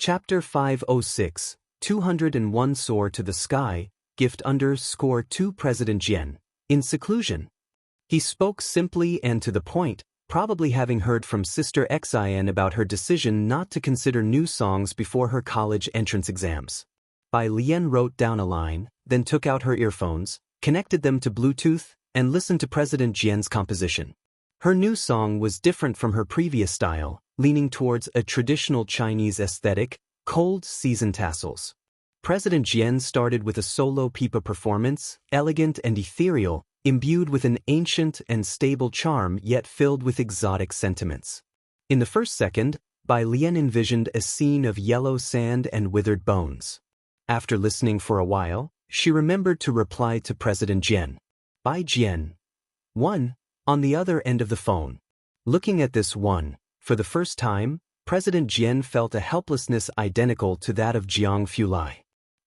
Chapter 506, 201 Soar to the Sky, Gift _2 President Jian, in seclusion. He spoke simply and to the point, probably having heard from Sister Xin about her decision not to consider new songs before her college entrance exams. Bai Lian wrote down a line, then took out her earphones, connected them to Bluetooth, and listened to President Jian's composition. Her new song was different from her previous style, leaning towards a traditional Chinese aesthetic, cold season tassels. President Jian started with a solo pipa performance, elegant and ethereal, imbued with an ancient and stable charm yet filled with exotic sentiments. In the first second, Bai Lian envisioned a scene of yellow sand and withered bones. After listening for a while, she remembered to reply to President Jian. Bai Jian. 1. On the other end of the phone. Looking at this one, for the first time, President Jian felt a helplessness identical to that of Jiang Fulai.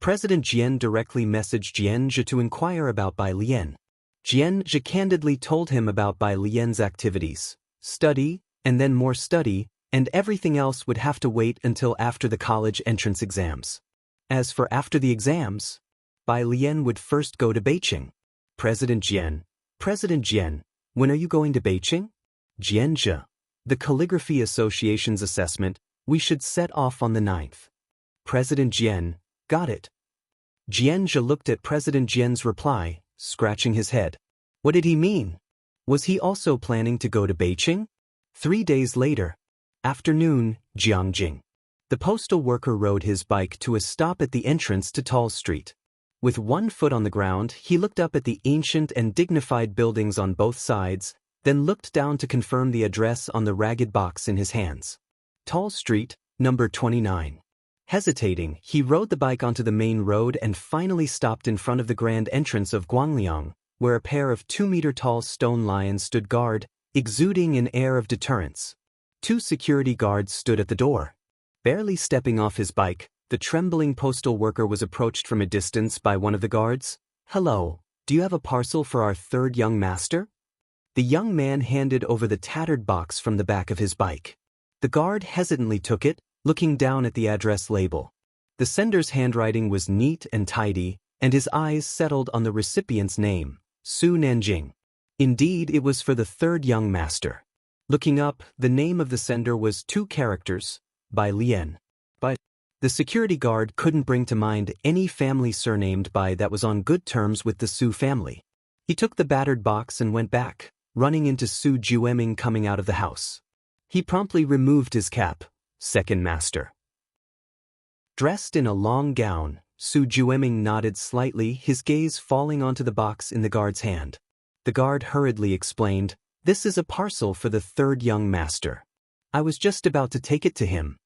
President Jian directly messaged Jian Zhe to inquire about Bai Lian. Jian Zhe candidly told him about Bai Lian's activities, study, and then more study, and everything else would have to wait until after the college entrance exams. As for after the exams, Bai Lian would first go to Beijing. President Jian, when are you going to Beijing? Jian Zhe. The Calligraphy Association's assessment, we should set off on the 9th. President Jian, got it. Jian Zhe looked at President Jian's reply, scratching his head. What did he mean? Was he also planning to go to Beijing? 3 days later. Afternoon, Jiangjing. The postal worker rode his bike to a stop at the entrance to Tall Street. With one foot on the ground, he looked up at the ancient and dignified buildings on both sides, then looked down to confirm the address on the ragged box in his hands. Tall Street, number 29. Hesitating, he rode the bike onto the main road and finally stopped in front of the grand entrance of Guangliang, where a pair of 2-meter-tall stone lions stood guard, exuding an air of deterrence. 2 security guards stood at the door. Barely stepping off his bike, the trembling postal worker was approached from a distance by one of the guards. Hello, do you have a parcel for our third young master? The young man handed over the tattered box from the back of his bike. The guard hesitantly took it, looking down at the address label. The sender's handwriting was neat and tidy, and his eyes settled on the recipient's name, Su Nanjing. Indeed, it was for the third young master. Looking up, the name of the sender was 2 characters, Bai Lian. But the security guard couldn't bring to mind any family surnamed Bai that was on good terms with the Su family. He took the battered box and went back, running into Su Jueming coming out of the house. He promptly removed his cap. Second master. Dressed in a long gown, Su Jueming nodded slightly, his gaze falling onto the box in the guard's hand. The guard hurriedly explained, "This is a parcel for the third young master. I was just about to take it to him."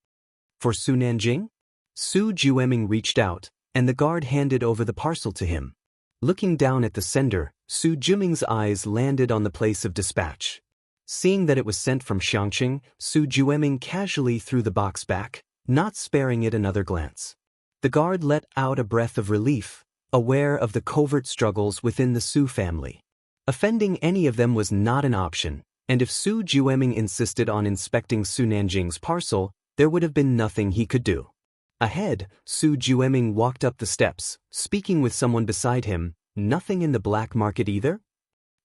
For Su Nanjing? Su Jueming reached out, and the guard handed over the parcel to him. Looking down at the sender, Su Juming's eyes landed on the place of dispatch. Seeing that it was sent from Xiangqing, Su Jueming casually threw the box back, not sparing it another glance. The guard let out a breath of relief, aware of the covert struggles within the Su family. Offending any of them was not an option, and if Su Jueming insisted on inspecting Su Nanjing's parcel, there would have been nothing he could do. Ahead, Su Jueming walked up the steps, speaking with someone beside him. Nothing in the black market either?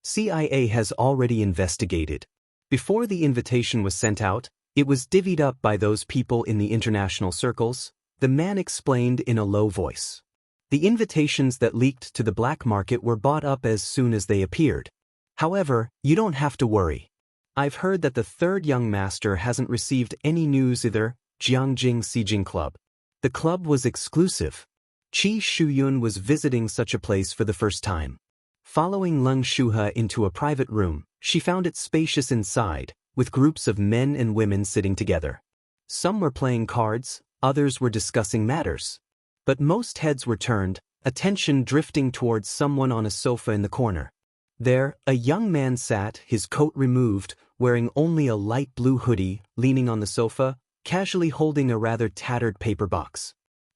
CIA has already investigated. Before the invitation was sent out, it was divvied up by those people in the international circles, the man explained in a low voice. The invitations that leaked to the black market were bought up as soon as they appeared. However, you don't have to worry. I've heard that the third young master hasn't received any news either. Jiangjing Xijing Club. The club was exclusive. Qi Shuyun was visiting such a place for the first time. Following Leng Shuhe into a private room, she found it spacious inside, with groups of men and women sitting together. Some were playing cards, others were discussing matters. But most heads were turned, attention drifting towards someone on a sofa in the corner. There, a young man sat, his coat removed, wearing only a light blue hoodie, leaning on the sofa, casually holding a rather tattered paper box.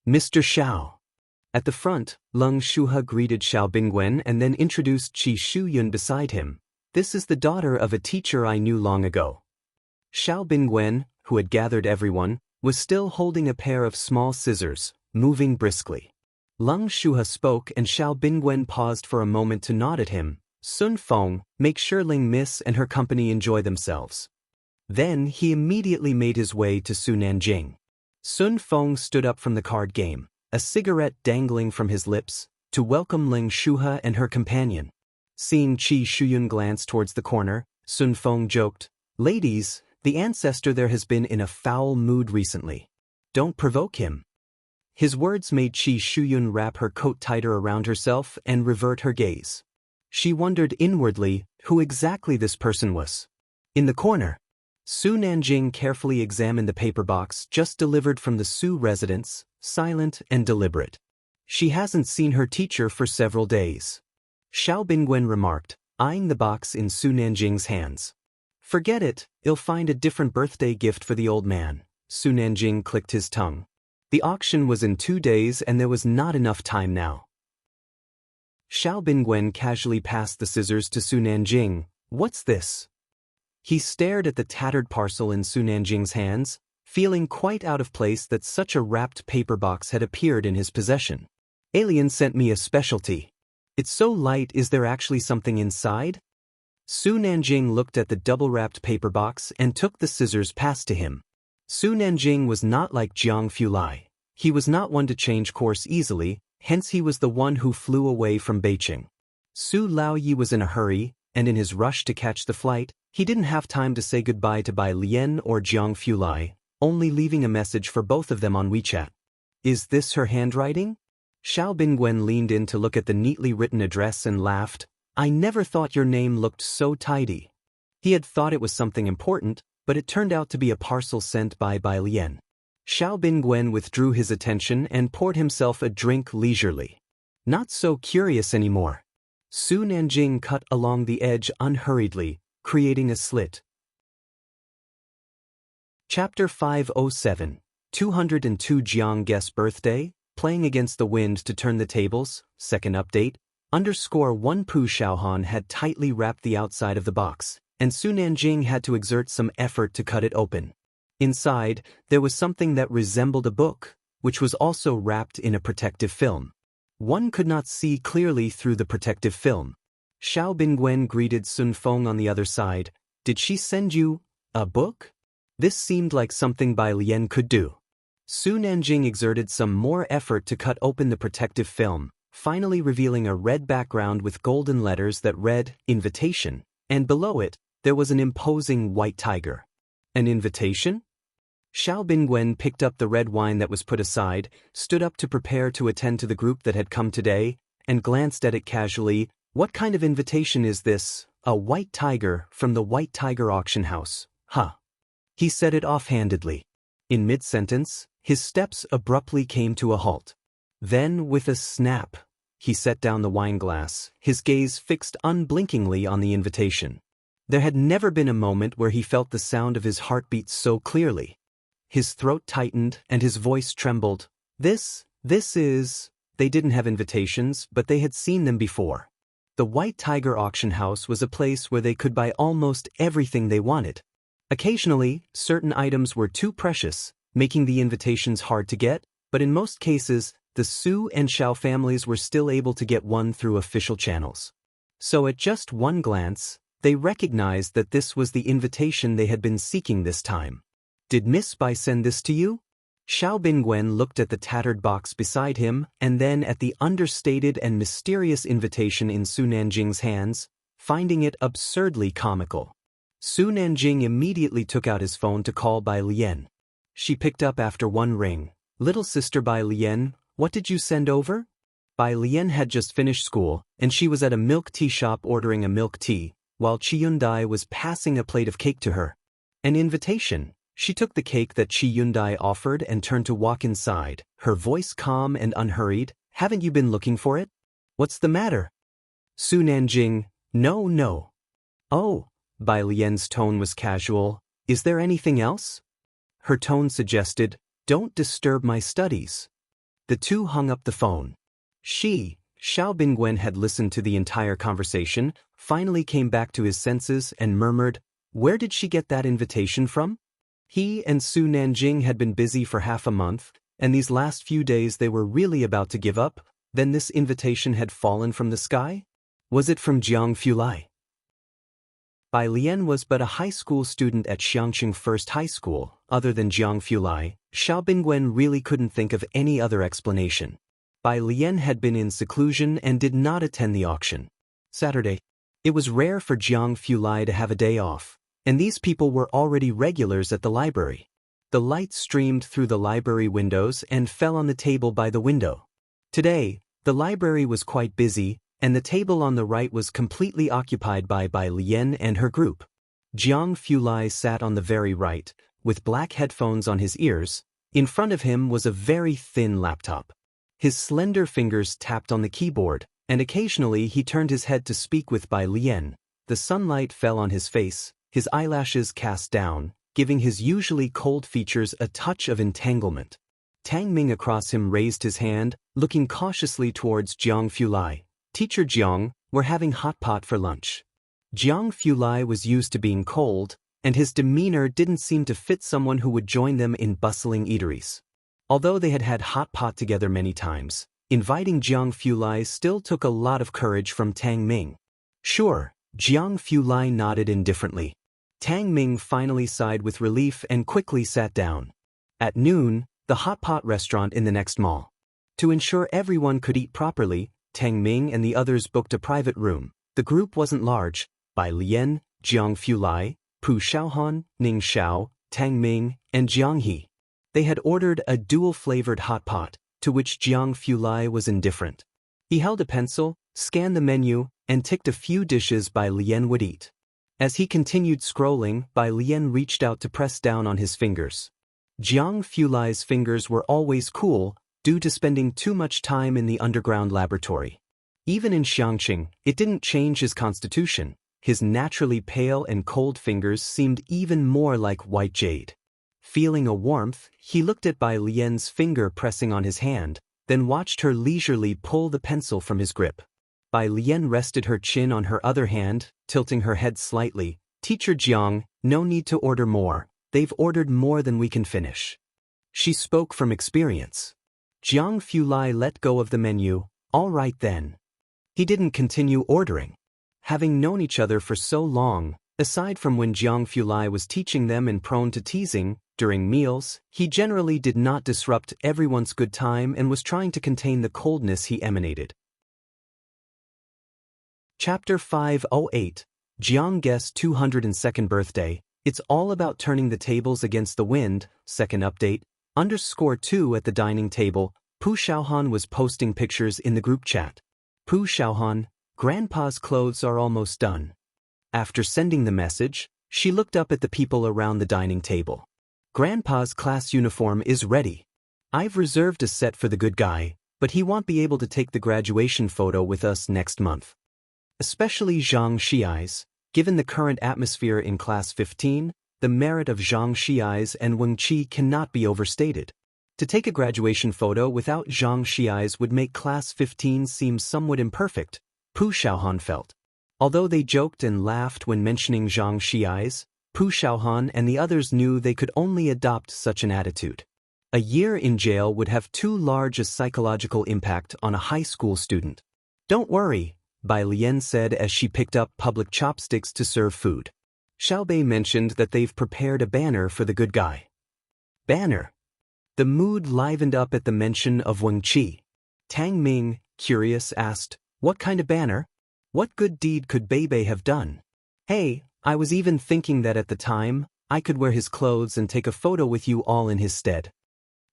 Mr. Xiao. At the front, Leng Shuhe greeted Xiao Bingwen and then introduced Qi Shuyun beside him. This is the daughter of a teacher I knew long ago. Xiao Bingwen, who had gathered everyone, was still holding a pair of small scissors, moving briskly. Lung Shuha spoke and Xiao Bingwen paused for a moment to nod at him. Sun Feng, make sure Ling Miss and her company enjoy themselves. Then he immediately made his way to Su Nanjing. Sun Feng stood up from the card game, a cigarette dangling from his lips, to welcome Ling Shuha and her companion. Seeing Qi Shuyun glance towards the corner, Sun Feng joked, "Ladies, the ancestor there has been in a foul mood recently. Don't provoke him." His words made Qi Shuyun wrap her coat tighter around herself and revert her gaze. She wondered inwardly who exactly this person was. In the corner, Su Nanjing carefully examined the paper box just delivered from the Su residence, silent and deliberate. She hasn't seen her teacher for several days. Xiao Bingwen remarked, eyeing the box in Su Nanjing's hands. Forget it, you'll find a different birthday gift for the old man. Su Nanjing clicked his tongue. The auction was in 2 days and there was not enough time now. Xiao Bingwen casually passed the scissors to Su Nanjing. What's this? He stared at the tattered parcel in Su Nanjing's hands, feeling quite out of place that such a wrapped paper box had appeared in his possession. Alien sent me a specialty. It's so light, is there actually something inside? Su Nanjing looked at the double-wrapped paper box and took the scissors passed to him. Su Nanjing was not like Jiang Fulai. He was not one to change course easily, hence he was the one who flew away from Beijing. Su Laoyi was in a hurry, and in his rush to catch the flight, he didn't have time to say goodbye to Bai Lian or Jiang Fulai, only leaving a message for both of them on WeChat. Is this her handwriting? Xiao Bingwen leaned in to look at the neatly written address and laughed. I never thought your name looked so tidy. He had thought it was something important, but it turned out to be a parcel sent by Bai Lian. Xiao Bingwen withdrew his attention and poured himself a drink leisurely. Not so curious anymore. Su Nanjing cut along the edge unhurriedly, creating a slit. Chapter 507, 202 Jiang Guest Birthday, Playing Against the Wind to Turn the Tables, Second Update, _1 Pu Xiaohan had tightly wrapped the outside of the box, and Su Nanjing had to exert some effort to cut it open. Inside, there was something that resembled a book, which was also wrapped in a protective film. One could not see clearly through the protective film. Xiao Bingwen greeted Sun Feng on the other side. Did she send you a book? This seemed like something Bai Lian could do. Su Nanjing exerted some more effort to cut open the protective film, finally revealing a red background with golden letters that read, Invitation, and below it, there was an imposing white tiger. An invitation? Xiao Bingwen picked up the red wine that was put aside, stood up to prepare to attend to the group that had come today, and glanced at it casually. What kind of invitation is this? A white tiger from the White Tiger Auction House. Huh. He said it offhandedly. In mid-sentence, his steps abruptly came to a halt. Then, with a snap, he set down the wine glass, his gaze fixed unblinkingly on the invitation. There had never been a moment where he felt the sound of his heartbeat so clearly. His throat tightened and his voice trembled. This is... They didn't have invitations, but they had seen them before. The White Tiger Auction House was a place where they could buy almost everything they wanted. Occasionally, certain items were too precious, making the invitations hard to get, but in most cases, the Su and Xiao families were still able to get one through official channels. So at just one glance, they recognized that this was the invitation they had been seeking this time. Did Miss Bai send this to you? Xiao Bingwen looked at the tattered box beside him and then at the understated and mysterious invitation in Su Nanjing's hands, finding it absurdly comical. Su Nanjing immediately took out his phone to call Bai Lian. She picked up after one ring. Little sister Bai Lian, what did you send over? Bai Lian had just finished school, and she was at a milk tea shop ordering a milk tea, while Qi Yundai was passing a plate of cake to her. An invitation. She took the cake that Qi Yundai offered and turned to walk inside, her voice calm and unhurried. Haven't you been looking for it? What's the matter? Su Nanjing, no. Oh, Bai Lian's tone was casual. Is there anything else? Her tone suggested, don't disturb my studies. The two hung up the phone. Xiao Bingwen had listened to the entire conversation, finally came back to his senses and murmured, where did she get that invitation from? He and Su Nanjing had been busy for half a month, and these last few days they were really about to give up. Then this invitation had fallen from the sky? Was it from Jiang Fulai? Bai Lian was but a high school student at Xiangqing First High School. Other than Jiang Fulai, Xiao Bingwen really couldn't think of any other explanation. Bai Lian had been in seclusion and did not attend the auction. Saturday. It was rare for Jiang Fulai to have a day off, and these people were already regulars at the library. The light streamed through the library windows and fell on the table by the window. Today, the library was quite busy, and the table on the right was completely occupied by Bai Lian and her group. Jiang Fulai sat on the very right, with black headphones on his ears. In front of him was a very thin laptop. His slender fingers tapped on the keyboard, and occasionally he turned his head to speak with Bai Lian. The sunlight fell on his face, his eyelashes cast down, giving his usually cold features a touch of entanglement. Tang Ming across him raised his hand, looking cautiously towards Jiang Fulai. "Teacher Jiang, we're having hot pot for lunch." Jiang Fulai was used to being cold, and his demeanor didn't seem to fit someone who would join them in bustling eateries. Although they had had hot pot together many times, inviting Jiang Fulai still took a lot of courage from Tang Ming. "Sure," Jiang Fulai nodded indifferently. Tang Ming finally sighed with relief and quickly sat down. At noon, the hot pot restaurant in the next mall. To ensure everyone could eat properly, Tang Ming and the others booked a private room. The group wasn't large. Bai Lian, Jiang Fulai, Pu Xiaohan, Ning Xiao, Tang Ming, and Jiang He. They had ordered a dual-flavored hot pot, to which Jiang Fulai was indifferent. He held a pencil, scanned the menu, and ticked a few dishes Bai Lian would eat. As he continued scrolling, Bai Lian reached out to press down on his fingers. Jiang Fulai's fingers were always cool, due to spending too much time in the underground laboratory. Even in Xiangqing, it didn't change his constitution. His naturally pale and cold fingers seemed even more like white jade. Feeling a warmth, he looked at Bai Lian's finger pressing on his hand, then watched her leisurely pull the pencil from his grip. Bai Lian rested her chin on her other hand, tilting her head slightly. "Teacher Jiang, no need to order more. They've ordered more than we can finish." She spoke from experience. Jiang Fulai let go of the menu. "All right then." He didn't continue ordering. Having known each other for so long, aside from when Jiang Fulai was teaching them and prone to teasing, during meals, he generally did not disrupt everyone's good time and was trying to contain the coldness he emanated. Chapter 508. Jiang Guest's 202nd birthday. It's all about turning the tables against the wind. Second update. _2 at the dining table. Pu Xiaohan was posting pictures in the group chat. Pu Xiaohan, Grandpa's clothes are almost done. After sending the message, she looked up at the people around the dining table. Grandpa's class uniform is ready. I've reserved a set for the good guy, but he won't be able to take the graduation photo with us next month. Especially Zhang Xiai's. Given the current atmosphere in Class 15, the merit of Zhang Xiai's and Weng Qi cannot be overstated. To take a graduation photo without Zhang Xiai's would make Class 15 seem somewhat imperfect, Pu Xiaohan felt. Although they joked and laughed when mentioning Zhang Xiai's, Pu Xiaohan and the others knew they could only adopt such an attitude. A year in jail would have too large a psychological impact on a high school student. "Don't worry," Bai Lian said as she picked up public chopsticks to serve food. Xiaobei mentioned that they've prepared a banner for the good guy. Banner. The mood livened up at the mention of Weng Qi. Tang Ming, curious, asked, "What kind of banner? What good deed could Beibei have done?" "Hey, I was even thinking that at the time, I could wear his clothes and take a photo with you all in his stead."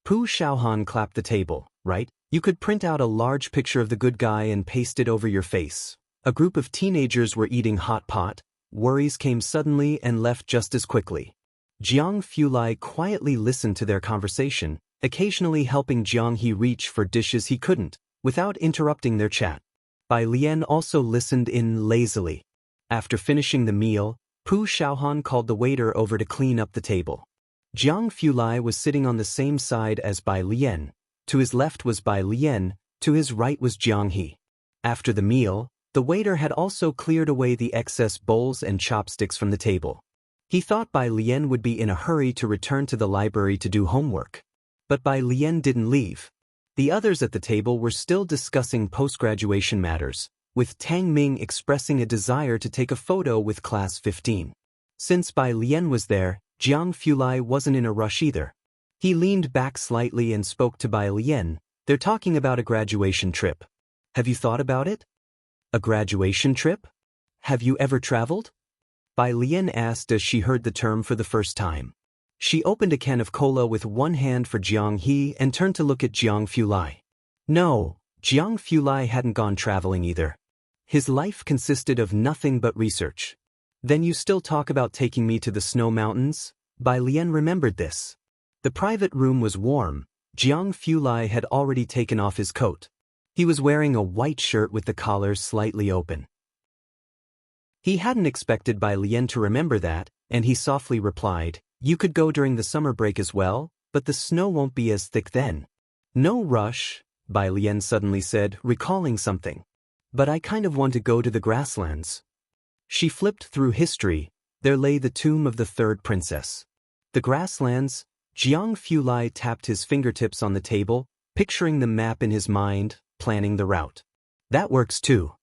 Pu Xiaohan clapped the table. "Right? You could print out a large picture of the good guy and paste it over your face." A group of teenagers were eating hot pot. Worries came suddenly and left just as quickly. Jiang Fulai quietly listened to their conversation, occasionally helping Jiang He reach for dishes he couldn't, without interrupting their chat. Bai Lian also listened in lazily. After finishing the meal, Pu Xiaohan called the waiter over to clean up the table. Jiang Fulai was sitting on the same side as Bai Lian. To his left was Bai Lian, to his right was Jiang He. After the meal, the waiter had also cleared away the excess bowls and chopsticks from the table. He thought Bai Lian would be in a hurry to return to the library to do homework. But Bai Lian didn't leave. The others at the table were still discussing post-graduation matters, with Tang Ming expressing a desire to take a photo with Class 15. Since Bai Lian was there, Jiang Fulai wasn't in a rush either. He leaned back slightly and spoke to Bai Lian. They're talking about a graduation trip. Have you thought about it? A graduation trip? Have you ever traveled? Bai Lian asked as she heard the term for the first time. She opened a can of cola with one hand for Jiang He and turned to look at Jiang Fulai. No, Jiang Fulai hadn't gone traveling either. His life consisted of nothing but research. Then you still talk about taking me to the snow mountains? Bai Lian remembered this. The private room was warm. Jiang Fulai had already taken off his coat. He was wearing a white shirt with the collar slightly open. He hadn't expected Bai Lian to remember that, and he softly replied, "You could go during the summer break as well, but the snow won't be as thick then." "No rush," Bai Lian suddenly said, recalling something. "But I kind of want to go to the grasslands." She flipped through history. There lay the tomb of the third princess. The grasslands. Jiang Fulai tapped his fingertips on the table, picturing the map in his mind, planning the route. "That works too."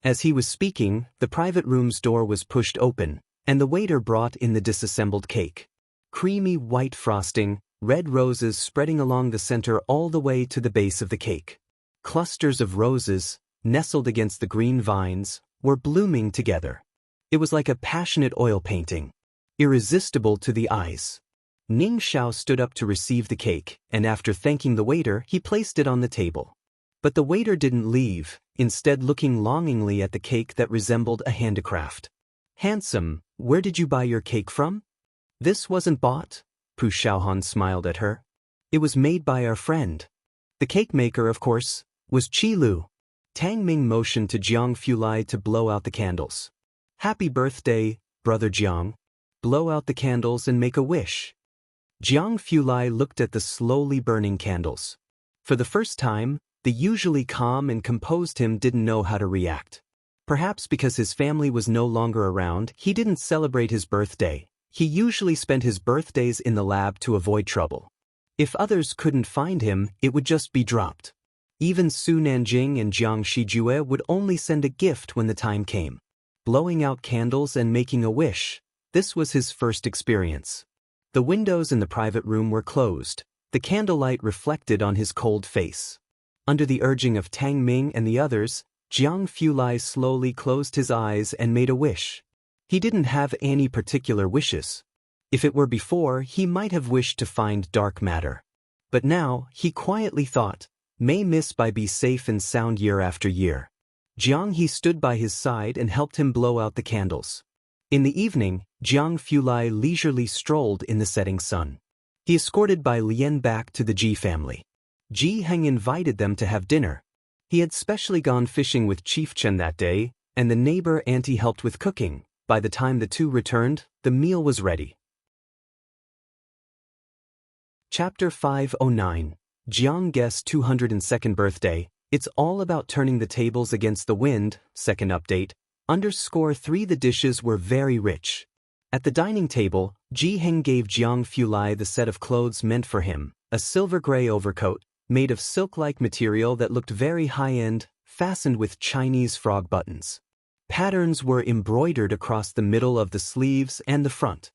As he was speaking, the private room's door was pushed open, and the waiter brought in the disassembled cake. Creamy white frosting, red roses spreading along the center all the way to the base of the cake. Clusters of roses, nestled against the green vines, were blooming together. It was like a passionate oil painting, irresistible to the eyes. Ning Xiao stood up to receive the cake, and after thanking the waiter, he placed it on the table. But the waiter didn't leave, instead looking longingly at the cake that resembled a handicraft. "Handsome, where did you buy your cake from?" "This wasn't bought," Pu Xiaohan smiled at her. "It was made by our friend. The cake maker, of course, was Qi Lu." Tang Ming motioned to Jiang Fulai to blow out the candles. "Happy birthday, brother Jiang. Blow out the candles and make a wish." Jiang Fulai looked at the slowly burning candles. For the first time, the usually calm and composed him didn't know how to react. Perhaps because his family was no longer around, he didn't celebrate his birthday. He usually spent his birthdays in the lab to avoid trouble. If others couldn't find him, it would just be dropped. Even Su Nanjing and Jiang Shijue would only send a gift when the time came. Blowing out candles and making a wish, this was his first experience. The windows in the private room were closed. The candlelight reflected on his cold face. Under the urging of Tang Ming and the others, Jiang Fulai slowly closed his eyes and made a wish. He didn't have any particular wishes. If it were before, he might have wished to find dark matter. But now, he quietly thought, "May Miss Bai be safe and sound year after year." Jiang He stood by his side and helped him blow out the candles. In the evening, Jiang Fulai leisurely strolled in the setting sun. He escorted Bai Lian back to the Ji family. Ji Heng invited them to have dinner. He had specially gone fishing with Chief Chen that day, and the neighbor auntie helped with cooking. By the time the two returned, the meal was ready. Chapter 509. Jiang Guest's 202nd birthday. It's all about turning the tables against the wind. Second update. _3 The dishes were very rich. At the dining table, Ji Heng gave Jiang Fulai the set of clothes meant for him, a silver-gray overcoat, made of silk-like material that looked very high-end, fastened with Chinese frog buttons. Patterns were embroidered across the middle of the sleeves and the front.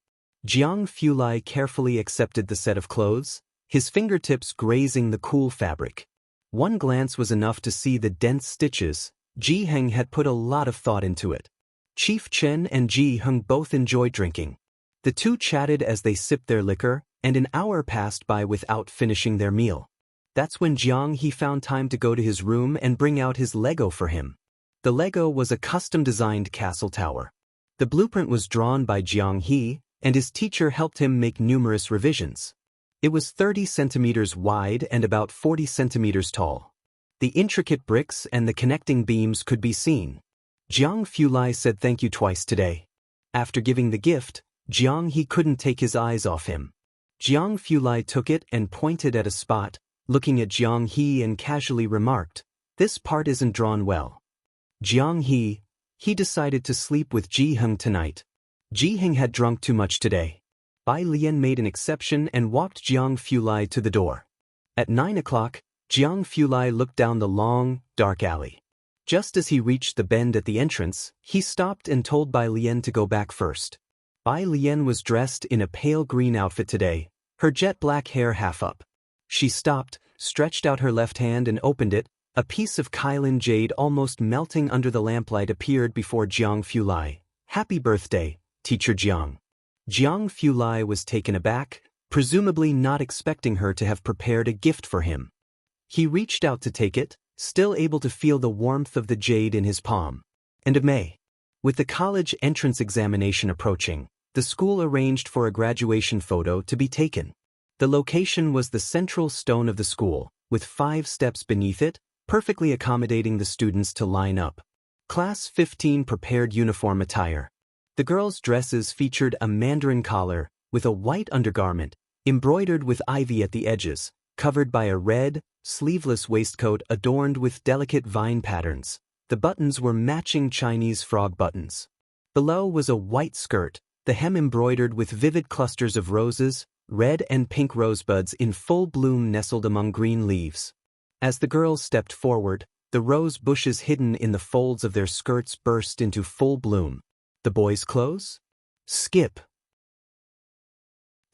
Jiang Fulai carefully accepted the set of clothes, his fingertips grazing the cool fabric. One glance was enough to see the dense stitches. Ji Heng had put a lot of thought into it. Chief Chen and Ji Heng both enjoyed drinking. The two chatted as they sipped their liquor, and an hour passed by without finishing their meal. That's when Jiang He found time to go to his room and bring out his Lego for him. The Lego was a custom-designed castle tower. The blueprint was drawn by Jiang He, and his teacher helped him make numerous revisions. It was 30 centimeters wide and about 40 centimeters tall. The intricate bricks and the connecting beams could be seen. Jiang Fulai said thank you twice today. After giving the gift, Jiang He couldn't take his eyes off him. Jiang Fulai took it and pointed at a spot, looking at Jiang He and casually remarked, "This part isn't drawn well." Jiang He decided to sleep with Ji Heng tonight. Ji-hing had drunk too much today. Bai Lian made an exception and walked Jiang Fulai to the door. At 9 o'clock, Jiang Fulai looked down the long, dark alley. Just as he reached the bend at the entrance, he stopped and told Bai Lian to go back first. Bai Lian was dressed in a pale green outfit today, her jet black hair half up. She stopped, stretched out her left hand and opened it. A piece of Kylin jade almost melting under the lamplight appeared before Jiang Fulai. "Happy birthday, Teacher Jiang." Jiang Fulai was taken aback, presumably not expecting her to have prepared a gift for him. He reached out to take it, still able to feel the warmth of the jade in his palm. End of May. With the college entrance examination approaching, the school arranged for a graduation photo to be taken. The location was the central stone of the school, with 5 steps beneath it, perfectly accommodating the students to line up. Class 15 prepared uniform attire. The girls' dresses featured a mandarin collar, with a white undergarment, embroidered with ivy at the edges, covered by a red, sleeveless waistcoat adorned with delicate vine patterns. The buttons were matching Chinese frog buttons. Below was a white skirt, the hem embroidered with vivid clusters of roses, red and pink rosebuds in full bloom nestled among green leaves. As the girls stepped forward, the rose bushes hidden in the folds of their skirts burst into full bloom. The boys' clothes? Skip.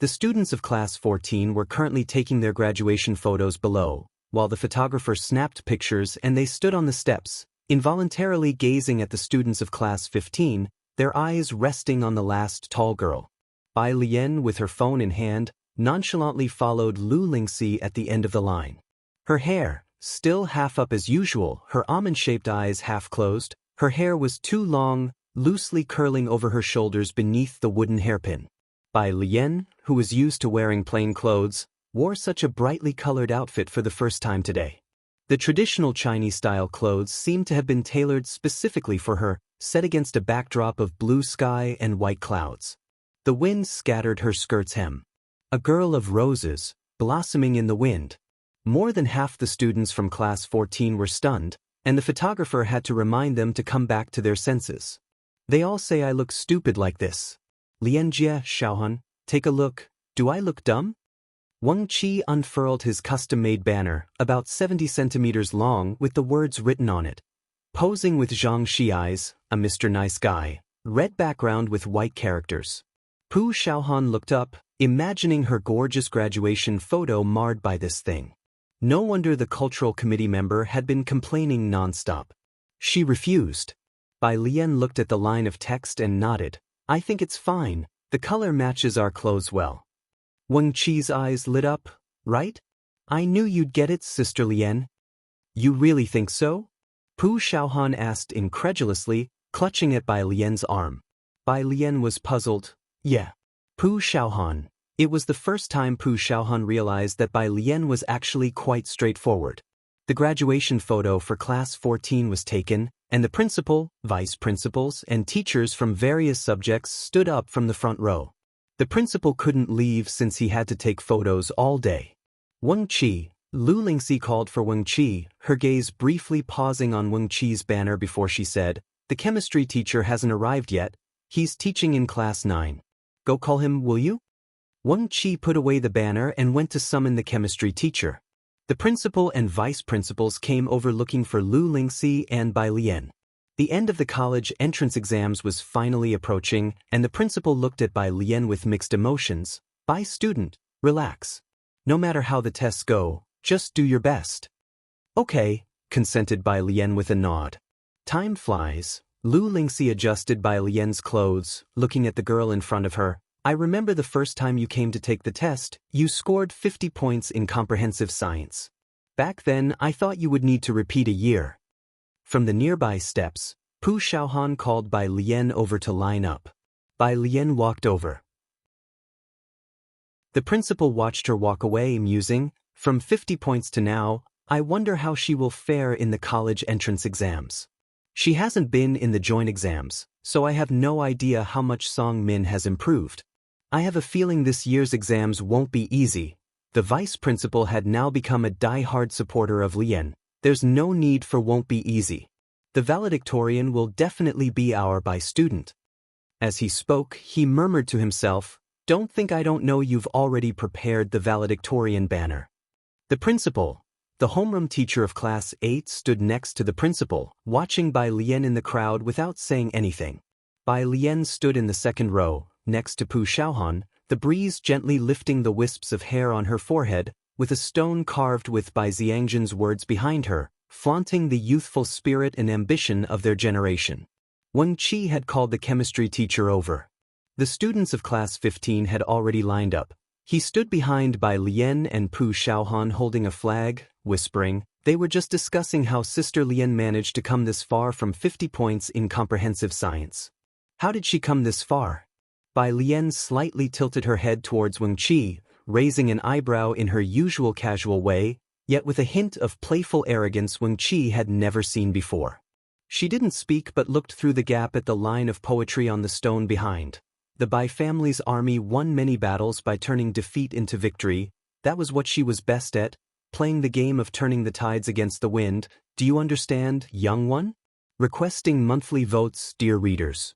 The students of Class 14 were currently taking their graduation photos below, while the photographer snapped pictures and they stood on the steps, involuntarily gazing at the students of Class 15, their eyes resting on the last tall girl. Bai Lian, with her phone in hand, nonchalantly followed Lu Lingxi at the end of the line. Her hair, still half up as usual, her almond-shaped eyes half closed, her hair was too long, loosely curling over her shoulders beneath the wooden hairpin. Bai Lian, who was used to wearing plain clothes, wore such a brightly colored outfit for the first time today. The traditional Chinese-style clothes seemed to have been tailored specifically for her, set against a backdrop of blue sky and white clouds. The wind scattered her skirt's hem. A girl of roses, blossoming in the wind. More than half the students from Class 14 were stunned, and the photographer had to remind them to come back to their senses. They all say I look stupid like this. Lianjie, Xiaohan, take a look. Do I look dumb? Wang Qi unfurled his custom-made banner, about 70 centimeters long, with the words written on it. Posing with Zhang Shi eyes, a Mr. Nice Guy, red background with white characters. Pu Xiaohan looked up, imagining her gorgeous graduation photo marred by this thing. No wonder the cultural committee member had been complaining non-stop. She refused. Bai Lian looked at the line of text and nodded. I think it's fine, the color matches our clothes well. Wang Qi's eyes lit up. Right? I knew you'd get it, Sister Lian. You really think so? Pu Xiaohan asked incredulously, clutching at Bai Lian's arm. Bai Lian was puzzled. Yeah. Pu Xiaohan. It was the first time Pu Xiaohan realized that Bai Lian was actually quite straightforward. The graduation photo for Class 14 was taken, and the principal, vice principals, and teachers from various subjects stood up from the front row. The principal couldn't leave since he had to take photos all day. Wang Qi, Lu Lingxi called for Wang Qi, her gaze briefly pausing on Wang Qi's banner before she said, the chemistry teacher hasn't arrived yet, he's teaching in Class 9. Go call him, will you? Wang Qi put away the banner and went to summon the chemistry teacher. The principal and vice principals came over looking for Lu Lingxi and Bai Lian. The end of the college entrance exams was finally approaching, and the principal looked at Bai Lian with mixed emotions. Bai student, relax. No matter how the tests go, just do your best. Okay, consented Bai Lian with a nod. Time flies. Lu Lingxi adjusted Bai Lian's clothes, looking at the girl in front of her. I remember the first time you came to take the test, you scored 50 points in comprehensive science. Back then, I thought you would need to repeat a year. From the nearby steps, Pu Xiaohan called Bai Lian over to line up. Bai Lian walked over. The principal watched her walk away, musing, from 50 points to now, I wonder how she will fare in the college entrance exams. She hasn't been in the joint exams, so I have no idea how much Song Min has improved. I have a feeling this year's exams won't be easy. The vice principal had now become a die-hard supporter of Lian. There's no need for won't be easy. The valedictorian will definitely be our Bai student. As he spoke, he murmured to himself, "Don't think I don't know you've already prepared the valedictorian banner." The principal, the homeroom teacher of Class 8, stood next to the principal, watching Bai Lian in the crowd without saying anything. Bai Lian stood in the second row, next to Pu Xiaohan, the breeze gently lifting the wisps of hair on her forehead, with a stone carved with Bai Xiangjin's words behind her, flaunting the youthful spirit and ambition of their generation. Wang Qi had called the chemistry teacher over. The students of Class 15 had already lined up. He stood behind Bai Lian and Pu Xiaohan holding a flag, whispering. They were just discussing how Sister Lian managed to come this far from 50 points in comprehensive science. How did she come this far? Bai Lian slightly tilted her head towards Wang Qi, raising an eyebrow in her usual casual way, yet with a hint of playful arrogance Wang Qi had never seen before. She didn't speak but looked through the gap at the line of poetry on the stone behind. The Bai family's army won many battles by turning defeat into victory. That was what she was best at, playing the game of turning the tides against the wind. Do you understand, young one? Requesting monthly votes, dear readers.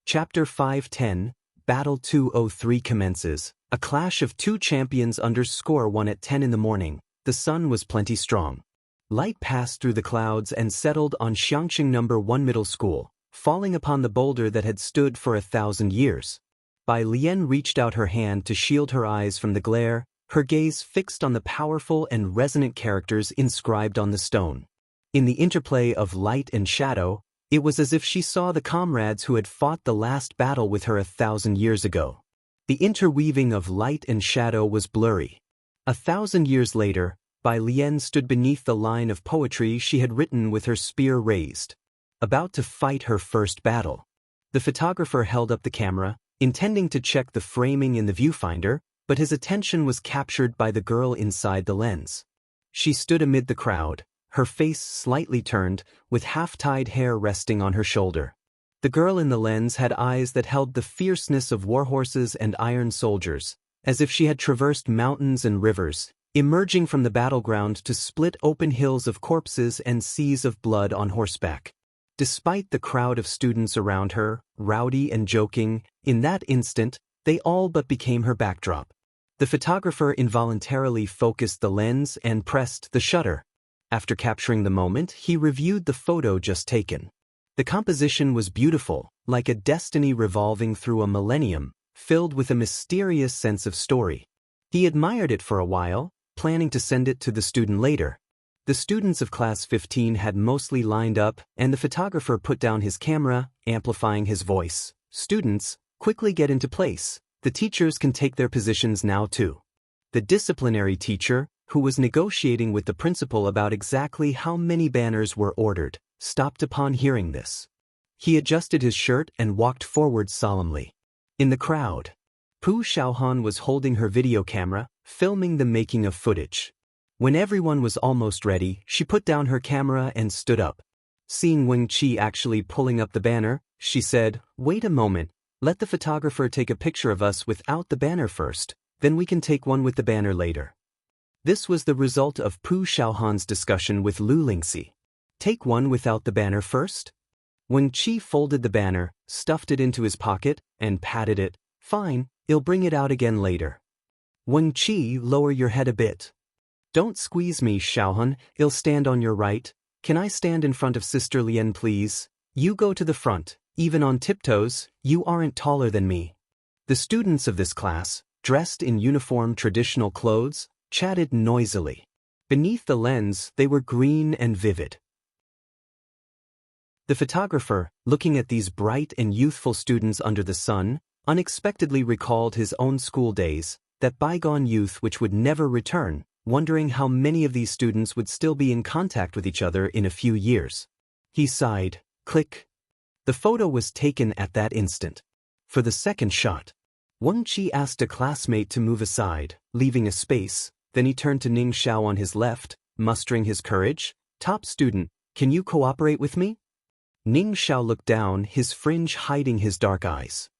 Chapter 510, Battle 203 commences. A clash of two champions _1 at 10 in the morning. The sun was plenty strong. Light passed through the clouds and settled on Xiangqing No. 1 Middle School, falling upon the boulder that had stood for 1,000 years. Bai Lian reached out her hand to shield her eyes from the glare, her gaze fixed on the powerful and resonant characters inscribed on the stone. In the interplay of light and shadow, it was as if she saw the comrades who had fought the last battle with her 1,000 years ago. The interweaving of light and shadow was blurry. 1,000 years later, Bai Lian stood beneath the line of poetry she had written with her spear raised, about to fight her first battle. The photographer held up the camera, intending to check the framing in the viewfinder, but his attention was captured by the girl inside the lens. She stood amid the crowd, her face slightly turned, with half-tied hair resting on her shoulder. The girl in the lens had eyes that held the fierceness of warhorses and iron soldiers, as if she had traversed mountains and rivers, emerging from the battleground to split open hills of corpses and seas of blood on horseback. Despite the crowd of students around her, rowdy and joking, in that instant, they all but became her backdrop. The photographer involuntarily focused the lens and pressed the shutter. After capturing the moment, he reviewed the photo just taken. The composition was beautiful, like a destiny revolving through a millennium, filled with a mysterious sense of story. He admired it for a while, planning to send it to the student later. The students of Class 15 had mostly lined up, and the photographer put down his camera, amplifying his voice. Students, quickly get into place. The teachers can take their positions now too. The disciplinary teacher, who was negotiating with the principal about exactly how many banners were ordered, stopped upon hearing this. He adjusted his shirt and walked forward solemnly. In the crowd, Pu Xiaohan was holding her video camera, filming the making of footage. When everyone was almost ready, she put down her camera and stood up. Seeing Wang Qi actually pulling up the banner, she said, "Wait a moment, let the photographer take a picture of us without the banner first, then we can take one with the banner later." This was the result of Pu Xiaohan's discussion with Lu Lingxi. Take one without the banner first? Wang Qi folded the banner, stuffed it into his pocket, and patted it. "Fine, I'll bring it out again later." Wang Qi, lower your head a bit. "Don't squeeze me, Xiaohan, I'll stand on your right. Can I stand in front of Sister Lian, please? You go to the front, even on tiptoes, you aren't taller than me." The students of this class, dressed in uniform traditional clothes, chatted noisily. Beneath the lens, they were green and vivid. The photographer, looking at these bright and youthful students under the sun, unexpectedly recalled his own school days, that bygone youth which would never return, wondering how many of these students would still be in contact with each other in a few years. He sighed. Click. The photo was taken at that instant. For the second shot, Wang Qi asked a classmate to move aside, leaving a space. Then he turned to Ning Xiao on his left, mustering his courage. "Top student, can you cooperate with me?" Ning Xiao looked down, his fringe hiding his dark eyes.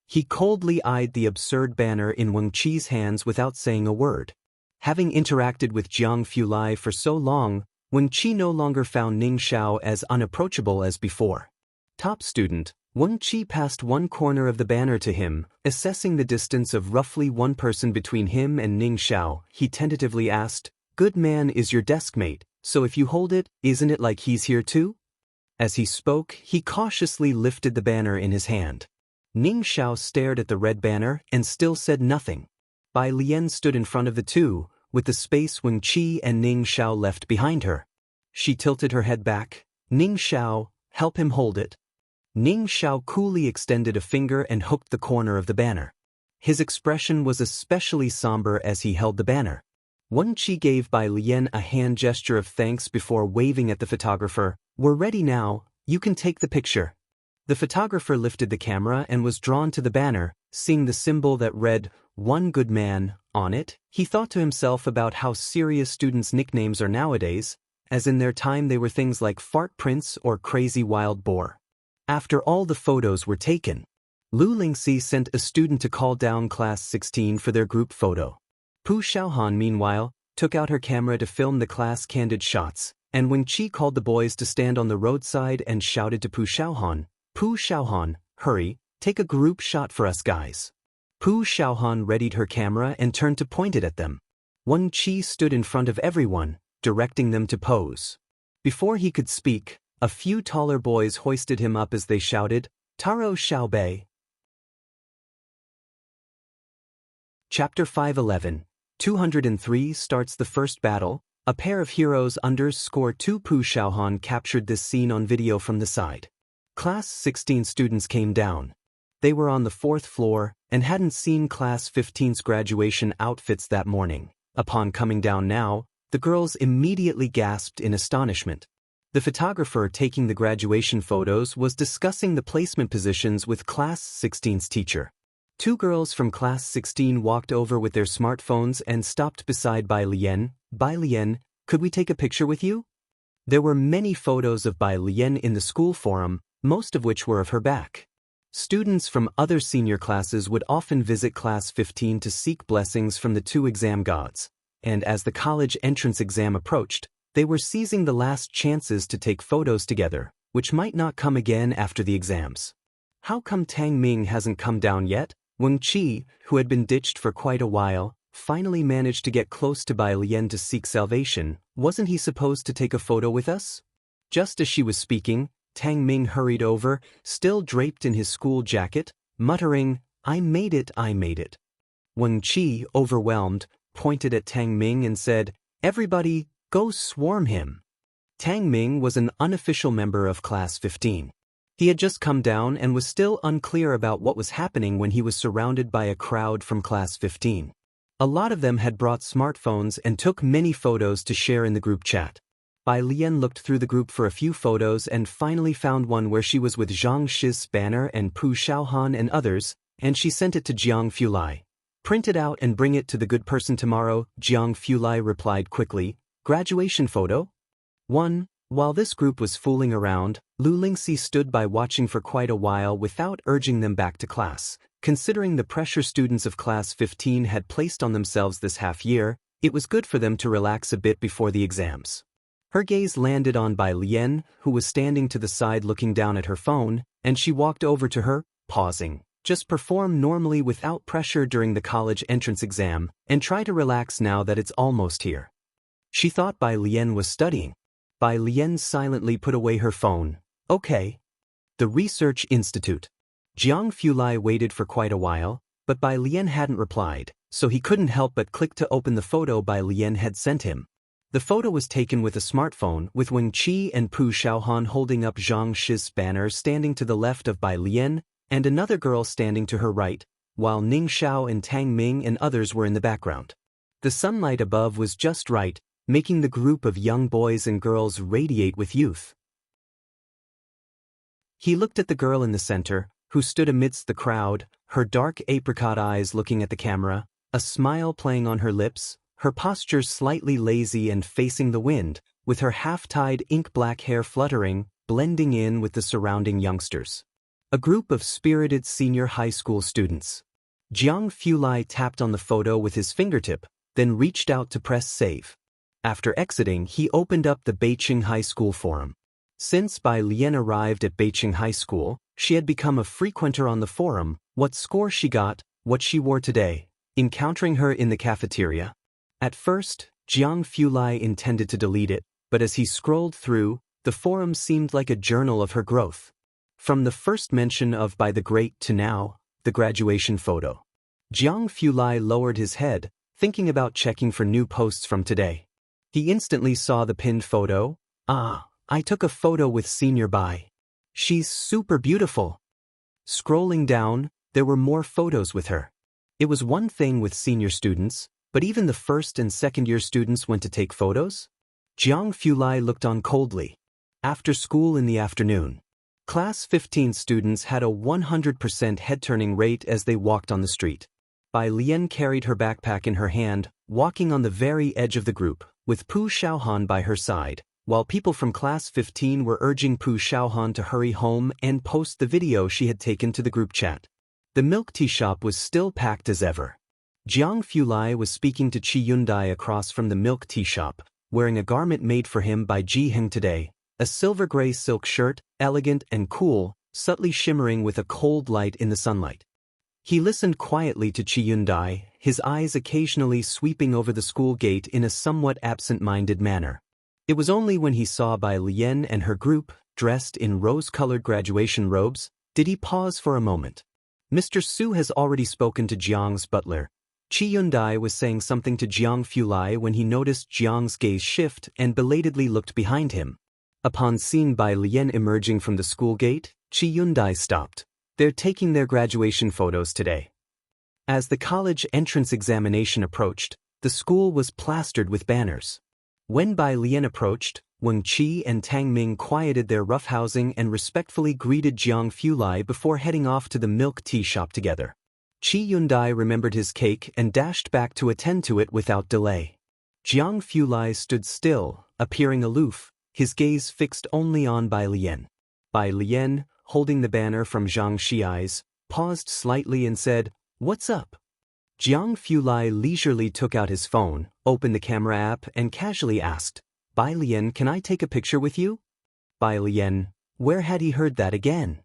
He coldly eyed the absurd banner in Wang Qi's hands without saying a word. Having interacted with Jiang Fulai for so long, Wang Qi no longer found Ning Xiao as unapproachable as before. Top student, Wang Qi passed one corner of the banner to him, assessing the distance of roughly one person between him and Ning Xiao. He tentatively asked, "Good man is your desk mate, so if you hold it, isn't it like he's here too?" As he spoke, he cautiously lifted the banner in his hand. Ning Xiao stared at the red banner and still said nothing. Bai Lian stood in front of the two, with the space Wang Qi and Ning Xiao left behind her. She tilted her head back. "Ning Xiao, help him hold it." Ning Xiao coolly extended a finger and hooked the corner of the banner. His expression was especially somber as he held the banner. Wang Qi gave Bai Lian a hand gesture of thanks before waving at the photographer. "We're ready now, you can take the picture." The photographer lifted the camera and was drawn to the banner, seeing the symbol that read, "One Good Man," on it. He thought to himself about how serious students' nicknames are nowadays, as in their time they were things like Fart Prince or Crazy Wild Boar. After all the photos were taken, Lu Lingxi sent a student to call down class 16 for their group photo. Pu Xiaohan, meanwhile, took out her camera to film the class candid shots, and Wang Qi called the boys to stand on the roadside and shouted to Pu Xiaohan, hurry, take a group shot for us guys. Pu Xiaohan readied her camera and turned to point it at them. Wang Qi stood in front of everyone, directing them to pose. Before he could speak, a few taller boys hoisted him up as they shouted, "Taro Xiaobei." Chapter 511, 203 starts the first battle. A pair of heroes _2 Pu Xiaohan captured this scene on video from the side. Class 16 students came down. They were on the 4th floor and hadn't seen Class 15's graduation outfits that morning. Upon coming down now, the girls immediately gasped in astonishment. The photographer taking the graduation photos was discussing the placement positions with Class 16's teacher. Two girls from Class 16 walked over with their smartphones and stopped beside Bai Lian. "Bai Lian, could we take a picture with you?" There were many photos of Bai Lian in the school forum, most of which were of her back. Students from other senior classes would often visit Class 15 to seek blessings from the two exam gods, and as the college entrance exam approached, they were seizing the last chances to take photos together, which might not come again after the exams. How come Tang Ming hasn't come down yet? Wang Qi, who had been ditched for quite a while, finally managed to get close to Bai Lian to seek salvation. "Wasn't he supposed to take a photo with us?" Just as she was speaking, Tang Ming hurried over, still draped in his school jacket, muttering, I made it. Wang Qi, overwhelmed, pointed at Tang Ming and said, "Everybody, go swarm him." Tang Ming was an unofficial member of Class 15. He had just come down and was still unclear about what was happening when he was surrounded by a crowd from Class 15. A lot of them had brought smartphones and took many photos to share in the group chat. Bai Lian looked through the group for a few photos and finally found one where she was with Zhang Shi's banner and Pu Xiaohan and others, and she sent it to Jiang Fulai. "Print it out and bring it to the good person tomorrow," Jiang Fulai replied quickly. "Graduation photo?" 1. While this group was fooling around, Lu Lingxi stood by watching for quite a while without urging them back to class. Considering the pressure students of Class 15 had placed on themselves this half-year, it was good for them to relax a bit before the exams. Her gaze landed on Bai Lian, who was standing to the side looking down at her phone, and she walked over to her, pausing. "Just perform normally without pressure during the college entrance exam, and try to relax now that it's almost here." She thought Bai Lian was studying. Bai Lian silently put away her phone. "Okay." The Research Institute. Jiang Fulai waited for quite a while, but Bai Lian hadn't replied, so he couldn't help but click to open the photo Bai Lian had sent him. The photo was taken with a smartphone, with Wang Qi and Pu Xiaohan holding up Zhang Shi's banner standing to the left of Bai Lian, and another girl standing to her right, while Ning Xiao and Tang Ming and others were in the background. The sunlight above was just right, making the group of young boys and girls radiate with youth. He looked at the girl in the center, who stood amidst the crowd, her dark apricot eyes looking at the camera, a smile playing on her lips, her posture slightly lazy and facing the wind, with her half-tied ink-black hair fluttering, blending in with the surrounding youngsters. A group of spirited senior high school students. Jiang Fulai tapped on the photo with his fingertip, then reached out to press save. After exiting, he opened up the Beijing High School forum. Since Bai Lian arrived at Beijing High School, she had become a frequenter on the forum, what score she got, what she wore today, encountering her in the cafeteria. At first, Jiang Fulai intended to delete it, but as he scrolled through, the forum seemed like a journal of her growth. From the first mention of Bai the Great to now, the graduation photo. Jiang Fulai lowered his head, thinking about checking for new posts from today. He instantly saw the pinned photo. Ah, I took a photo with Senior Bai. She's super beautiful. Scrolling down, there were more photos with her. It was one thing with senior students, but even the first and second year students went to take photos? Jiang Fulai looked on coldly. After school in the afternoon, Class 15 students had a 100% head-turning rate as they walked on the street. Bai Lian carried her backpack in her hand, walking on the very edge of the group, with Pu Xiaohan by her side, while people from Class 15 were urging Pu Xiaohan to hurry home and post the video she had taken to the group chat. The milk tea shop was still packed as ever. Jiang Fulai was speaking to Qi Yundai across from the milk tea shop, wearing a garment made for him by Ji Heng today, a silver-gray silk shirt, elegant and cool, subtly shimmering with a cold light in the sunlight. He listened quietly to Qi Yundai, his eyes occasionally sweeping over the school gate in a somewhat absent-minded manner. It was only when he saw Bai Lian and her group, dressed in rose-colored graduation robes, did he pause for a moment. Mr. Su has already spoken to Jiang's butler. Qi Yundai was saying something to Jiang Fulai when he noticed Jiang's gaze shift and belatedly looked behind him. Upon seeing Bai Lian emerging from the school gate, Qi Yundai stopped. They're taking their graduation photos today. As the college entrance examination approached, the school was plastered with banners. When Bai Lian approached, Wang Qi and Tang Ming quieted their roughhousing and respectfully greeted Jiang Fulai before heading off to the milk tea shop together. Qi Yundai remembered his cake and dashed back to attend to it without delay. Jiang Fulai stood still, appearing aloof, his gaze fixed only on Bai Lian. Bai Lian, holding the banner from Zhang Xiai's, paused slightly and said, "What's up?" Jiang Fulai leisurely took out his phone, opened the camera app and casually asked, "Bai Lian, can I take a picture with you?" Bai Lian, where had he heard that again?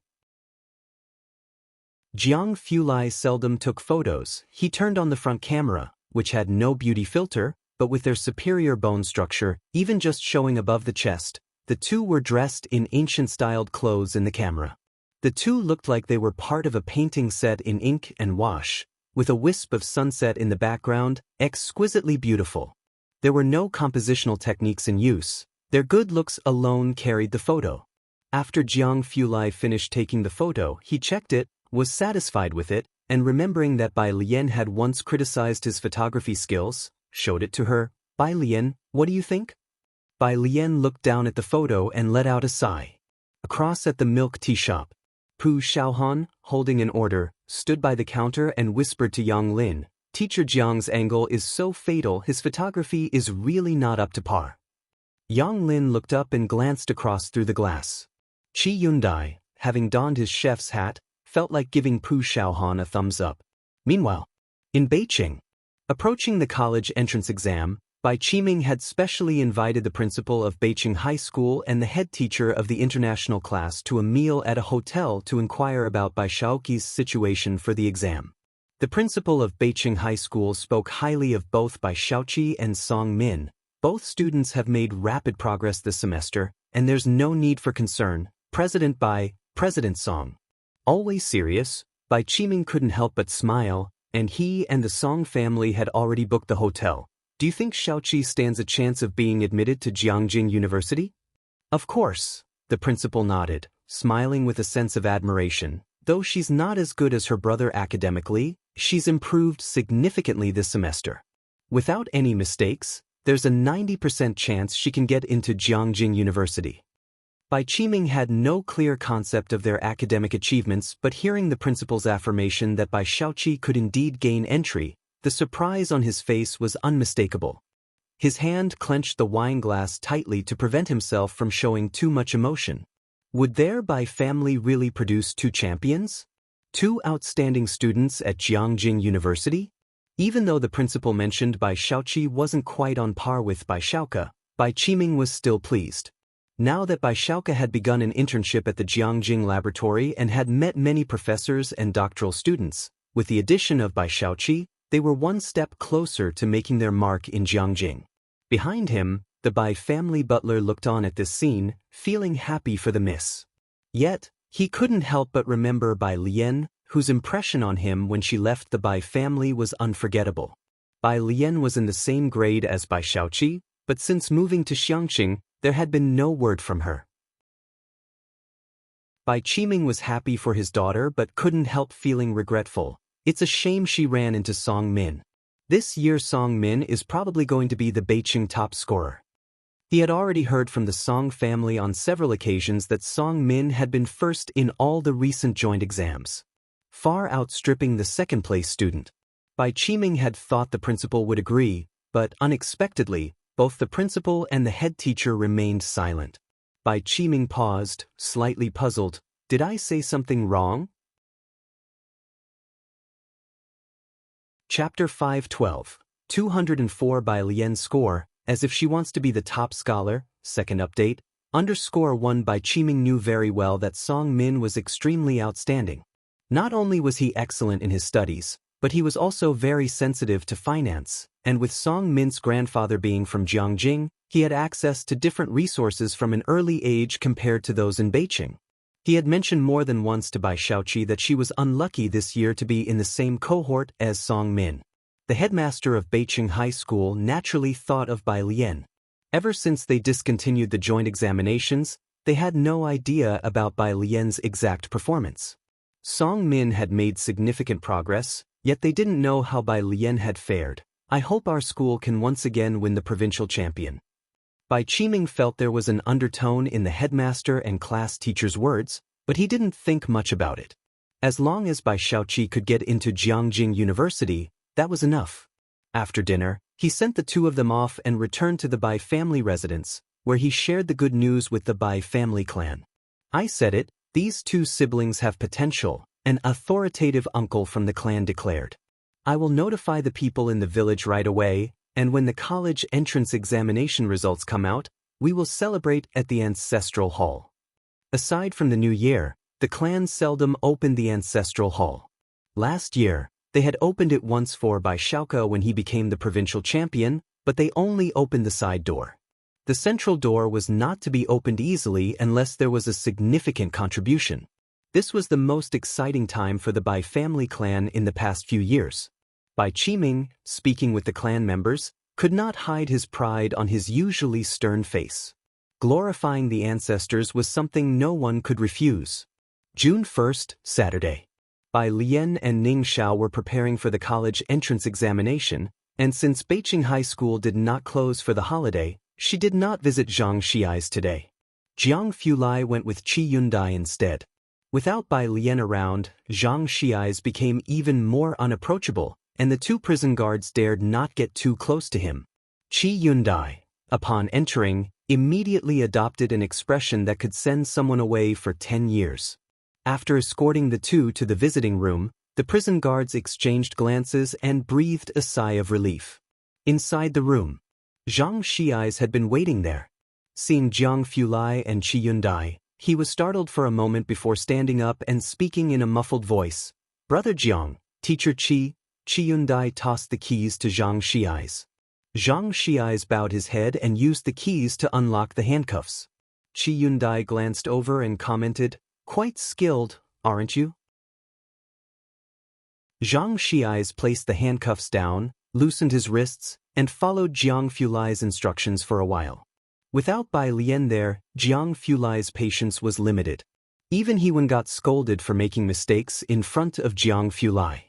Jiang Fulai seldom took photos. He turned on the front camera, which had no beauty filter, but with their superior bone structure, even just showing above the chest, the two were dressed in ancient-styled clothes in the camera. The two looked like they were part of a painting set in ink and wash, with a wisp of sunset in the background, exquisitely beautiful. There were no compositional techniques in use. Their good looks alone carried the photo. After Jiang Fulai finished taking the photo, he checked it, was satisfied with it, and remembering that Bai Lian had once criticized his photography skills, showed it to her. "Bai Lian, what do you think?" Bai Lian looked down at the photo and let out a sigh. Across at the milk tea shop, Pu Xiaohan, holding an order, stood by the counter and whispered to Yang Lin, "Teacher Jiang's angle is so fatal, his photography is really not up to par." Yang Lin looked up and glanced across through the glass. Qi Yundai, having donned his chef's hat, felt like giving Pu Xiaohan a thumbs up. Meanwhile, in Beijing, approaching the college entrance exam, Bai Qiming had specially invited the principal of Beijing High School and the head teacher of the international class to a meal at a hotel to inquire about Bai Shaoqi's situation for the exam. The principal of Beijing High School spoke highly of both Bai Shaoqi and Song Min. Both students have made rapid progress this semester, and there's no need for concern. President Bai, President Song. Always serious, Bai Qiming couldn't help but smile, and he and the Song family had already booked the hotel. "Do you think Shaoqi stands a chance of being admitted to Jiangjing University?" "Of course," the principal nodded, smiling with a sense of admiration. "Though she's not as good as her brother academically, she's improved significantly this semester. Without any mistakes, there's a 90% chance she can get into Jiangjing University." Bai Qiming had no clear concept of their academic achievements, but hearing the principal's affirmation that Bai Shaoqi could indeed gain entry, the surprise on his face was unmistakable. His hand clenched the wine glass tightly to prevent himself from showing too much emotion. Would their Bai family really produce two champions? Two outstanding students at Jiangjing University? Even though the principal mentioned Bai Shaoqi wasn't quite on par with Bai Shaoke, Bai Qiming was still pleased. Now that Bai Shaoke had begun an internship at the Jiangjing laboratory and had met many professors and doctoral students, with the addition of Bai Shaoqi, they were one step closer to making their mark in Jiangjing. Behind him, the Bai family butler looked on at this scene, feeling happy for the miss. Yet, he couldn't help but remember Bai Lian, whose impression on him when she left the Bai family was unforgettable. Bai Lian was in the same grade as Bai Shaoqi, but since moving to Xiangqing, there had been no word from her. Bai Qiming was happy for his daughter but couldn't help feeling regretful. It's a shame she ran into Song Min. This year Song Min is probably going to be the Beijing top scorer. He had already heard from the Song family on several occasions that Song Min had been first in all the recent joint exams, far outstripping the second-place student. Bai Qiming had thought the principal would agree, but unexpectedly, both the principal and the head teacher remained silent. Bai Qiming paused, slightly puzzled. Did I say something wrong? Chapter 512. 204 Bai Lian score, as if she wants to be the top scholar. Second update. _1 Bai Qiming knew very well that Song Min was extremely outstanding. Not only was he excellent in his studies, but he was also very sensitive to finance, and with Song Min's grandfather being from Jiangjing, he had access to different resources from an early age compared to those in Beijing. He had mentioned more than once to Bai Shaoqi that she was unlucky this year to be in the same cohort as Song Min. The headmaster of Beijing High School naturally thought of Bai Lian. Ever since they discontinued the joint examinations, they had no idea about Bai Lian's exact performance. Song Min had made significant progress, yet they didn't know how Bai Lian had fared. I hope our school can once again win the provincial champion. Bai Qiming felt there was an undertone in the headmaster and class teacher's words, but he didn't think much about it. As long as Bai Shaoqi could get into Jiangjing University, that was enough. After dinner, he sent the two of them off and returned to the Bai family residence, where he shared the good news with the Bai family clan. I said it, these two siblings have potential, an authoritative uncle from the clan declared. I will notify the people in the village right away, and when the college entrance examination results come out, we will celebrate at the ancestral hall. Aside from the new year, the clan seldom opened the ancestral hall. Last year, they had opened it once for Bai Shaoke when he became the provincial champion, but they only opened the side door. The central door was not to be opened easily unless there was a significant contribution. This was the most exciting time for the Bai family clan in the past few years. Bai Qiming, speaking with the clan members, could not hide his pride on his usually stern face. Glorifying the ancestors was something no one could refuse. June 1st, Saturday. Bai Lian and Ning Xiao were preparing for the college entrance examination, and since Beijing High School did not close for the holiday, she did not visit Zhang Xiai's today. Jiang Fulai went with Qi Yundai instead. Without Bai Lian around, Zhang Xiai's became even more unapproachable, and the two prison guards dared not get too close to him. Qi Yundai, upon entering, immediately adopted an expression that could send someone away for 10 years. After escorting the two to the visiting room, the prison guards exchanged glances and breathed a sigh of relief. Inside the room, Zhang Xiai's had been waiting there. Seeing Jiang Fulai and Qi Yundai, he was startled for a moment before standing up and speaking in a muffled voice. Brother Jiang, Teacher Qi. Qi Yundai tossed the keys to Zhang Xiai's. Zhang Xiai's bowed his head and used the keys to unlock the handcuffs. Qi Yundai glanced over and commented, "Quite skilled, aren't you?" Zhang Xiai's placed the handcuffs down, loosened his wrists, and followed Jiang Fulai's instructions for a while. Without Bai Lian there, Jiang Fulai's patience was limited. Even he got scolded for making mistakes in front of Jiang Fulai.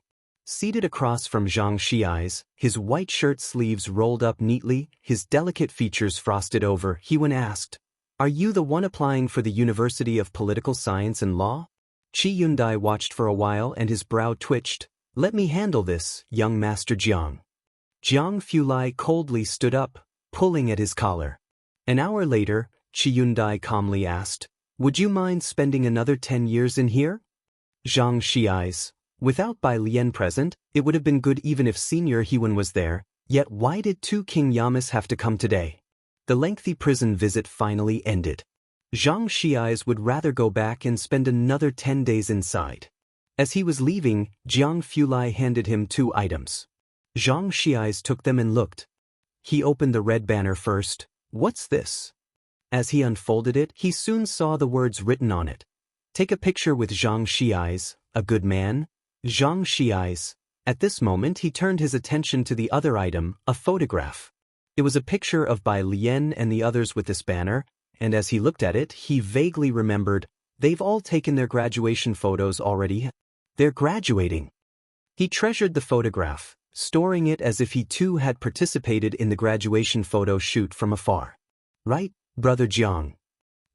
Seated across from Zhang Xiai's, his white shirt sleeves rolled up neatly, his delicate features frosted over, he asked, "Are you the one applying for the University of Political Science and Law?" Qi Yundai watched for a while and his brow twitched. "Let me handle this, young Master Jiang." Jiang Fulai coldly stood up, pulling at his collar. An hour later, Qi Yundai calmly asked, "Would you mind spending another 10 years in here?" Zhang Xiai's. Without Bai Lian present, it would have been good even if Senior Hewen was there, yet why did two King Yamas have to come today? The lengthy prison visit finally ended. Zhang Xiai's would rather go back and spend another 10 days inside. As he was leaving, Jiang Fulai handed him 2 items. Zhang Xiai's took them and looked. He opened the red banner first. What's this? As he unfolded it, he soon saw the words written on it. Take a picture with Zhang Xiai's, a good man. Zhang Xiai's. At this moment he turned his attention to the other item, a photograph. It was a picture of Bai Lian and the others with this banner, and as he looked at it, he vaguely remembered, they've all taken their graduation photos already. They're graduating. He treasured the photograph, storing it as if he too had participated in the graduation photo shoot from afar. Right, Brother Jiang.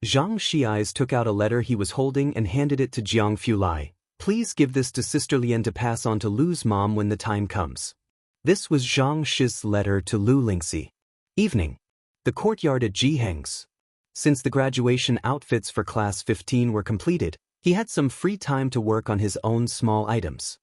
Zhang Xiai's took out a letter he was holding and handed it to Jiang Fulai. Please give this to Sister Lian to pass on to Lu's mom when the time comes. This was Zhang Shi's letter to Lu Lingxi. Evening. The courtyard at Jiheng's. Since the graduation outfits for Class 15 were completed, he had some free time to work on his own small items.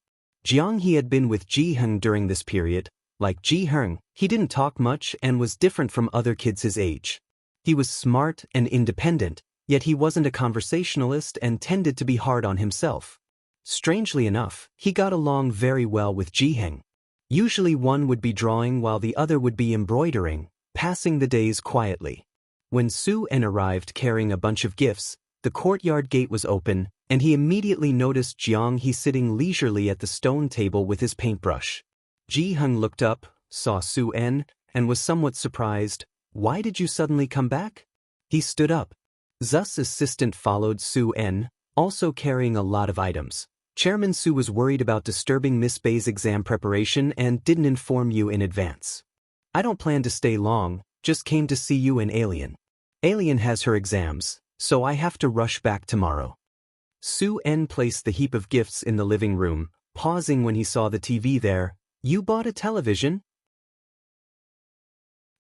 Jiang He had been with Jiheng during this period. Like Jiheng, he didn't talk much and was different from other kids his age. He was smart and independent, yet he wasn't a conversationalist and tended to be hard on himself. Strangely enough, he got along very well with Jiheng. Usually one would be drawing while the other would be embroidering, passing the days quietly. When Su En arrived carrying a bunch of gifts, the courtyard gate was open, and he immediately noticed Jiang He sitting leisurely at the stone table with his paintbrush. Jiheng looked up, saw Su En, and was somewhat surprised. Why did you suddenly come back? He stood up. Zu's assistant followed Su En, also carrying a lot of items. Chairman Su was worried about disturbing Miss Bei's exam preparation and didn't inform you in advance. I don't plan to stay long, just came to see you and Alien. Alien has her exams, so I have to rush back tomorrow. Su En placed the heap of gifts in the living room, pausing when he saw the TV there. You bought a television?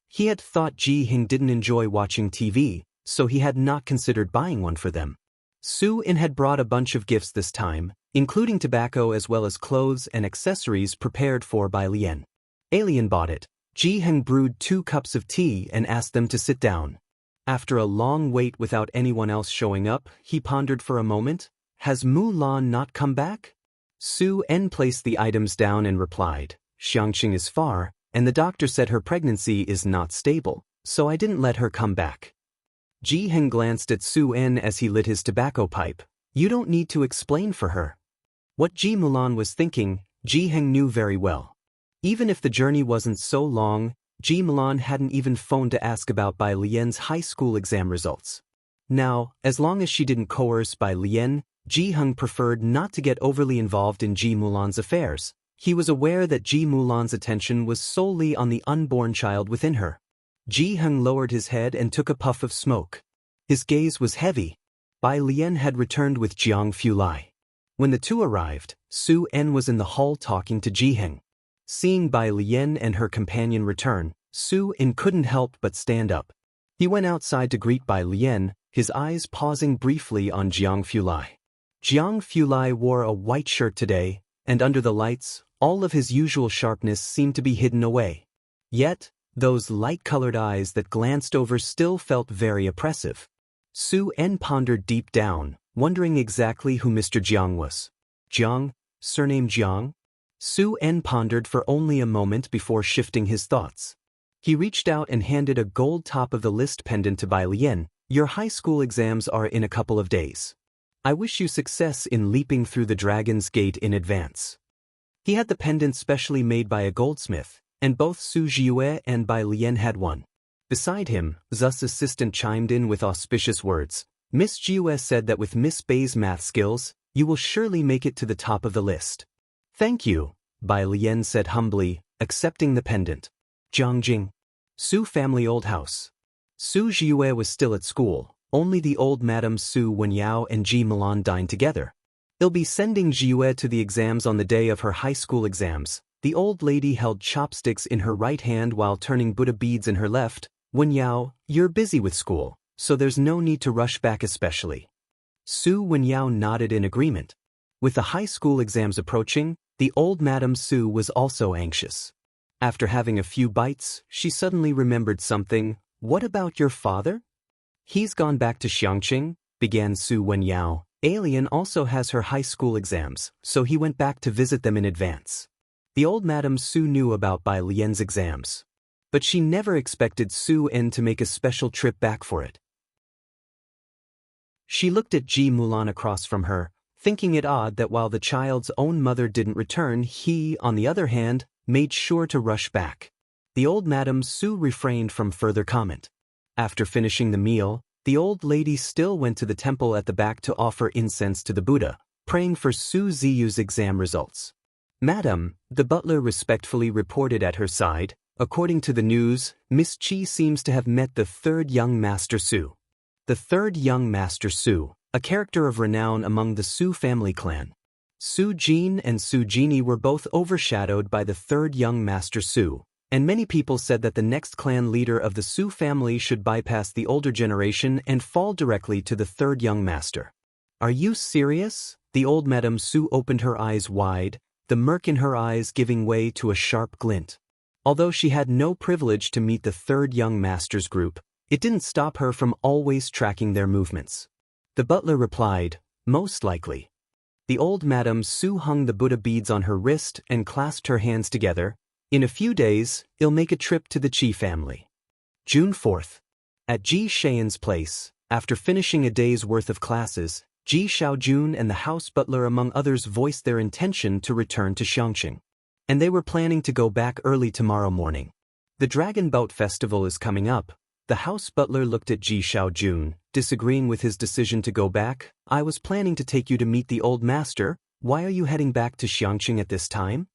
He had thought Jiheng didn't enjoy watching TV, so he had not considered buying one for them. Su En had brought a bunch of gifts this time, including tobacco as well as clothes and accessories prepared for Bai Lian. Alien bought it. Jiheng brewed 2 cups of tea and asked them to sit down. After a long wait without anyone else showing up, he pondered for a moment. Has Mulan not come back? Su En placed the items down and replied, Xiangqing is far, and the doctor said her pregnancy is not stable, so I didn't let her come back. Jiheng glanced at Su En as he lit his tobacco pipe. You don't need to explain for her. What Ji Mulan was thinking, Jiheng knew very well. Even if the journey wasn't so long, Ji Mulan hadn't even phoned to ask about Bai Lian's high school exam results. Now, as long as she didn't coerce Bai Lian, Jiheng preferred not to get overly involved in Ji Mulan's affairs. He was aware that Ji Mulan's attention was solely on the unborn child within her. Jiheng lowered his head and took a puff of smoke. His gaze was heavy. Bai Lian had returned with Jiang Fulai. When the two arrived, Su En was in the hall talking to Jiheng. Seeing Bai Lian and her companion return, Su En couldn't help but stand up. He went outside to greet Bai Lian, his eyes pausing briefly on Jiang Fulai. Jiang Fulai wore a white shirt today, and under the lights, all of his usual sharpness seemed to be hidden away. Yet, those light-colored eyes that glanced over still felt very oppressive. Su En pondered deep down, wondering exactly who Mr. Jiang was. Jiang, surname Jiang? Su En pondered for only a moment before shifting his thoughts. He reached out and handed a gold top-of-the-list pendant to Bai Lian. Your high school exams are in a couple of days. I wish you success in leaping through the Dragon's Gate in advance. He had the pendant specially made by a goldsmith, and both Su Jiue and Bai Lian had one. Beside him, Zu's assistant chimed in with auspicious words. Miss Jiue said that with Miss Bei's math skills, you will surely make it to the top of the list. Thank you, Bai Lian said humbly, accepting the pendant. Jiangjing. Su family old house. Su Jiue was still at school, only the old Madam Su Wenyao and Ji Milan dined together. They'll be sending Jiue to the exams on the day of her high school exams. The old lady held chopsticks in her right hand while turning Buddha beads in her left. Wenyao, you're busy with school, so there's no need to rush back especially. Su Wenyao nodded in agreement. With the high school exams approaching, the old Madam Su was also anxious. After having a few bites, she suddenly remembered something. What about your father? He's gone back to Xiangqing, began Su Wenyao. Alien also has her high school exams, so he went back to visit them in advance. The old Madame Su knew about Bai Lian's exams, but she never expected Su En to make a special trip back for it. She looked at Ji Mulan across from her, thinking it odd that while the child's own mother didn't return, he, on the other hand, made sure to rush back. The old Madame Su refrained from further comment. After finishing the meal, the old lady still went to the temple at the back to offer incense to the Buddha, praying for Su Ziyu's exam results. "Madam," the butler respectfully reported at her side, "according to the news, Miss Qi seems to have met the third young Master Su." The third young Master Su, a character of renown among the Su family clan. Su Jin and Su Jini were both overshadowed by the third young Master Su, and many people said that the next clan leader of the Su family should bypass the older generation and fall directly to the third young master. "Are you serious?" The old Madame Su opened her eyes wide, the murk in her eyes giving way to a sharp glint. Although she had no privilege to meet the third young master's group, it didn't stop her from always tracking their movements. The butler replied, "Most likely." The old Madame Su hung the Buddha beads on her wrist and clasped her hands together. "In a few days, I'll make a trip to the Qi family." June 4th. At Ji Shayan's place, after finishing a day's worth of classes, Ji Xiaojun and the house butler among others voiced their intention to return to Xiangqing. And they were planning to go back early tomorrow morning. The Dragon Boat Festival is coming up. The house butler looked at Ji Xiaojun, disagreeing with his decision to go back. "I was planning to take you to meet the old master. Why are you heading back to Xiangqing at this time?"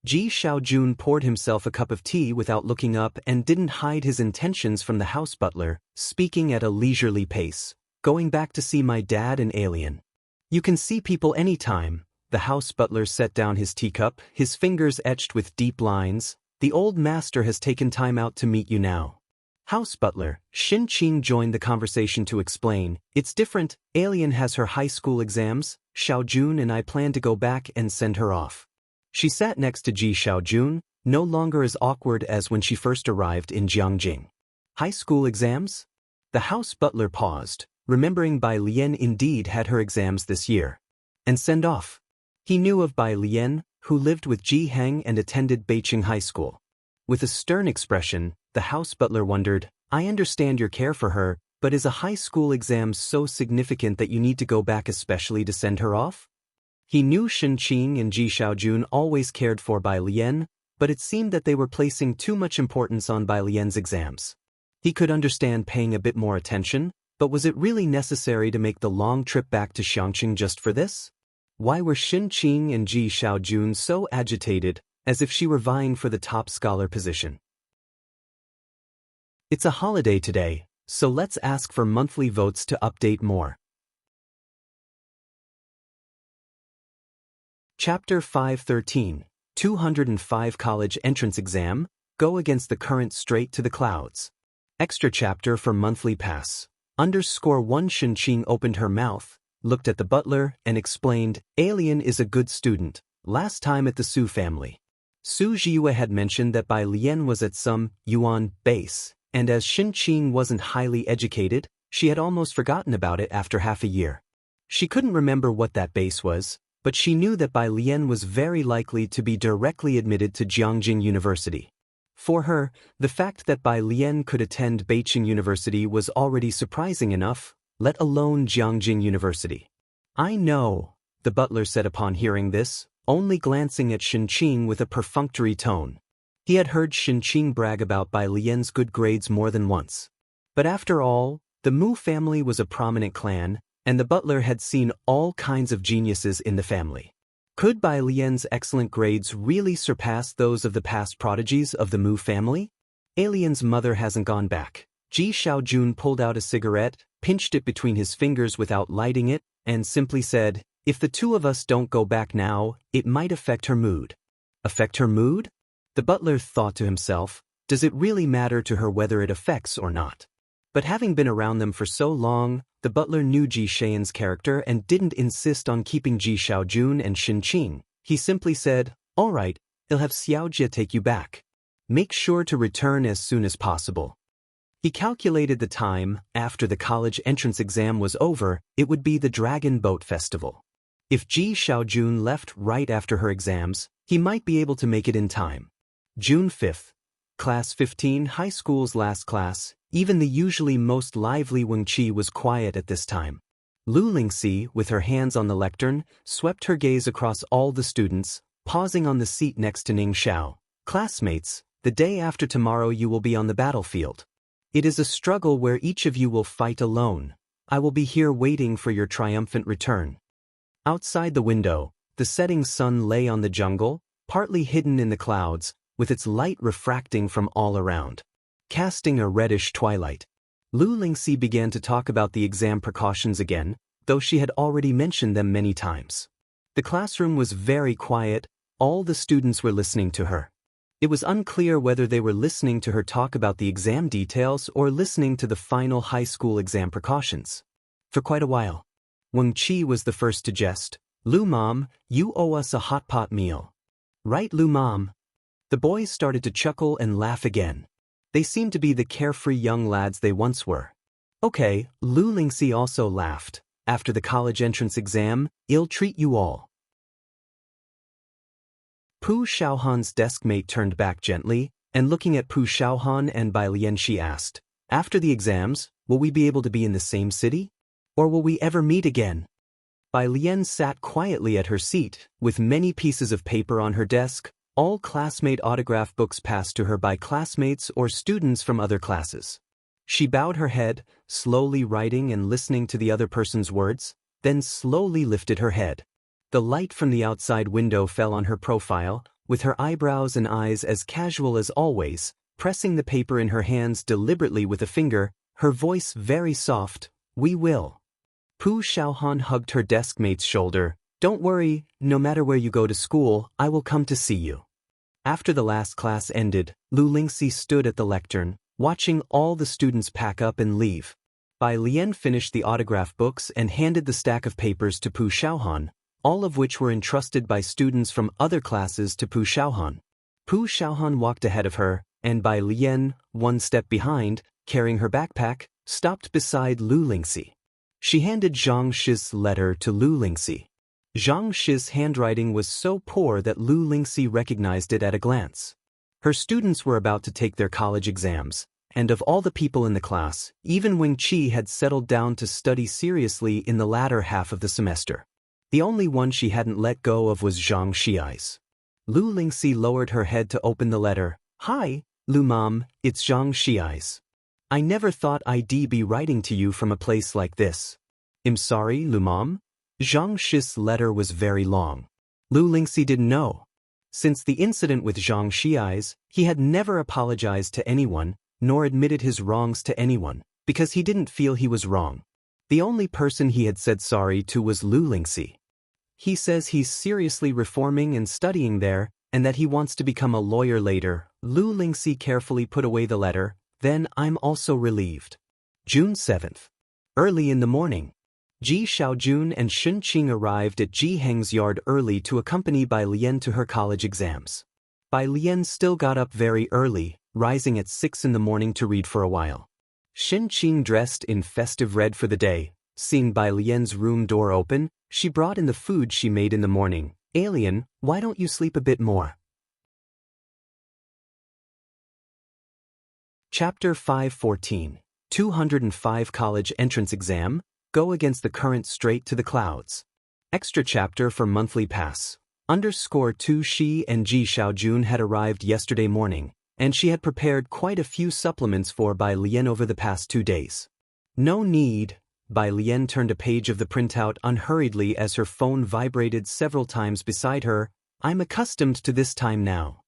Ji Xiaojun poured himself a cup of tea without looking up and didn't hide his intentions from the house butler, speaking at a leisurely pace. "Going back to see my dad and Alien." "You can see people anytime." The house butler set down his teacup, his fingers etched with deep lines. "The old master has taken time out to meet you now." House butler, Xin Qing joined the conversation to explain, "It's different. Alien has her high school exams. Xiaojun and I plan to go back and send her off." She sat next to Ji Xiaojun, no longer as awkward as when she first arrived in Jiangjing. "High school exams?" The house butler paused, remembering Bai Lian indeed had her exams this year. "And send off." He knew of Bai Lian, who lived with Ji Heng and attended Beiqing High School. With a stern expression, the house butler wondered, "I understand your care for her, but is a high school exam so significant that you need to go back especially to send her off?" He knew Xin Qing and Ji Xiaojun always cared for Bai Lian, but it seemed that they were placing too much importance on Bai Lian's exams. He could understand paying a bit more attention, but was it really necessary to make the long trip back to Xiangqing just for this? Why were Xin Qing and Ji Xiaojun so agitated, as if she were vying for the top scholar position? It's a holiday today, so let's ask for monthly votes to update more. Chapter 513, 205 College Entrance Exam, Go Against the Current Straight to the Clouds. Extra chapter for monthly pass. _1 Xin Qing opened her mouth, looked at the butler, and explained, "Alien is a good student, last time at the Su family." Su Zhiyue had mentioned that Bai Lian was at some Yuan base, and as Xin Qing wasn't highly educated, she had almost forgotten about it after half a year. She couldn't remember what that base was, but she knew that Bai Lian was very likely to be directly admitted to Jiangjing University. For her, the fact that Bai Lian could attend Beiqing University was already surprising enough, let alone Jiangjing University. "I know," the butler said upon hearing this, only glancing at Xin Qing with a perfunctory tone. He had heard Xin Qing brag about Bai Lian's good grades more than once. But after all, the Mu family was a prominent clan, and the butler had seen all kinds of geniuses in the family. Could Bai Lian's excellent grades really surpass those of the past prodigies of the Mu family? Alien's mother hasn't gone back. Ji Xiaojun pulled out a cigarette, pinched it between his fingers without lighting it, and simply said, "If the two of us don't go back now, it might affect her mood." Affect her mood? The butler thought to himself, does it really matter to her whether it affects or not? But having been around them for so long, the butler knew Ji Shayan's character and didn't insist on keeping Ji Xiaojun and Xin Qing. He simply said, "All right, I'll have Xiaojie take you back. Make sure to return as soon as possible." He calculated the time. After the college entrance exam was over, it would be the Dragon Boat Festival. If Ji Xiaojun left right after her exams, he might be able to make it in time. June 5th. Class 15, high school's last class. Even the usually most lively Wang Qi was quiet at this time. Lu Lingxi, with her hands on the lectern, swept her gaze across all the students, pausing on the seat next to Ning Xiao. Classmates, the day after tomorrow you will be on the battlefield. It is a struggle where each of you will fight alone. I will be here waiting for your triumphant return. Outside the window, the setting sun lay on the jungle, partly hidden in the clouds, with its light refracting from all around, casting a reddish twilight. Lu Lingxi began to talk about the exam precautions again, though she had already mentioned them many times. The classroom was very quiet, all the students were listening to her. It was unclear whether they were listening to her talk about the exam details or listening to the final high school exam precautions. For quite a while, Wang Qi was the first to jest. Lu Mom, you owe us a hot pot meal. Right, Lu Mom? The boys started to chuckle and laugh again. They seemed to be the carefree young lads they once were. Okay, Lu Lingxi also laughed. After the college entrance exam, I'll treat you all. Pu Xiaohan's desk mate turned back gently, and looking at Pu Xiaohan and Bai Lian she asked, after the exams, will we be able to be in the same city? Or will we ever meet again? Bai Lian sat quietly at her seat, with many pieces of paper on her desk, all classmate autograph books passed to her by classmates or students from other classes. She bowed her head, slowly writing and listening to the other person's words, then slowly lifted her head. The light from the outside window fell on her profile, with her eyebrows and eyes as casual as always, pressing the paper in her hands deliberately with a finger, her voice very soft, "We will." Pu Xiaohan hugged her desk mate's shoulder. "Don't worry, no matter where you go to school, I will come to see you." After the last class ended, Lu Lingxi stood at the lectern, watching all the students pack up and leave. Bai Lian finished the autograph books and handed the stack of papers to Pu Xiaohan, all of which were entrusted by students from other classes to Pu Xiaohan. Pu Xiaohan walked ahead of her, and Bai Lian, one step behind, carrying her backpack, stopped beside Lu Lingxi. She handed Zhang Shi's letter to Lu Lingxi. Zhang Shi's handwriting was so poor that Lu Lingxi recognized it at a glance. Her students were about to take their college exams, and of all the people in the class, even Wang Qi had settled down to study seriously in the latter half of the semester. The only one she hadn't let go of was Zhang Shi's. Lu Lingxi lowered her head to open the letter. "Hi, Lu Mom, it's Zhang Shi's. I never thought I'd be writing to you from a place like this. I'm sorry, Lu Mom." Zhang Shi's letter was very long. Lu Lingxi didn't know. Since the incident with Zhang Shi's, he had never apologized to anyone, nor admitted his wrongs to anyone, because he didn't feel he was wrong. The only person he had said sorry to was Lu Lingxi. He says he's seriously reforming and studying there, and that he wants to become a lawyer later. Lu Lingxi carefully put away the letter. Then I'm also relieved. June 7th. Early in the morning, Ji Xiaojun and Shun Qing arrived at Ji Heng's yard early to accompany Bai Lian to her college exams. Bai Lian still got up very early, rising at 6 in the morning to read for a while. Shun Qing dressed in festive red for the day. Seeing Bai Lian's room door open, she brought in the food she made in the morning. "Alien, why don't you sleep a bit more?" Chapter 514, 205 College Entrance Exam, Go Against the Current Straight to the Clouds. Extra chapter for monthly pass. _2 Shi and Ji Xiaojun had arrived yesterday morning, and she had prepared quite a few supplements for Bai Lian over the past 2 days. "No need." Bai Lian turned a page of the printout unhurriedly as her phone vibrated several times beside her. "I'm accustomed to this time now."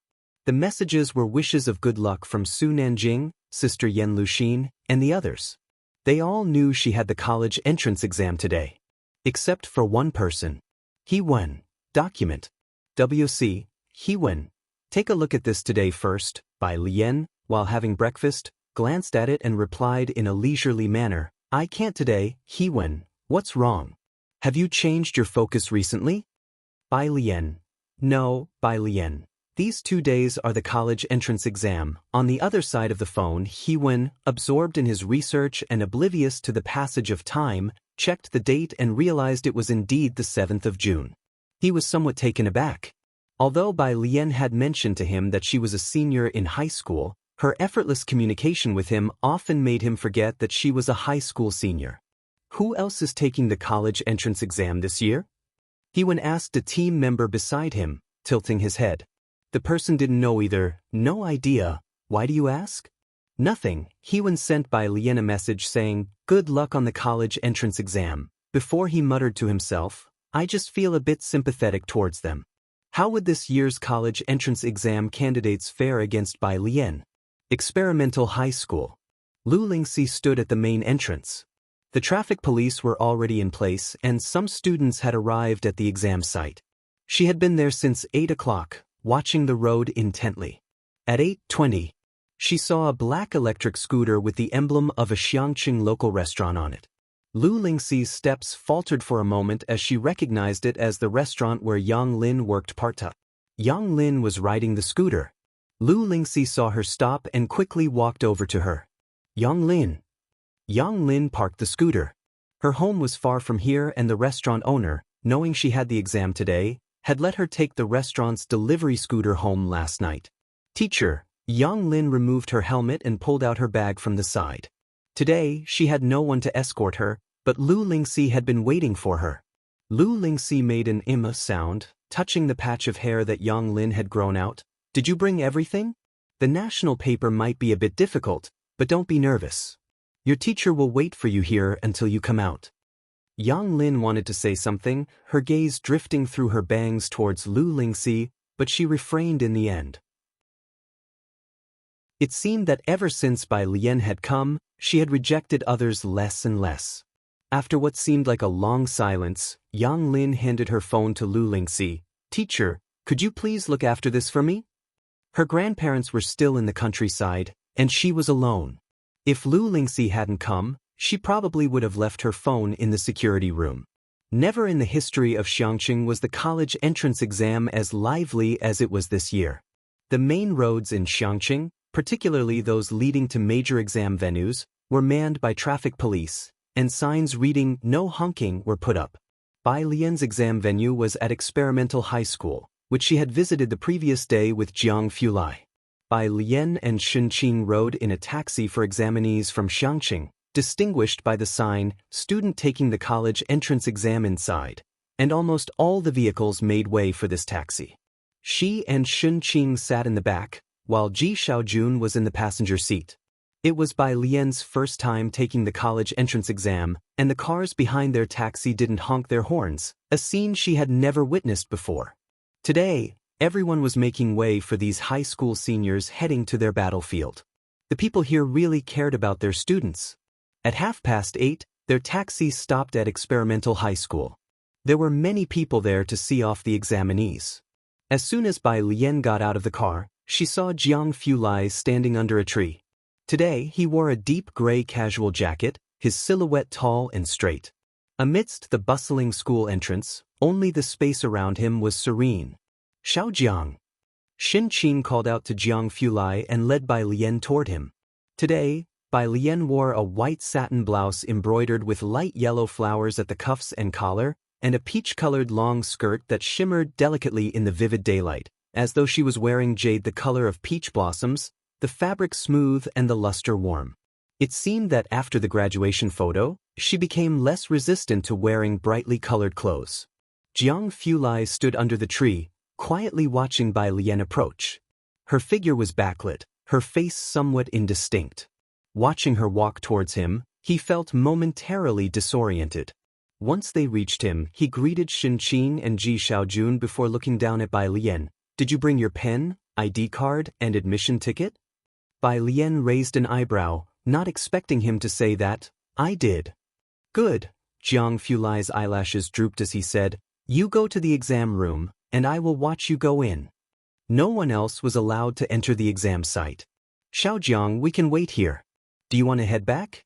The messages were wishes of good luck from Su Nanjing, Sister Yan Luxin, and the others. They all knew she had the college entrance exam today. Except for one person. He-Wen. Document. WC. He-Wen. Take a look at this today first. Bai Lian, while having breakfast, glanced at it and replied in a leisurely manner. "I can't today, He-Wen. What's wrong? Have you changed your focus recently?" Bai Lian. "No, Bai Lian. these 2 days are the college entrance exam. On the other side of the phone, Heewon, absorbed in his research and oblivious to the passage of time, checked the date and realized it was indeed the 7th of June. He was somewhat taken aback. Although Bai Lian had mentioned to him that she was a senior in high school, her effortless communication with him often made him forget that she was a high school senior. Who else is taking the college entrance exam this year? Heewon asked a team member beside him, tilting his head. The person didn't know either. No idea. Why do you ask? Nothing. Heewon sent Bai Lian a message saying, "Good luck on the college entrance exam." Before he muttered to himself, "I just feel a bit sympathetic towards them." How would this year's college entrance exam candidates fare against Bai Lian? Experimental High School. Lu Lingxi stood at the main entrance. The traffic police were already in place and some students had arrived at the exam site. She had been there since 8 o'clock, watching the road intently. At 8:20, she saw a black electric scooter with the emblem of a Xiangqing local restaurant on it. Lu Lingxi's steps faltered for a moment as she recognized it as the restaurant where Yang Lin worked part-time. Yang Lin was riding the scooter. Lu Lingxi saw her stop and quickly walked over to her. "Yang Lin." Yang Lin parked the scooter. Her home was far from here and the restaurant owner, knowing she had the exam today, had let her take the restaurant's delivery scooter home last night. "Teacher." Yang Lin removed her helmet and pulled out her bag from the side. Today, she had no one to escort her, but Lu Lingxi had been waiting for her. Lu Lingxi made an sound, touching the patch of hair that Yang Lin had grown out. "Did you bring everything? The national paper might be a bit difficult, but don't be nervous. Your teacher will wait for you here until you come out." Yang Lin wanted to say something, her gaze drifting through her bangs towards Lu Lingxi, but she refrained in the end. It seemed that ever since Bai Lian had come, she had rejected others less and less. After what seemed like a long silence, Yang Lin handed her phone to Lu Lingxi. "Teacher, could you please look after this for me?" Her grandparents were still in the countryside, and she was alone. If Lu Lingxi hadn't come, she probably would have left her phone in the security room. Never in the history of Xiangqing was the college entrance exam as lively as it was this year. The main roads in Xiangqing, particularly those leading to major exam venues, were manned by traffic police, and signs reading "No honking" were put up. Bai Lian's exam venue was at Experimental High School, which she had visited the previous day with Jiang Fulai. Bai Lian and Xinqing rode in a taxi for examinees from Xiangqing, distinguished by the sign, "Student taking the college entrance exam inside," and almost all the vehicles made way for this taxi. She and Xinqing sat in the back, while Ji Xiaojun was in the passenger seat. It was Bai Lian's first time taking the college entrance exam, and the cars behind their taxi didn't honk their horns, a scene she had never witnessed before. Today, everyone was making way for these high school seniors heading to their battlefield. The people here really cared about their students. At 8:30, their taxi stopped at Experimental High School. There were many people there to see off the examinees. As soon as Bai Lian got out of the car, she saw Jiang Fulai standing under a tree. Today, he wore a deep gray casual jacket, his silhouette tall and straight. Amidst the bustling school entrance, only the space around him was serene. "Xiaojiang." Xinqing called out to Jiang Fulai and led Bai Lian toward him. Today, Bai Lian wore a white satin blouse embroidered with light yellow flowers at the cuffs and collar, and a peach-colored long skirt that shimmered delicately in the vivid daylight, as though she was wearing jade the color of peach blossoms, the fabric smooth and the luster warm. It seemed that after the graduation photo, she became less resistant to wearing brightly colored clothes. Jiang Fulai stood under the tree, quietly watching Bai Lian approach. Her figure was backlit, her face somewhat indistinct. Watching her walk towards him, he felt momentarily disoriented. Once they reached him, he greeted Xinqing and Ji Xiaojun before looking down at Bai Lian. "Did you bring your pen, ID card, and admission ticket?" Bai Lian raised an eyebrow, not expecting him to say that. "I did." "Good." Jiang Fulai's eyelashes drooped as he said, "You go to the exam room, and I will watch you go in." No one else was allowed to enter the exam site. "Xiaojiang, we can wait here. Do you want to head back?"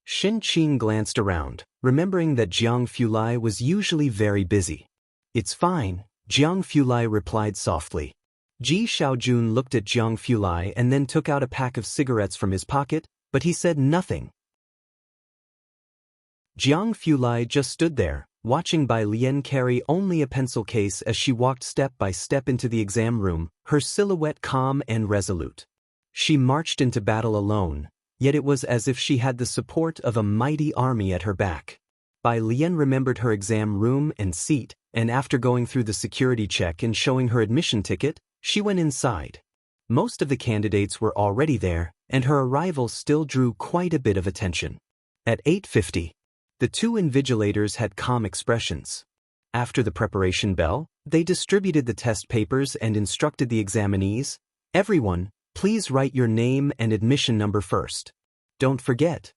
Xinqing glanced around, remembering that Jiang Fulai was usually very busy. "It's fine," Jiang Fulai replied softly. Ji Xiaojun looked at Jiang Fulai and then took out a pack of cigarettes from his pocket, but he said nothing. Jiang Fulai just stood there, watching Bai Lian carry only a pencil case as she walked step by step into the exam room, her silhouette calm and resolute. She marched into battle alone, yet it was as if she had the support of a mighty army at her back. Bai Lian remembered her exam room and seat, and after going through the security check and showing her admission ticket, she went inside. Most of the candidates were already there, and her arrival still drew quite a bit of attention. At 8:50, the two invigilators had calm expressions. After the preparation bell, they distributed the test papers and instructed the examinees, "Everyone, please write your name and admission number first. Don't forget."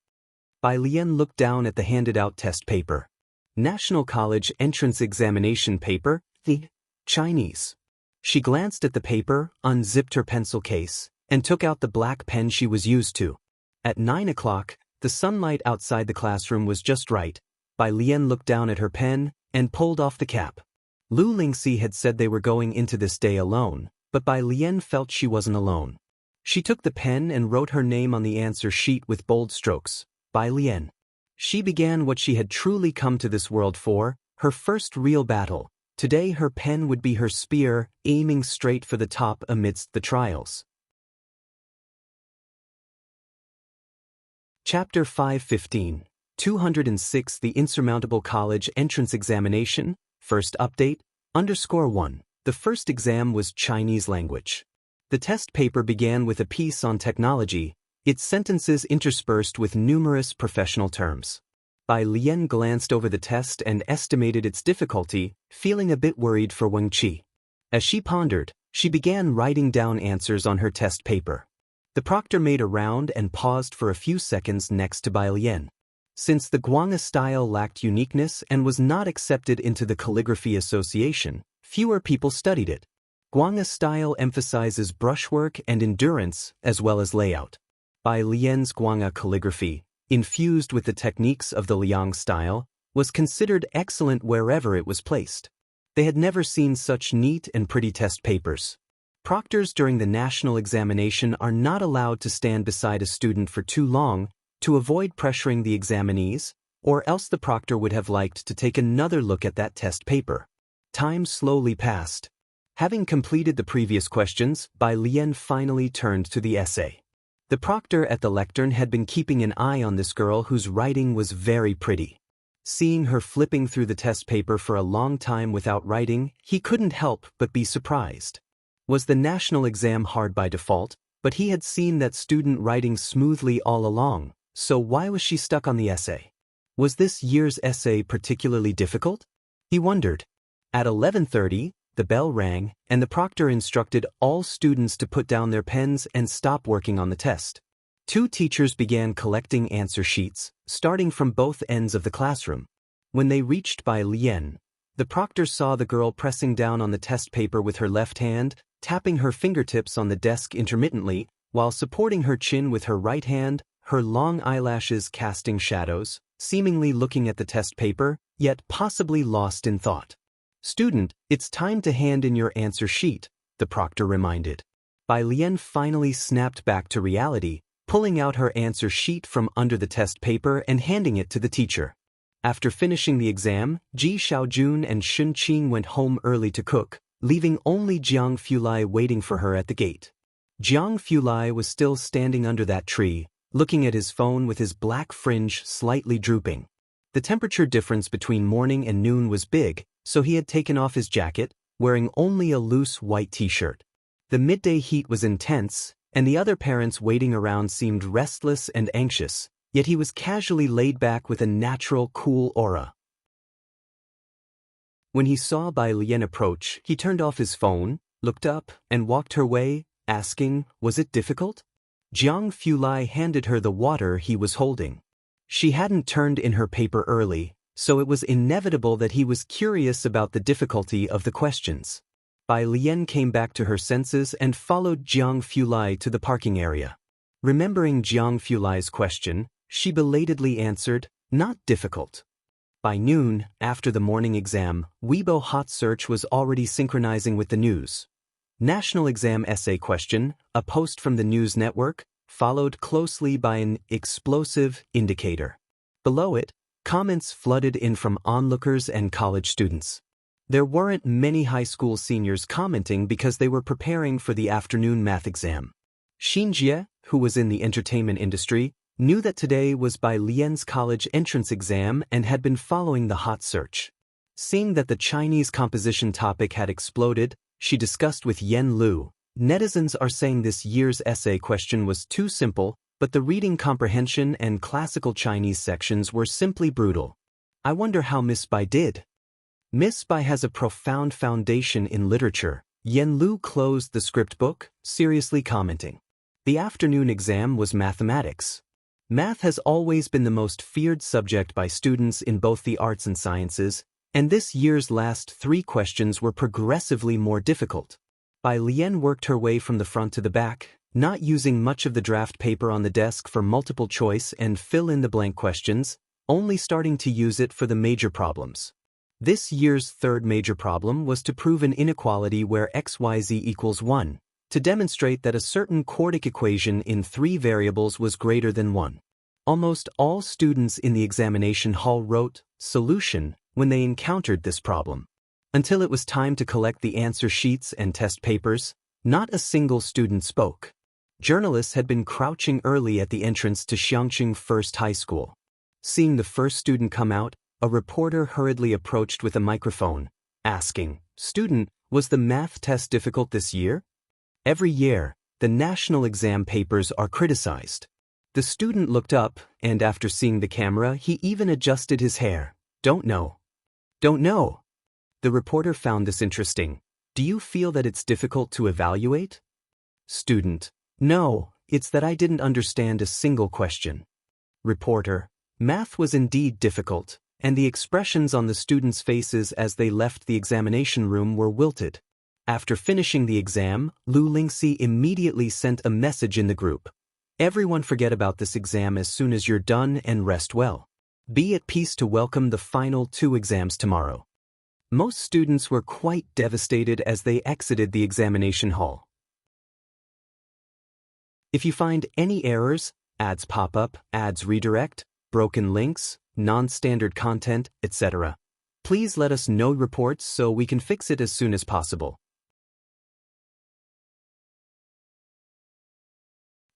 Bai Lian looked down at the handed-out test paper. National College Entrance Examination Paper, the Chinese. She glanced at the paper, unzipped her pencil case, and took out the black pen she was used to. At 9 o'clock, the sunlight outside the classroom was just right. Bai Lian looked down at her pen and pulled off the cap. Lu Lingxi had said they were going into this day alone, but Bai Lian felt she wasn't alone. She took the pen and wrote her name on the answer sheet with bold strokes, Bai Lian. She began what she had truly come to this world for, her first real battle. Today her pen would be her spear, aiming straight for the top amidst the trials. Chapter 5:15, 206 The Insurmountable College Entrance Examination, First Update, _1. The first exam was Chinese language. The test paper began with a piece on technology, its sentences interspersed with numerous professional terms. Bai Lian glanced over the test and estimated its difficulty, feeling a bit worried for Wang Qi. As she pondered, she began writing down answers on her test paper. The proctor made a round and paused for a few seconds next to Bai Lian. Since the Guanga style lacked uniqueness and was not accepted into the Calligraphy Association, fewer people studied it. Guanga style emphasizes brushwork and endurance as well as layout. Bai Lian's Guanga calligraphy, infused with the techniques of the Liang style, was considered excellent wherever it was placed. They had never seen such neat and pretty test papers. Proctors during the national examination are not allowed to stand beside a student for too long to avoid pressuring the examinees, or else the proctor would have liked to take another look at that test paper. Time slowly passed. Having completed the previous questions, Bai Lian finally turned to the essay. The proctor at the lectern had been keeping an eye on this girl whose writing was very pretty. Seeing her flipping through the test paper for a long time without writing, he couldn't help but be surprised. Was the national exam hard by default? But he had seen that student writing smoothly all along, so why was she stuck on the essay? Was this year's essay particularly difficult? He wondered. At 11:30, the bell rang, and the proctor instructed all students to put down their pens and stop working on the test. Two teachers began collecting answer sheets, starting from both ends of the classroom. When they reached Bai Lian, the proctor saw the girl pressing down on the test paper with her left hand, tapping her fingertips on the desk intermittently, while supporting her chin with her right hand, her long eyelashes casting shadows, seemingly looking at the test paper, yet possibly lost in thought. "Student, it's time to hand in your answer sheet," the proctor reminded. Bai Lian finally snapped back to reality, pulling out her answer sheet from under the test paper and handing it to the teacher. After finishing the exam, Ji Xiaojun and Shun Qing went home early to cook, leaving only Jiang Fulai waiting for her at the gate. Jiang Fulai was still standing under that tree, looking at his phone with his black fringe slightly drooping. The temperature difference between morning and noon was big, so he had taken off his jacket, wearing only a loose white t-shirt. The midday heat was intense, and the other parents waiting around seemed restless and anxious, yet he was casually laid back with a natural cool aura. When he saw Bai Lian approach, he turned off his phone, looked up, and walked her way, asking, "Was it difficult?" Jiang Fulai handed her the water he was holding. She hadn't turned in her paper early, so it was inevitable that he was curious about the difficulty of the questions. Bai Lian came back to her senses and followed Jiang Fulai to the parking area. Remembering Jiang Fulai's question, she belatedly answered, "Not difficult." By noon, after the morning exam, Weibo Hot Search was already synchronizing with the news. National Exam Essay Question, a post from the news network, followed closely by an explosive indicator. Below it, comments flooded in from onlookers and college students. There weren't many high school seniors commenting because they were preparing for the afternoon math exam. Xin Jie, who was in the entertainment industry, knew that today was Bai Lian's college entrance exam and had been following the hot search. Seeing that the Chinese composition topic had exploded, she discussed with Yen Lu. Netizens are saying this year's essay question was too simple, but the reading comprehension and classical Chinese sections were simply brutal. I wonder how Miss Bai did. Miss Bai has a profound foundation in literature. Yen Lu closed the script book, seriously commenting. The afternoon exam was mathematics. Math has always been the most feared subject by students in both the arts and sciences, and this year's last 3 questions were progressively more difficult. Bai Lian worked her way from the front to the back, not using much of the draft paper on the desk for multiple choice and fill-in-the-blank questions, only starting to use it for the major problems. This year's third major problem was to prove an inequality where xyz equals 1, to demonstrate that a certain quartic equation in 3 variables was greater than 1. Almost all students in the examination hall wrote solution when they encountered this problem. Until it was time to collect the answer sheets and test papers, not a single student spoke. Journalists had been crouching early at the entrance to Xiangqing First High School. Seeing the first student come out, a reporter hurriedly approached with a microphone, asking, "Student, was the math test difficult this year?" Every year, the national exam papers are criticized. The student looked up, and after seeing the camera, he even adjusted his hair. Don't know. Don't know. The reporter found this interesting. Do you feel that it's difficult to evaluate? Student. No, it's that I didn't understand a single question. Reporter. Math was indeed difficult, and the expressions on the students' faces as they left the examination room were wilted. After finishing the exam, Lu Lingxi immediately sent a message in the group. Everyone forget about this exam as soon as you're done and rest well. Be at peace to welcome the final 2 exams tomorrow. Most students were quite devastated as they exited the examination hall. If you find any errors, ads pop up, ads redirect, broken links, non-standard content, etc., please let us know reports so we can fix it as soon as possible.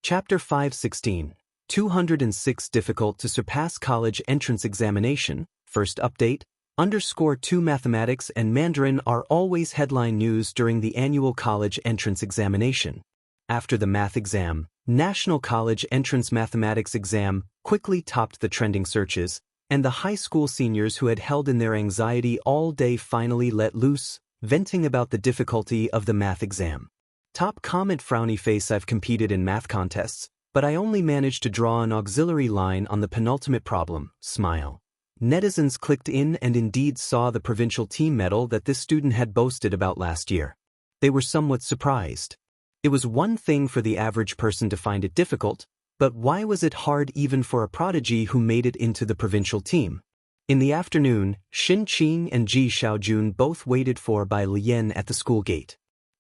Chapter 516, 206 Difficult to Surpass College Entrance Examination, First Update, _2 Mathematics and Mandarin are always headline news during the annual college entrance examination. After the math exam, National College Entrance Mathematics exam quickly topped the trending searches, and the high school seniors who had held in their anxiety all day finally let loose, venting about the difficulty of the math exam. Top comment frowny face. I've competed in math contests, but I only managed to draw an auxiliary line on the penultimate problem, smile. Netizens clicked in and indeed saw the provincial team medal that this student had boasted about last year. They were somewhat surprised. It was one thing for the average person to find it difficult, but why was it hard even for a prodigy who made it into the provincial team? In the afternoon, Xin Qing and Ji Xiaojun both waited for Bai Lian at the school gate.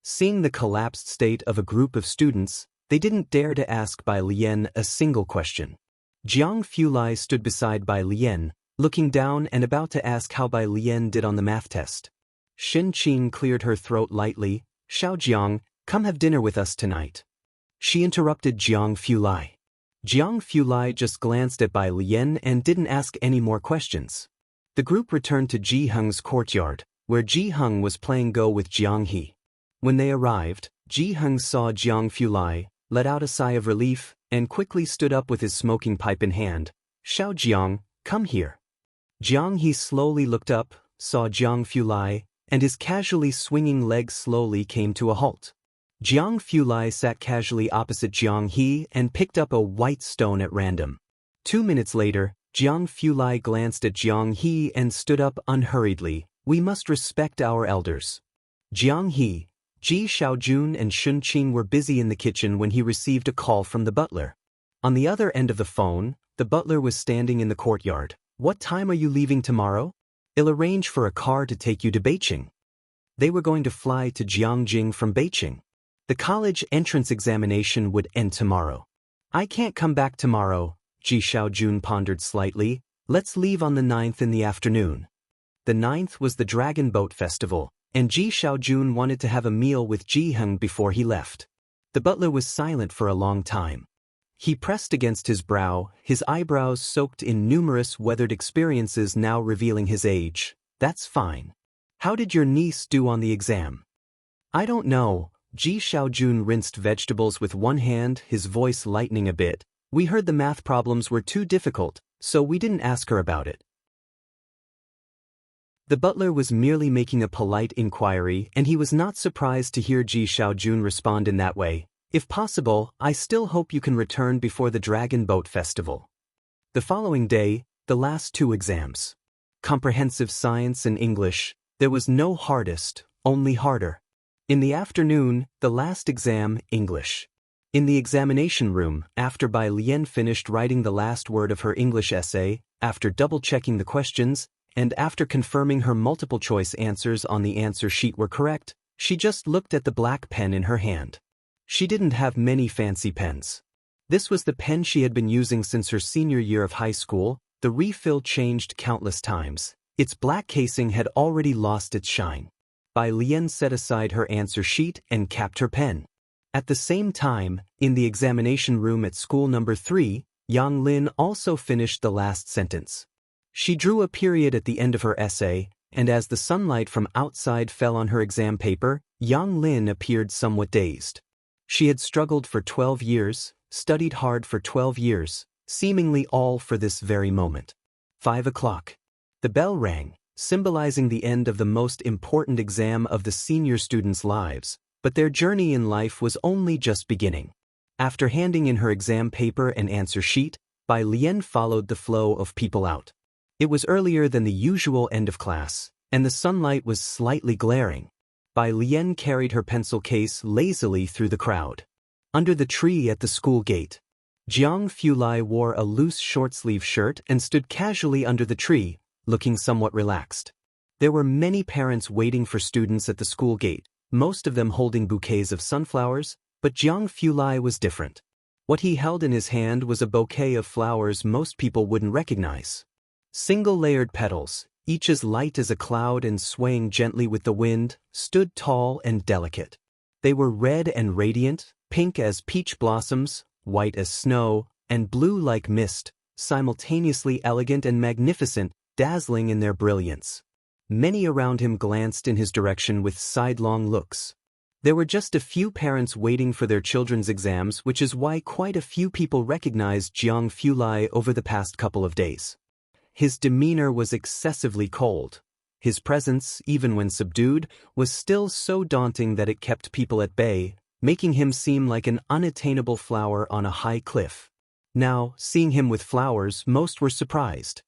Seeing the collapsed state of a group of students, they didn't dare to ask Bai Lian a single question. Jiang Fulai stood beside Bai Lian, looking down and about to ask how Bai Lian did on the math test. Xin Qing cleared her throat lightly. Xiao Jiang, come have dinner with us tonight. She interrupted Jiang Fulai. Jiang Fulai just glanced at Bai Lian and didn't ask any more questions. The group returned to Ji Heng's courtyard, where Ji Heng was playing Go with Jiang He. When they arrived, Ji Heng saw Jiang Fulai, let out a sigh of relief, and quickly stood up with his smoking pipe in hand. Xiao Jiang, come here. Jiang He slowly looked up, saw Jiang Fulai, and his casually swinging legs slowly came to a halt. Jiang Fulai sat casually opposite Jiang He and picked up a white stone at random. 2 minutes later, Jiang Fulai glanced at Jiang He and stood up unhurriedly. We must respect our elders. Jiang He, Ji Xiaojun and Shun Qing were busy in the kitchen when he received a call from the butler. On the other end of the phone, the butler was standing in the courtyard. What time are you leaving tomorrow? I'll arrange for a car to take you to Beijing. They were going to fly to Jiangjing from Beijing. The college entrance examination would end tomorrow. I can't come back tomorrow, Ji Xiaojun pondered slightly. Let's leave on the 9th in the afternoon. The 9th was the Dragon Boat Festival, and Ji Xiaojun wanted to have a meal with Ji Heng before he left. The butler was silent for a long time. He pressed against his brow, his eyebrows soaked in numerous weathered experiences now revealing his age. That's fine. How did your niece do on the exam? I don't know. Ji Xiaojun rinsed vegetables with one hand, his voice lightening a bit. We heard the math problems were too difficult, so we didn't ask her about it. The butler was merely making a polite inquiry, and he was not surprised to hear Ji Xiaojun respond in that way. If possible, I still hope you can return before the Dragon Boat Festival. The following day, the last two exams. Comprehensive Science and English. There was no hardest, only harder. In the afternoon, the last exam, English. In the examination room, after Bai Lian finished writing the last word of her English essay, after double-checking the questions, and after confirming her multiple-choice answers on the answer sheet were correct, she just looked at the black pen in her hand. She didn't have many fancy pens. This was the pen she had been using since her senior year of high school. The refill changed countless times. Its black casing had already lost its shine. Bai Lian set aside her answer sheet and capped her pen. At the same time, in the examination room at school number 3, Yang Lin also finished the last sentence. She drew a period at the end of her essay, and as the sunlight from outside fell on her exam paper, Yang Lin appeared somewhat dazed. She had struggled for 12 years, studied hard for 12 years, seemingly all for this very moment. 5 o'clock. The bell rang, symbolizing the end of the most important exam of the senior students' lives, but their journey in life was only just beginning. After handing in her exam paper and answer sheet, Bai Lian followed the flow of people out. It was earlier than the usual end of class, and the sunlight was slightly glaring. Bai Lian carried her pencil case lazily through the crowd. Under the tree at the school gate, Jiang Fulai wore a loose short-sleeve shirt and stood casually under the tree, looking somewhat relaxed. There were many parents waiting for students at the school gate, most of them holding bouquets of sunflowers, but Jiang Fulai was different. What he held in his hand was a bouquet of flowers most people wouldn't recognize. Single-layered petals, each as light as a cloud and swaying gently with the wind, stood tall and delicate. They were red and radiant, pink as peach blossoms, white as snow, and blue like mist, simultaneously elegant and magnificent, dazzling in their brilliance. Many around him glanced in his direction with sidelong looks. There were just a few parents waiting for their children's exams, which is why quite a few people recognized Jiang Fulai over the past couple of days. His demeanor was excessively cold. His presence, even when subdued, was still so daunting that it kept people at bay, making him seem like an unattainable flower on a high cliff. Now, seeing him with flowers, most were surprised.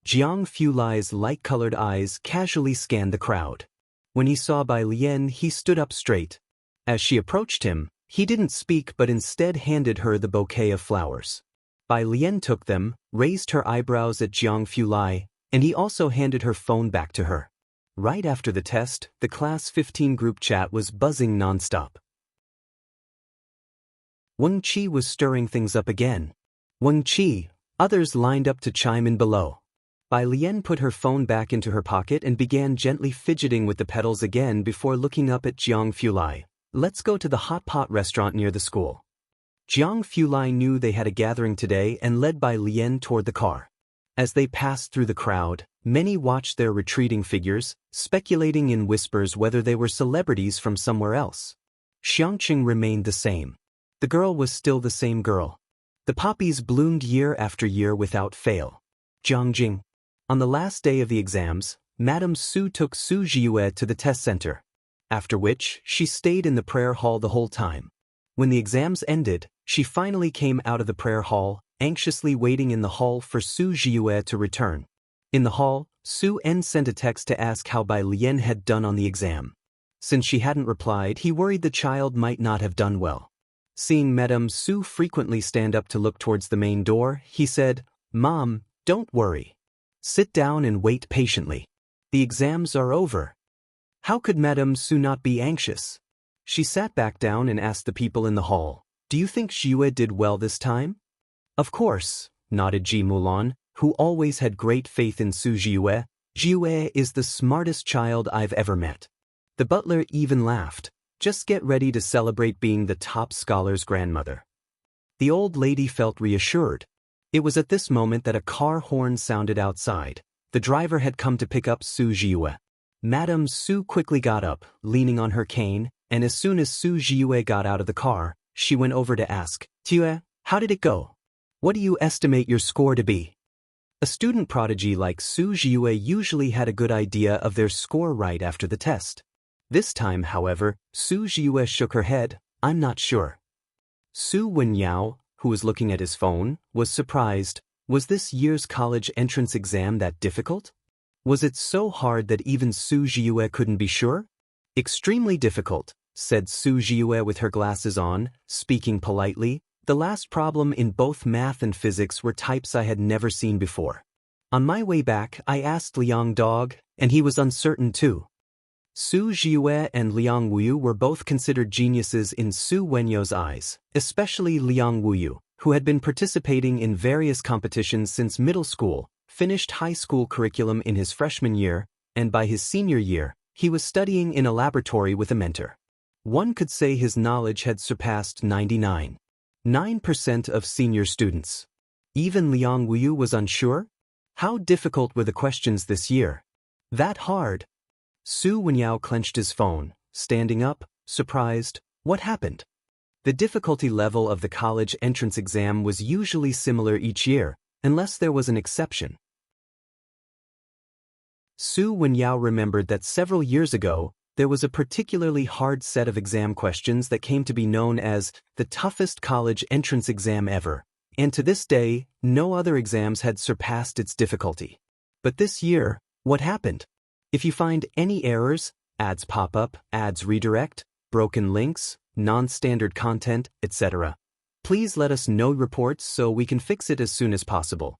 Jiang Fulai's light-colored eyes casually scanned the crowd. When he saw Bai Lian, he stood up straight. As she approached him, he didn't speak but instead handed her the bouquet of flowers. Bai Lian took them, raised her eyebrows at Jiang Fulai, and he also handed her phone back to her. Right after the test, the Class 15 group chat was buzzing nonstop. Wang Qi was stirring things up again. Wang Qi, others lined up to chime in below. Bai Lian put her phone back into her pocket and began gently fidgeting with the pedals again before looking up at Jiang Fulai. Let's go to the hot pot restaurant near the school. Jiang Fulai knew they had a gathering today and led Bai Lian toward the car. As they passed through the crowd, many watched their retreating figures, speculating in whispers whether they were celebrities from somewhere else. Xiangqing remained the same. The girl was still the same girl. The poppies bloomed year after year without fail. Jiangjing. On the last day of the exams, Madame Su took Su Jiue to the test center. After which, she stayed in the prayer hall the whole time. When the exams ended, she finally came out of the prayer hall, anxiously waiting in the hall for Su Jiue to return. In the hall, Su En sent a text to ask how Bai Lian had done on the exam. Since she hadn't replied, he worried the child might not have done well. Seeing Madame Su frequently stand up to look towards the main door, he said, "Mom, don't worry. Sit down and wait patiently. The exams are over." How could Madame Su not be anxious? She sat back down and asked the people in the hall, "Do you think Jiue did well this time?" "Of course," nodded Ji Mulan, who always had great faith in Su Jiue. "Jiue is the smartest child I've ever met." The butler even laughed. "Just get ready to celebrate being the top scholar's grandmother." The old lady felt reassured. It was at this moment that a car horn sounded outside. The driver had come to pick up Su Jiue. Madame Su quickly got up, leaning on her cane, and as soon as Su Jiue got out of the car, she went over to ask, "Jiue, how did it go? What do you estimate your score to be?" A student prodigy like Su Jiue usually had a good idea of their score right after the test. This time, however, Su Jiue shook her head. "I'm not sure." Su Wenyao, who was looking at his phone, was surprised. Was this year's college entrance exam that difficult? Was it so hard that even Su Jiue couldn't be sure? "Extremely difficult," said Su Jiue with her glasses on, speaking politely. "The last problem in both math and physics were types I had never seen before. On my way back, I asked Liang Dog, and he was uncertain too." Su Jiue and Liang Wuyu were both considered geniuses in Su Wenyao's eyes, especially Liang Wuyu, who had been participating in various competitions since middle school, finished high school curriculum in his freshman year, and by his senior year, he was studying in a laboratory with a mentor. One could say his knowledge had surpassed 99.9% of senior students. Even Liang Wuyu was unsure. How difficult were the questions this year? That hard? Su Wenyao clenched his phone, standing up, surprised. What happened? The difficulty level of the college entrance exam was usually similar each year, unless there was an exception. Su Wenyao remembered that several years ago, there was a particularly hard set of exam questions that came to be known as the toughest college entrance exam ever, and to this day, no other exams had surpassed its difficulty. But this year, what happened? If you find any errors, ads pop up, ads redirect, broken links, non-standard content, etc., please let us know reports so we can fix it as soon as possible.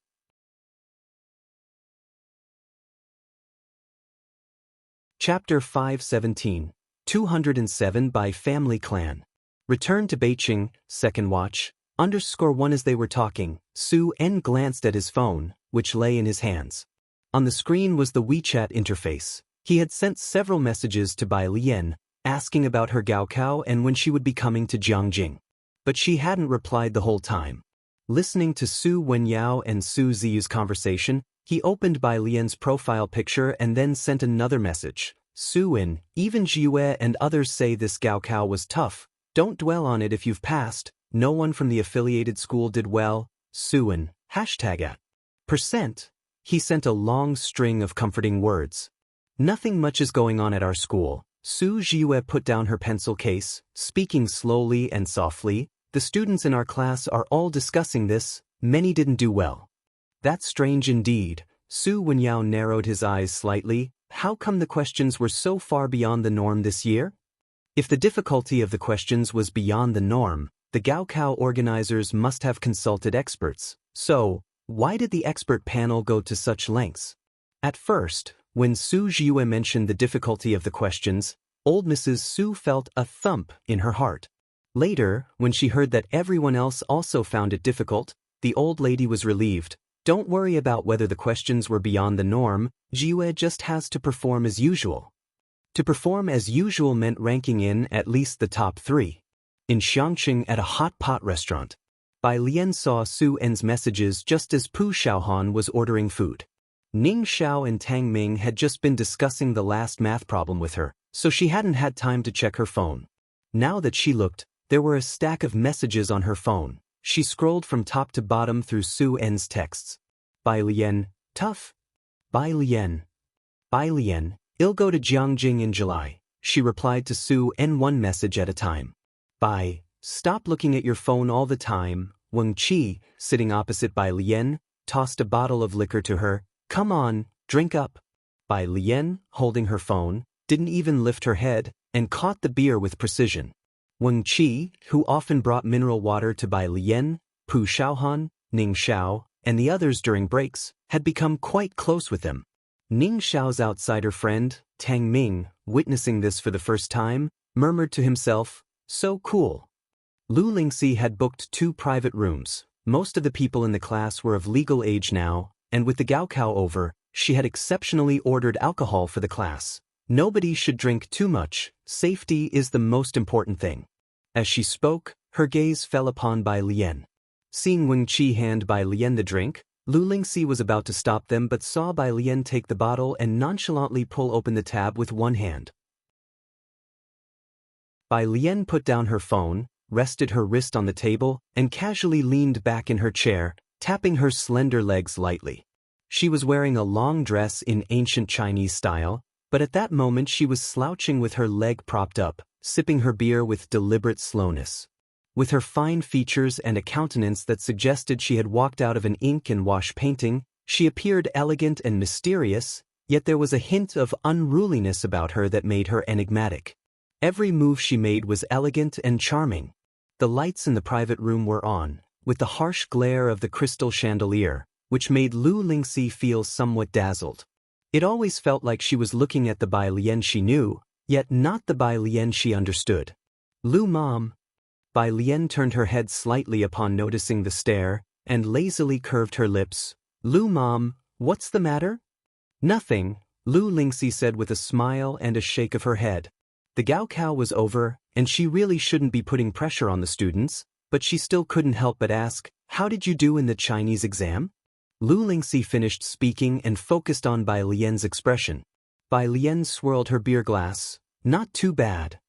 Chapter 517, 207 by Family Clan. Return to Beijing, second watch, _1. As they were talking, Su En glanced at his phone, which lay in his hands. On the screen was the WeChat interface. He had sent several messages to Bai Lian, asking about her Gaokao and when she would be coming to Jiangjing. But she hadn't replied the whole time. Listening to Su Wenyao and Su Ziyu's conversation, he opened Bai Lian's profile picture and then sent another message. "Su En, even Jiue and others say this Gaokao was tough. Don't dwell on it if you've passed. No one from the affiliated school did well. Su En, #%." He sent a long string of comforting words. "Nothing much is going on at our school." Su Jiue put down her pencil case, speaking slowly and softly. "The students in our class are all discussing this. Many didn't do well." "That's strange indeed." Su Wenyao narrowed his eyes slightly. How come the questions were so far beyond the norm this year? If the difficulty of the questions was beyond the norm, the Gaokao organizers must have consulted experts. So, why did the expert panel go to such lengths? At first, when Su Jiue mentioned the difficulty of the questions, old Mrs. Su felt a thump in her heart. Later, when she heard that everyone else also found it difficult, the old lady was relieved. "Don't worry about whether the questions were beyond the norm. Jiue just has to perform as usual." To perform as usual meant ranking in at least the top 3. In Xiangqing at a hot pot restaurant, Bai Lian saw Su En's messages just as Pu Xiaohan was ordering food. Ning Xiao and Tang Ming had just been discussing the last math problem with her, so she hadn't had time to check her phone. Now that she looked, there were a stack of messages on her phone. She scrolled from top to bottom through Su En's texts. "Bai Lian, tough. Bai Lian. Bai Lian, I'll go to Jiangjing in July." She replied to Su En one message at a time. "Bai, stop looking at your phone all the time." Wang Qi, sitting opposite Bai Lian, tossed a bottle of liquor to her. "Come on, drink up." Bai Lian, holding her phone, didn't even lift her head, and caught the beer with precision. Wang Qi, who often brought mineral water to Bai Lian, Pu Xiaohan, Ning Xiao, and the others during breaks, had become quite close with them. Ning Xiao's outsider friend, Tang Ming, witnessing this for the first time, murmured to himself, "So cool." Lu Lingxi had booked 2 private rooms. Most of the people in the class were of legal age now, and with the Gaokao over, she had exceptionally ordered alcohol for the class. Nobody should drink too much. Safety is the most important thing. As she spoke, her gaze fell upon Bai Lian. Seeing Wen Qi hand Bai Lian the drink, Lu Lingxi was about to stop them but saw Bai Lian take the bottle and nonchalantly pull open the tab with one hand. Bai Lian put down her phone, rested her wrist on the table, and casually leaned back in her chair, tapping her slender legs lightly. She was wearing a long dress in ancient Chinese style, but at that moment she was slouching with her leg propped up, sipping her beer with deliberate slowness. With her fine features and a countenance that suggested she had walked out of an ink and wash painting, she appeared elegant and mysterious, yet there was a hint of unruliness about her that made her enigmatic. Every move she made was elegant and charming. The lights in the private room were on, with the harsh glare of the crystal chandelier, which made Lu Lingxi feel somewhat dazzled. It always felt like she was looking at the Bai Lian she knew, yet not the Bai Lian she understood. "Lu Mom." Bai Lian turned her head slightly upon noticing the stare, and lazily curved her lips. "Lu Mom, what's the matter?" "Nothing," Lu Lingxi said with a smile and a shake of her head. The Gaokao was over, and she really shouldn't be putting pressure on the students, but she still couldn't help but ask, "How did you do in the Chinese exam?" Lu Lingxi finished speaking and focused on Bai Lian's expression. Bai Lian swirled her beer glass. "Not too bad."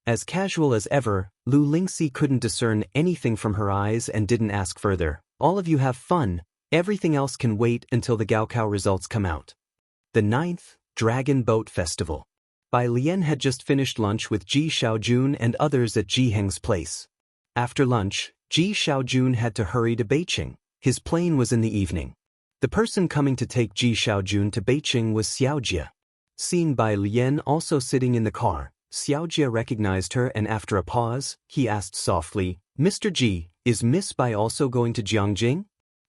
As casual as ever, Lu Lingxi couldn't discern anything from her eyes and didn't ask further. "All of you have fun, everything else can wait until the Gaokao results come out." The 9th Dragon Boat Festival. Bai Lian had just finished lunch with Ji Xiaojun and others at Ji Heng's place. After lunch, Ji Xiaojun had to hurry to Beijing. His plane was in the evening. The person coming to take Ji Xiaojun to Beijing was Xiaojia. Seeing Bai Lian also sitting in the car, Xiaojia recognized her and after a pause, he asked softly, "Mr. Ji, is Miss Bai also going to Jiangjing?"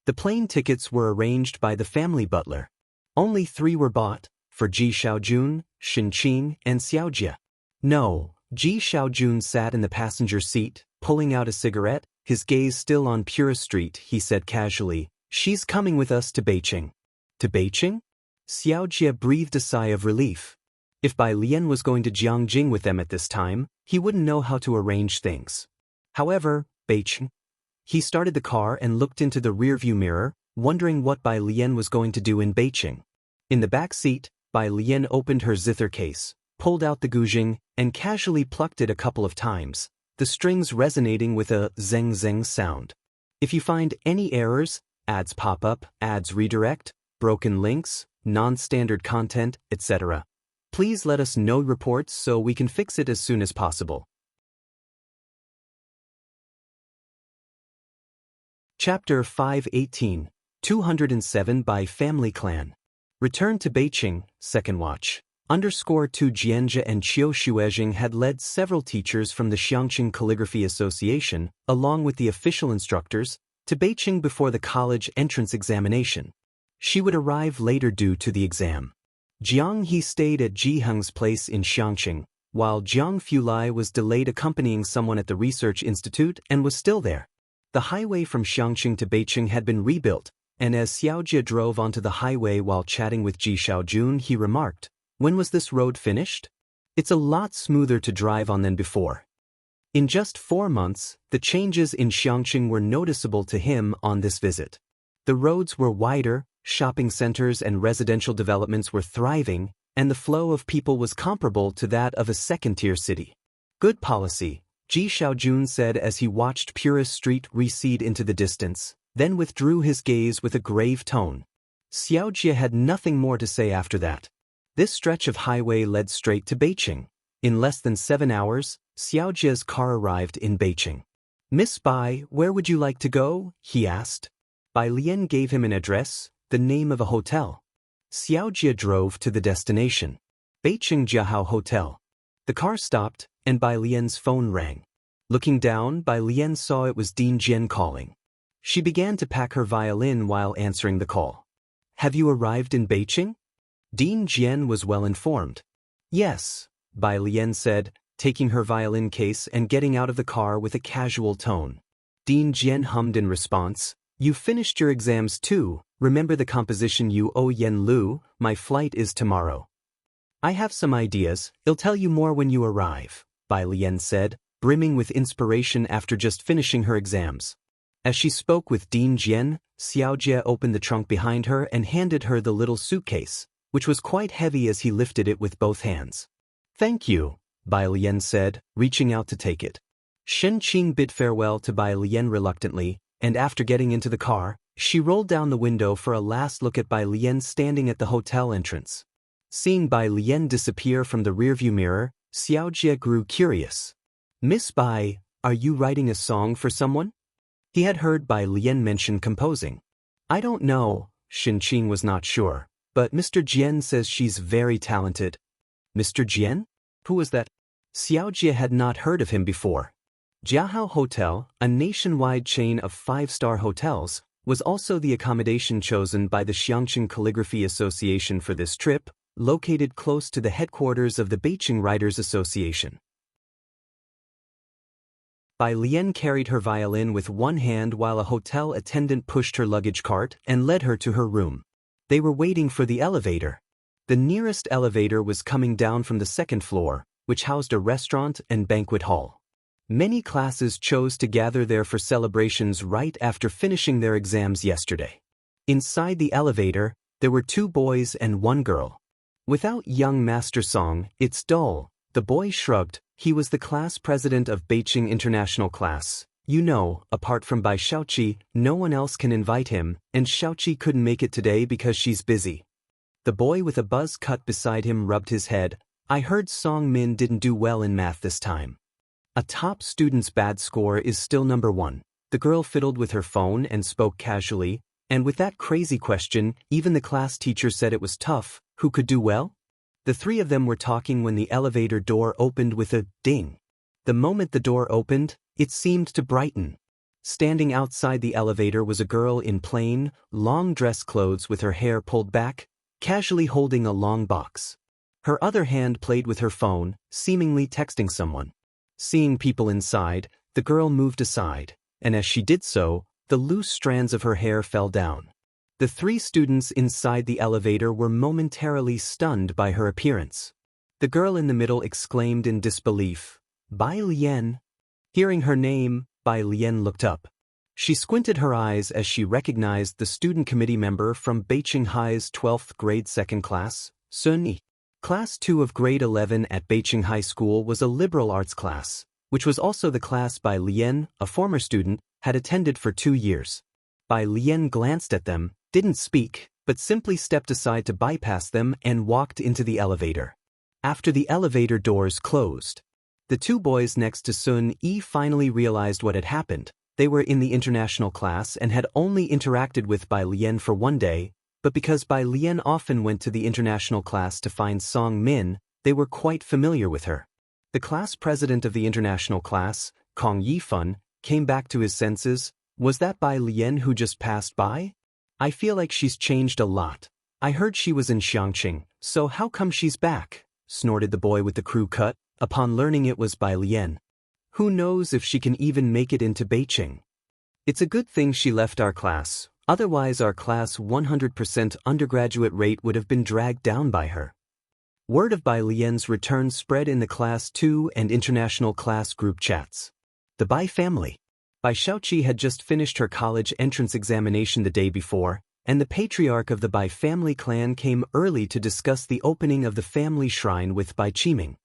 The plane tickets were arranged by the family butler. Only 3 were bought, for Ji Xiaojun, Shinqing, and Xiaojia. No, Ji Xiaojun sat in the passenger seat, pulling out a cigarette, his gaze still on Pura Street. He said casually, "She's coming with us to Beijing." To Beijing? Xiaojia breathed a sigh of relief. If Bai Lian was going to Jiangjing with them at this time, he wouldn't know how to arrange things. However, Beijing. He started the car and looked into the rearview mirror, wondering what Bai Lian was going to do in Beijing. In the back seat, Bai Lian opened her zither case, pulled out the guzheng, and casually plucked it a couple of times, the strings resonating with a zeng-zeng sound. If you find any errors, ads pop up, ads redirect, broken links, non-standard content, etc., please let us know reports so we can fix it as soon as possible. Chapter 518, 207 by Family Clan. Return to Beijing, Second Watch. _2 Jianjia and Qiu Shuezhing had led several teachers from the Xiangqing Calligraphy Association, along with the official instructors, to Beijing before the college entrance examination. She would arrive later due to the exam. Jiang He stayed at Ji Heng's place in Xiangqing, while Jiang Fulai was delayed accompanying someone at the research institute and was still there. The highway from Xiangqing to Beijing had been rebuilt, and as Xiaojia drove onto the highway while chatting with Ji Xiaojun, he remarked, "When was this road finished? It's a lot smoother to drive on than before." In just 4 months, the changes in Xiangqing were noticeable to him on this visit. The roads were wider, shopping centers and residential developments were thriving, and the flow of people was comparable to that of a second-tier city. "Good policy," Ji Xiaojun said as he watched Pura Street recede into the distance, then withdrew his gaze with a grave tone. Xiaojia had nothing more to say after that. This stretch of highway led straight to Beijing. In less than 7 hours, Xiaojia's car arrived in Beijing. "Miss Bai, where would you like to go?" he asked. Bai Lian gave him an address, the name of a hotel. Xiaojia drove to the destination. Beijing Jiahao Hotel. The car stopped, and Bai Lian's phone rang. Looking down, Bai Lian saw it was Ding Jian calling. She began to pack her violin while answering the call. "Have you arrived in Beijing?" Ding Jian was well informed. Yes, Bai Lian said, taking her violin case and getting out of the car with a casual tone. Dean Jian hummed in response, "You finished your exams too, remember the composition you owe Yen Lu, my flight is tomorrow." "I have some ideas, I'll tell you more when you arrive," Bai Lian said, brimming with inspiration after just finishing her exams. As she spoke with Dean Jian, Xiaojie opened the trunk behind her and handed her the little suitcase, which was quite heavy as he lifted it with both hands. "Thank you," Bai Lian said, reaching out to take it. Shen Qing bid farewell to Bai Lian reluctantly, and after getting into the car, she rolled down the window for a last look at Bai Lian standing at the hotel entrance. Seeing Bai Lian disappear from the rearview mirror, Xiaojie grew curious. "Miss Bai, are you writing a song for someone?" He had heard Bai Lian mention composing. "I don't know," Shen Qing was not sure, "but Mr. Jian says she's very talented." "Mr. Jian? Who was that?" Xiaojie had not heard of him before. Jiahao Hotel, a nationwide chain of 5-star hotels, was also the accommodation chosen by the Xiangqing Calligraphy Association for this trip, located close to the headquarters of the Beijing Writers Association. Bai Lian carried her violin with one hand while a hotel attendant pushed her luggage cart and led her to her room. They were waiting for the elevator. The nearest elevator was coming down from the second floor, which housed a restaurant and banquet hall. Many classes chose to gather there for celebrations right after finishing their exams yesterday. Inside the elevator, there were 2 boys and 1 girl. Without young Master Song, it's dull, the boy shrugged. He was the class president of Beijing International Class. You know, apart from Bai Xiaoqi, no one else can invite him, and Xiaoqi couldn't make it today because she's busy. The boy with a buzz cut beside him rubbed his head. "I heard Song Min didn't do well in math this time." A top student's bad score is still number 1. The girl fiddled with her phone and spoke casually, and with that crazy question, even the class teacher said it was tough. Who could do well? The 3 of them were talking when the elevator door opened with a ding. The moment the door opened, it seemed to brighten. Standing outside the elevator was a girl in plain, long dress clothes with her hair pulled back, casually holding a long box. Her other hand played with her phone, seemingly texting someone. Seeing people inside, the girl moved aside, and as she did so, the loose strands of her hair fell down. The 3 students inside the elevator were momentarily stunned by her appearance. The girl in the middle exclaimed in disbelief, "Bai Lian." Hearing her name, Bai Lian looked up. She squinted her eyes as she recognized the student committee member from Beijing High's 12th grade 2nd class, Sun Yi. Class 2 of grade 11 at Beijing High School was a liberal arts class, which was also the class Bai Lian, a former student, had attended for 2 years. Bai Lian glanced at them, didn't speak, but simply stepped aside to bypass them and walked into the elevator. After the elevator doors closed, the 2 boys next to Sun Yi finally realized what had happened. They were in the international class and had only interacted with Bai Lian for 1 day, but because Bai Lian often went to the international class to find Song Min, they were quite familiar with her. The class president of the international class, Kong Yifan, came back to his senses. "Was that Bai Lian who just passed by? I feel like she's changed a lot. I heard she was in Xiangqing, so how come she's back?" snorted the boy with the crew cut, upon learning it was Bai Lian. "Who knows if she can even make it into Beijing? It's a good thing she left our class, otherwise our class 100% undergraduate rate would have been dragged down by her." Word of Bai Lian's return spread in the Class 2 and International Class group chats. The Bai family. Bai Xiaoqi had just finished her college entrance examination the day before, and the patriarch of the Bai family clan came early to discuss the opening of the family shrine with Bai Qiming.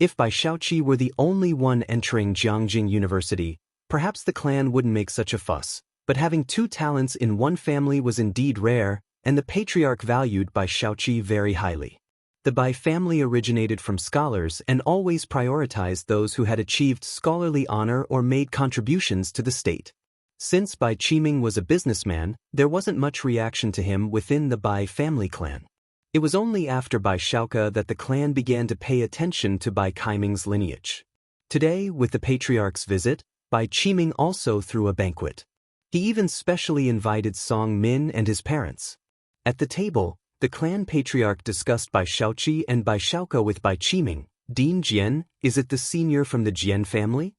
If Bai Xiaoqi were the only one entering Jiangjing University, perhaps the clan wouldn't make such a fuss, but having 2 talents in one family was indeed rare, and the patriarch valued Bai Xiaoqi very highly. The Bai family originated from scholars and always prioritized those who had achieved scholarly honor or made contributions to the state. Since Bai Qiming was a businessman, there wasn't much reaction to him within the Bai family clan. It was only after Bai Xiaoka that the clan began to pay attention to Bai Qiming's lineage. Today, with the patriarch's visit, Bai Qiming also threw a banquet. He even specially invited Song Min and his parents. At the table, The clan patriarch discussed by Xiaoqi and by Xiaoke with Bai Qiming. Dean Jian, is it the senior from the Jian family?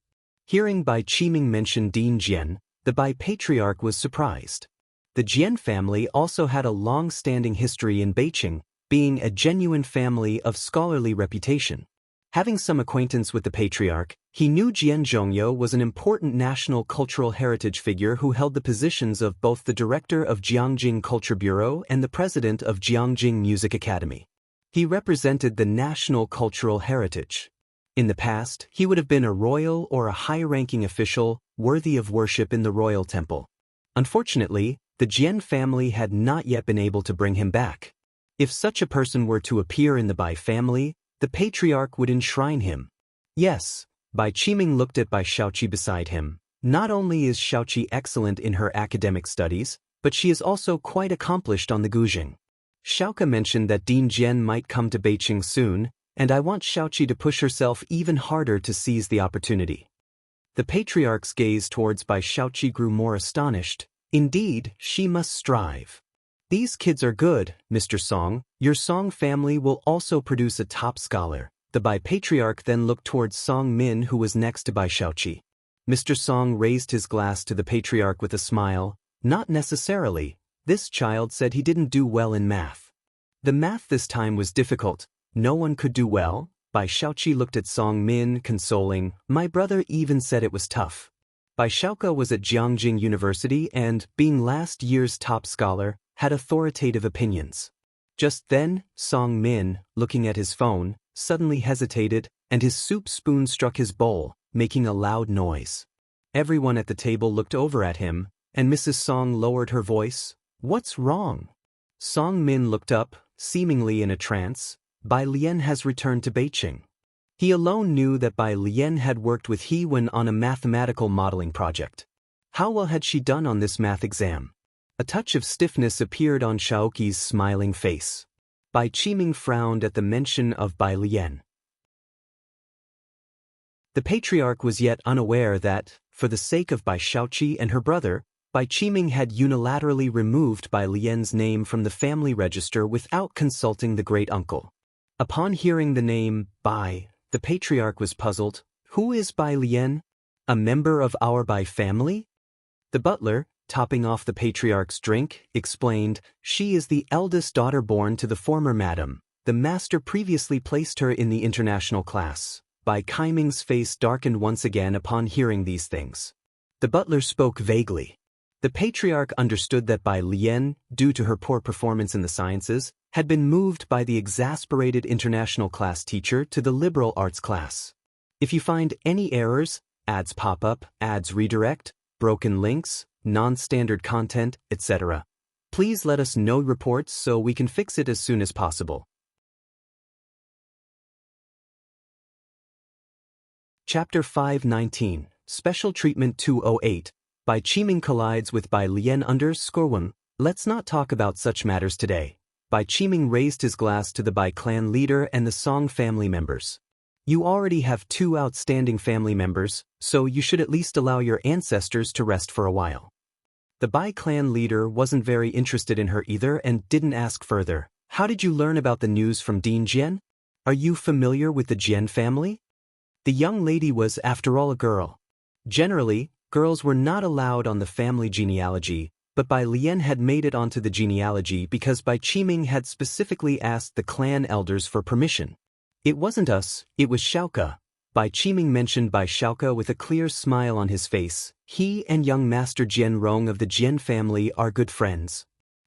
Hearing Bai Qiming mention Dean Jian, the Bai patriarch was surprised. The Jian family also had a long-standing history in Beijing, being a genuine family of scholarly reputation. Having some acquaintance with the patriarch, he knew Jian Zhongyo was an important national cultural heritage figure who held the positions of both the director of Jiangjing Culture Bureau and the president of Jiangjing Music Academy. He represented the national cultural heritage. In the past, he would have been a royal or a high-ranking official worthy of worship in the royal temple. Unfortunately, the Jian family had not yet been able to bring him back. If such a person were to appear in the Bai family, the patriarch would enshrine him. Yes, Bai Qiming looked at Bai Xiaoqi beside him. Not only is Xiaoqi excellent in her academic studies, but she is also quite accomplished on the guzheng. Xiaoke mentioned that Dean Jian might come to Beijing soon, and I want Xiaoqi to push herself even harder to seize the opportunity. The patriarch's gaze towards Bai Xiaoqi grew more astonished. Indeed, she must strive. These kids are good, Mr. Song. Your Song family will also produce a top scholar. The Bai patriarch then looked towards Song Min, who was next to Bai Xiaoqi. Mr. Song raised his glass to the patriarch with a smile. Not necessarily. This child said he didn't do well in math. The math this time was difficult. No one could do well. Bai Xiaoqi looked at Song Min, consoling. My brother even said it was tough. Bai Xiaoke was at Jiangjing University and, being last year's top scholar, had authoritative opinions. Just then, Song Min, looking at his phone, suddenly hesitated, and his soup spoon struck his bowl, making a loud noise. Everyone at the table looked over at him, and Mrs. Song lowered her voice. What's wrong? Song Min looked up, seemingly in a trance. Bai Lian has returned to Beijing. He alone knew that Bai Lian had worked with He Wen on a mathematical modeling project. How well had she done on this math exam? A touch of stiffness appeared on Xiaoqi's smiling face. Bai Qiming frowned at the mention of Bai Lian. The patriarch was yet unaware that, for the sake of Bai Xiaoqi and her brother, Bai Qiming had unilaterally removed Bai Lian's name from the family register without consulting the great-uncle. Upon hearing the name, Bai, the patriarch was puzzled. Who is Bai Lian? A member of our Bai family? The butler, topping off the patriarch's drink, explained, she is the eldest daughter born to the former madam. The master previously placed her in the international class. Bai Qiming's face darkened once again upon hearing these things. The butler spoke vaguely. The patriarch understood that Bai Lian, due to her poor performance in the sciences, had been moved by the exasperated international class teacher to the liberal arts class. If you find any errors, ads pop up, ads redirect, broken links, non-standard content, etc., please let us know reports so we can fix it as soon as possible. Chapter 519, Special Treatment 208, Bai Qiming collides with Bai Lian _1. Let's not talk about such matters today. Bai Qiming raised his glass to the Bai clan leader and the Song family members. You already have 2 outstanding family members, so you should at least allow your ancestors to rest for a while. The Bai clan leader wasn't very interested in her either and didn't ask further. How did you learn about the news from Dean Jian? Are you familiar with the Jian family? The young lady was, after all, a girl. Generally, girls were not allowed on the family genealogy, but Bai Lian had made it onto the genealogy because Bai Qiming had specifically asked the clan elders for permission. It wasn't us, it was Xiaoke. Bai Qiming mentioned Bai Xiaoke with a clear smile on his face. He and young master Jian Rong of the Jian family are good friends.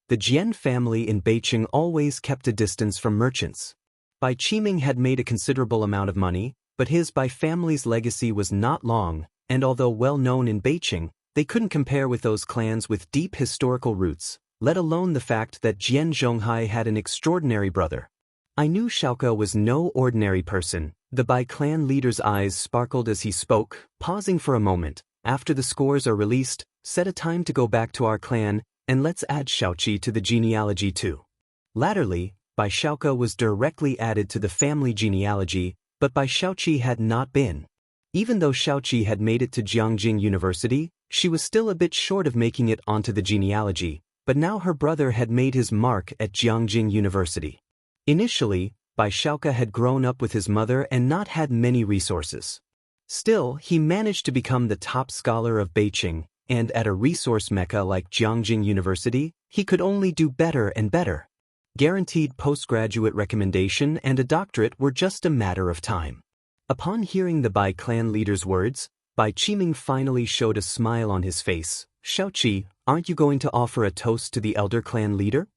The Jian family in Beijing always kept a distance from merchants. Bai Qiming had made a considerable amount of money, but his Bai family's legacy was not long, and although well known in Beijing, they couldn't compare with those clans with deep historical roots, let alone the fact that Jian Zhonghai had an extraordinary brother. I knew Xiaoke was no ordinary person. The Bai clan leader's eyes sparkled as he spoke, pausing for a moment. After the scores are released, set a time to go back to our clan, and let's add Xiaoqi to the genealogy too. Latterly, Bai Xiaoke was directly added to the family genealogy, but Bai Xiaoqi had not been. Even though Xiaoqi had made it to Jiangjing University, she was still a bit short of making it onto the genealogy, but now her brother had made his mark at Jiangjing University. Initially, Bai Shaoke had grown up with his mother and not had many resources. Still, he managed to become the top scholar of Beijing, and at a resource mecca like Jiangjing University, he could only do better and better. Guaranteed postgraduate recommendation and a doctorate were just a matter of time. Upon hearing the Bai clan leader's words, Bai Qiming finally showed a smile on his face. Shaoqi, aren't you going to offer a toast to the elder clan leader?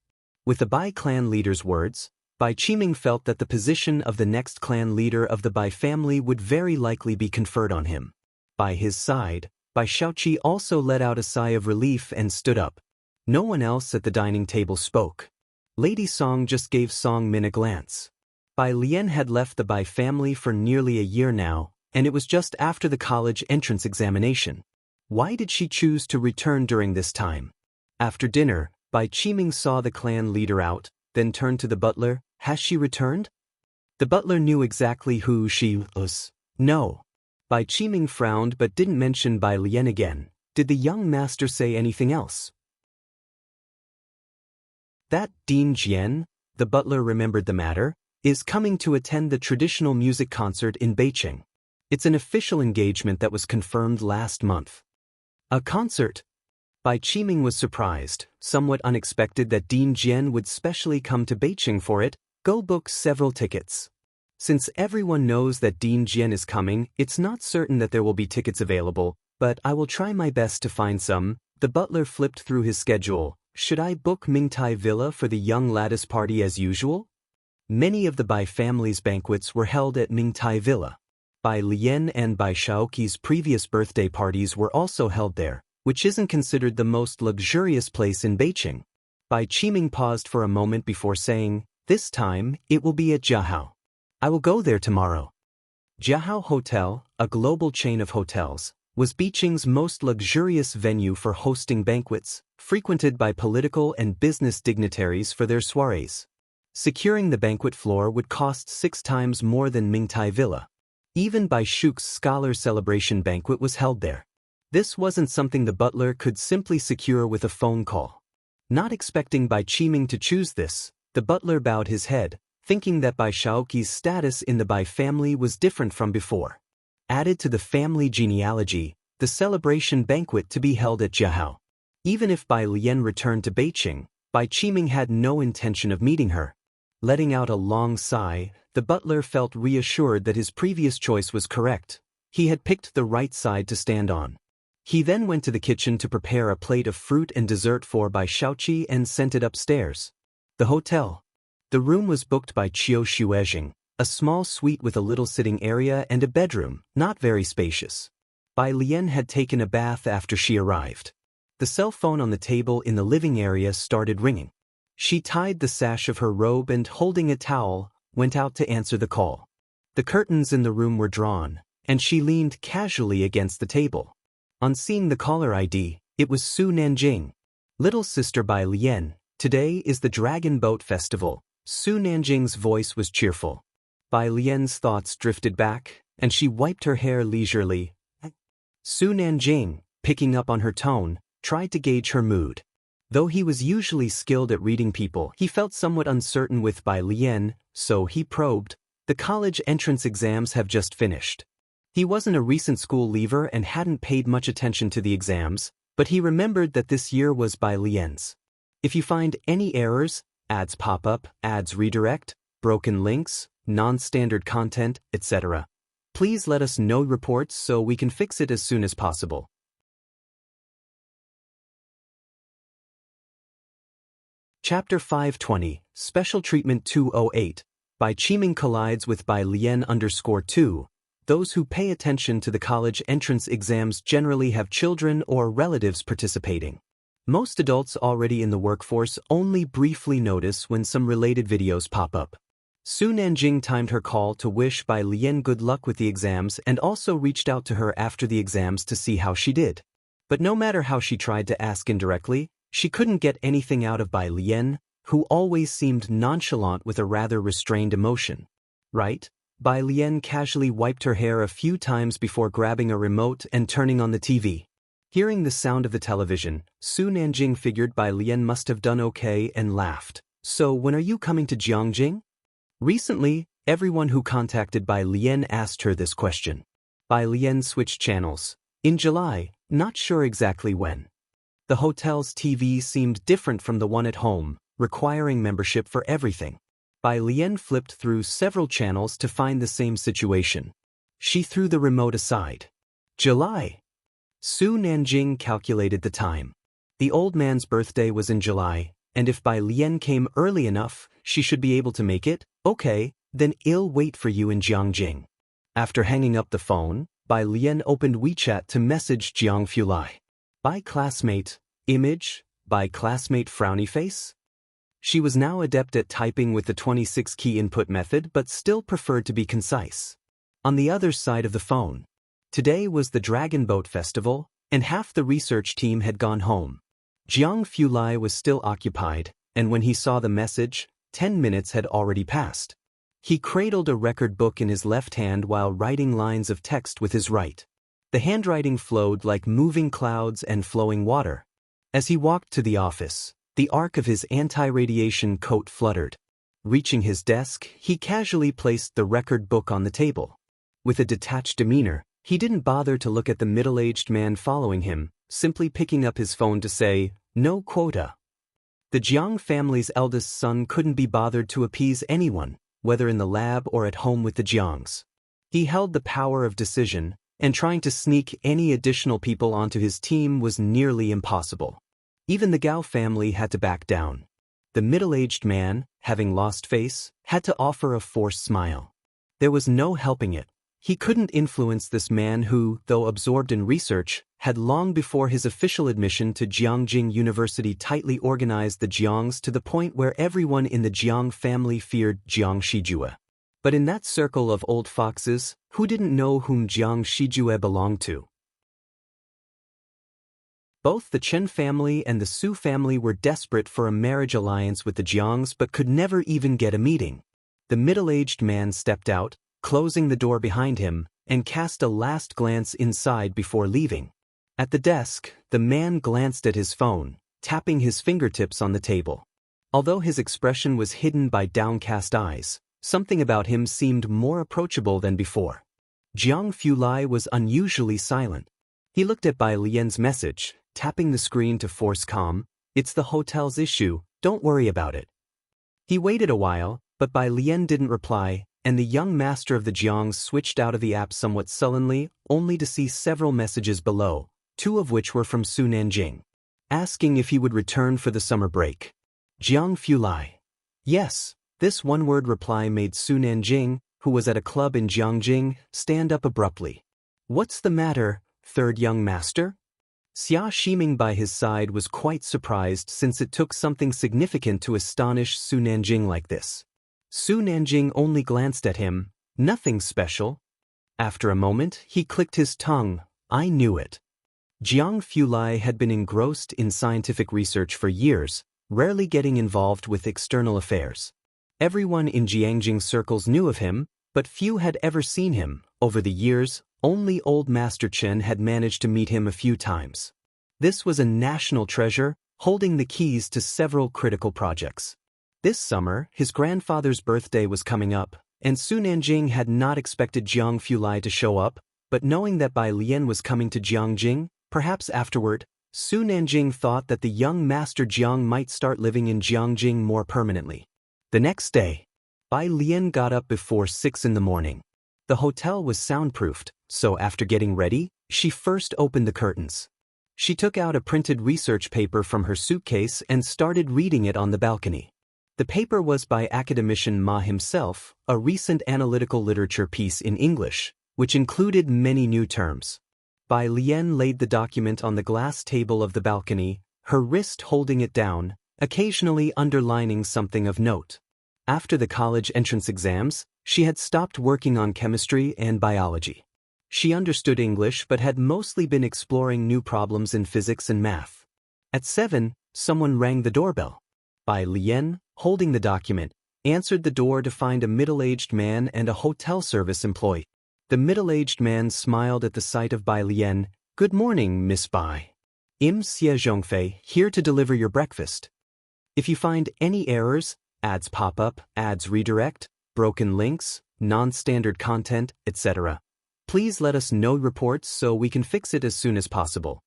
With the Bai clan leader's words, Bai Qiming felt that the position of the next clan leader of the Bai family would very likely be conferred on him. By his side, Bai Shaoqi also let out a sigh of relief and stood up. No one else at the dining table spoke. Lady Song just gave Song Min a glance. Bai Lian had left the Bai family for nearly a year now, and it was just after the college entrance examination. Why did she choose to return during this time? After dinner, Bai Qiming saw the clan leader out, then turned to the butler. Has she returned? The butler knew exactly who she was. No. Bai Qiming frowned but didn't mention Bai Lian again. Did the young master say anything else? That Dean Jian, the butler remembered the matter, is coming to attend the traditional music concert in Beijing. It's an official engagement that was confirmed last month. A concert? Bai Qiming was surprised, somewhat unexpected that Dean Jian would specially come to Beijing for it. Go book several tickets. Since everyone knows that Dean Jian is coming, it's not certain that there will be tickets available, but I will try my best to find some. The butler flipped through his schedule. Should I book Mingtai Villa for the young lattice party as usual? Many of the Bai family's banquets were held at Mingtai Villa. Bai Lian and Bai Shaoqi's previous birthday parties were also held there, which isn't considered the most luxurious place in Beijing. Bai Qiming paused for a moment before saying, this time, it will be at Jiahao. I will go there tomorrow. Jiahao Hotel, a global chain of hotels, was Beijing's most luxurious venue for hosting banquets, frequented by political and business dignitaries for their soirees. Securing the banquet floor would cost 6 times more than Mingtai Villa. Even Bai Shuk's scholar celebration banquet was held there. This wasn't something the butler could simply secure with a phone call. Not expecting Bai Qiming to choose this, the butler bowed his head, thinking that Bai Shaoqi's status in the Bai family was different from before. Added to the family genealogy, the celebration banquet to be held at Jiahao. Even if Bai Lian returned to Beijing, Bai Qiming had no intention of meeting her. Letting out a long sigh, the butler felt reassured that his previous choice was correct. He had picked the right side to stand on. He then went to the kitchen to prepare a plate of fruit and dessert for Bai Shaoqi and sent it upstairs. The hotel. The room was booked by Qiu Xuezhing, a small suite with a little sitting area and a bedroom, not very spacious. Bai Lian had taken a bath after she arrived. The cell phone on the table in the living area started ringing. She tied the sash of her robe and, holding a towel, went out to answer the call. The curtains in the room were drawn, and she leaned casually against the table. On seeing the caller ID, it was Su Nanjing. Little sister Bai Lian, today is the Dragon Boat Festival. Su Nanjing's voice was cheerful. Bai Lian's thoughts drifted back, and she wiped her hair leisurely. Su Nanjing, picking up on her tone, tried to gauge her mood. Though he was usually skilled at reading people, he felt somewhat uncertain with Bai Lian, so he probed. The college entrance exams have just finished. He wasn't a recent school leaver and hadn't paid much attention to the exams, but he remembered that this year was Bai Lian's. If you find any errors, ads pop up, ads redirect, broken links, non-standard content, etc., please let us know reports so we can fix it as soon as possible. Chapter 520, Special Treatment 208, Bai Qiming collides with Bai Lian _2. Those who pay attention to the college entrance exams generally have children or relatives participating. Most adults already in the workforce only briefly notice when some related videos pop up. Su Nanjing timed her call to wish Bai Lian good luck with the exams and also reached out to her after the exams to see how she did. But no matter how she tried to ask indirectly, she couldn't get anything out of Bai Lian, who always seemed nonchalant with a rather restrained emotion. Right? Bai Lian casually wiped her hair a few times before grabbing a remote and turning on the TV. Hearing the sound of the television, Su Nanjing figured Bai Lian must have done okay and laughed. So when are you coming to Jiangjing? Recently, everyone who contacted Bai Lian asked her this question. Bai Lian switched channels. In July, not sure exactly when. The hotel's TV seemed different from the one at home, requiring membership for everything. Bai Lian flipped through several channels to find the same situation. She threw the remote aside. July. Su Nanjing calculated the time. The old man's birthday was in July, and if Bai Lian came early enough, she should be able to make it. Okay, then I'll wait for you in Jiangjing. After hanging up the phone, Bai Lian opened WeChat to message Jiang Fulai. By classmate, image, by classmate frowny face? She was now adept at typing with the 26-key input method but still preferred to be concise. On the other side of the phone. Today was the Dragon Boat Festival, and half the research team had gone home. Jiang Fulai was still occupied, and when he saw the message, 10 minutes had already passed. He cradled a record book in his left hand while writing lines of text with his right. The handwriting flowed like moving clouds and flowing water. As he walked to the office, the arc of his anti-radiation coat fluttered. Reaching his desk, he casually placed the record book on the table. With a detached demeanor, he didn't bother to look at the middle-aged man following him, simply picking up his phone to say, "No quota." The Jiang family's eldest son couldn't be bothered to appease anyone, whether in the lab or at home with the Jiangs. He held the power of decision, and trying to sneak any additional people onto his team was nearly impossible. Even the Gao family had to back down. The middle-aged man, having lost face, had to offer a forced smile. There was no helping it. He couldn't influence this man who, though absorbed in research, had long before his official admission to Jiangjing University tightly organized the Jiangs to the point where everyone in the Jiang family feared Jiang Shijue. But in that circle of old foxes, who didn't know whom Jiang Shijue belonged to? Both the Chen family and the Su family were desperate for a marriage alliance with the Jiangs but could never even get a meeting. The middle-aged man stepped out, closing the door behind him, and cast a last glance inside before leaving. At the desk, the man glanced at his phone, tapping his fingertips on the table. Although his expression was hidden by downcast eyes, something about him seemed more approachable than before. Jiang Fulai was unusually silent. He looked at Bai Lian's message, tapping the screen to force calm. "It's the hotel's issue, don't worry about it." He waited a while, but Bai Lian didn't reply, and the young master of the Jiangs switched out of the app somewhat sullenly, only to see several messages below, 2 of which were from Su Nanjing, asking if he would return for the summer break. Jiang Fulai. Yes. This one-word reply made Su Nanjing, who was at a club in Jiangjing, stand up abruptly. "What's the matter, third young master?" Xia Shiming by his side was quite surprised since it took something significant to astonish Su Nanjing like this. Su Nanjing only glanced at him. Nothing special. After a moment, he clicked his tongue. I knew it. Jiang Fulai had been engrossed in scientific research for years, rarely getting involved with external affairs. Everyone in Jiangjing circles knew of him, but few had ever seen him. Over the years, only old Master Chen had managed to meet him a few times. This was a national treasure, holding the keys to several critical projects. This summer, his grandfather's birthday was coming up, and Su Nanjing had not expected Jiang Fulai to show up, but knowing that Bai Lian was coming to Jiangjing, perhaps afterward, Su Nanjing thought that the young Master Jiang might start living in Jiangjing more permanently. The next day, Bai Lian got up before 6 in the morning. The hotel was soundproofed, so after getting ready, she first opened the curtains. She took out a printed research paper from her suitcase and started reading it on the balcony. The paper was by academician Ma himself, a recent analytical literature piece in English, which included many new terms. Bai Lian laid the document on the glass table of the balcony, her wrist holding it down, occasionally underlining something of note. After the college entrance exams, she had stopped working on chemistry and biology. She understood English but had mostly been exploring new problems in physics and math. At 7, someone rang the doorbell. Bai Lian, holding the document, answered the door to find a middle-aged man and a hotel service employee. The middle-aged man smiled at the sight of Bai Lian, Good morning, Miss Bai. I'm Xie Zhongfei, here to deliver your breakfast. If you find any errors, ads pop up, ads redirect, broken links, non-standard content, etc., please let us know reports so we can fix it as soon as possible.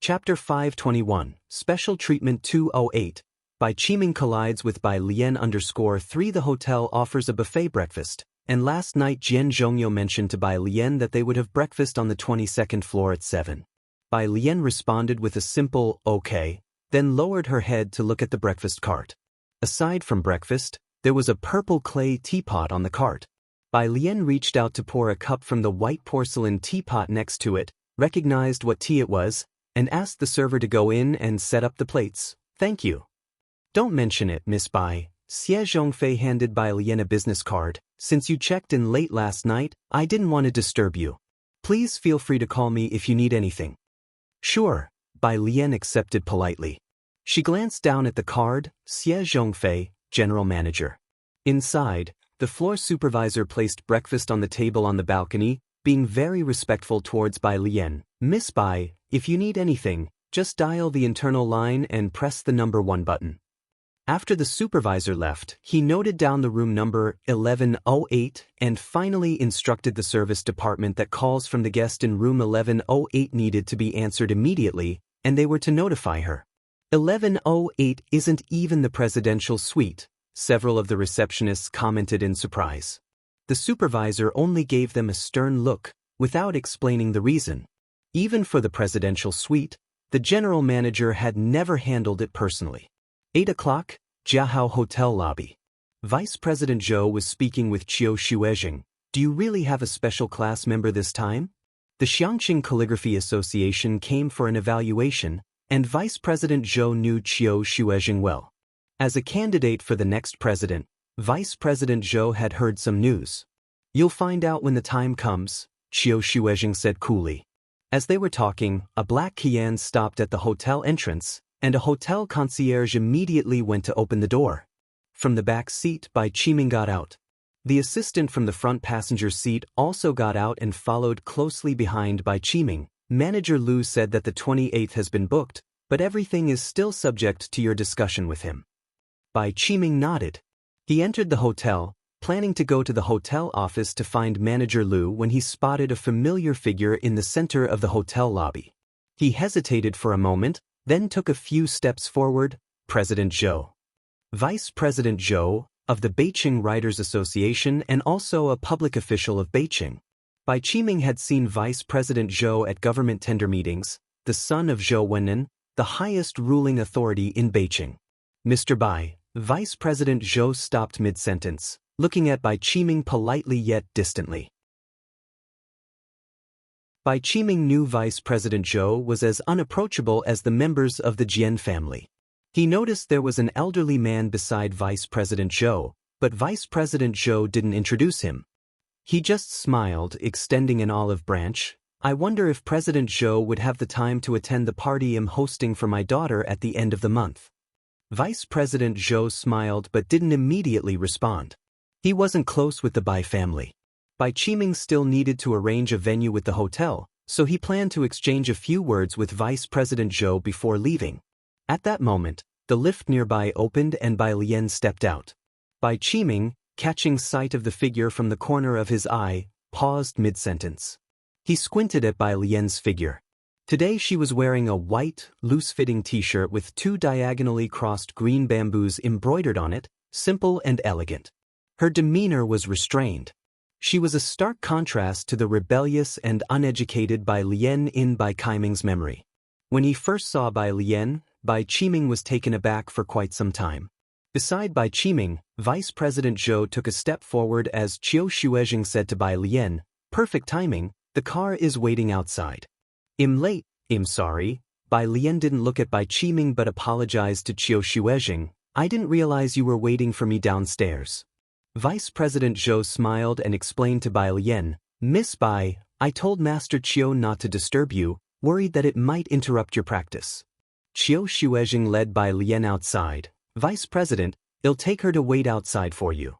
Chapter 521, Special Treatment 208. Bai Qiming collides with Bai Lian_3. The hotel offers a buffet breakfast, and last night Jian Zhongyo mentioned to Bai Lian that they would have breakfast on the 22nd floor at 7. Bai Lian responded with a simple, okay, then lowered her head to look at the breakfast cart. Aside from breakfast, there was a purple clay teapot on the cart. Bai Lian reached out to pour a cup from the white porcelain teapot next to it, recognized what tea it was, and asked the server to go in and set up the plates. Thank you. Don't mention it, Miss Bai. Xie Zhongfei handed Bai Lian a business card. Since you checked in late last night, I didn't want to disturb you. Please feel free to call me if you need anything. Sure, Bai Lian accepted politely. She glanced down at the card, Xie Zhongfei, General Manager. Inside, the floor supervisor placed breakfast on the table on the balcony, being very respectful towards Bai Lian. Miss Bai, if you need anything, just dial the internal line and press the number 1 button. After the supervisor left, he noted down the room number 1108 and finally instructed the service department that calls from the guest in room 1108 needed to be answered immediately, and they were to notify her. 1108 isn't even the presidential suite, several of the receptionists commented in surprise. The supervisor only gave them a stern look, without explaining the reason. Even for the presidential suite, the general manager had never handled it personally. 8 o'clock, Jiahao Hotel lobby. Vice President Zhou was speaking with Qiu Shuezheng. Do you really have a special class member this time? The Xiangqing Calligraphy Association came for an evaluation, and Vice President Zhou knew Qiu Shuezheng well. As a candidate for the next president, Vice President Zhou had heard some news. You'll find out when the time comes, Qiu Shuezheng said coolly. As they were talking, a black Qian stopped at the hotel entrance, and a hotel concierge immediately went to open the door. From the back seat, Bai Qiming got out. The assistant from the front passenger seat also got out and followed closely behind Bai Qiming. Manager Lu said that the 28th has been booked, but everything is still subject to your discussion with him. Bai Qiming nodded. He entered the hotel, planning to go to the hotel office to find Manager Lu when he spotted a familiar figure in the center of the hotel lobby. He hesitated for a moment, then took a few steps forward. President Zhou. Vice President Zhou, of the Beijing Writers Association and also a public official of Beijing. Bai Qiming had seen Vice President Zhou at government tender meetings, the son of Zhou Wennan, the highest ruling authority in Beijing. Mr. Bai, Vice President Zhou stopped mid-sentence, looking at Bai Qiming politely yet distantly. Bai Qiming knew Vice President Zhou was as unapproachable as the members of the Jian family. He noticed there was an elderly man beside Vice President Zhou, but Vice President Zhou didn't introduce him. He just smiled, extending an olive branch. I wonder if President Zhou would have the time to attend the party I'm hosting for my daughter at the end of the month. Vice President Zhou smiled but didn't immediately respond. He wasn't close with the Bai family. Bai Qiming still needed to arrange a venue with the hotel, so he planned to exchange a few words with Vice President Zhou before leaving. At that moment, the lift nearby opened and Bai Lian stepped out. Bai Qiming, catching sight of the figure from the corner of his eye, paused mid-sentence. He squinted at Bai Lian's figure. Today she was wearing a white, loose-fitting t-shirt with 2 diagonally crossed green bamboos embroidered on it, simple and elegant. Her demeanor was restrained. She was a stark contrast to the rebellious and uneducated Bai Lian in Bai Qiming's memory. When he first saw Bai Lian, Bai Qiming was taken aback for quite some time. Beside Bai Qiming, Vice President Zhou took a step forward as Qiu Shuezheng said to Bai Lian, "Perfect timing, the car is waiting outside." "I'm late, I'm sorry." Bai Lian didn't look at Bai Qiming but apologized to Qiu Shuezheng. "I didn't realize you were waiting for me downstairs." Vice President Zhou smiled and explained to Bai Lian, "Miss Bai, I told Master Qiu not to disturb you, worried that it might interrupt your practice." Qiu Shuezheng led Bai Lian outside. "Vice President, it'll take her to wait outside for you."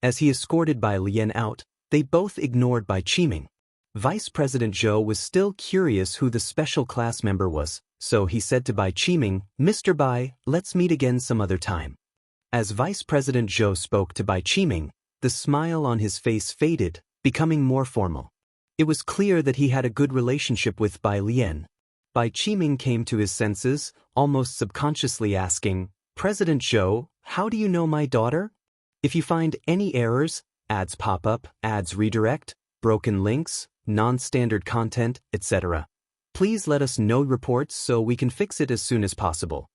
As he escorted Bai Lian out, They both ignored Bai Qiming. Vice President Zhou was still curious who the special class member was, so he said to Bai Qiming, "Mr. Bai, let's meet again some other time." As Vice President Zhou spoke to Bai Qiming, the smile on his face faded, becoming more formal. It was clear that he had a good relationship with Bai Lian. Bai Qiming came to his senses, almost subconsciously asking, "President Zhou, how do you know my daughter? If you find any errors, ads pop up, ads redirect, broken links, non-standard content, etc., please let us know reports so we can fix it as soon as possible."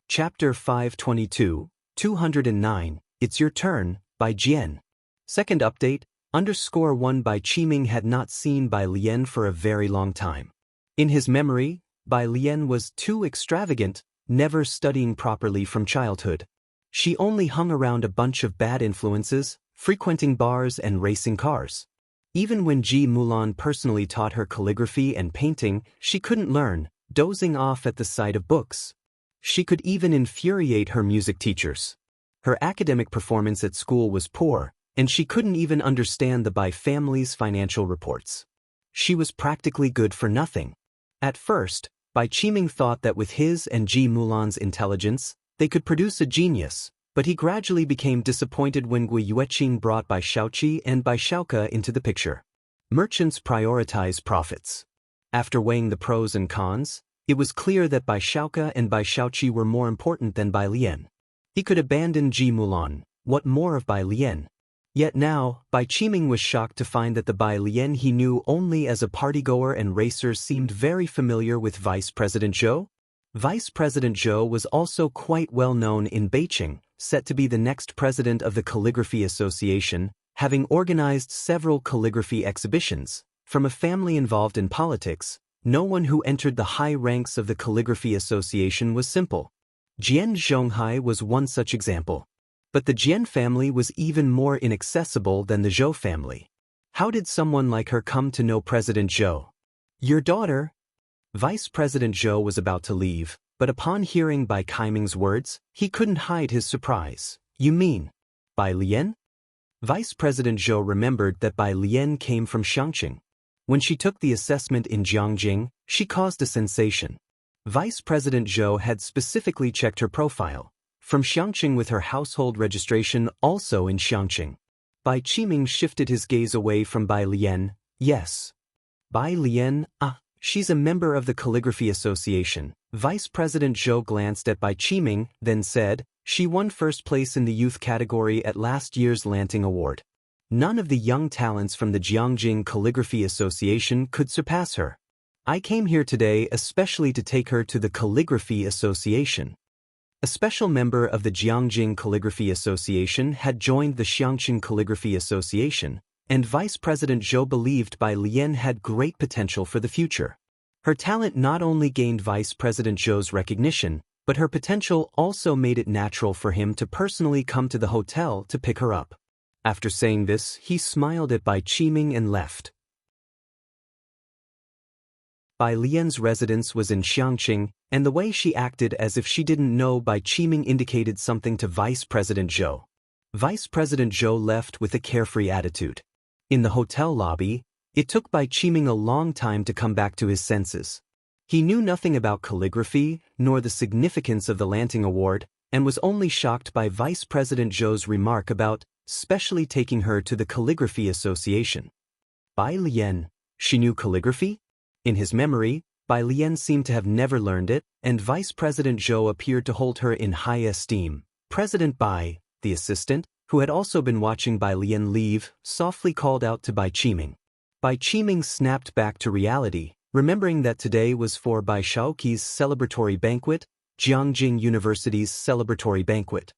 Chapter 522, 209, It's Your Turn, by Jian. Second update, _1 Bai Qiming had not seen Bai Lian for a very long time. In his memory, Bai Lian was too extravagant, never studying properly from childhood. She only hung around a bunch of bad influences, frequenting bars and racing cars. Even when Ji Mulan personally taught her calligraphy and painting, she couldn't learn, dozing off at the sight of books. She could even infuriate her music teachers. Her academic performance at school was poor, and she couldn't even understand the Bai family's financial reports. She was practically good for nothing. At first, Bai Qiming thought that with his and Ji Mulan's intelligence, they could produce a genius, but he gradually became disappointed when Gui Yueqing brought Bai Shaoqi and Bai Shaoke into the picture. Merchants prioritize profits. After weighing the pros and cons, it was clear that Bai Shaoke and Bai Shaoqi were more important than Bai Lian. He could abandon Ji Mulan, what more of Bai Lian? Yet now, Bai Qiming was shocked to find that the Bai Lian he knew only as a partygoer and racer seemed very familiar with Vice President Zhou. Vice President Zhou was also quite well known in Beijing, set to be the next president of the Calligraphy Association, having organized several calligraphy exhibitions. From a family involved in politics, no one who entered the high ranks of the Calligraphy Association was simple. Jian Zhonghai was one such example. But the Jian family was even more inaccessible than the Zhou family. How did someone like her come to know President Zhou? "Your daughter?" Vice President Zhou was about to leave, but upon hearing Bai Qiming's words, he couldn't hide his surprise. "You mean Bai Lian?" Vice President Zhou remembered that Bai Lian came from Xiangqing. When she took the assessment in Jiangjing, she caused a sensation. Vice President Zhou had specifically checked her profile, from Xiangqing with her household registration also in Xiangqing. Bai Qiming shifted his gaze away from Bai Lian. "Yes. Bai Lian, she's a member of the Calligraphy Association." Vice President Zhou glanced at Bai Qiming, then said, "She won first place in the youth category at last year's Lanting Award. None of the young talents from the Jiangjing Calligraphy Association could surpass her. I came here today especially to take her to the Calligraphy Association." A special member of the Jiangjing Calligraphy Association had joined the Xiangqing Calligraphy Association, and Vice President Zhou believed Bai Lian had great potential for the future. Her talent not only gained Vice President Zhou's recognition, but her potential also made it natural for him to personally come to the hotel to pick her up. After saying this, he smiled at Bai Qiming and left. Bai Lian's residence was in Xiangqing, and the way she acted as if she didn't know Bai Qiming indicated something to Vice President Zhou. Vice President Zhou left with a carefree attitude. In the hotel lobby, it took Bai Qiming a long time to come back to his senses. He knew nothing about calligraphy, nor the significance of the Lanting Award, and was only shocked by Vice President Zhou's remark about specially taking her to the Calligraphy Association. Bai Lian, she knew calligraphy? In his memory, Bai Lian seemed to have never learned it, and Vice President Zhou appeared to hold her in high esteem. President Bai, the assistant, who had also been watching Bai Lian leave, softly called out to Bai Qiming. Bai Qiming snapped back to reality, remembering that today was for Bai Shaoqi's celebratory banquet, Jiangjing University's celebratory banquet.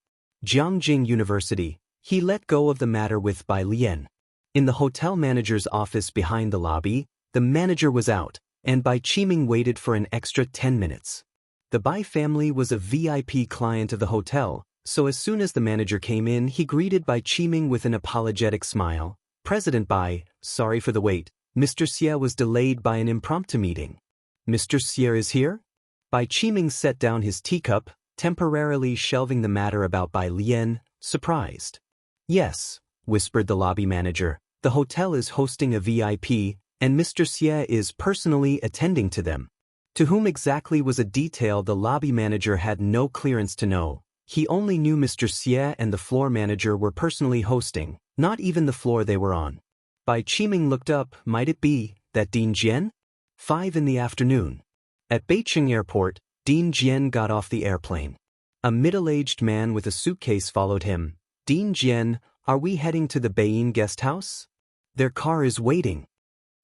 Jiangjing University. He let go of the matter with Bai Lian. In the hotel manager's office behind the lobby, the manager was out, and Bai Qiming waited for an extra 10 minutes. The Bai family was a VIP client of the hotel, so as soon as the manager came in, he greeted Bai Qiming with an apologetic smile. "President Bai, sorry for the wait. Mr. Xie was delayed by an impromptu meeting." "Mr. Xie is here?" Bai Qiming set down his teacup, temporarily shelving the matter about Bai Lian, surprised. Yes, whispered the lobby manager, the hotel is hosting a VIP, and Mr. Xie is personally attending to them. To whom exactly was a detail the lobby manager had no clearance to know. He only knew Mr. Xie and the floor manager were personally hosting, not even the floor they were on. Bai Qiming looked up. Might it be that Dean Jian? 5 in the afternoon. At Beijing Airport, Dean Jian got off the airplane. A middle-aged man with a suitcase followed him. Dean Jian, are we heading to the Beiying guest house? Their car is waiting.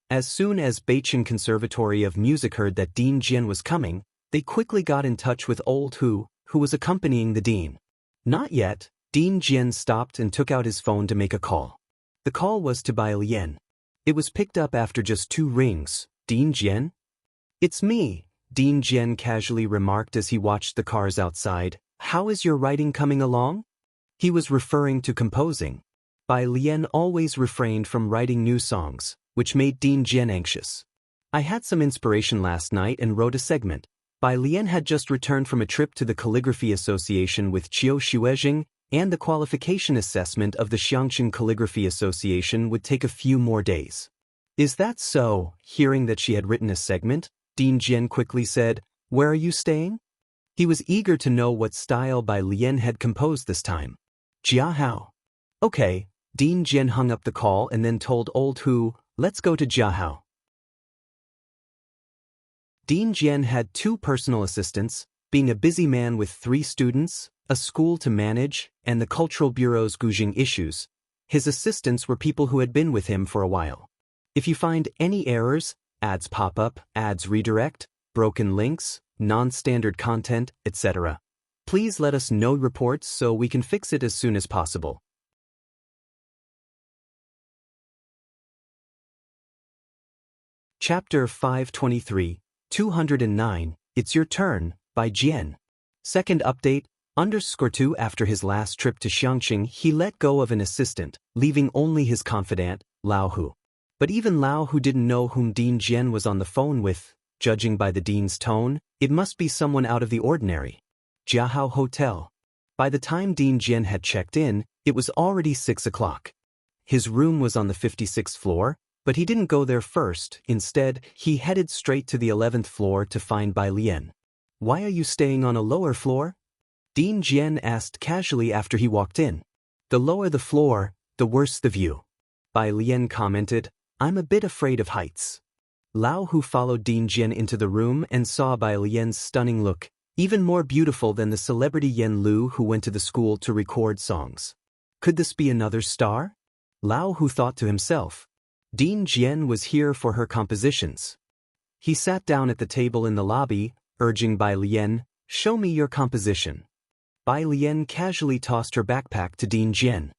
As soon as Beijing Conservatory of Music heard that Dean Jian was coming, they quickly got in touch with old Hu was accompanying the dean. Not yet. Dean Jian stopped and took out his phone to make a call. The call was to Bai Lian. It was picked up after just 2 rings. Dean Jian? It's me, Dean Jian casually remarked as he watched the cars outside. How is your writing coming along? He was referring to composing. Bai Lian always refrained from writing new songs, which made Dean Jian anxious. I had some inspiration last night and wrote a segment. Bai Lian had just returned from a trip to the Calligraphy Association with Qiu Xuejing, and the qualification assessment of the Xiangqing Calligraphy Association would take a few more days. Is that so? Hearing that she had written a segment, Dean Jian quickly said, Where are you staying? He was eager to know what style Bai Lian had composed this time. Jiahao. Okay, Dean Jian hung up the call and then told old Hu, let's go to Jiahao. Dean Jian had 2 personal assistants, being a busy man with 3 students, a school to manage, and the Cultural Bureau's Gujing issues. His assistants were people who had been with him for a while. If you find any errors, ads pop up, ads redirect, broken links, non-standard content, etc., please let us know reports so we can fix it as soon as possible. Chapter 523, 209, It's Your Turn, by Jian. Second update, _2 After his last trip to Xiangqing, he let go of an assistant, leaving only his confidant, Lao Hu. But even Lao Hu didn't know whom Dean Jian was on the phone with. Judging by the dean's tone, it must be someone out of the ordinary. Jiahao Hotel. By the time Dean Jian had checked in, it was already 6 o'clock. His room was on the 56th floor, but he didn't go there first. Instead, he headed straight to the 11th floor to find Bai Lian. Why are you staying on a lower floor? Dean Jian asked casually after he walked in. The lower the floor, the worse the view. Bai Lian commented, I'm a bit afraid of heights. Lao Hu followed Dean Jian into the room and saw Bai Lian's stunning look, even more beautiful than the celebrity Yen Lu who went to the school to record songs. Could this be another star? Lao Hu thought to himself. Dean Jian was here for her compositions. He sat down at the table in the lobby, urging Bai Lian, show me your composition. Bai Lian casually tossed her backpack to Dean Jian.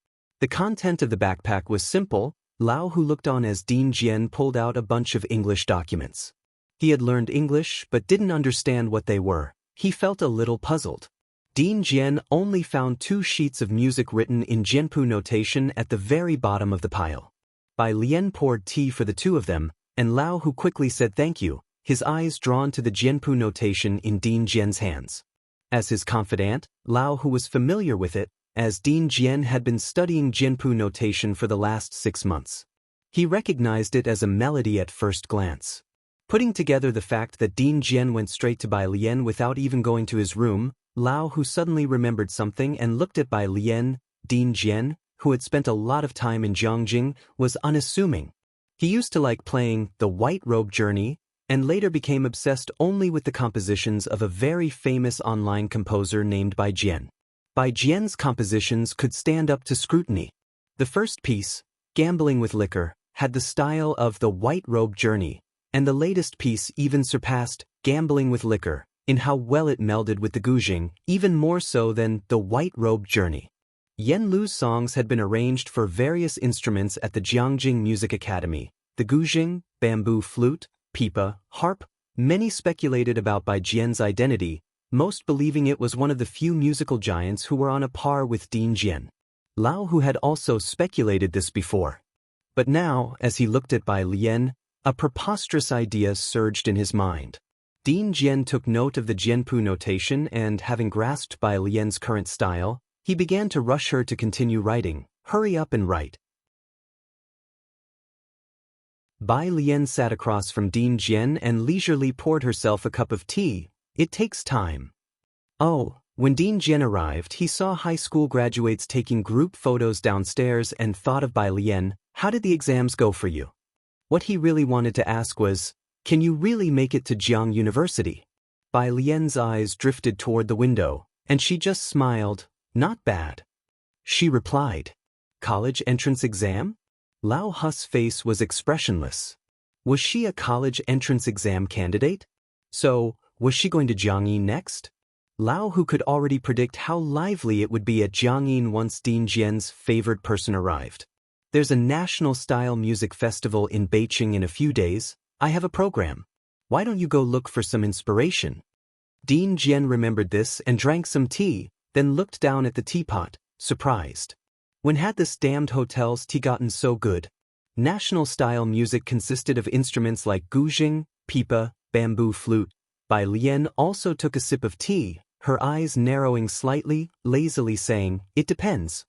The content of the backpack was simple. Lao Hu looked on as Dean Jian pulled out a bunch of English documents. He had learned English but didn't understand what they were. He felt a little puzzled. Dean Jian only found 2 sheets of music written in Jianpu notation at the very bottom of the pile. Bai Lian poured tea for the 2 of them, and Lao Hu quickly said thank you, his eyes drawn to the Jianpu notation in Dean Jian's hands. As his confidant, Lao Hu was familiar with it, as Dean Jian had been studying Jianpu notation for the last 6 months. He recognized it as a melody at first glance. Putting together the fact that Dean Jian went straight to Bai Lian without even going to his room, Lao Hu suddenly remembered something and looked at Bai Lian. Dean Jian, who had spent a lot of time in Jiangjing, was unassuming. He used to like playing The White Robe Journey, and later became obsessed only with the compositions of a very famous online composer named Bai Jian. Bai Jian's compositions could stand up to scrutiny. The first piece, Gambling with Liquor, had the style of The White Robe Journey, and the latest piece even surpassed Gambling with Liquor in how well it melded with the Guzheng, even more so than The White Robe Journey. Yen Lu's songs had been arranged for various instruments at the Jiangjing Music Academy, the Guzheng, bamboo flute, pipa, harp. Many speculated about Bai Jian's identity, most believing it was one of the few musical giants who were on a par with Dean Jian. Lao Hu had also speculated this before. But now, as he looked at Bai Lian, a preposterous idea surged in his mind. Dean Jian took note of the Jianpu notation and, having grasped Bai Lian's current style, he began to rush her to continue writing. Hurry up and write. Bai Lian sat across from Dean Jian and leisurely poured herself a cup of tea. It takes time. Oh, when Dean Jian arrived, he saw high school graduates taking group photos downstairs and thought of Bai Lian. How did the exams go for you? What he really wanted to ask was, can you really make it to Jiang University? Bai Lian's eyes drifted toward the window, and she just smiled. Not bad. She replied. College entrance exam? Lao Hu's face was expressionless. Was she a college entrance exam candidate? So, was she going to Jiangyin next? Lao Hu could already predict how lively it would be at Jiangyin once Dean Jian's favored person arrived. There's a national-style music festival in Beijing in a few days. I have a program. Why don't you go look for some inspiration? Dean Jian remembered this and drank some tea, then looked down at the teapot, surprised. When had this damned hotel's tea gotten so good? National-style music consisted of instruments like guzheng, pipa, bamboo flute. Bai Lian also took a sip of tea, her eyes narrowing slightly, lazily saying, it depends.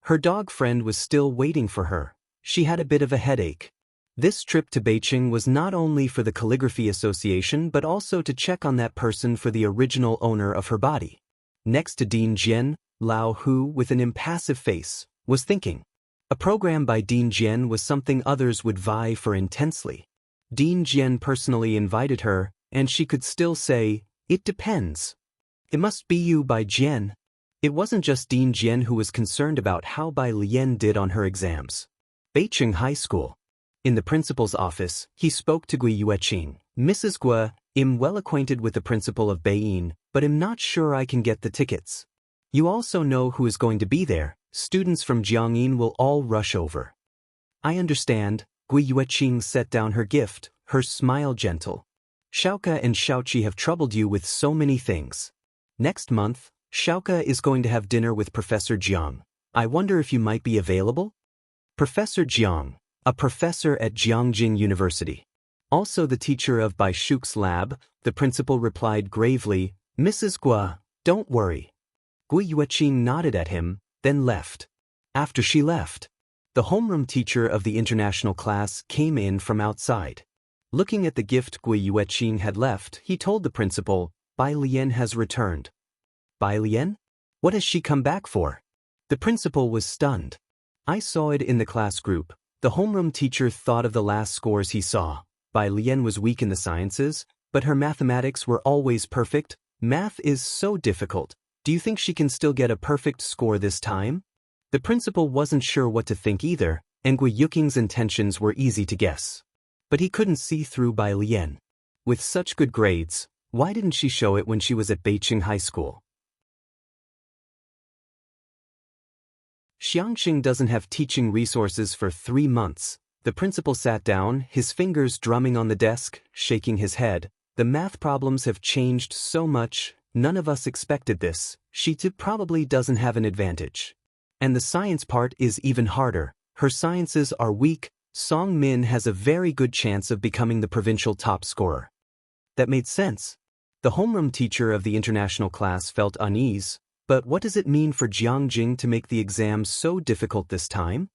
Her dog friend was still waiting for her. She had a bit of a headache. This trip to Beijing was not only for the Calligraphy Association but also to check on that person for the original owner of her body. Next to Dean Jian, Lao Hu, with an impassive face, was thinking. A program by Dean Jian was something others would vie for intensely. Dean Jian personally invited her, and she could still say, it depends. It must be you, Bai Jian. It wasn't just Dean Jian who was concerned about how Bai Lian did on her exams. Beijing High School. In the principal's office, he spoke to Gui Yueqing. Mrs. Gui, I'm well acquainted with the principal of Beiying, but I'm not sure I can get the tickets. You also know who is going to be there. Students from Jiangyin will all rush over. I understand. Gui Yueqing set down her gift, her smile gentle. Xiaoke and Xiaoqi have troubled you with so many things. Next month, Xiaoke is going to have dinner with Professor Jiang. I wonder if you might be available? Professor Jiang, a professor at Jiangjing University. Also the teacher of Bai Shuk's lab, the principal replied gravely, Mrs. Gui, don't worry. Gui Yueqing nodded at him, then left. After she left, the homeroom teacher of the international class came in from outside. Looking at the gift Gui Yueqing had left, he told the principal, Bai Lian has returned. Bai Lian? What has she come back for? The principal was stunned. I saw it in the class group. The homeroom teacher thought of the last scores he saw. Bai Lian was weak in the sciences, but her mathematics were always perfect. Math is so difficult. Do you think she can still get a perfect score this time? The principal wasn't sure what to think either, and Gui Yueqing's intentions were easy to guess. But he couldn't see through Bai Lian. With such good grades, why didn't she show it when she was at Beijing High School? Xiangxing doesn't have teaching resources for 3 months. The principal sat down, his fingers drumming on the desk, shaking his head. The math problems have changed so much, none of us expected this. She probably doesn't have an advantage. And the science part is even harder. Her sciences are weak. Song Min has a very good chance of becoming the provincial top scorer. That made sense. The homeroom teacher of the international class felt unease. But what does it mean for Jiangjing to make the exams so difficult this time?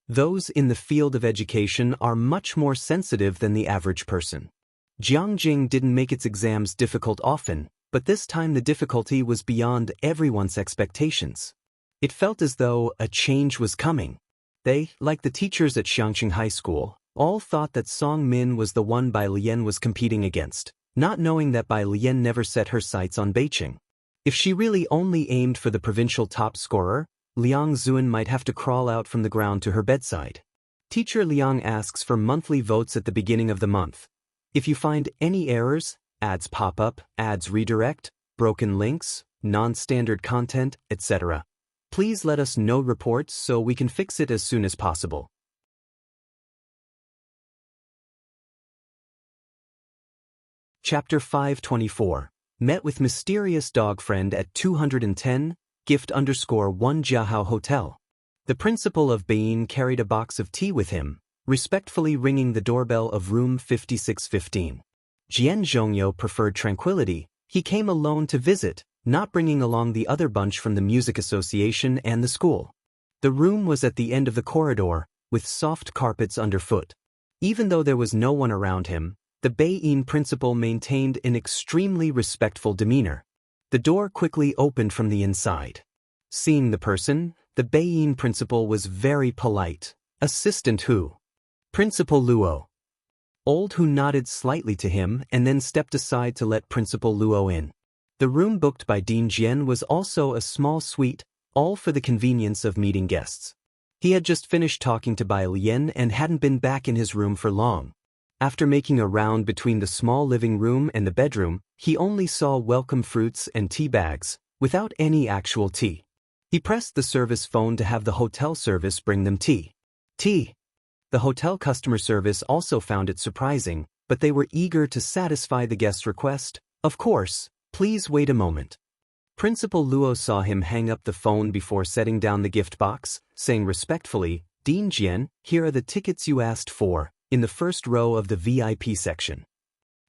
Those in the field of education are much more sensitive than the average person. Jiangjing didn't make its exams difficult often, but this time the difficulty was beyond everyone's expectations. It felt as though a change was coming. They, like the teachers at Xiangxing High School, all thought that Song Min was the one Bai Lian was competing against, not knowing that Bai Lian never set her sights on Beijing. If she really only aimed for the provincial top scorer, Liang Zuan might have to crawl out from the ground to her bedside. Teacher Liang asks for monthly votes at the beginning of the month. If you find any errors, ads pop up, ads redirect, broken links, non-standard content, etc., please let us know reports so we can fix it as soon as possible. Chapter 524. Met with mysterious dog friend at 210, gift_1 Jiahao Hotel. The principal of Beiying carried a box of tea with him, respectfully ringing the doorbell of room 5615. Jian Zhongyo preferred tranquility. He came alone to visit, not bringing along the other bunch from the music association and the school. The room was at the end of the corridor, with soft carpets underfoot. Even though there was no one around him, the Beiying principal maintained an extremely respectful demeanor. The door quickly opened from the inside. Seeing the person, the Beiying principal was very polite. Assistant Hu. Principal Luo. Old Hu nodded slightly to him and then stepped aside to let Principal Luo in. The room booked by Dean Jian was also a small suite, all for the convenience of meeting guests. He had just finished talking to Bai Lian and hadn't been back in his room for long. After making a round between the small living room and the bedroom, he only saw welcome fruits and tea bags, without any actual tea. He pressed the service phone to have the hotel service bring them tea. Tea. The hotel customer service also found it surprising, but they were eager to satisfy the guest's request. Of course, please wait a moment. Principal Luo saw him hang up the phone before setting down the gift box, saying respectfully, Dean Jian, here are the tickets you asked for, in the first row of the VIP section.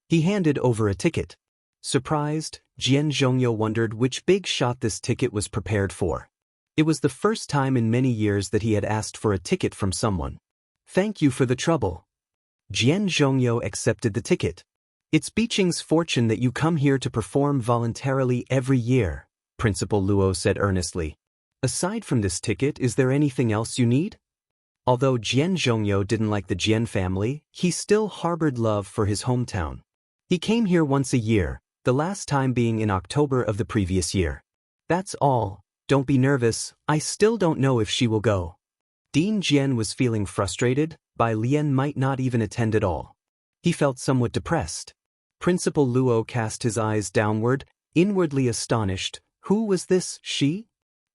He handed over a ticket. Surprised, Jian Zhongyo wondered which big shot this ticket was prepared for. It was the first time in many years that he had asked for a ticket from someone. Thank you for the trouble. Jian Zhongyo accepted the ticket. It's Biqing's fortune that you come here to perform voluntarily every year, Principal Luo said earnestly. Aside from this ticket, is there anything else you need? Although Jian Zhongyo didn't like the Jian family, he still harbored love for his hometown. He came here once a year, the last time being in October of the previous year. That's all. Don't be nervous, I still don't know if she will go. Dean Jian was feeling frustrated. Bai Lian might not even attend at all. He felt somewhat depressed. Principal Luo cast his eyes downward, inwardly astonished. Who was this she?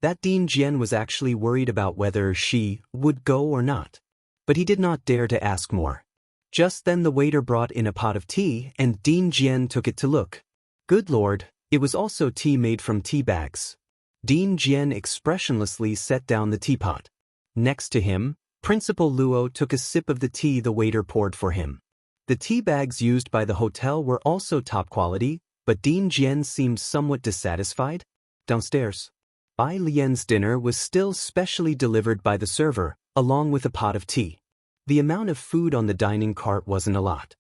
That Dean Jian was actually worried about whether she would go or not. But he did not dare to ask more. Just then the waiter brought in a pot of tea and Dean Jian took it to look. Good Lord, it was also tea made from tea bags. Dean Jian expressionlessly set down the teapot. Next to him, Principal Luo took a sip of the tea the waiter poured for him. The tea bags used by the hotel were also top quality, but Dean Jian seemed somewhat dissatisfied. Downstairs, Bai Lian's dinner was still specially delivered by the server, along with a pot of tea. The amount of food on the dining cart wasn't a lot.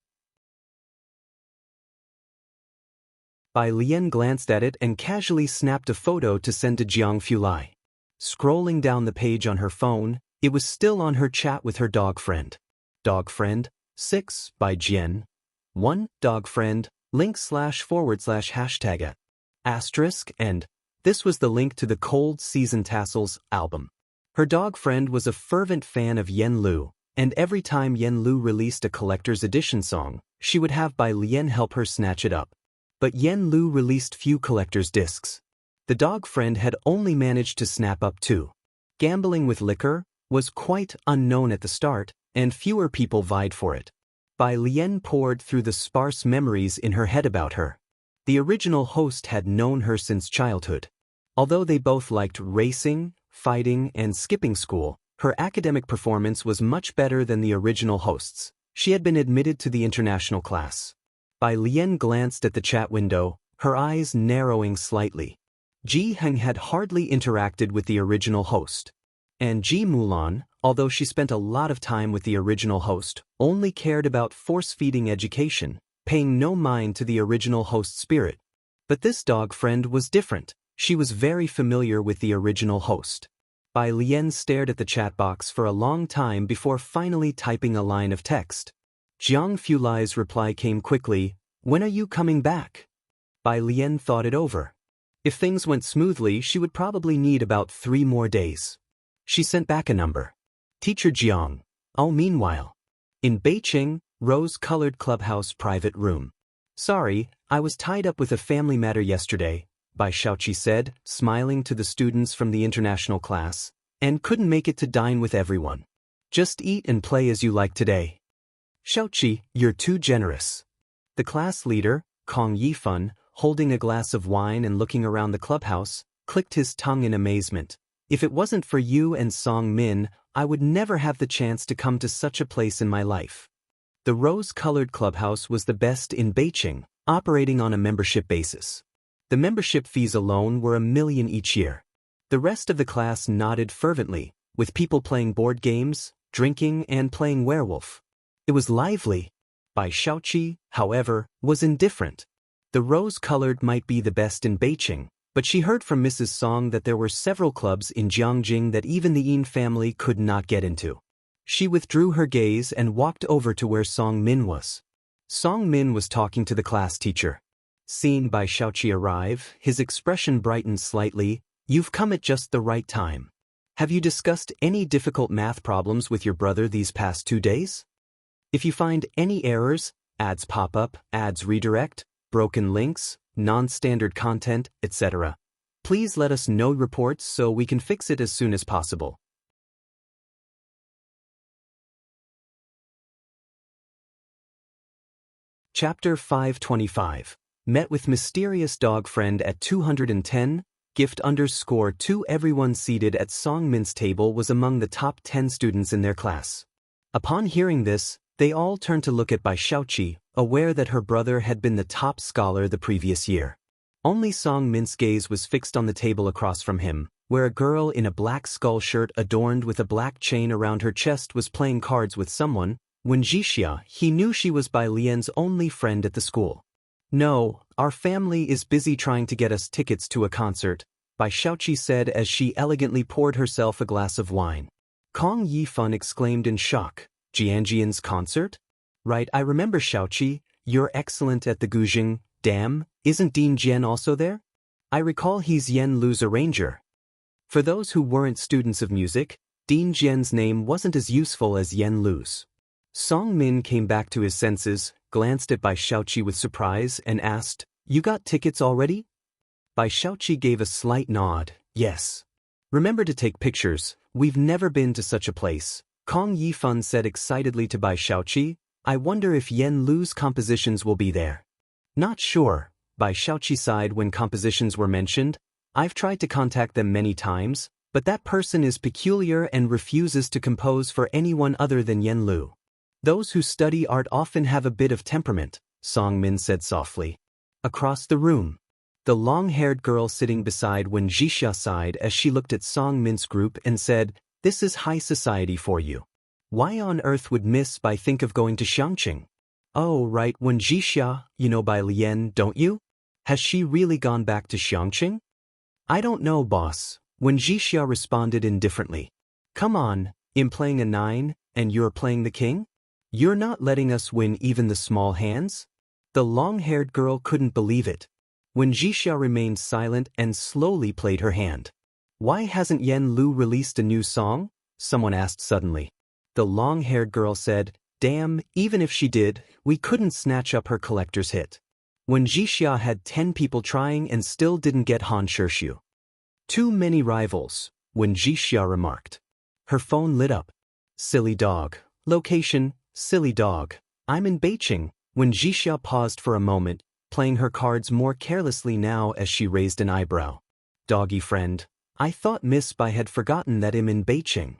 Bai Lian glanced at it and casually snapped a photo to send to Jiang Fulai. Scrolling down the page on her phone, it was still on her chat with her dog friend. Dog friend, 6, by Jian. 1, dog friend, link//hashtag at. Asterisk, and this was the link to the Cold Season Tassels album. Her dog friend was a fervent fan of Yen Lu, and every time Yen Lu released a collector's edition song, she would have Bai Lian help her snatch it up. But Yen Lu released few collector's discs. The dog friend had only managed to snap up 2. Gambling with liquor was quite unknown at the start, and fewer people vied for it. Bai Lian poured through the sparse memories in her head about her. The original host had known her since childhood. Although they both liked racing, fighting, and skipping school, her academic performance was much better than the original hosts. She had been admitted to the international class. Bai Lian glanced at the chat window, her eyes narrowing slightly. Ji Heng had hardly interacted with the original host. And Ji Mulan, although she spent a lot of time with the original host, only cared about force-feeding education, paying no mind to the original host's spirit. But this dog friend was different. She was very familiar with the original host. Bai Lian stared at the chat box for a long time before finally typing a line of text. Jiang Fulai's reply came quickly, "When are you coming back?" Bai Lian thought it over. If things went smoothly, she would probably need about 3 more days. She sent back a number. Teacher Jiang. Oh, meanwhile. In Beijing, rose-colored clubhouse private room. Sorry, I was tied up with a family matter yesterday, Bai Shaoqi said, smiling to the students from the international class, and couldn't make it to dine with everyone. Just eat and play as you like today. Shaoqi, you're too generous. The class leader, Kong Yifan, holding a glass of wine and looking around the clubhouse, clicked his tongue in amazement. If it wasn't for you and Song Min, I would never have the chance to come to such a place in my life. The rose-colored clubhouse was the best in Beijing, operating on a membership basis. The membership fees alone were 1 million each year. The rest of the class nodded fervently, with people playing board games, drinking, and playing werewolf. It was lively. Bai Shaoqi, however, was indifferent. The rose-colored might be the best in Beijing, but she heard from Mrs. Song that there were several clubs in Jiangjing that even the Yin family could not get into. She withdrew her gaze and walked over to where Song Min was. Song Min was talking to the class teacher. Seeing Bai Shaoqi arrive, his expression brightened slightly. "You've come at just the right time. Have you discussed any difficult math problems with your brother these past 2 days? If you find any errors, ads pop up, ads redirect, broken links, non-standard content, etc., please let us know reports so we can fix it as soon as possible." Chapter 525. Met with mysterious dog friend at 210, gift _2. Everyone seated at Song Min's table was among the top 10 students in their class. Upon hearing this, they all turned to look at Bai Shaoqi, aware that her brother had been the top scholar the previous year. Only Song Min's gaze was fixed on the table across from him, where a girl in a black skull shirt adorned with a black chain around her chest was playing cards with someone. When Jixia, he knew she was Bai Lian's only friend at the school. "No, our family is busy trying to get us tickets to a concert," Bai Shaoqi said as she elegantly poured herself a glass of wine. Kong Yifan exclaimed in shock. "Jianjian's concert? Right, I remember Shaoqi, you're excellent at the guzheng. Damn, isn't Dean Jian also there? I recall he's Yen Lu's arranger." For those who weren't students of music, Dean Jian's name wasn't as useful as Yen Lu's. Song Min came back to his senses, glanced at Bai Shaoqi with surprise, and asked, "You got tickets already?" Bai Shaoqi gave a slight nod. "Yes. Remember to take pictures, we've never been to such a place." Kong Yifan said excitedly to Bai Shaoqi, "I wonder if Yen Lu's compositions will be there." "Not sure," Bai Shaoqi sighed when compositions were mentioned. "I've tried to contact them many times, but that person is peculiar and refuses to compose for anyone other than Yen Lu. Those who study art often have a bit of temperament," Song Min said softly. Across the room, the long-haired girl sitting beside Wen Jixia sighed as she looked at Song Min's group and said, "This is high society for you. Why on earth would Miss Bai think of going to Xiangqing?" "Oh right, Wen Jixia, you know Bai Lian, don't you? Has she really gone back to Xiangqing?" "I don't know, boss," Wen Jixia responded indifferently. "Come on, I'm playing a 9, and you're playing the king? You're not letting us win even the small hands?" The long-haired girl couldn't believe it. When Jixia remained silent and slowly played her hand. "Why hasn't Yen Lu released a new song?" someone asked suddenly. The long-haired girl said, "Damn, even if she did, we couldn't snatch up her collector's hit." When Jixia had 10 people trying and still didn't get Han Shirshu. "Too many rivals," when Jixia remarked. Her phone lit up. "Silly dog. Location, silly dog. I'm in Beijing." When Jixia paused for a moment, playing her cards more carelessly now as she raised an eyebrow. "Doggy friend, I thought Miss Bai had forgotten that I'm in Beijing."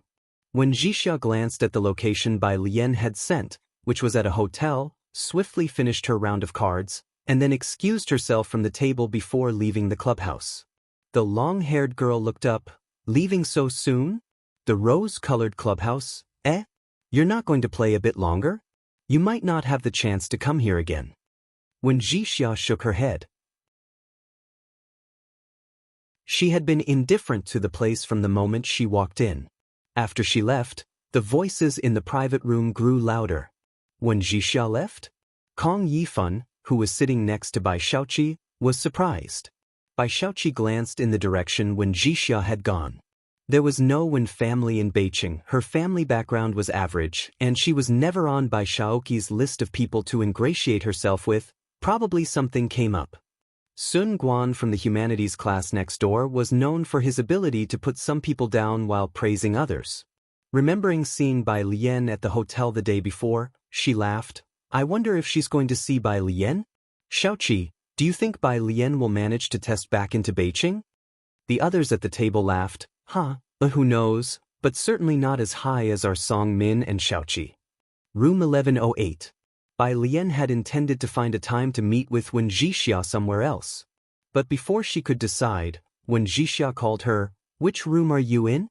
When Jixia glanced at the location Bai Lian had sent, which was at a hotel, swiftly finished her round of cards, and then excused herself from the table before leaving the clubhouse. The long-haired girl looked up. "Leaving so soon? The rose-colored clubhouse, eh? You're not going to play a bit longer? You might not have the chance to come here again." When Jixia shook her head. She had been indifferent to the place from the moment she walked in. After she left, the voices in the private room grew louder. When Jixia left, Kong Yifan, who was sitting next to Bai Shaoqi, was surprised. Bai Shaoqi glanced in the direction when Jixia had gone. There was no Wen family in Beijing. Her family background was average, and she was never on Bai Shaoqi's list of people to ingratiate herself with. Probably something came up. Sun Guan from the humanities class next door was known for his ability to put some people down while praising others. Remembering seeing Bai Lian at the hotel the day before, she laughed. "I wonder if she's going to see Bai Lian? Shaoqi, do you think Bai Lian will manage to test back into Beijing?" The others at the table laughed. "Who knows, but certainly not as high as our Song Min and Shaoqi." Room 1108. Bai Lian had intended to find a time to meet with Wen Jixia somewhere else. But before she could decide, Wen Jixia called her, "Which room are you in?"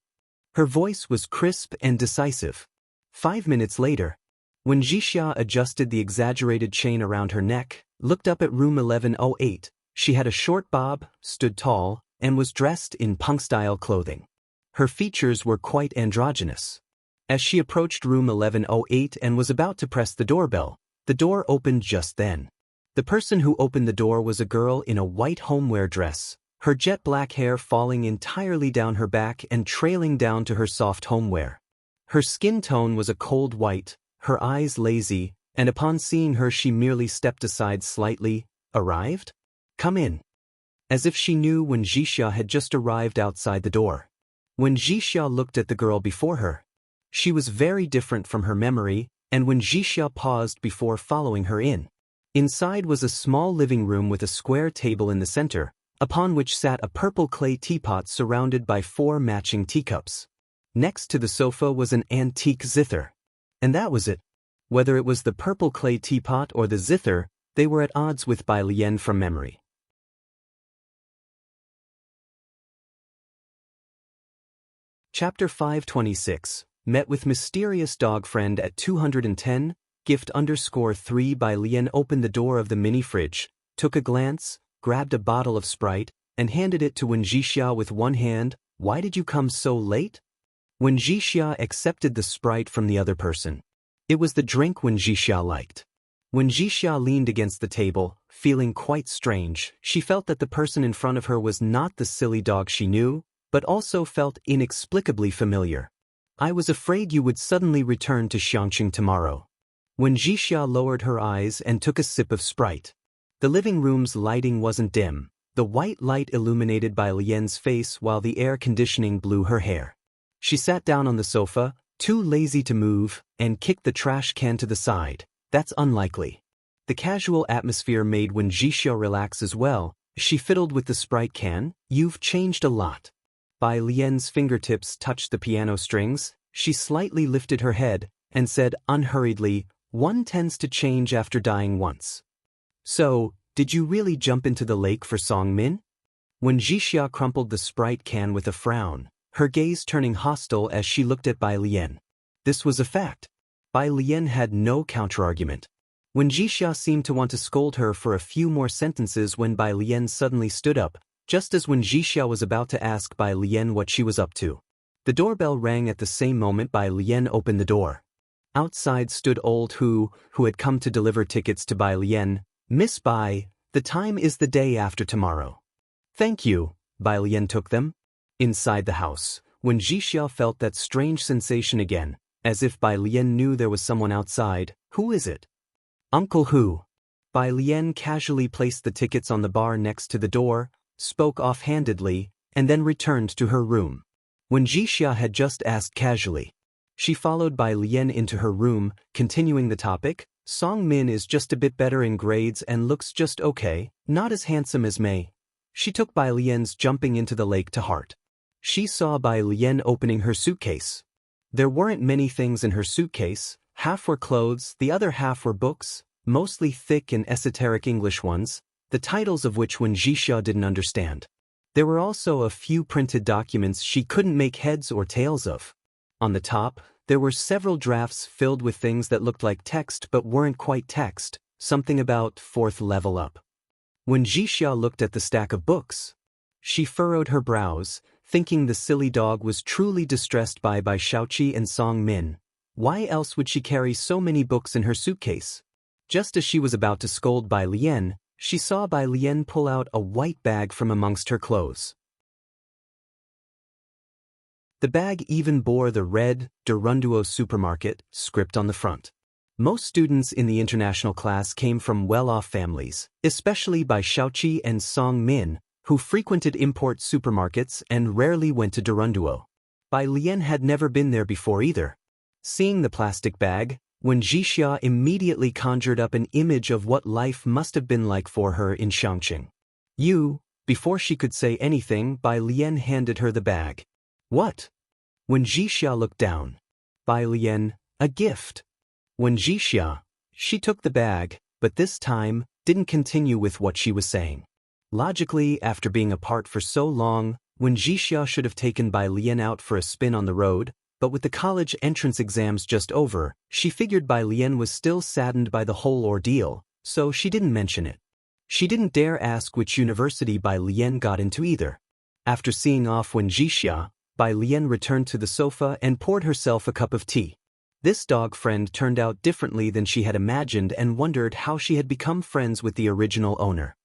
Her voice was crisp and decisive. 5 minutes later, Wen Jixia adjusted the exaggerated chain around her neck, looked up at room 1108. She had a short bob, stood tall, and was dressed in punk-style clothing. Her features were quite androgynous. As she approached room 1108 and was about to press the doorbell, the door opened just then. The person who opened the door was a girl in a white homeware dress, her jet black hair falling entirely down her back and trailing down to her soft homeware. Her skin tone was a cold white, her eyes lazy, and upon seeing her she merely stepped aside slightly. "Arrived? Come in." As if she knew Wen Jixia had just arrived outside the door. Wen Jixia looked at the girl before her. She was very different from her memory, and Wen Jixia paused before following her in. Inside was a small living room with a square table in the center, upon which sat a purple clay teapot surrounded by 4 matching teacups. Next to the sofa was an antique zither. And that was it. Whether it was the purple clay teapot or the zither, they were at odds with Bai Lian from memory. Chapter 526. Met with mysterious dog friend at 210, gift_3. Bai Lian opened the door of the mini-fridge, took a glance, grabbed a bottle of Sprite, and handed it to Wen Jixia with one hand. "Why did you come so late?" Wen Jixia accepted the Sprite from the other person. It was the drink Wen Jixia liked. Wen Jixia leaned against the table, feeling quite strange. She felt that the person in front of her was not the silly dog she knew, but also felt inexplicably familiar. "I was afraid you would suddenly return to Xiangqing tomorrow." Wen Jixia lowered her eyes and took a sip of Sprite. The living room's lighting wasn't dim. The white light illuminated Bai Lian's face while the air conditioning blew her hair. She sat down on the sofa, too lazy to move, and kicked the trash can to the side. That's unlikely. The casual atmosphere made Wen Jixia relax as well. She fiddled with the Sprite can. "You've changed a lot." Bai Lian's fingertips touched the piano strings. She slightly lifted her head and said unhurriedly, "One tends to change after dying once." "So, did you really jump into the lake for Song Min?" Wen Jixia crumpled the Sprite can with a frown, her gaze turning hostile as she looked at Bai Lian. This was a fact. Bai Lian had no counterargument. Wen Jixia seemed to want to scold her for a few more sentences when Bai Lian suddenly stood up, just as Wen Jixia was about to ask Bai Lian what she was up to. The doorbell rang at the same moment Bai Lian opened the door. Outside stood Old Hu had come to deliver tickets to Bai Lian. "Miss Bai, the time is the day after tomorrow." "Thank you." Bai Lian took them. Inside the house, Wen Jixia felt that strange sensation again, as if Bai Lian knew there was someone outside. "Who is it?" "Uncle Hu." Bai Lian casually placed the tickets on the bar next to the door, spoke offhandedly, and then returned to her room. Wen Jixia had just asked casually. She followed Bai Lian into her room, continuing the topic. "Song Min is just a bit better in grades and looks just okay, not as handsome as Mei." She took Bai Lian's jumping into the lake to heart. She saw Bai Lian opening her suitcase. There weren't many things in her suitcase. Half were clothes, the other half were books, mostly thick and esoteric English ones, the titles of which Wen Jixia didn't understand. There were also a few printed documents she couldn't make heads or tails of. On the top, there were several drafts filled with things that looked like text but weren't quite text, something about 4th level up. Wen Jixia looked at the stack of books. She furrowed her brows, thinking the silly dog was truly distressed by Shaoqi and Song Min. Why else would she carry so many books in her suitcase? Just as she was about to scold Bai Lian, she saw Bai Lian pull out a white bag from amongst her clothes. The bag even bore the red Durunduo supermarket script on the front. Most students in the international class came from well-off families, especially Bai Shaoqi and Song Min, who frequented import supermarkets and rarely went to Durunduo. Bai Lian had never been there before either. Seeing the plastic bag, Wen Jixia immediately conjured up an image of what life must have been like for her in Xiangqing. Before she could say anything, Bai Lian handed her the bag. "What?" Wen Jixia looked down. "Bai Lian, a gift." Wen Jixia. She took the bag, but this time, didn't continue with what she was saying. Logically, after being apart for so long, Wen Jixia should have taken Bai Lian out for a spin on the road, but with the college entrance exams just over, she figured Bai Lian was still saddened by the whole ordeal, so she didn't mention it. She didn't dare ask which university Bai Lian got into either. After seeing off Wen Jixia, Bai Lian returned to the sofa and poured herself a cup of tea. This dog friend turned out differently than she had imagined and wondered how she had become friends with the original owner.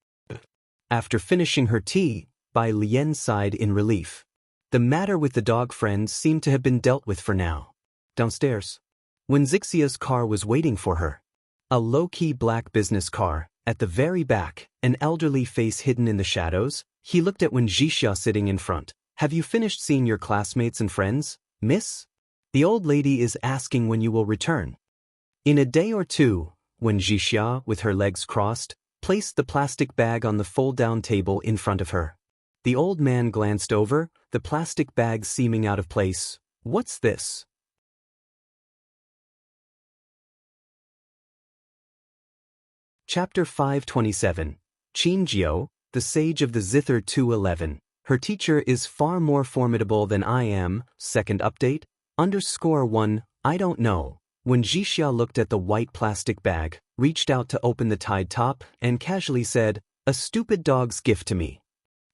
After finishing her tea, Bai Lian sighed in relief. The matter with the dog friend seemed to have been dealt with for now. Downstairs, when Zixia's car was waiting for her. A low-key black business car, at the very back, an elderly face hidden in the shadows, he looked at Wen Jixia sitting in front. Have you finished seeing your classmates and friends, miss? The old lady is asking when you will return. In a day or two, Wen Jixia, with her legs crossed, placed the plastic bag on the fold-down table in front of her. The old man glanced over, the plastic bag seeming out of place. What's this? Chapter 527. Qinjiu, the Sage of the Zither 211. Her teacher is far more formidable than I am. Second update. _1. I don't know. When Jixia looked at the white plastic bag, reached out to open the tied top, and casually said, "A stupid dog's gift to me."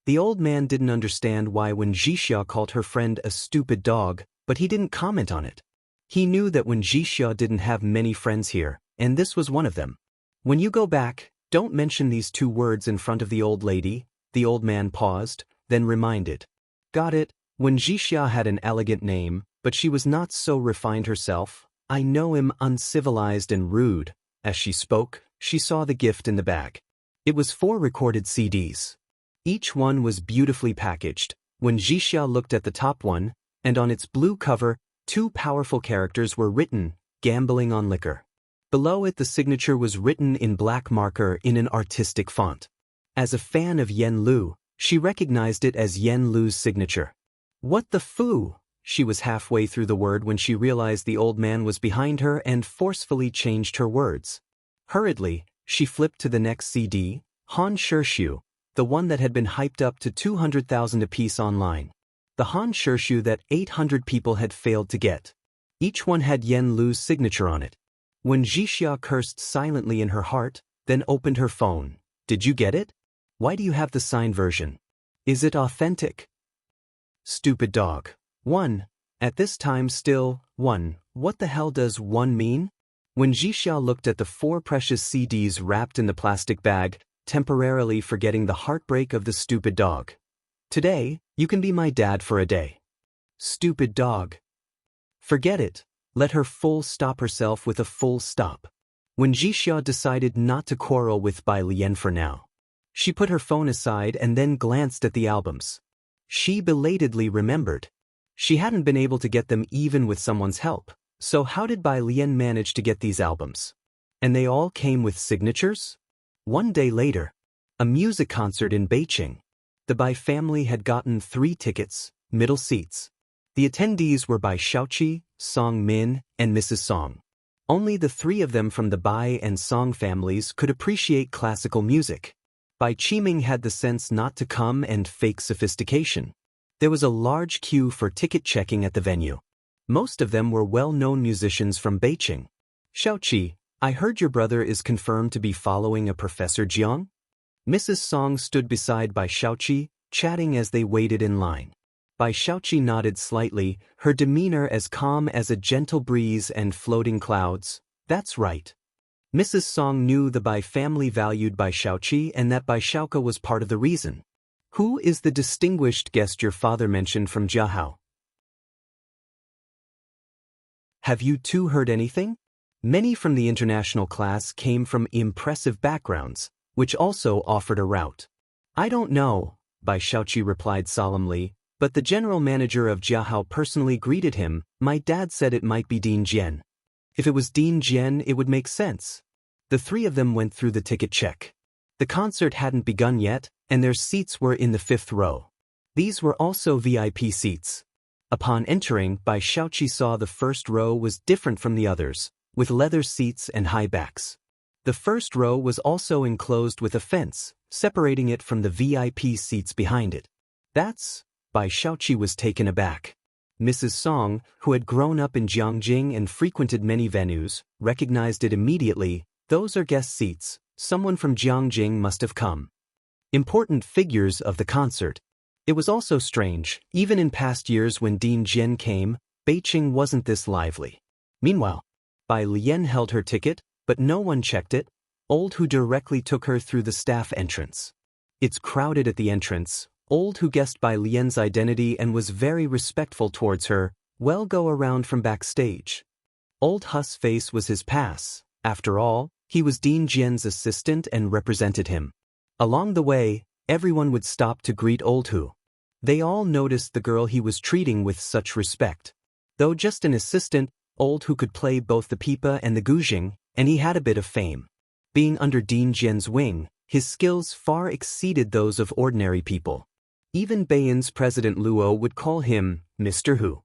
The old man didn't understand why Wen Jixia called her friend a stupid dog, but he didn't comment on it. He knew that Wen Jixia didn't have many friends here, and this was one of them. When you go back, don't mention these two words in front of the old lady. The old man paused, then reminded. Got it. Wen Jixia had an elegant name, but she was not so refined herself. I know him uncivilized and rude. As she spoke, she saw the gift in the bag. It was 4 recorded CDs. Each one was beautifully packaged. When Jixia looked at the top one, and on its blue cover, 2 powerful characters were written, "Gambling on Liquor." Below it the signature was written in black marker in an artistic font. As a fan of Yen Lu, she recognized it as Yen Lu's signature. What the foo? She was halfway through the word when she realized the old man was behind her and forcefully changed her words. Hurriedly, she flipped to the next CD, Han Shirshu, the one that had been hyped up to 200,000 apiece online. The Han Shirshu that 800 people had failed to get. Each one had Yen Lu's signature on it. When Jixia cursed silently in her heart, then opened her phone. Did you get it? Why do you have the signed version? Is it authentic? Stupid dog. 1. At this time still, 1. What the hell does 1 mean? When Jixia looked at the 4 precious CDs wrapped in the plastic bag, temporarily forgetting the heartbreak of the stupid dog. Today, you can be my dad for a day. Stupid dog. Forget it. Let her full stop herself with a full stop. When Jixia decided not to quarrel with Bai Lian for now. She put her phone aside and then glanced at the albums. She belatedly remembered. She hadn't been able to get them even with someone's help, so how did Bai Lian manage to get these albums? And they all came with signatures? One day later, a music concert in Beijing. The Bai family had gotten 3 tickets, middle seats. The attendees were Bai Xiaoqi, Song Min, and Mrs. Song. Only the 3 of them from the Bai and Song families could appreciate classical music. Bai Qiming had the sense not to come and fake sophistication. There was a large queue for ticket checking at the venue. Most of them were well-known musicians from Beijing. Xiaoqi, I heard your brother is confirmed to be following a Professor Jiang? Mrs. Song stood beside Bai Xiaoqi, chatting as they waited in line. Bai Xiaoqi nodded slightly, her demeanor as calm as a gentle breeze and floating clouds. That's right. Mrs. Song knew the Bai family valued Bai Xiaoqi and that Bai Xiaoke was part of the reason. Who is the distinguished guest your father mentioned from Jiahao? Have you two heard anything? Many from the international class came from impressive backgrounds, which also offered a route. I don't know, Bai Xiaoqi replied solemnly, but the general manager of Jiahao personally greeted him. My dad said it might be Dean Jian. If it was Dean Jian, it would make sense. The 3 of them went through the ticket check. The concert hadn't begun yet, and their seats were in the 5th row. These were also VIP seats. Upon entering, Bai Xiaoqi saw the first row was different from the others. with leather seats and high backs. The first row was also enclosed with a fence, separating it from the VIP seats behind it. That's, Bai Shaoqi was taken aback. Mrs. Song, who had grown up in Jiangjing and frequented many venues, recognized it immediately. Those are guest seats, someone from Jiangjing must have come. Important figures of the concert. It was also strange, even in past years when Dean Jian came, Beijing wasn't this lively. Meanwhile, Bai Lian held her ticket, but no one checked it. Old Hu directly took her through the staff entrance. It's crowded at the entrance. Old Hu guessed Bai Lian's identity and was very respectful towards her. Well, go around from backstage. Old Hu's face was his pass. After all, he was Dean Jian's assistant and represented him. Along the way, everyone would stop to greet Old Hu. They all noticed the girl he was treating with such respect. Though just an assistant, Old Hu could play both the pipa and the guzheng, and he had a bit of fame. Being under Dean Jian's wing, his skills far exceeded those of ordinary people. Even Beiyan's President Luo would call him Mr. Hu.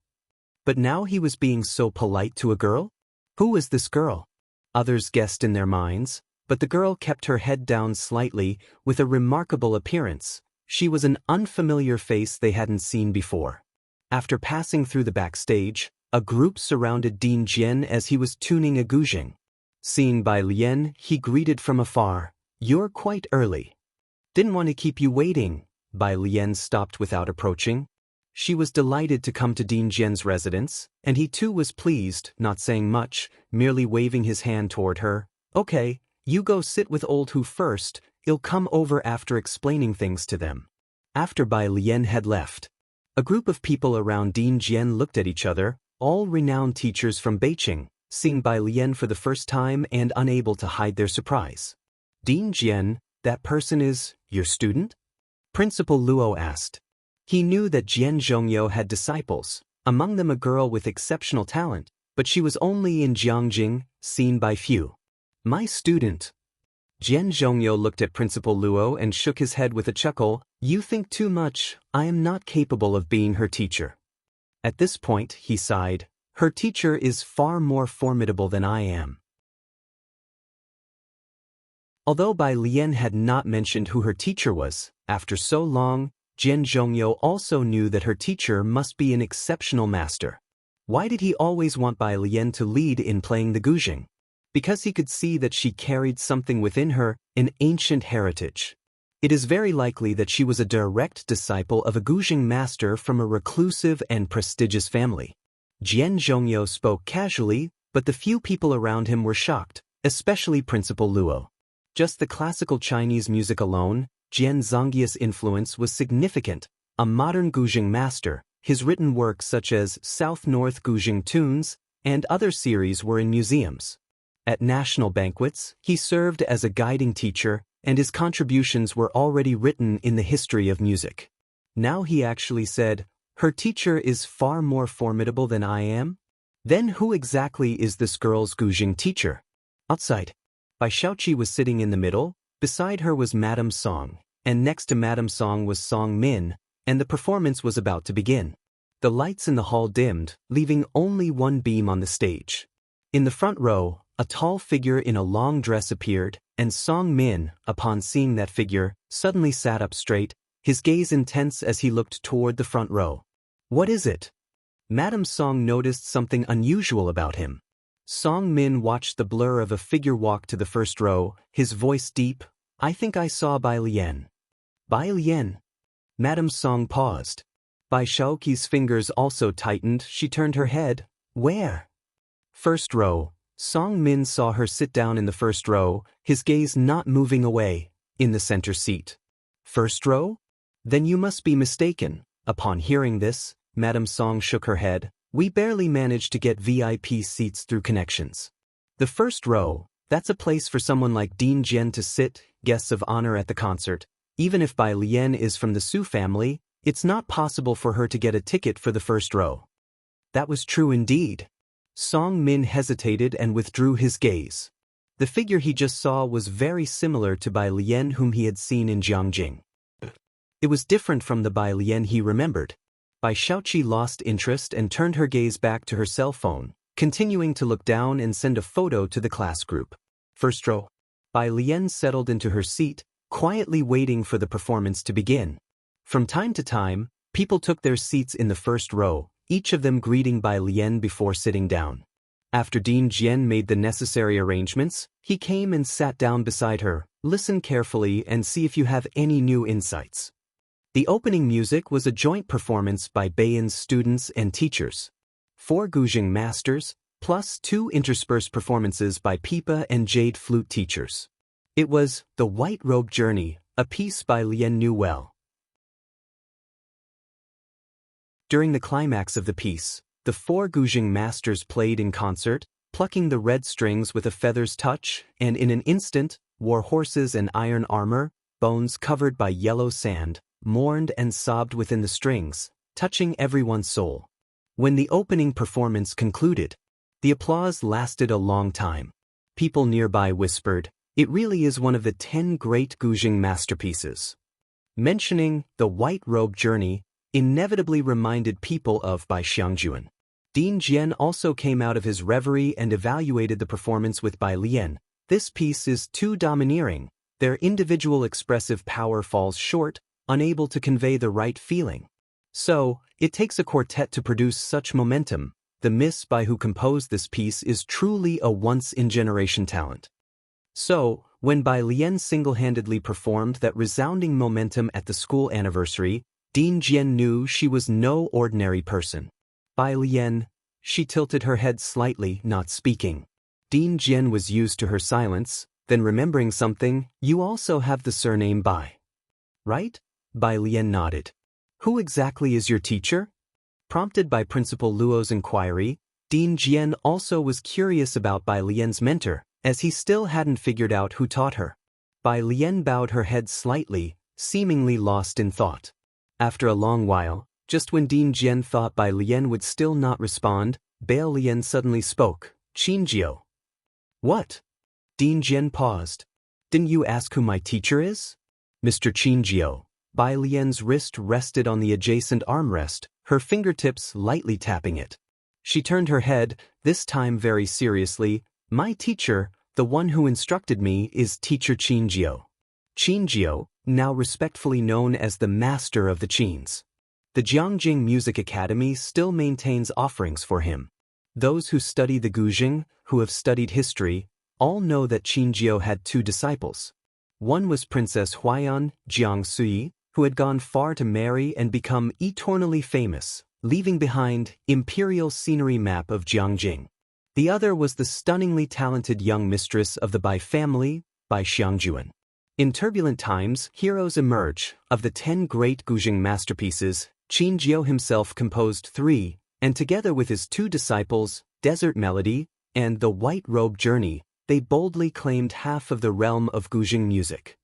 But now he was being so polite to a girl? Who was this girl? Others guessed in their minds, but the girl kept her head down slightly, with a remarkable appearance. She was an unfamiliar face they hadn't seen before. After passing through the backstage, a group surrounded Dean Jian as he was tuning a guzheng. Seeing Bai Lian, he greeted from afar. "You're quite early. Didn't want to keep you waiting." Bai Lian stopped without approaching. She was delighted to come to Dean Jian's residence, and he too was pleased, not saying much, merely waving his hand toward her. "Okay, you go sit with Old Hu first, he'll come over after explaining things to them." After Bai Lian had left, a group of people around Dean Jian looked at each other, all renowned teachers from Beijing, seeing Bai Lian for the first time and unable to hide their surprise. "Dean Jian, that person is your student?" Principal Luo asked. He knew that Jian Zhongyou had disciples, among them a girl with exceptional talent, but she was only in Jiangjing, seen by few. "My student." Jian Zhongyou looked at Principal Luo and shook his head with a chuckle. "You think too much. I am not capable of being her teacher." At this point, he sighed. "Her teacher is far more formidable than I am." Although Bai Lian had not mentioned who her teacher was, after so long, Jian Zhongyou also knew that her teacher must be an exceptional master. Why did he always want Bai Lian to lead in playing the guzheng? Because he could see that she carried something within her, an ancient heritage. It is very likely that she was a direct disciple of a guzheng master from a reclusive and prestigious family. Jian Zhongyou spoke casually, but the few people around him were shocked, especially Principal Luo. Just the classical Chinese music alone, Jian Zhongyi's influence was significant. A modern guzheng master, his written works such as South-North Guzheng Tunes and other series were in museums. At national banquets, he served as a guiding teacher, and his contributions were already written in the history of music. Now he actually said, "Her teacher is far more formidable than I am?" Then who exactly is this girl's guzheng teacher? Outside, Bai Shaoqi was sitting in the middle, beside her was Madame Song, and next to Madame Song was Song Min, and the performance was about to begin. The lights in the hall dimmed, leaving only one beam on the stage. In the front row, a tall figure in a long dress appeared, and Song Min, upon seeing that figure, suddenly sat up straight, his gaze intense as he looked toward the front row. "What is it?" Madame Song noticed something unusual about him. Song Min watched the blur of a figure walk to the first row, his voice deep. "I think I saw Bai Lian." "Bai Lian?" Madame Song paused. Bai Shaoqi's fingers also tightened. She turned her head. "Where?" "First row." Song Min saw her sit down in the first row, his gaze not moving away, in the center seat. "First row? Then you must be mistaken." Upon hearing this, Madame Song shook her head. "We barely managed to get VIP seats through connections. The first row, that's a place for someone like Dean Jian to sit, guests of honor at the concert. Even if Bai Lian is from the Su family, it's not possible for her to get a ticket for the first row." That was true indeed. Song Min hesitated and withdrew his gaze. The figure he just saw was very similar to Bai Lian whom he had seen in Jiangjing. It was different from the Bai Lian he remembered. Bai Shaoqi lost interest and turned her gaze back to her cell phone. continuing to look down and send a photo to the class group. First row. Bai Lian settled into her seat, quietly waiting for the performance to begin. From time to time, people took their seats in the first row, each of them greeting Bai Lian before sitting down. After Dean Jian made the necessary arrangements, he came and sat down beside her. Listen carefully and see if you have any new insights. The opening music was a joint performance by Baiyan's students and teachers. 4 Guzheng masters, plus 2 interspersed performances by pipa and jade flute teachers. It was The White Robe Journey, a piece Bai Lian knew well. During the climax of the piece, the 4 Guzheng masters played in concert, plucking the red strings with a feather's touch, and in an instant, wore horses and iron armor, bones covered by yellow sand, mourned and sobbed within the strings, touching everyone's soul. When the opening performance concluded, the applause lasted a long time. People nearby whispered, "It really is one of the 10 great Guzheng masterpieces." Mentioning The White Robe Journey inevitably reminded people of Bai Xiangjuan. Dean Jian also came out of his reverie and evaluated the performance with Bai Lian. This piece is too domineering. Their individual expressive power falls short, unable to convey the right feeling. So, it takes a quartet to produce such momentum. The Miss Bai who composed this piece is truly a once-in-generation talent. So, when Bai Lian single-handedly performed that resounding momentum at the school anniversary, Dean Jian knew she was no ordinary person. Bai Lian, she tilted her head slightly, not speaking. Dean Jian was used to her silence, then remembering something, "You also have the surname Bai, right?" Bai Lian nodded. "Who exactly is your teacher?" Prompted by Principal Luo's inquiry, Dean Jian also was curious about Bai Lian's mentor, as he still hadn't figured out who taught her. Bai Lian bowed her head slightly, seemingly lost in thought. After a long while, just when Dean Jian thought Bai Lian would still not respond, Bai Lian suddenly spoke, "Qinjiu." "What?" Dean Jian paused. "Didn't you ask who my teacher is?" "Mr. Qinjiu." Bai Lian's wrist rested on the adjacent armrest, her fingertips lightly tapping it. She turned her head, this time very seriously. "My teacher, the one who instructed me, is Teacher Qinjiu." Qinjiu, now respectfully known as the Master of the Qins. The Jiangjing Music Academy still maintains offerings for him. Those who study the Guzheng, who have studied history, all know that Qinjiu had 2 disciples. One was Princess Huaiyan Jiangsui, who had gone far to marry and become eternally famous, leaving behind imperial scenery map of Jiangjing. The other was the stunningly talented young mistress of the Bai family, Bai Xiangjuan. In turbulent times, heroes emerge. Of the 10 great Guzheng masterpieces, Qinjiu himself composed 3, and together with his 2 disciples, Desert Melody and The White Robe Journey, they boldly claimed half of the realm of Guzheng music.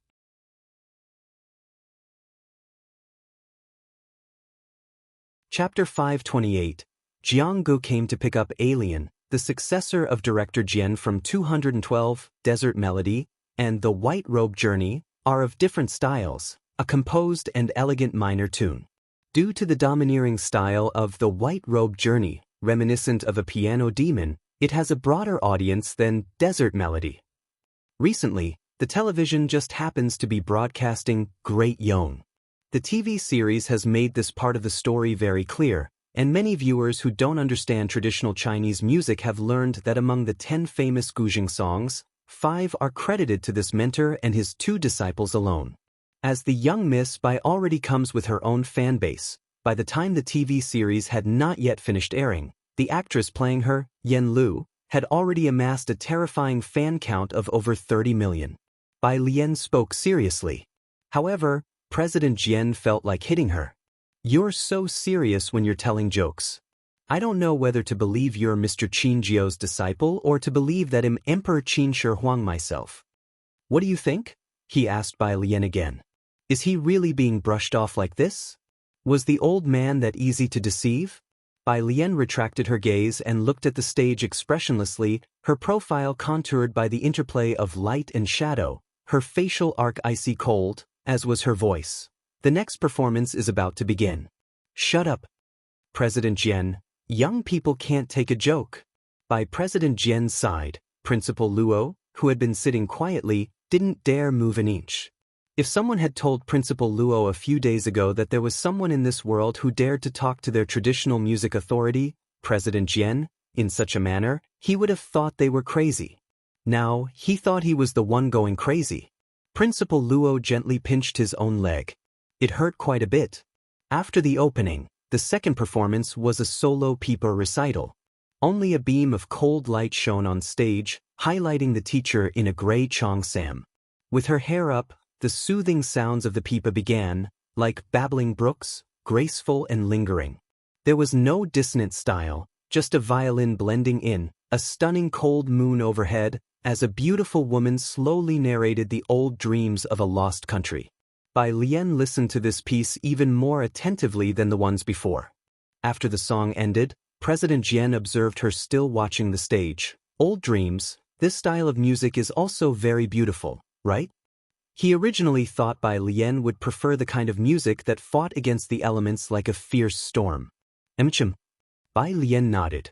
Chapter 528. Jiang Gu came to pick up Alien, the successor of Director Jian from 212, Desert Melody, and The White Robe Journey, are of different styles, a composed and elegant minor tune. Due to the domineering style of The White Robe Journey, reminiscent of a piano demon, it has a broader audience than Desert Melody. Recently, the television just happens to be broadcasting Great Yong. The TV series has made this part of the story very clear, and many viewers who don't understand traditional Chinese music have learned that among the 10 famous Guzheng songs, 5 are credited to this mentor and his 2 disciples alone. As the young Miss Bai already comes with her own fan base, by the time the TV series had not yet finished airing, the actress playing her, Yan Lu, had already amassed a terrifying fan count of over 30 million. Bai Lian spoke seriously. However, President Jian felt like hitting her. "You're so serious when you're telling jokes. I don't know whether to believe you're Mr. Qinjiu's disciple or to believe that I'm Emperor Qin Shi Huang myself." "What do you think?" he asked Bai Lian again. "Is he really being brushed off like this? Was the old man that easy to deceive?" Bai Lian retracted her gaze and looked at the stage expressionlessly, her profile contoured by the interplay of light and shadow, her facial arc icy cold, as was her voice. "The next performance is about to begin." "Shut up, President Jian. Young people can't take a joke." By President Jian's side, Principal Luo, who had been sitting quietly, didn't dare move an inch. If someone had told Principal Luo a few days ago that there was someone in this world who dared to talk to their traditional music authority, President Jian, in such a manner, he would have thought they were crazy. Now, he thought he was the one going crazy. Principal Luo gently pinched his own leg. It hurt quite a bit. After the opening, the second performance was a solo pipa recital. Only a beam of cold light shone on stage, highlighting the teacher in a gray cheongsam. With her hair up, the soothing sounds of the pipa began, like babbling brooks, graceful and lingering. There was no dissonant style, just a violin blending in, a stunning cold moon overhead, as a beautiful woman slowly narrated the old dreams of a lost country. Bai Lian listened to this piece even more attentively than the ones before. After the song ended, President Jian observed her still watching the stage. Old dreams, this style of music is also very beautiful, right? He originally thought Bai Lian would prefer the kind of music that fought against the elements like a fierce storm. Bai Lian nodded.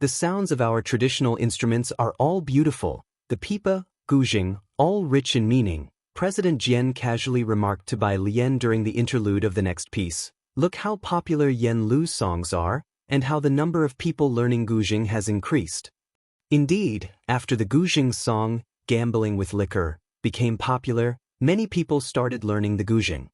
The sounds of our traditional instruments are all beautiful, the pipa, guzheng, all rich in meaning. President Jian casually remarked to Bai Lian during the interlude of the next piece. Look how popular Yen Lu's songs are, and how the number of people learning guzheng has increased. Indeed, after the guzheng song, Gambling with Liquor, became popular, many people started learning the guzheng.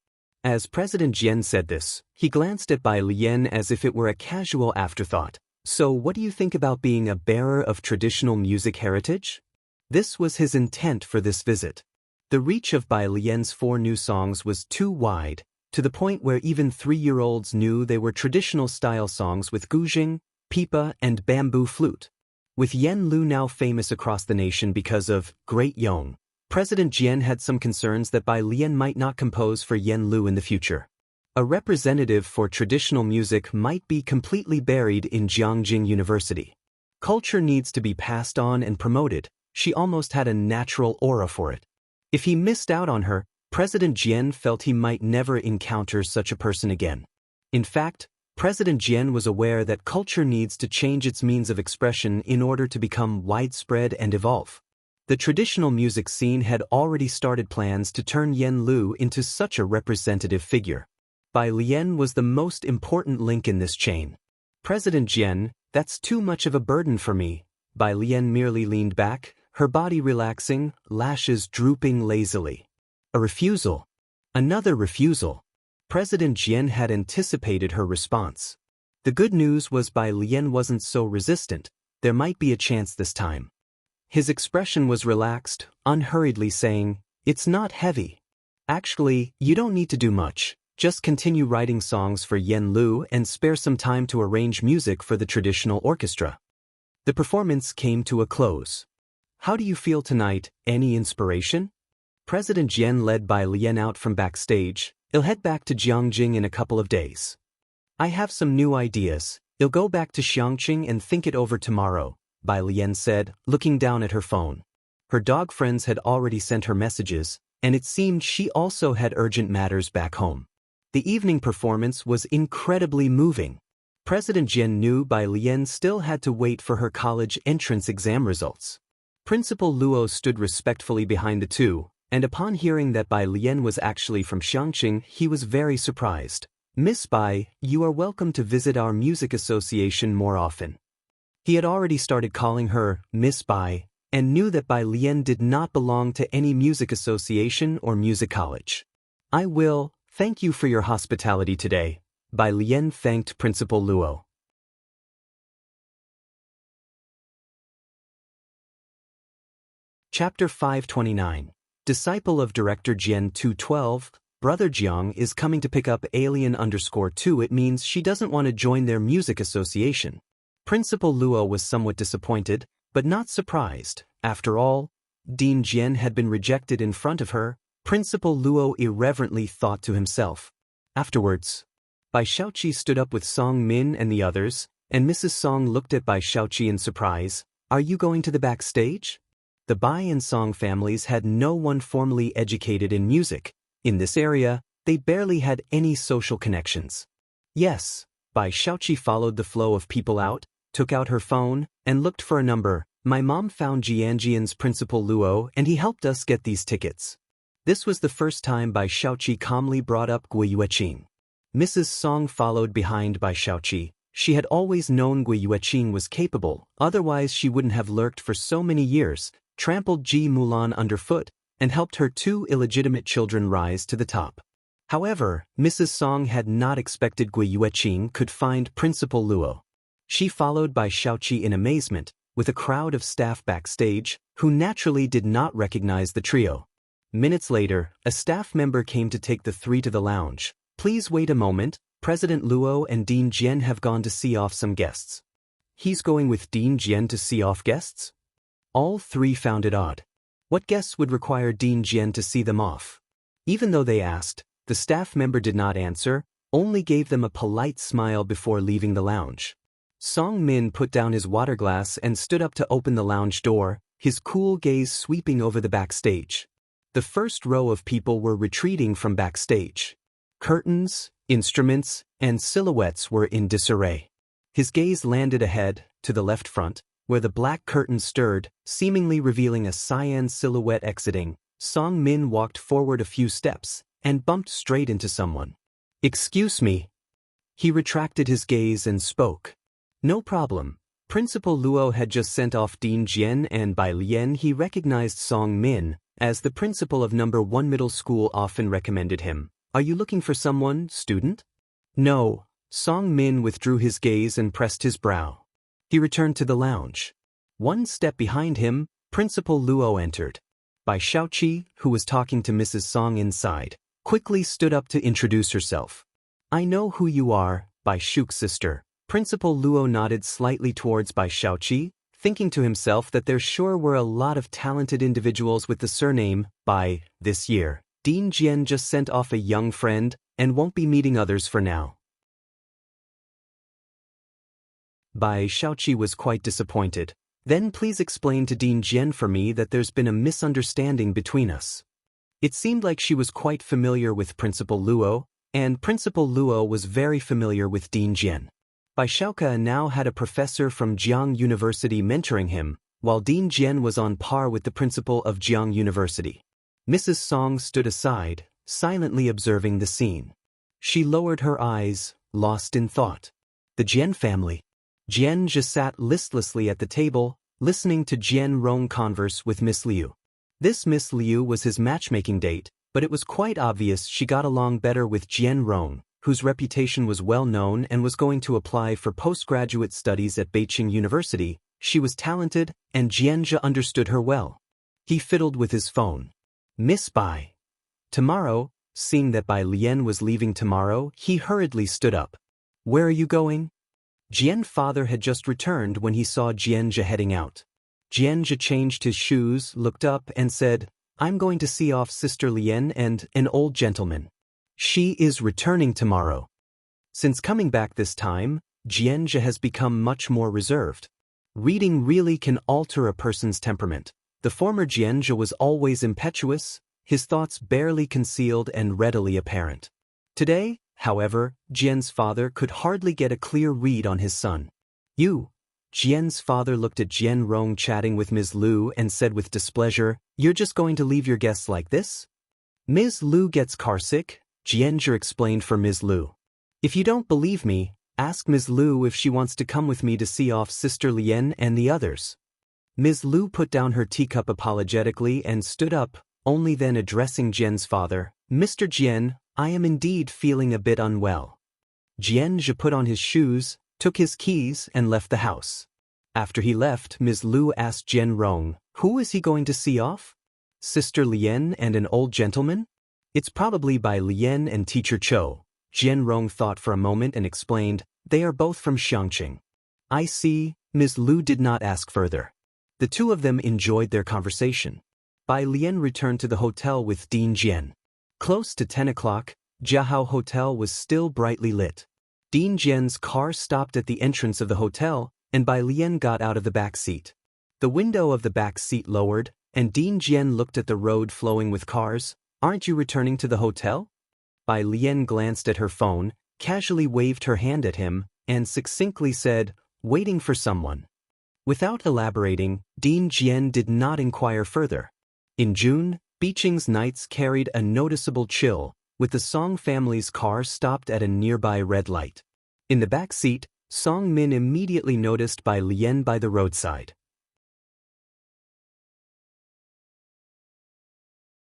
As President Jian said this, he glanced at Bai Lian as if it were a casual afterthought. So what do you think about being a bearer of traditional music heritage? This was his intent for this visit. The reach of Bai Lian's 4 new songs was too wide, to the point where even 3-year-olds knew they were traditional style songs with guzheng, pipa, and bamboo flute. With Yen Lu now famous across the nation because of Great Yong, President Jian had some concerns that Bai Lian might not compose for Yen Lu in the future. A representative for traditional music might be completely buried in Jiangjing University. Culture needs to be passed on and promoted. She almost had a natural aura for it. If he missed out on her, President Jian felt he might never encounter such a person again. In fact, President Jian was aware that culture needs to change its means of expression in order to become widespread and evolve. The traditional music scene had already started plans to turn Yen Lu into such a representative figure. Bai Lian was the most important link in this chain. President Jian, that's too much of a burden for me. Bai Lian merely leaned back, her body relaxing, lashes drooping lazily. A refusal. Another refusal. President Jian had anticipated her response. The good news was Bai Lian wasn't so resistant. There might be a chance this time. His expression was relaxed, unhurriedly saying, "It's not heavy. Actually, you don't need to do much. Just continue writing songs for Yen Lu and spare some time to arrange music for the traditional orchestra." The performance came to a close. How do you feel tonight? Any inspiration? President Jian led Bai Lian out from backstage. I'll head back to Jiangjing in a couple of days. I have some new ideas. I'll go back to Xiangqing and think it over tomorrow, Bai Lian said, looking down at her phone. Her dog friends had already sent her messages, and it seemed she also had urgent matters back home. The evening performance was incredibly moving. President Jian knew Bai Lian still had to wait for her college entrance exam results. Principal Luo stood respectfully behind the two, and upon hearing that Bai Lian was actually from Xiangqing, he was very surprised. "Miss Bai, you are welcome to visit our music association more often." He had already started calling her Miss Bai, and knew that Bai Lian did not belong to any music association or music college. "I will. Thank you for your hospitality today," Bai Lian thanked Principal Luo. Chapter 529. Disciple of Director Jian 212, Brother Jiang is coming to pick up Alien_2. It means she doesn't want to join their music association. Principal Luo was somewhat disappointed, but not surprised. After all, Dean Jian had been rejected in front of her. Principal Luo irreverently thought to himself. Afterwards, Bai Xiaoqi stood up with Song Min and the others, and Mrs. Song looked at Bai Xiaoqi in surprise. "Are you going to the backstage?" The Bai and Song families had no one formally educated in music. In this area, they barely had any social connections. "Yes, Bai Xiaoqi followed the flow of people out, took out her phone, and looked for a number. My mom found Jianjian's principal Luo and he helped us get these tickets. This was the first time Bai Xiaoqi calmly brought up Gui Yueqing. Mrs. Song followed behind Bai Xiaoqi. She had always known Gui Yueqing was capable, otherwise she wouldn't have lurked for so many years, trampled Ji Mulan underfoot, and helped her two illegitimate children rise to the top. However, Mrs. Song had not expected Gui Yueqing could find Principal Luo. She followed Bai Xiaoqi in amazement, with a crowd of staff backstage, who naturally did not recognize the trio. Minutes later, a staff member came to take the three to the lounge. Please wait a moment, President Luo and Dean Jian have gone to see off some guests. He's going with Dean Jian to see off guests? All three found it odd. What guests would require Dean Jian to see them off? Even though they asked, the staff member did not answer, only gave them a polite smile before leaving the lounge. Song Min put down his water glass and stood up to open the lounge door, his cool gaze sweeping over the backstage. The first row of people were retreating from backstage. Curtains, instruments, and silhouettes were in disarray. His gaze landed ahead, to the left front, where the black curtain stirred, seemingly revealing a cyan silhouette exiting. Song Min walked forward a few steps, and bumped straight into someone. Excuse me. He retracted his gaze and spoke. No problem. Principal Luo had just sent off Dean Jian and by Lien he recognized Song Min, as the principal of number 1 middle school often recommended him. Are you looking for someone, student? No. Song Min withdrew his gaze and pressed his brow. He returned to the lounge. One step behind him, Principal Luo entered. Bai Xiaoqi, who was talking to Mrs. Song inside, quickly stood up to introduce herself. I know who you are, Bai Shuk's sister. Principal Luo nodded slightly towards Bai Xiaoqi, thinking to himself that there sure were a lot of talented individuals with the surname Bai this year. Dean Jian just sent off a young friend and won't be meeting others for now. Bai Xiaoqi was quite disappointed. Then please explain to Dean Jian for me that there's been a misunderstanding between us. It seemed like she was quite familiar with Principal Luo, and Principal Luo was very familiar with Dean Jian. Bai Xiaoqi now had a professor from Jiang University mentoring him, while Dean Jian was on par with the principal of Jiang University. Mrs. Song stood aside, silently observing the scene. She lowered her eyes, lost in thought. The Jian family. Jian just sat listlessly at the table, listening to Jian Rong converse with Miss Liu. This Miss Liu was his matchmaking date, but it was quite obvious she got along better with Jian Rong, whose reputation was well known and was going to apply for postgraduate studies at Beijing University. She was talented, and Jianzhe understood her well. He fiddled with his phone. Miss Bai. Tomorrow, seeing that Bai Lian was leaving tomorrow, he hurriedly stood up. Where are you going? Jian's father had just returned when he saw Jianzhe heading out. Jianzhe changed his shoes, looked up, and said, I'm going to see off Sister Lian and an old gentleman. She is returning tomorrow. Since coming back this time, Jianzhe has become much more reserved. Reading really can alter a person's temperament. The former Jianzhe was always impetuous, his thoughts barely concealed and readily apparent. Today, however, Jian's father could hardly get a clear read on his son. You. Jian's father looked at Jian Rong chatting with Ms. Liu and said with displeasure, You're just going to leave your guests like this? Ms. Liu gets carsick, Jianzhe explained for Ms. Liu. If you don't believe me, ask Ms. Liu if she wants to come with me to see off Sister Lian and the others. Ms. Liu put down her teacup apologetically and stood up, only then addressing Jian's father, Mr. Jian, I am indeed feeling a bit unwell. Jianzhe put on his shoes, took his keys and left the house. After he left, Ms. Liu asked Jian Rong, who is he going to see off? Sister Lian and an old gentleman? It's probably by Lian and Teacher Cho. Jian Rong thought for a moment and explained, they are both from Xiangqing. I see. Ms. Liu did not ask further. The two of them enjoyed their conversation. Bai Lian returned to the hotel with Dean Jian. Close to 10 o'clock, Jiahao Hotel was still brightly lit. Dean Jian's car stopped at the entrance of the hotel, and Bai Lian got out of the back seat. The window of the back seat lowered, and Dean Jian looked at the road flowing with cars. Aren't you returning to the hotel? Bai Lian glanced at her phone, casually waved her hand at him, and succinctly said, "Waiting for someone." Without elaborating, Dean Jian did not inquire further. In June, Beeching's nights carried a noticeable chill, with the Song family's car stopped at a nearby red light. In the back seat, Song Min immediately noticed Bai Lian by the roadside.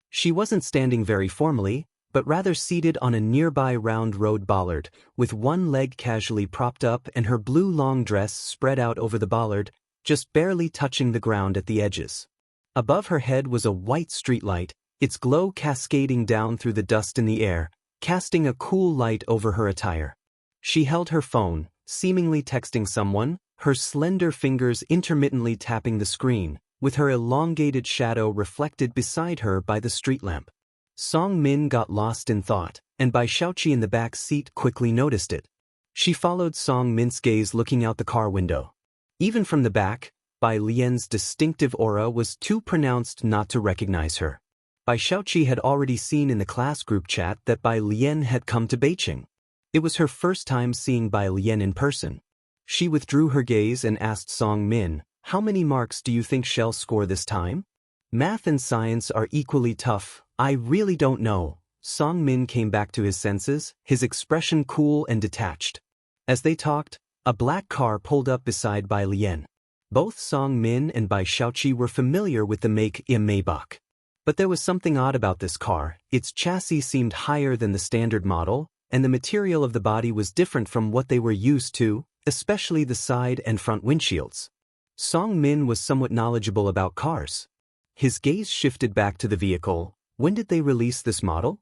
She wasn't standing very formally, but rather seated on a nearby round road bollard, with one leg casually propped up and her blue long dress spread out over the bollard, just barely touching the ground at the edges. Above her head was a white streetlight, its glow cascading down through the dust in the air, casting a cool light over her attire. She held her phone, seemingly texting someone, her slender fingers intermittently tapping the screen, with her elongated shadow reflected beside her by the street lamp. Song Min got lost in thought, and Bai Xiaoqi in the back seat quickly noticed it. She followed Song Min's gaze looking out the car window. Even from the back, Bai Lian's distinctive aura was too pronounced not to recognize her. Bai Xiaoqi had already seen in the class group chat that Bai Lian had come to Beijing. It was her first time seeing Bai Lian in person. She withdrew her gaze and asked Song Min, "How many marks do you think she'll score this time?" "Math and science are equally tough, I really don't know." Song Min came back to his senses, his expression cool and detached. As they talked, a black car pulled up beside Bai Lian. Both Song Min and Bai Xiaoqi were familiar with the make embark. But there was something odd about this car. Its chassis seemed higher than the standard model, and the material of the body was different from what they were used to, especially the side and front windshields. Song Min was somewhat knowledgeable about cars. His gaze shifted back to the vehicle. When did they release this model?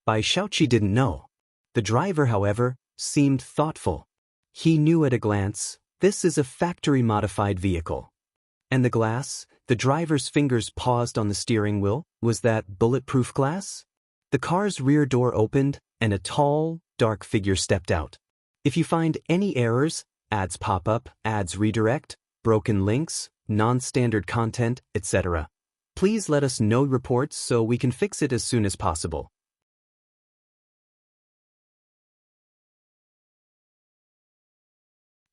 Bai Xiaoqi didn't know. The driver, however, seemed thoughtful. He knew at a glance, this is a factory-modified vehicle. And the glass, the driver's fingers paused on the steering wheel, was that bulletproof glass? The car's rear door opened, and a tall, dark figure stepped out. "If you find any errors, ads pop up, ads redirect, broken links, non-standard content, etc., please let us know reports so we can fix it as soon as possible."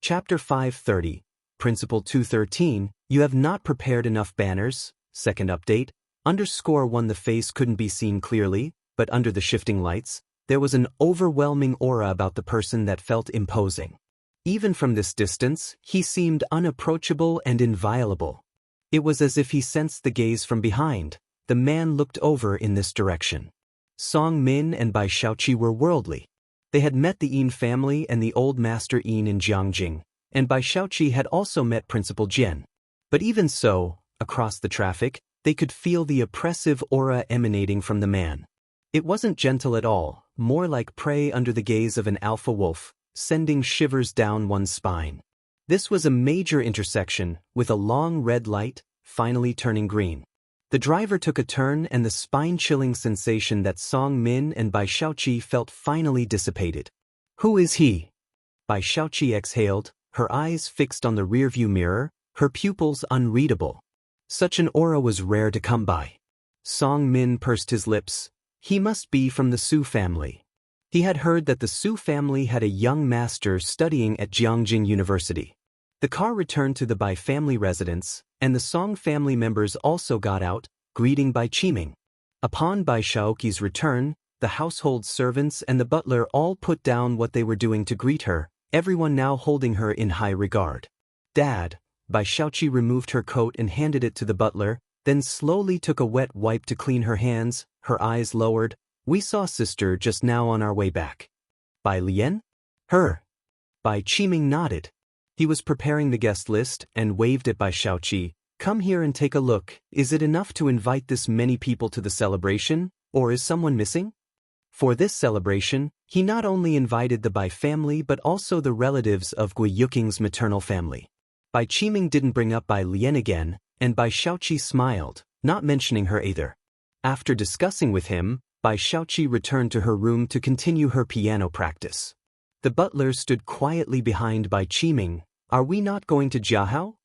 Chapter 530, Principle 213, You have not prepared enough banners. Second update, _1 The face couldn't be seen clearly, but under the shifting lights, there was an overwhelming aura about the person that felt imposing. Even from this distance, he seemed unapproachable and inviolable. It was as if he sensed the gaze from behind. The man looked over in this direction. Song Min and Bai Xiaoqi were worldly. They had met the Yin family and the old master Yin in Jiangjing, and Bai Xiaoqi had also met Principal Jian. But even so, across the traffic, they could feel the oppressive aura emanating from the man. It wasn't gentle at all, more like prey under the gaze of an alpha wolf, sending shivers down one's spine. This was a major intersection, with a long red light, finally turning green. The driver took a turn and the spine-chilling sensation that Song Min and Bai Xiaoqi felt finally dissipated. "Who is he?" Bai Xiaoqi exhaled, her eyes fixed on the rearview mirror, her pupils unreadable. Such an aura was rare to come by. Song Min pursed his lips. He must be from the Su family. He had heard that the Su family had a young master studying at Jiangjing University. The car returned to the Bai family residence, and the Song family members also got out, greeting Bai Qiming. Upon Bai Xiaoqi's return, the household servants and the butler all put down what they were doing to greet her, everyone now holding her in high regard. "Dad," Bai Xiaoqi removed her coat and handed it to the butler, then slowly took a wet wipe to clean her hands, her eyes lowered. "We saw sister just now on our way back." "Bai Lian?" "Her." Bai Qiming nodded. He was preparing the guest list and waved at Bai Xiaoqi. "Come here and take a look. Is it enough to invite this many people to the celebration, or is someone missing?" For this celebration, he not only invited the Bai family but also the relatives of Gui Yuking's maternal family. Bai Qiming didn't bring up Bai Lian again, and Bai Xiaoqi smiled, not mentioning her either. After discussing with him, Bai Xiaoqi returned to her room to continue her piano practice. The butler stood quietly behind Bai Qiming. "Are we not going to Jiahao?"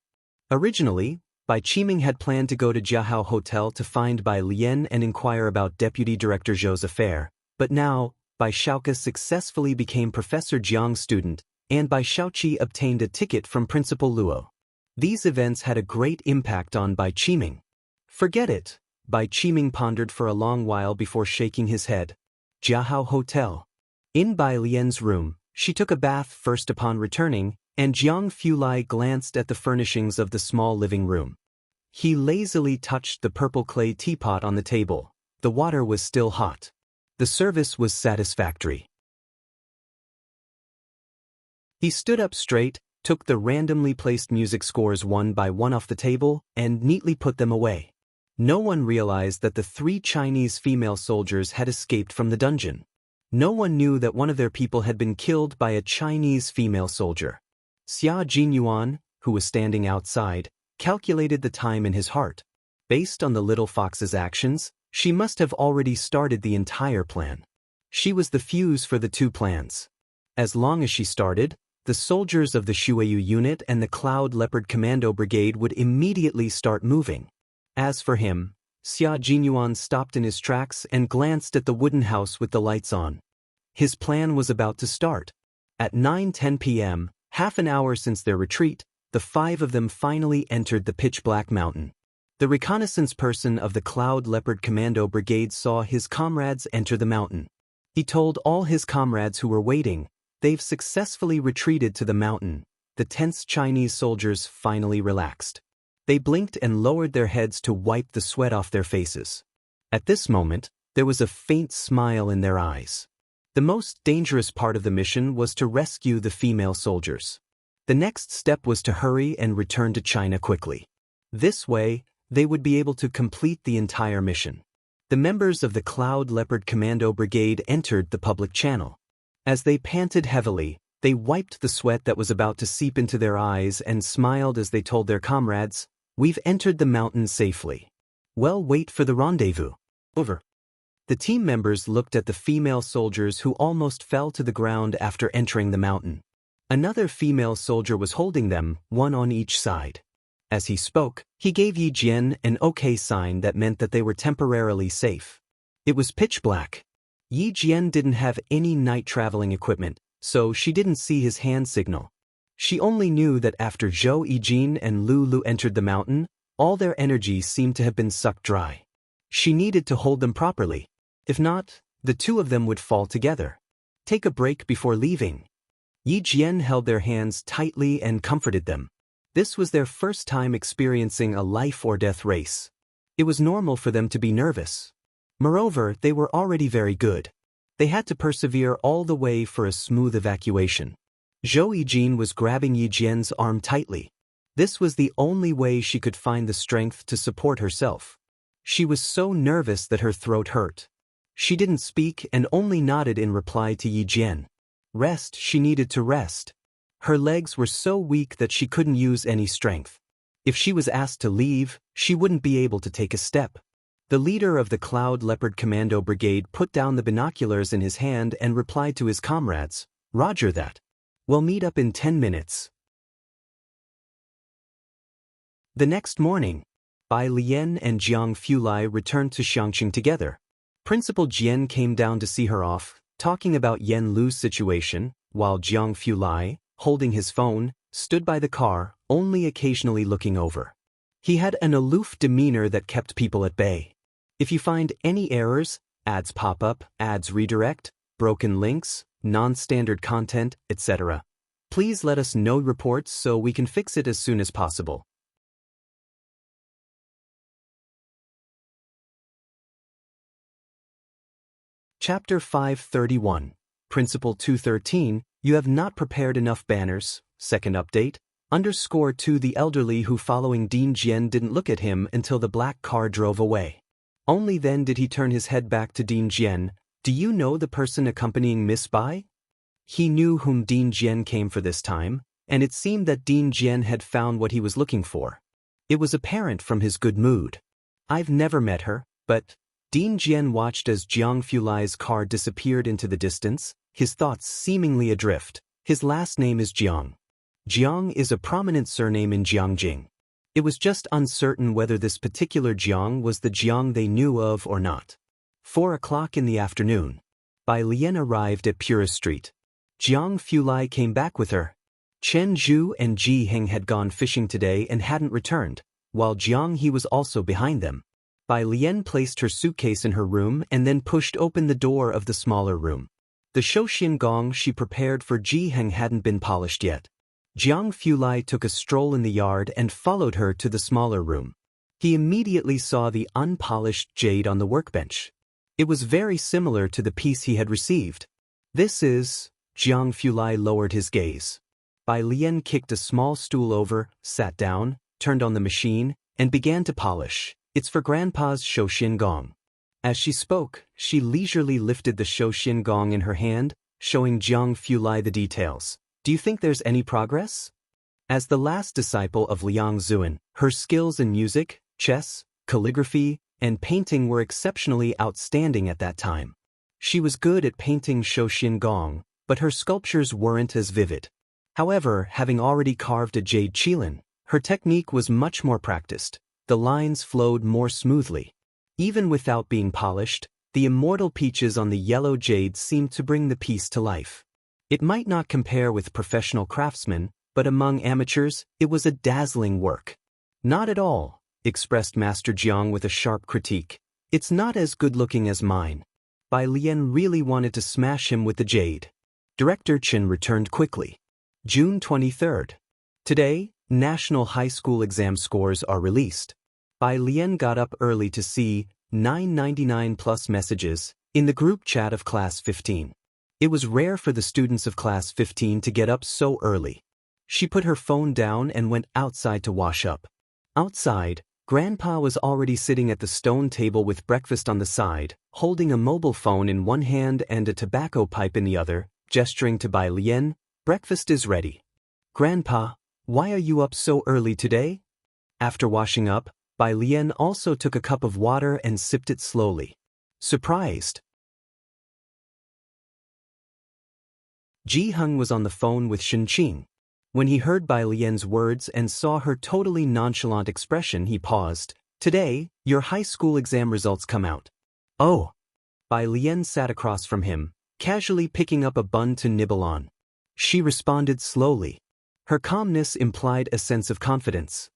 Originally, Bai Qiming had planned to go to Jiahao Hotel to find Bai Lian and inquire about Deputy Director Zhou's affair, but now, Bai Shaoke successfully became Professor Jiang's student, and Bai Shaoqi obtained a ticket from Principal Luo. These events had a great impact on Bai Qiming. Forget it, Bai Qiming pondered for a long while before shaking his head. Jiahao Hotel. In Bai Lian's room, she took a bath first upon returning, and Jiang Fulai glanced at the furnishings of the small living room. He lazily touched the purple clay teapot on the table. The water was still hot. The service was satisfactory. He stood up straight, took the randomly placed music scores one by one off the table, and neatly put them away. No one realized that the 3 Chinese female soldiers had escaped from the dungeon. No one knew that one of their people had been killed by a Chinese female soldier. Xia Jinyuan, who was standing outside, calculated the time in his heart. Based on the little fox's actions, she must have already started the entire plan. She was the fuse for the 2 plans. As long as she started, the soldiers of the Shuiyu unit and the Cloud Leopard Commando Brigade would immediately start moving. As for him, Xia Jinyuan stopped in his tracks and glanced at the wooden house with the lights on. His plan was about to start. At 9:10 p.m., half an hour since their retreat, the 5 of them finally entered the pitch-black mountain. The reconnaissance person of the Cloud Leopard Commando Brigade saw his comrades enter the mountain. He told all his comrades who were waiting, "They've successfully retreated to the mountain." The tense Chinese soldiers finally relaxed. They blinked and lowered their heads to wipe the sweat off their faces. At this moment, there was a faint smile in their eyes. The most dangerous part of the mission was to rescue the female soldiers. The next step was to hurry and return to China quickly. This way, they would be able to complete the entire mission. The members of the Cloud Leopard Commando Brigade entered the public channel. As they panted heavily, they wiped the sweat that was about to seep into their eyes and smiled as they told their comrades, "We've entered the mountain safely. Well, wait for the rendezvous." Over. The team members looked at the female soldiers who almost fell to the ground after entering the mountain. Another female soldier was holding them, one on each side. As he spoke, he gave Yi Jian an OK sign that meant that they were temporarily safe. It was pitch black. Yi Jian didn't have any night traveling equipment, so she didn't see his hand signal. She only knew that after Zhou Yijin and Lu Lu entered the mountain, all their energy seemed to have been sucked dry. She needed to hold them properly. If not, the 2 of them would fall together. Take a break before leaving. Yi Jian held their hands tightly and comforted them. This was their first time experiencing a life-or-death race. It was normal for them to be nervous. Moreover, they were already very good. They had to persevere all the way for a smooth evacuation. Zhou Yijin was grabbing Yi Jian's arm tightly. This was the only way she could find the strength to support herself. She was so nervous that her throat hurt. She didn't speak and only nodded in reply to Yi Jian. Rest, she needed to rest. Her legs were so weak that she couldn't use any strength. If she was asked to leave, she wouldn't be able to take a step. The leader of the Cloud Leopard Commando Brigade put down the binoculars in his hand and replied to his comrades, "Roger that. We'll meet up in 10 minutes. The next morning, Bai Lian and Jiang Fulai returned to Xiangqing together. Principal Jian came down to see her off, talking about Yan Lu's situation, while Jiang Fulai, holding his phone, stood by the car, only occasionally looking over. He had an aloof demeanor that kept people at bay. If you find any errors, ads pop up, ads redirect, broken links, non-standard content, etc., please let us know reports so we can fix it as soon as possible. Chapter 531, Principle 213, You have not prepared enough banners. Second update, _2 The elderly who following Dean Jian didn't look at him until the black car drove away. Only then did he turn his head back to Dean Jian. Do you know the person accompanying Miss Bai? He knew whom Dean Jian came for this time, and it seemed that Dean Jian had found what he was looking for. It was apparent from his good mood. I've never met her, but... Dean Jian watched as Jiang Fulai's car disappeared into the distance, his thoughts seemingly adrift. His last name is Jiang. Jiang is a prominent surname in Jiangjing. It was just uncertain whether this particular Jiang was the Jiang they knew of or not. 4 o'clock in the afternoon. Bai Lian arrived at Pura Street. Jiang Fulai came back with her. Chen Zhu and Ji Heng had gone fishing today and hadn't returned, while Jiang He was also behind them. Bai Lian placed her suitcase in her room and then pushed open the door of the smaller room. The shouxian gong she prepared for Ji Heng hadn't been polished yet. Jiang Fulai took a stroll in the yard and followed her to the smaller room. He immediately saw the unpolished jade on the workbench. It was very similar to the piece he had received. This is... Jiang Fulai lowered his gaze. Bai Lian kicked a small stool over, sat down, turned on the machine, and began to polish. It's for Grandpa's shouxian gong. As she spoke, she leisurely lifted the shouxian gong in her hand, showing Jiang Fulai the details. Do you think there's any progress? As the last disciple of Liang Zuan, her skills in music, chess, calligraphy, and painting were exceptionally outstanding at that time. She was good at painting shouxian gong, but her sculptures weren't as vivid. However, having already carved a jade qilin, her technique was much more practiced. The lines flowed more smoothly. Even without being polished, the immortal peaches on the yellow jade seemed to bring the piece to life. It might not compare with professional craftsmen, but among amateurs, it was a dazzling work. Not at all, expressed Master Jiang with a sharp critique. It's not as good-looking as mine. Bai Lian really wanted to smash him with the jade. Director Chen returned quickly. June 23rd. Today, national high school exam scores are released. Bai Lian got up early to see 999 plus messages in the group chat of Class 15. It was rare for the students of Class 15 to get up so early. She put her phone down and went outside to wash up. Outside, Grandpa was already sitting at the stone table with breakfast on the side, holding a mobile phone in one hand and a tobacco pipe in the other, gesturing to Bai Lian. Breakfast is ready. Grandpa, why are you up so early today? After washing up, Bai Lian also took a cup of water and sipped it slowly. Surprised. Ji Heng was on the phone with Shen Qing. When he heard Bai Lian's words and saw her totally nonchalant expression, he paused. Today, your high school exam results come out. Oh. Bai Lian sat across from him, casually picking up a bun to nibble on. She responded slowly. Her calmness implied a sense of confidence.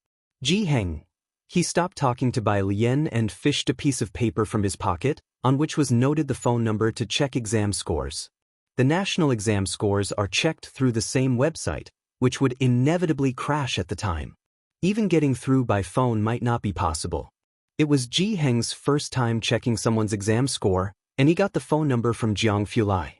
Ji Heng. He stopped talking to Bai Lian and fished a piece of paper from his pocket, on which was noted the phone number to check exam scores. The national exam scores are checked through the same website, which would inevitably crash at the time. Even getting through by phone might not be possible. It was Ji Heng's first time checking someone's exam score, and he got the phone number from Jiang Fulai.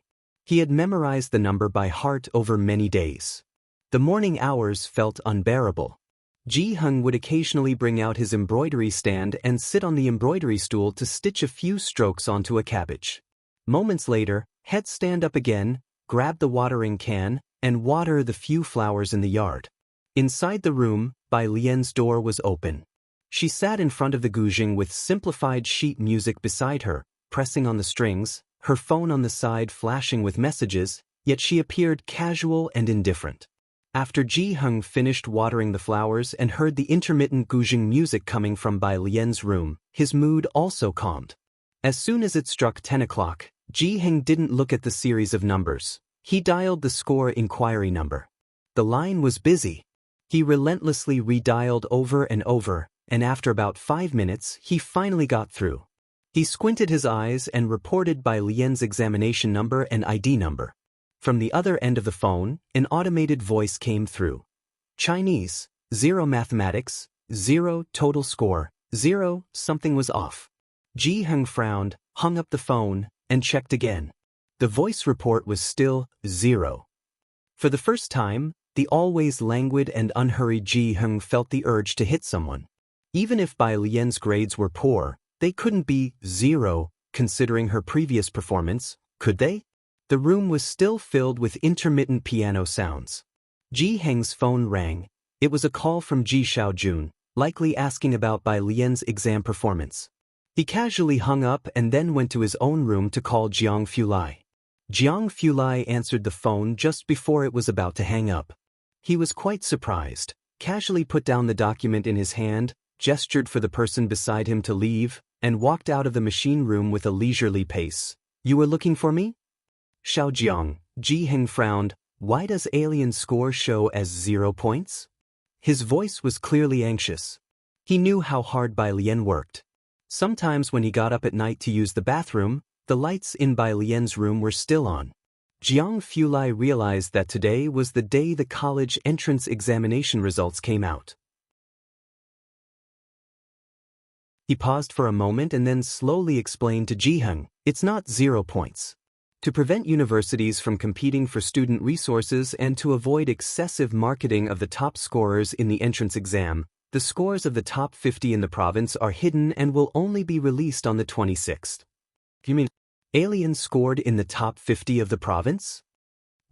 He had memorized the number by heart over many days. The morning hours felt unbearable. Ji Heng would occasionally bring out his embroidery stand and sit on the embroidery stool to stitch a few strokes onto a cabbage. Moments later, he'd stand up again, grab the watering can, and water the few flowers in the yard. Inside the room, Bai Lian's door was open. She sat in front of the guzheng with simplified sheet music beside her, pressing on the strings, her phone on the side flashing with messages, yet she appeared casual and indifferent. After Ji Heng finished watering the flowers and heard the intermittent guzheng music coming from Bai Lian's room, his mood also calmed. As soon as it struck 10 o'clock, Ji Heng didn't look at the series of numbers. He dialed the score inquiry number. The line was busy. He relentlessly redialed over and over, and after about 5 minutes, he finally got through. He squinted his eyes and reported Bai Lian's examination number and ID number. From the other end of the phone, an automated voice came through. Chinese, 0 mathematics, 0 total score, 0 something was off. Ji Heng frowned, hung up the phone, and checked again. The voice report was still 0. For the first time, the always languid and unhurried Ji Heng felt the urge to hit someone. Even if Bai Lian's grades were poor, they couldn't be 0, considering her previous performance, could they? The room was still filled with intermittent piano sounds. Ji Heng's phone rang. It was a call from Ji Xiaojun, likely asking about Bai Lian's exam performance. He casually hung up and then went to his own room to call Jiang Fulai. Jiang Fulai answered the phone just before it was about to hang up. He was quite surprised, casually put down the document in his hand, gestured for the person beside him to leave, and walked out of the machine room with a leisurely pace. You were looking for me? Xiaojiang, Ji Heng frowned. Why does Alien's score show as 0 points? His voice was clearly anxious. He knew how hard Bai Lian worked. Sometimes when he got up at night to use the bathroom, the lights in Bai Lian's room were still on. Jiang Fulai realized that today was the day the college entrance examination results came out. He paused for a moment and then slowly explained to Ji Heng, it's not 0 points. To prevent universities from competing for student resources and to avoid excessive marketing of the top scorers in the entrance exam, the scores of the top 50 in the province are hidden and will only be released on the 26th. You mean Alien scored in the top 50 of the province?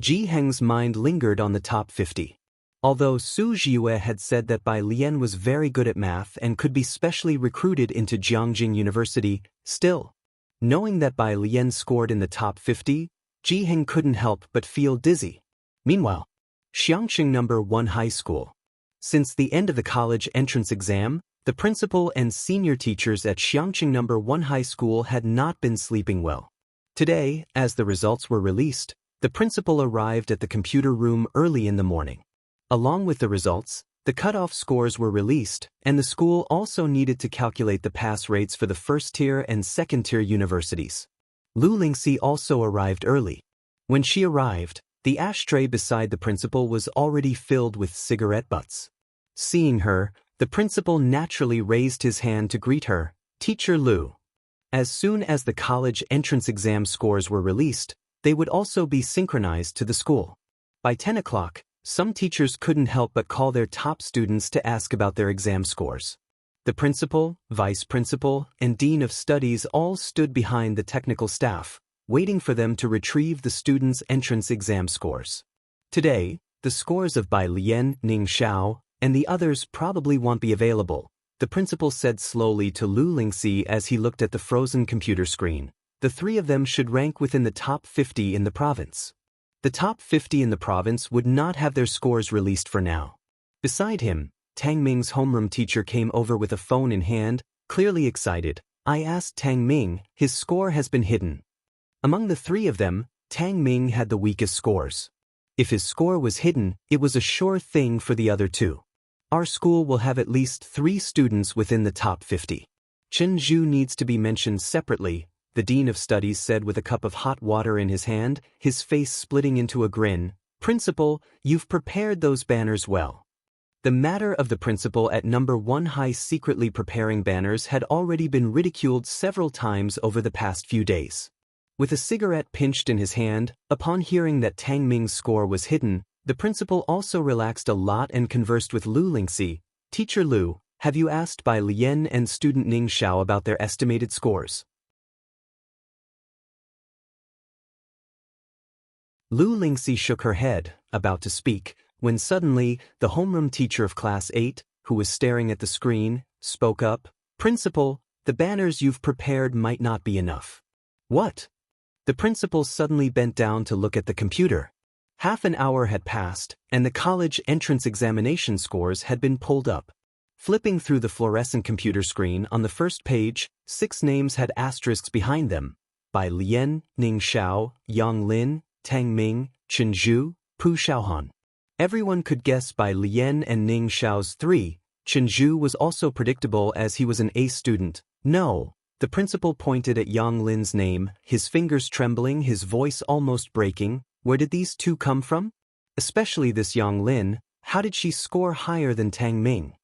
Ji Heng's mind lingered on the top 50. Although Su Jiue had said that Bai Lian was very good at math and could be specially recruited into Jiangjing University, still, knowing that Bai Lian scored in the top 50, Ji Heng couldn't help but feel dizzy. Meanwhile, Xiangqing No. 1 High School. Since the end of the college entrance exam, the principal and senior teachers at Xiangqing No. 1 High School had not been sleeping well. Today, as the results were released, the principal arrived at the computer room early in the morning. Along with the results, the cutoff scores were released, and the school also needed to calculate the pass rates for the first-tier and second-tier universities. Lu Lingxi also arrived early. When she arrived, the ashtray beside the principal was already filled with cigarette butts. Seeing her, the principal naturally raised his hand to greet her, Teacher Lu. As soon as the college entrance exam scores were released, they would also be synchronized to the school. By 10 o'clock, some teachers couldn't help but call their top students to ask about their exam scores. The principal, vice principal, and dean of studies all stood behind the technical staff, waiting for them to retrieve the students' entrance exam scores. Today, the scores of Bai Lian, Ning Xiao, and the others probably won't be available, the principal said slowly to Lu Lingxi as he looked at the frozen computer screen. The three of them should rank within the top 50 in the province. The top 50 in the province would not have their scores released for now. Beside him, Tang Ming's homeroom teacher came over with a phone in hand, clearly excited. I asked Tang Ming, his score has been hidden. Among the three of them, Tang Ming had the weakest scores. If his score was hidden, it was a sure thing for the other two. Our school will have at least 3 students within the top 50. Chen Zhu needs to be mentioned separately, the dean of studies said with a cup of hot water in his hand, his face splitting into a grin. Principal, you've prepared those banners well. The matter of the principal at No. 1 High secretly preparing banners had already been ridiculed several times over the past few days. With a cigarette pinched in his hand, upon hearing that Tang Ming's score was hidden, the principal also relaxed a lot and conversed with Lu Lingxi. Teacher Lu, have you asked Bai Lian and student Ning Xiao about their estimated scores? Lu Lingxi shook her head, about to speak, when suddenly, the homeroom teacher of Class 8, who was staring at the screen, spoke up. Principal, the banners you've prepared might not be enough. What? The principal suddenly bent down to look at the computer. Half an hour had passed, and the college entrance examination scores had been pulled up. Flipping through the fluorescent computer screen on the first page, 6 names had asterisks behind them. Bai Lian, Ning Xiao, Yang Lin, Tang Ming, Chen Zhu, Pu Xiaohan. Everyone could guess Bai Lian and Ning Xiao's 3. Chen Zhu was also predictable as he was an A student. No. The principal pointed at Yang Lin's name, his fingers trembling, his voice almost breaking. Where did these two come from? Especially this Yang Lin, how did she score higher than Tang Ming?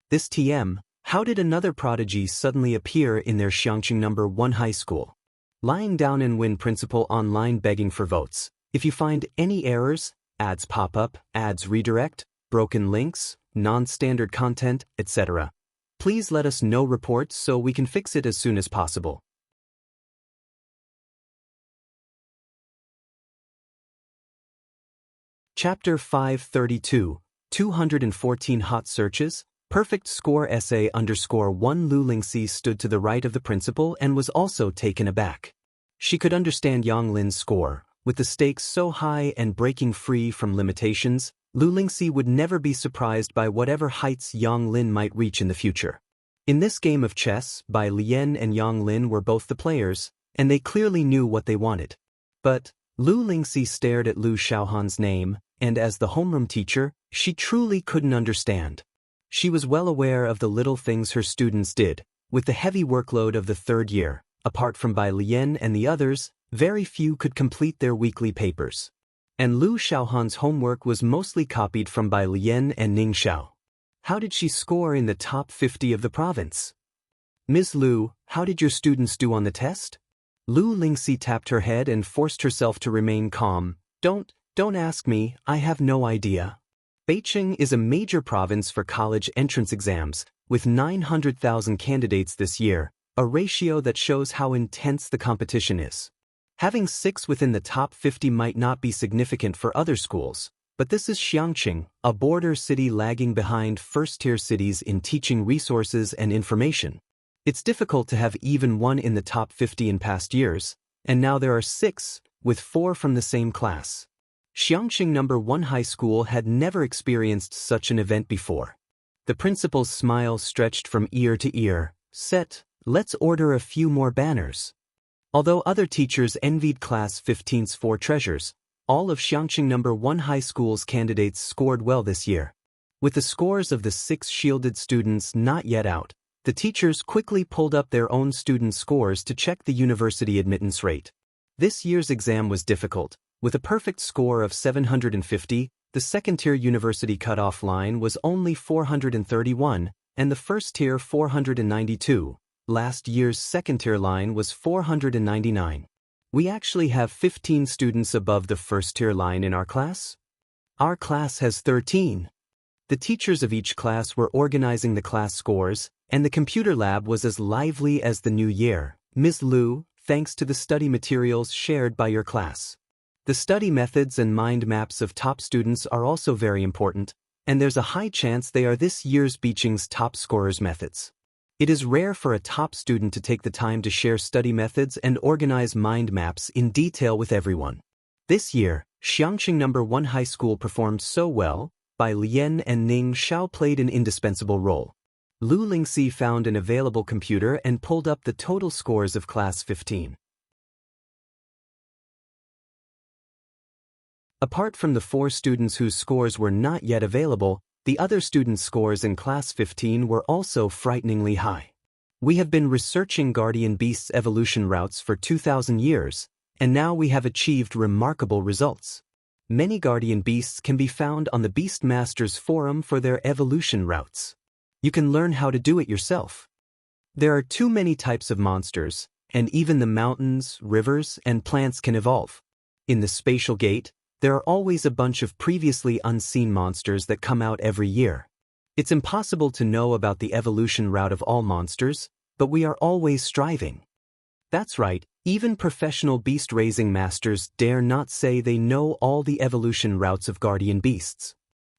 This TM, how did another prodigy suddenly appear in their Xiangqing No. 1 High School? Lying down and win principal online begging for votes. If you find any errors, ads pop up, ads redirect, broken links, non-standard content, etc. Please let us know reports so we can fix it as soon as possible. Chapter 532, 214 Hot Searches, Perfect Score Essay _1 Lu Lingxi stood to the right of the principal and was also taken aback. She could understand Yang Lin's score. With the stakes so high and breaking free from limitations, Lu Lingxi would never be surprised by whatever heights Yang Lin might reach in the future. In this game of chess, Bai Lian and Yang Lin were both the players, and they clearly knew what they wanted. But, Lu Lingxi stared at Lu Xiaohan's name, and as the homeroom teacher, she truly couldn't understand. She was well aware of the little things her students did. With the heavy workload of the third year, apart from Bai Lian and the others, very few could complete their weekly papers. And Lu Xiaohan's homework was mostly copied from Bai Lian and Ning Xiao. How did she score in the top 50 of the province? Ms. Lu, how did your students do on the test? Lu Lingxi tapped her head and forced herself to remain calm. Don't ask me, I have no idea. Beijing is a major province for college entrance exams, with 900,000 candidates this year, a ratio that shows how intense the competition is. Having 6 within the top 50 might not be significant for other schools, but this is Xiangqing, a border city lagging behind first-tier cities in teaching resources and information. It's difficult to have even 1 in the top 50 in past years, and now there are 6, with 4 from the same class. Xiangqing No. 1 High School had never experienced such an event before. The principal's smile stretched from ear to ear. Set, let's order a few more banners. Although other teachers envied Class 15's 4 treasures, all of Xiangqing No. 1 High School's candidates scored well this year. With the scores of the 6 shielded students not yet out, the teachers quickly pulled up their own student scores to check the university admittance rate. This year's exam was difficult. With a perfect score of 750, the second-tier university cutoff line was only 431, and the first-tier 492. Last year's second-tier line was 499. We actually have 15 students above the first-tier line in our class? Our class has 13. The teachers of each class were organizing the class scores, and the computer lab was as lively as the new year. Ms. Lu, thanks to the study materials shared by your class. The study methods and mind maps of top students are also very important, and there's a high chance they are this year's Beijing's top scorers' methods. It is rare for a top student to take the time to share study methods and organize mind maps in detail with everyone. This year, Xiangqing No. 1 High School performed so well, Bai Lian and Ning Xiao played an indispensable role. Lu Lingxi found an available computer and pulled up the total scores of Class 15. Apart from the 4 students whose scores were not yet available, the other students' scores in Class 15 were also frighteningly high. We have been researching guardian beasts' evolution routes for 2,000 years, and now we have achieved remarkable results. Many guardian beasts can be found on the Beastmasters forum for their evolution routes. You can learn how to do it yourself. There are too many types of monsters, and even the mountains, rivers, and plants can evolve. In the spatial gate, there are always a bunch of previously unseen monsters that come out every year. It's impossible to know about the evolution route of all monsters, but we are always striving. That's right, even professional beast-raising masters dare not say they know all the evolution routes of guardian beasts.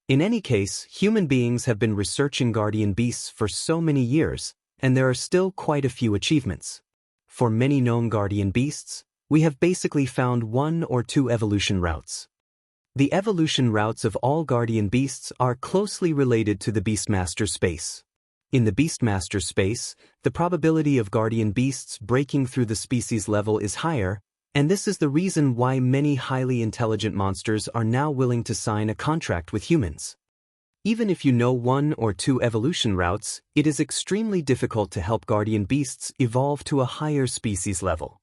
In any case, human beings have been researching guardian beasts for so many years, and there are still quite a few achievements. For many known guardian beasts, we have basically found 1 or 2 evolution routes. The evolution routes of all guardian beasts are closely related to the Beastmaster space. In the Beastmaster space, the probability of guardian beasts breaking through the species level is higher, and this is the reason why many highly intelligent monsters are now willing to sign a contract with humans. Even if you know 1 or 2 evolution routes, it is extremely difficult to help guardian beasts evolve to a higher species level.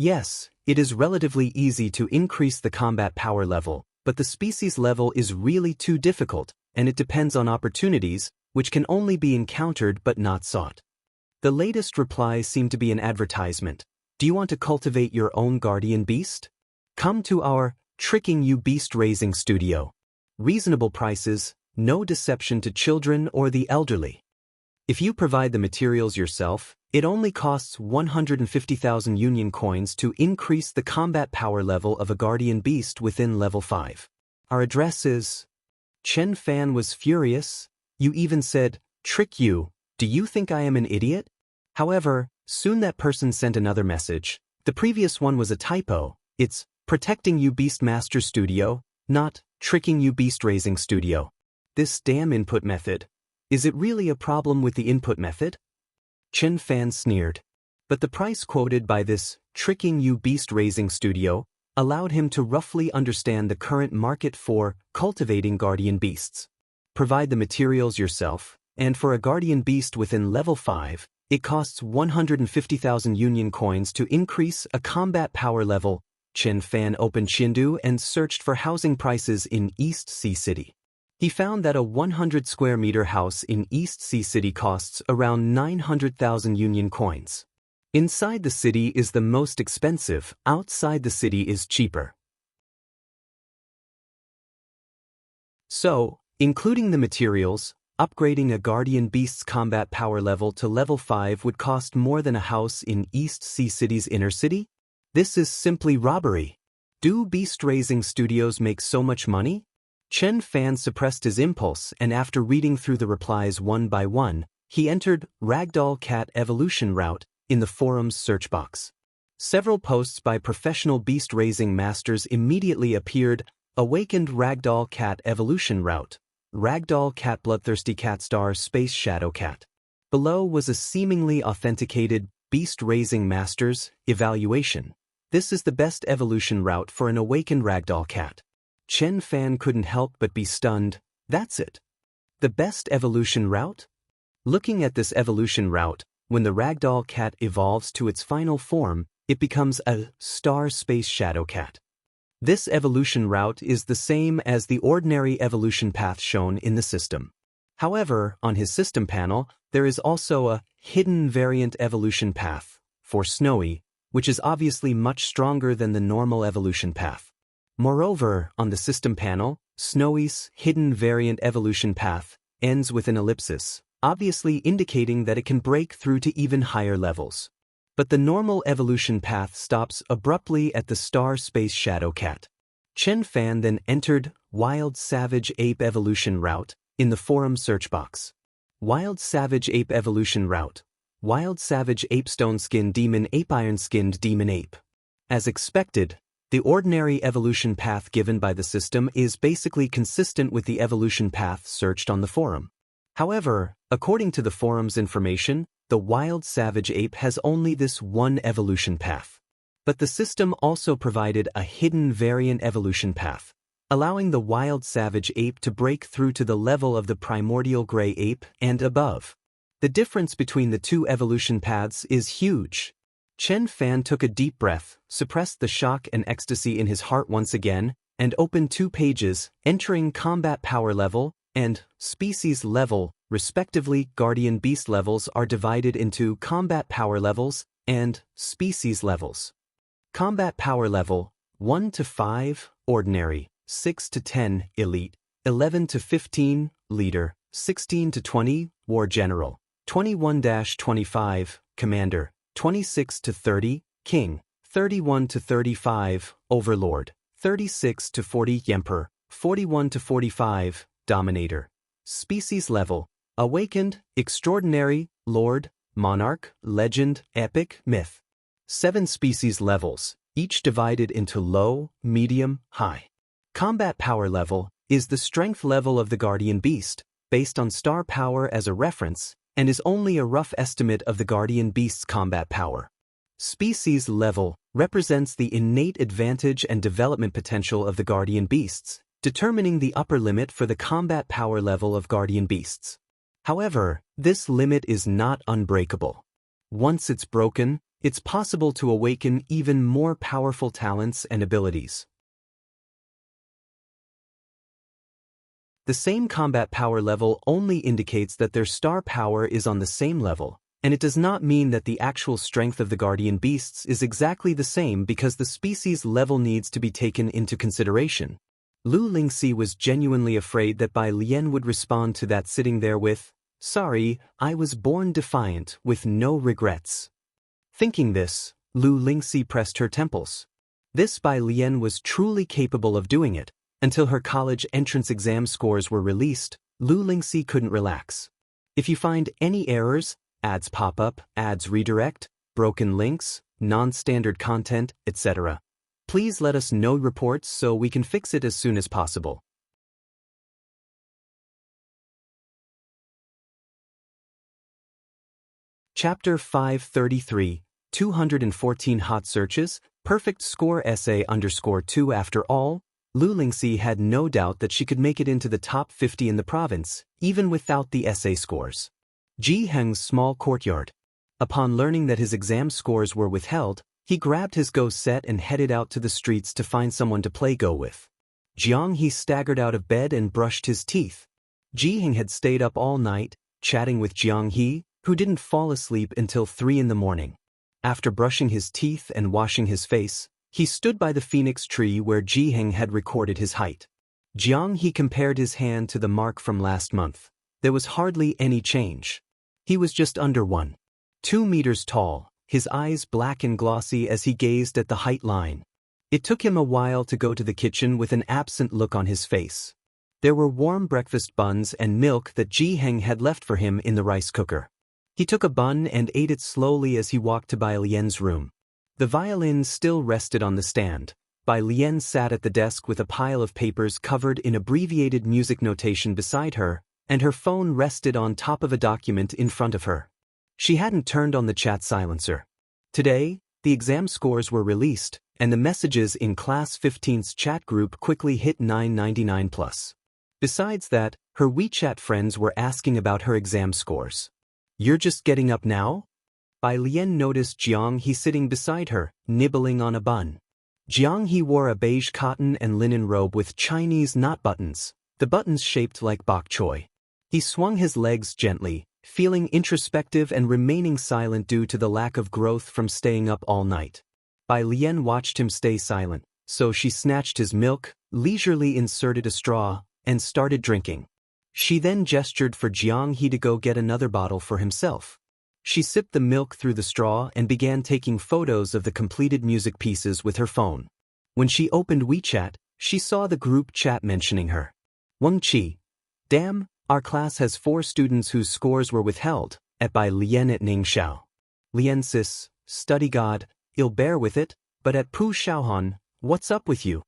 Yes, it is relatively easy to increase the combat power level, but the species level is really too difficult, and it depends on opportunities, which can only be encountered but not sought. The latest replies seem to be an advertisement. Do you want to cultivate your own guardian beast? Come to our Tricking You Beast Raising Studio. Reasonable prices, no deception to children or the elderly. If you provide the materials yourself, it only costs 150,000 Union coins to increase the combat power level of a guardian beast within level 5. Our address is... Chen Fan was furious. You even said, trick you, do you think I am an idiot? However, soon that person sent another message. The previous one was a typo. It's Protecting You Beastmaster Studio, not Tricking You Beast Raising Studio. This damn input method. Is it really a problem with the input method? Chen Fan sneered. But the price quoted by this Tricking You Beast Raising Studio, allowed him to roughly understand the current market for cultivating guardian beasts. Provide the materials yourself, and for a guardian beast within level 5, it costs 150,000 Union coins to increase a combat power level. Chen Fan opened Chengdu and searched for housing prices in East Sea City. He found that a 100 square meter house in East Sea City costs around 900,000 Union coins. Inside the city is the most expensive, outside the city is cheaper. So, including the materials, upgrading a guardian beast's combat power level to level 5 would cost more than a house in East Sea City's inner city? This is simply robbery. Do beast-raising studios make so much money? Chen Fan suppressed his impulse, and after reading through the replies one by one, he entered Ragdoll Cat Evolution Route in the forum's search box. Several posts by professional beast-raising masters immediately appeared. Awakened Ragdoll Cat Evolution Route. Ragdoll Cat Bloodthirsty Cat Star Space Shadow Cat. Below was a seemingly authenticated beast-raising masters evaluation. This is the best evolution route for an awakened Ragdoll Cat. Chen Fan couldn't help but be stunned. That's it. The best evolution route? Looking at this evolution route, when the Ragdoll Cat evolves to its final form, it becomes a Star Space Shadow Cat. This evolution route is the same as the ordinary evolution path shown in the system. However, on his system panel, there is also a hidden variant evolution path for Snowy, which is obviously much stronger than the normal evolution path. Moreover, on the system panel, Snowy's hidden variant evolution path ends with an ellipsis, obviously indicating that it can break through to even higher levels. But the normal evolution path stops abruptly at the Star Space Shadow Cat. Chen Fan then entered Wild Savage Ape Evolution Route in the forum search box. Wild Savage Ape Evolution Route. Wild Savage Ape Stone Skinned Demon Ape Iron Skinned Demon Ape. As expected, the ordinary evolution path given by the system is basically consistent with the evolution path searched on the forum. However, according to the forum's information, the Wild Savage Ape has only this one evolution path. But the system also provided a hidden variant evolution path, allowing the Wild Savage Ape to break through to the level of the Primordial Gray Ape and above. The difference between the two evolution paths is huge. Chen Fan took a deep breath, suppressed the shock and ecstasy in his heart once again, and opened 2 pages, entering combat power level and species level, respectively. Guardian beast levels are divided into combat power levels and species levels. Combat power level 1 to 5, ordinary, 6 to 10, elite, 11 to 15, leader, 16 to 20, war general, 21-25, commander, 26 to 30, king, 31 to 35, overlord, 36 to 40, emperor, 41 to 45, dominator. Species level: awakened, extraordinary, lord, monarch, legend, epic, myth. 7 species levels, each divided into low, medium, high. Combat power level is the strength level of the guardian beast, based on star power as a reference, and is only a rough estimate of the guardian beast's combat power. Species level represents the innate advantage and development potential of the guardian beasts, determining the upper limit for the combat power level of guardian beasts. However, this limit is not unbreakable. Once it's broken, it's possible to awaken even more powerful talents and abilities. The same combat power level only indicates that their star power is on the same level, and it does not mean that the actual strength of the guardian beasts is exactly the same because the species level needs to be taken into consideration. Lu Lingxi was genuinely afraid that Bai Lian would respond to that sitting there with, "Sorry, I was born defiant, with no regrets." Thinking this, Lu Lingxi pressed her temples. This Bai Lian was truly capable of doing it. Until her college entrance exam scores were released, Lu Lingxi couldn't relax. If you find any errors, ads pop up, ads redirect, broken links, non-standard content, etc., please let us know reports so we can fix it as soon as possible. Chapter 533, 214 Hot Searches, Perfect score SA_2. After all, Lu Lingxi had no doubt that she could make it into the top 50 in the province, even without the essay scores. Ji Heng's small courtyard. Upon learning that his exam scores were withheld, he grabbed his Go set and headed out to the streets to find someone to play Go with. Jiang He staggered out of bed and brushed his teeth. Ji Heng had stayed up all night, chatting with Jiang He, who didn't fall asleep until 3 in the morning. After brushing his teeth and washing his face, he stood by the phoenix tree where Ji Heng had recorded his height. Jiang He compared his hand to the mark from last month. There was hardly any change. He was just under 1.2 meters tall, his eyes black and glossy as he gazed at the height line. It took him a while to go to the kitchen with an absent look on his face. There were warm breakfast buns and milk that Ji Heng had left for him in the rice cooker. He took a bun and ate it slowly as he walked to Bai Lian's room. The violin still rested on the stand. Bai Lian sat at the desk with a pile of papers covered in abbreviated music notation beside her, and her phone rested on top of a document in front of her. She hadn't turned on the chat silencer. Today, the exam scores were released, and the messages in Class 15's chat group quickly hit 999 plus. Besides that, her WeChat friends were asking about her exam scores. "You're just getting up now?" Bai Lian noticed Jiang He sitting beside her, nibbling on a bun. Jiang He wore a beige cotton and linen robe with Chinese knot buttons, the buttons shaped like bok choy. He swung his legs gently, feeling introspective and remaining silent due to the lack of growth from staying up all night. Bai Lian watched him stay silent, so she snatched his milk, leisurely inserted a straw, and started drinking. She then gestured for Jiang He to go get another bottle for himself. She sipped the milk through the straw and began taking photos of the completed music pieces with her phone. When she opened WeChat, she saw the group chat mentioning her. "Wang Qi. Damn, our class has 4 students whose scores were withheld, at Bai Lian at Ningxiao. Lian sis, study god, you'll bear with it, but at Pu Shaohan, what's up with you?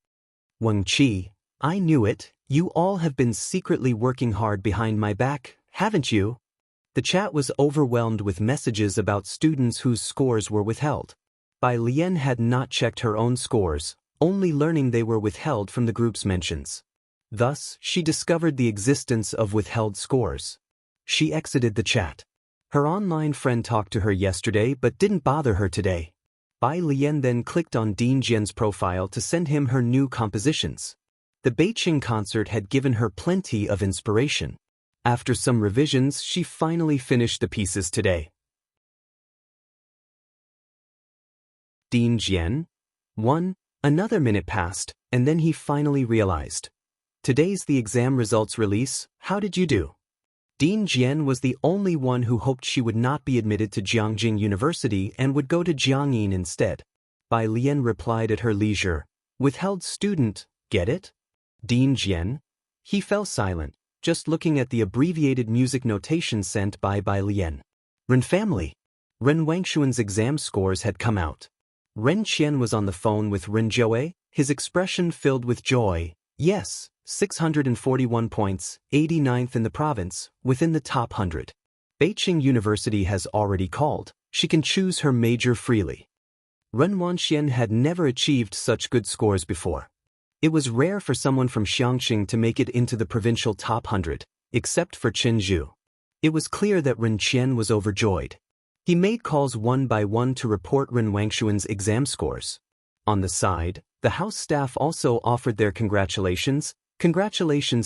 Wang Qi, I knew it, you all have been secretly working hard behind my back, haven't you?" The chat was overwhelmed with messages about students whose scores were withheld. Bai Lian had not checked her own scores, only learning they were withheld from the group's mentions. Thus, she discovered the existence of withheld scores. She exited the chat. Her online friend talked to her yesterday but didn't bother her today. Bai Lian then clicked on Dean Jian's profile to send him her new compositions. The Beijing concert had given her plenty of inspiration. After some revisions, she finally finished the pieces today. Dean Jian. 1. Another minute passed, and then he finally realized. "Today's the exam results release, how did you do?" Dean Jian was the only one who hoped she would not be admitted to Jiangjing University and would go to Jiangyin instead. Bai Lian replied at her leisure, "Withheld student, get it?" Dean Jian. He fell silent, just looking at the abbreviated music notation sent by Bai Lian. Ren family. Ren Wangshuan's exam scores had come out. Ren Qian was on the phone with Ren Zhouei, his expression filled with joy. Yes, 641 points, 89th in the province, within the top 100. Beijing University has already called. She can choose her major freely. Ren Wanxian had never achieved such good scores before. It was rare for someone from Xiangqing to make it into the provincial top 100, except for Chen Zhu. It was clear that Ren Qian was overjoyed. He made calls one by one to report Ren Wangshuan's exam scores. On the side, the house staff also offered their congratulations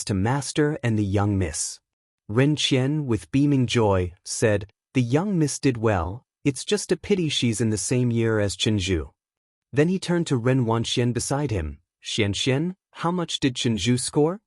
to Master and the young miss. Ren Qian, with beaming joy, said, "The young miss did well, it's just a pity she's in the same year as Chen Zhu." Then he turned to Ren Wanxian beside him. "Xian, how much did Chen Zhu score?"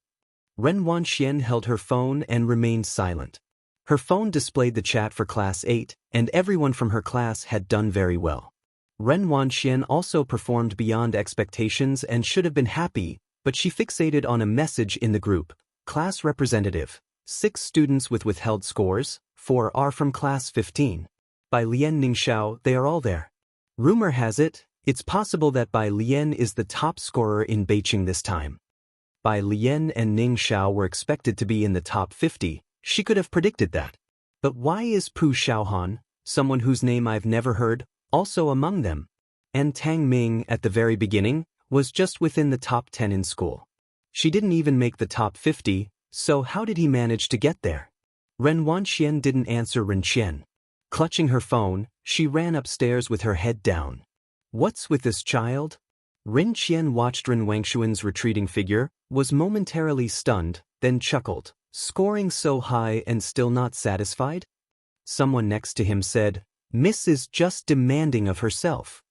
Ren Wanxian held her phone and remained silent. Her phone displayed the chat for Class 8, and everyone from her class had done very well. Ren Wanxian also performed beyond expectations and should have been happy, but she fixated on a message in the group. Class representative. 6 students with withheld scores, 4 are from Class 15. By Lian Ningxiao, they are all there. Rumor has it, it's possible that Bai Lian is the top scorer in Beijing this time. Bai Lian and Ningxiao were expected to be in the top 50, she could have predicted that. But why is Pu Shaohan, someone whose name I've never heard, also among them? and Tang Ming, at the very beginning, was just within the top 10 in school. She didn't even make the top 50, so how did he manage to get there? Ren Wanxian didn't answer Ren Qian. Clutching her phone, she ran upstairs with her head down. What's with this child? Ren Qian watched Ren Wangshuan's retreating figure, was momentarily stunned, then chuckled. Scoring so high and still not satisfied? Someone next to him said, Miss is just demanding of herself.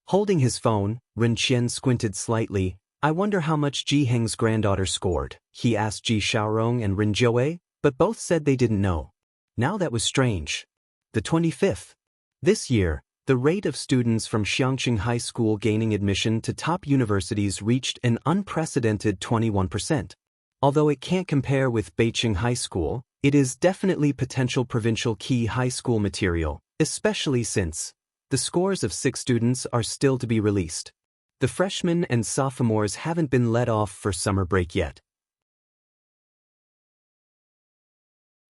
Holding his phone, Ren Qian squinted slightly. I wonder how much Ji Heng's granddaughter scored. He asked Ji Xiaorong and Ren Jiawei, but both said they didn't know. Now that was strange. The 25th. This year, the rate of students from Xiangqing High School gaining admission to top universities reached an unprecedented 21%. Although it can't compare with Beijing High School, it is definitely potential provincial key high school material, especially since the scores of 6 students are still to be released. The freshmen and sophomores haven't been let off for summer break yet.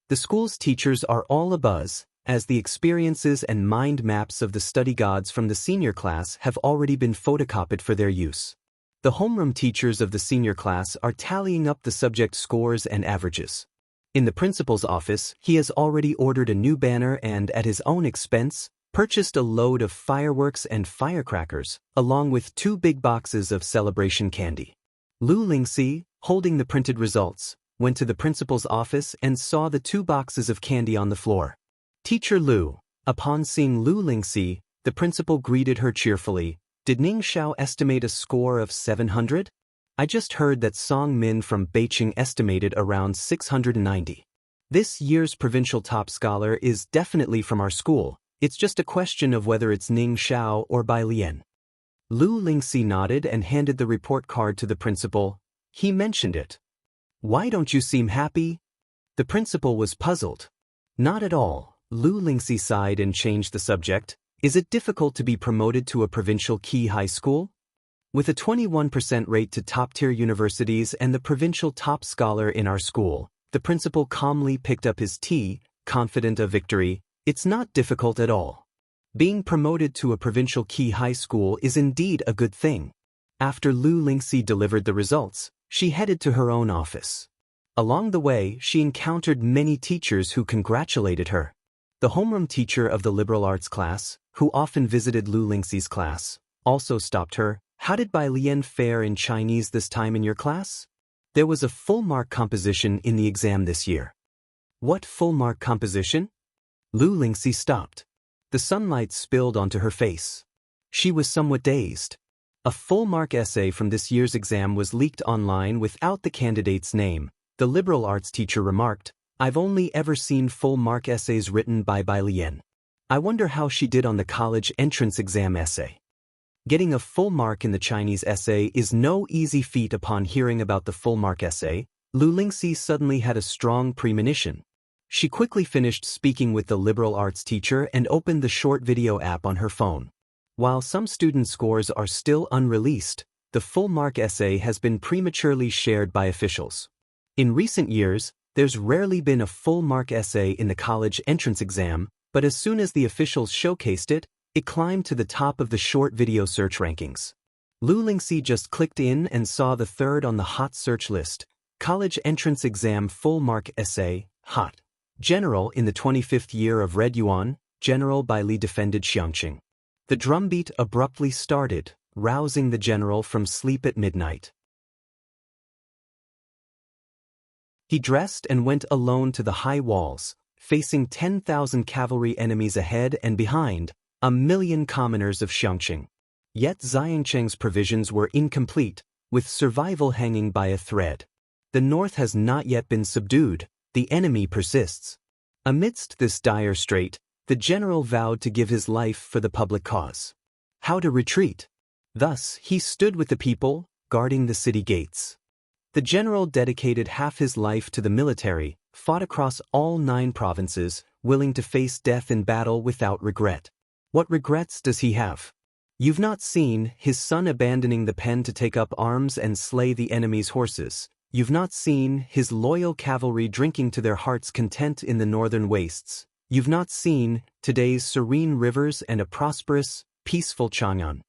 The school's teachers are all abuzz, as the experiences and mind maps of the study gods from the senior class have already been photocopied for their use. The homeroom teachers of the senior class are tallying up the subject scores and averages. In the principal's office, he has already ordered a new banner and, at his own expense, purchased a load of fireworks and firecrackers, along with 2 big boxes of celebration candy. Lu Lingxi, holding the printed results, went to the principal's office and saw the 2 boxes of candy on the floor. Teacher Lu. Upon seeing Lu Lingxi, the principal greeted her cheerfully. Did Ning Xiao estimate a score of 700? I just heard that Song Min from Beijing estimated around 690. This year's provincial top scholar is definitely from our school. It's just a question of whether it's Ning Xiao or Bai Lian. Lu Lingxi nodded and handed the report card to the principal. He mentioned it. Why don't you seem happy? The principal was puzzled. Not at all. Lu Lingxi sighed and changed the subject. Is it difficult to be promoted to a provincial key high school? With a 21% rate to top-tier universities and the provincial top scholar in our school, the principal calmly picked up his tea, confident of victory. It's not difficult at all. Being promoted to a provincial key high school is indeed a good thing. After Lu Lingxi delivered the results, she headed to her own office. Along the way, she encountered many teachers who congratulated her. The homeroom teacher of the liberal arts class, who often visited Lu Lingxi's class, also stopped her. How did Bai Lian fare in Chinese this time in your class? There was a full-mark composition in the exam this year. What full-mark composition? Lu Lingxi stopped. The sunlight spilled onto her face. She was somewhat dazed. A full-mark essay from this year's exam was leaked online without the candidate's name. The liberal arts teacher remarked, I've only ever seen full-mark essays written by Bai Lian. I wonder how she did on the college entrance exam essay. Getting a full mark in the Chinese essay is no easy feat. Upon hearing about the full-mark essay, Lu Lingxi suddenly had a strong premonition. She quickly finished speaking with the liberal arts teacher and opened the short video app on her phone. While some student scores are still unreleased, the full-mark essay has been prematurely shared by officials. In recent years, there's rarely been a full-mark essay in the college entrance exam, but as soon as the officials showcased it, it climbed to the top of the short video search rankings. Lu Lingxi just clicked in and saw the 3rd on the hot search list, College Entrance Exam Full-Mark Essay, Hot. General in the 25th year of Red Yuan, General Bai Li defended Xiangqing. The drumbeat abruptly started, rousing the general from sleep at midnight. He dressed and went alone to the high walls, facing 10,000 cavalry enemies ahead and behind, 1,000,000 commoners of Xiangqing. Yet Xiangqing's provisions were incomplete, with survival hanging by a thread. The north has not yet been subdued, the enemy persists. Amidst this dire strait, the general vowed to give his life for the public cause. How to retreat? Thus, he stood with the people, guarding the city gates. The general dedicated half his life to the military, fought across all 9 provinces, willing to face death in battle without regret. What regrets does he have? You've not seen his son abandoning the pen to take up arms and slay the enemy's horses. You've not seen his loyal cavalry drinking to their heart's content in the northern wastes. You've not seen today's serene rivers and a prosperous, peaceful Chang'an.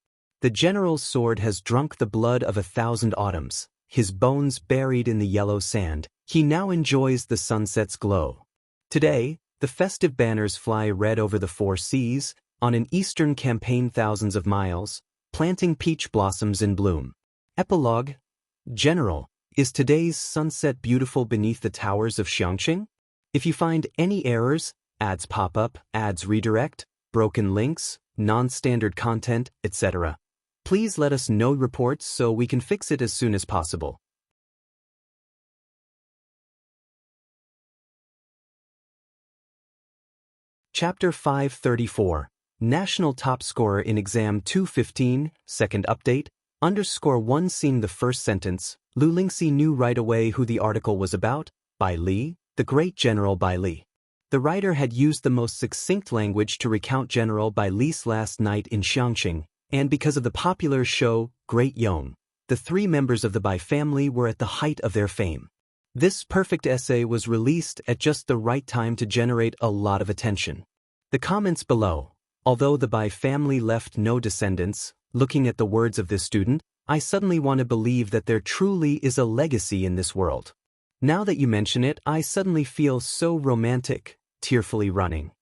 The general's sword has drunk the blood of 1,000 autumns, his bones buried in the yellow sand. He now enjoys the sunset's glow. Today, the festive banners fly red over the four seas, on an eastern campaign thousands of miles, planting peach blossoms in bloom. Epilogue. General, is today's sunset beautiful beneath the towers of Xiangqing? If you find any errors, ads pop up, ads redirect, broken links, non-standard content, etc., please let us know reports so we can fix it as soon as possible. Chapter 534. National Top Scorer in Exam 215, Second Update, _1 Seeing the first sentence, Lu Lingxi knew right away who the article was about, Bai Li, the great General Bai Li. The writer had used the most succinct language to recount General Bai Li's last night in Xiangqing, and because of the popular show, Great Yong, the three members of the Bai family were at the height of their fame. This perfect essay was released at just the right time to generate a lot of attention. The comments below, although the Bai family left no descendants, looking at the words of this student, I suddenly want to believe that there truly is a legacy in this world. Now that you mention it, I suddenly feel so romantic, tearfully running.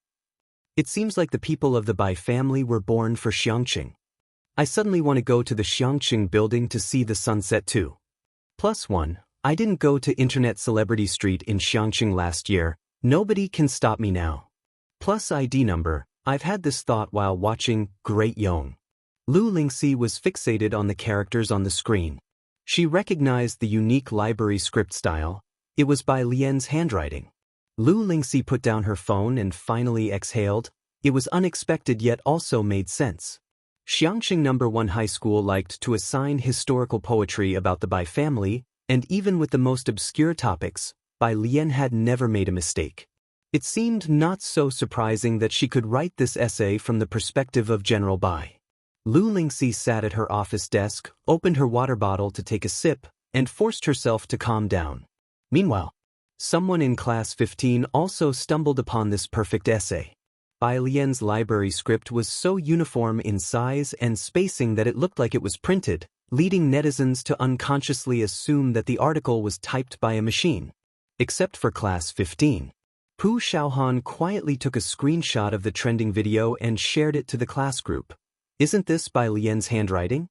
It seems like the people of the Bai family were born for Xiangqing. I suddenly want to go to the Xiangqing building to see the sunset too. +1. I didn't go to Internet Celebrity Street in Xiangqing last year. Nobody can stop me now. Plus ID number. I've had this thought while watching Great Yong. Lu Lingxi was fixated on the characters on the screen. She recognized the unique library script style. It was by Lian's handwriting. Lu Lingxi put down her phone and finally exhaled. It was unexpected yet also made sense. Xiangqing No. 1 High School liked to assign historical poetry about the Bai family, and even with the most obscure topics, Bai Lian had never made a mistake. It seemed not so surprising that she could write this essay from the perspective of General Bai. Lu Lingxi sat at her office desk, opened her water bottle to take a sip, and forced herself to calm down. Meanwhile, someone in class 15 also stumbled upon this perfect essay. Bai Lian's library script was so uniform in size and spacing that it looked like it was printed, leading netizens to unconsciously assume that the article was typed by a machine. Except for class 15. Pu Xiaohan quietly took a screenshot of the trending video and shared it to the class group. Isn't this Bai Lian's handwriting?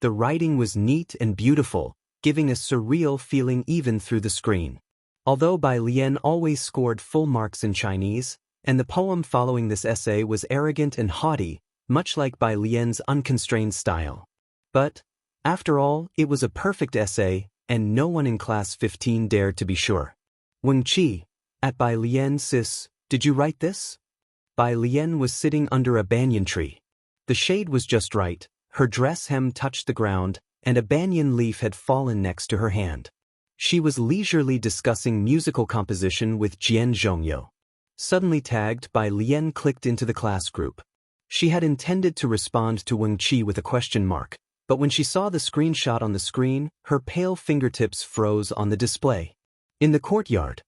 The writing was neat and beautiful, giving a surreal feeling even through the screen. Although Bai Lian always scored full marks in Chinese, and the poem following this essay was arrogant and haughty, much like Bai Lian's unconstrained style. But, after all, it was a perfect essay, and no one in class 15 dared to be sure. Weng Qi, at Bai Lian sis, did you write this? Bai Lian was sitting under a banyan tree. The shade was just right, her dress hem touched the ground, and a banyan leaf had fallen next to her hand. She was leisurely discussing musical composition with Jian Zhongyo. Suddenly tagged, Bai Lian clicked into the class group. She had intended to respond to Weng Qi with a question mark, but when she saw the screenshot on the screen, her pale fingertips froze on the display. In the courtyard,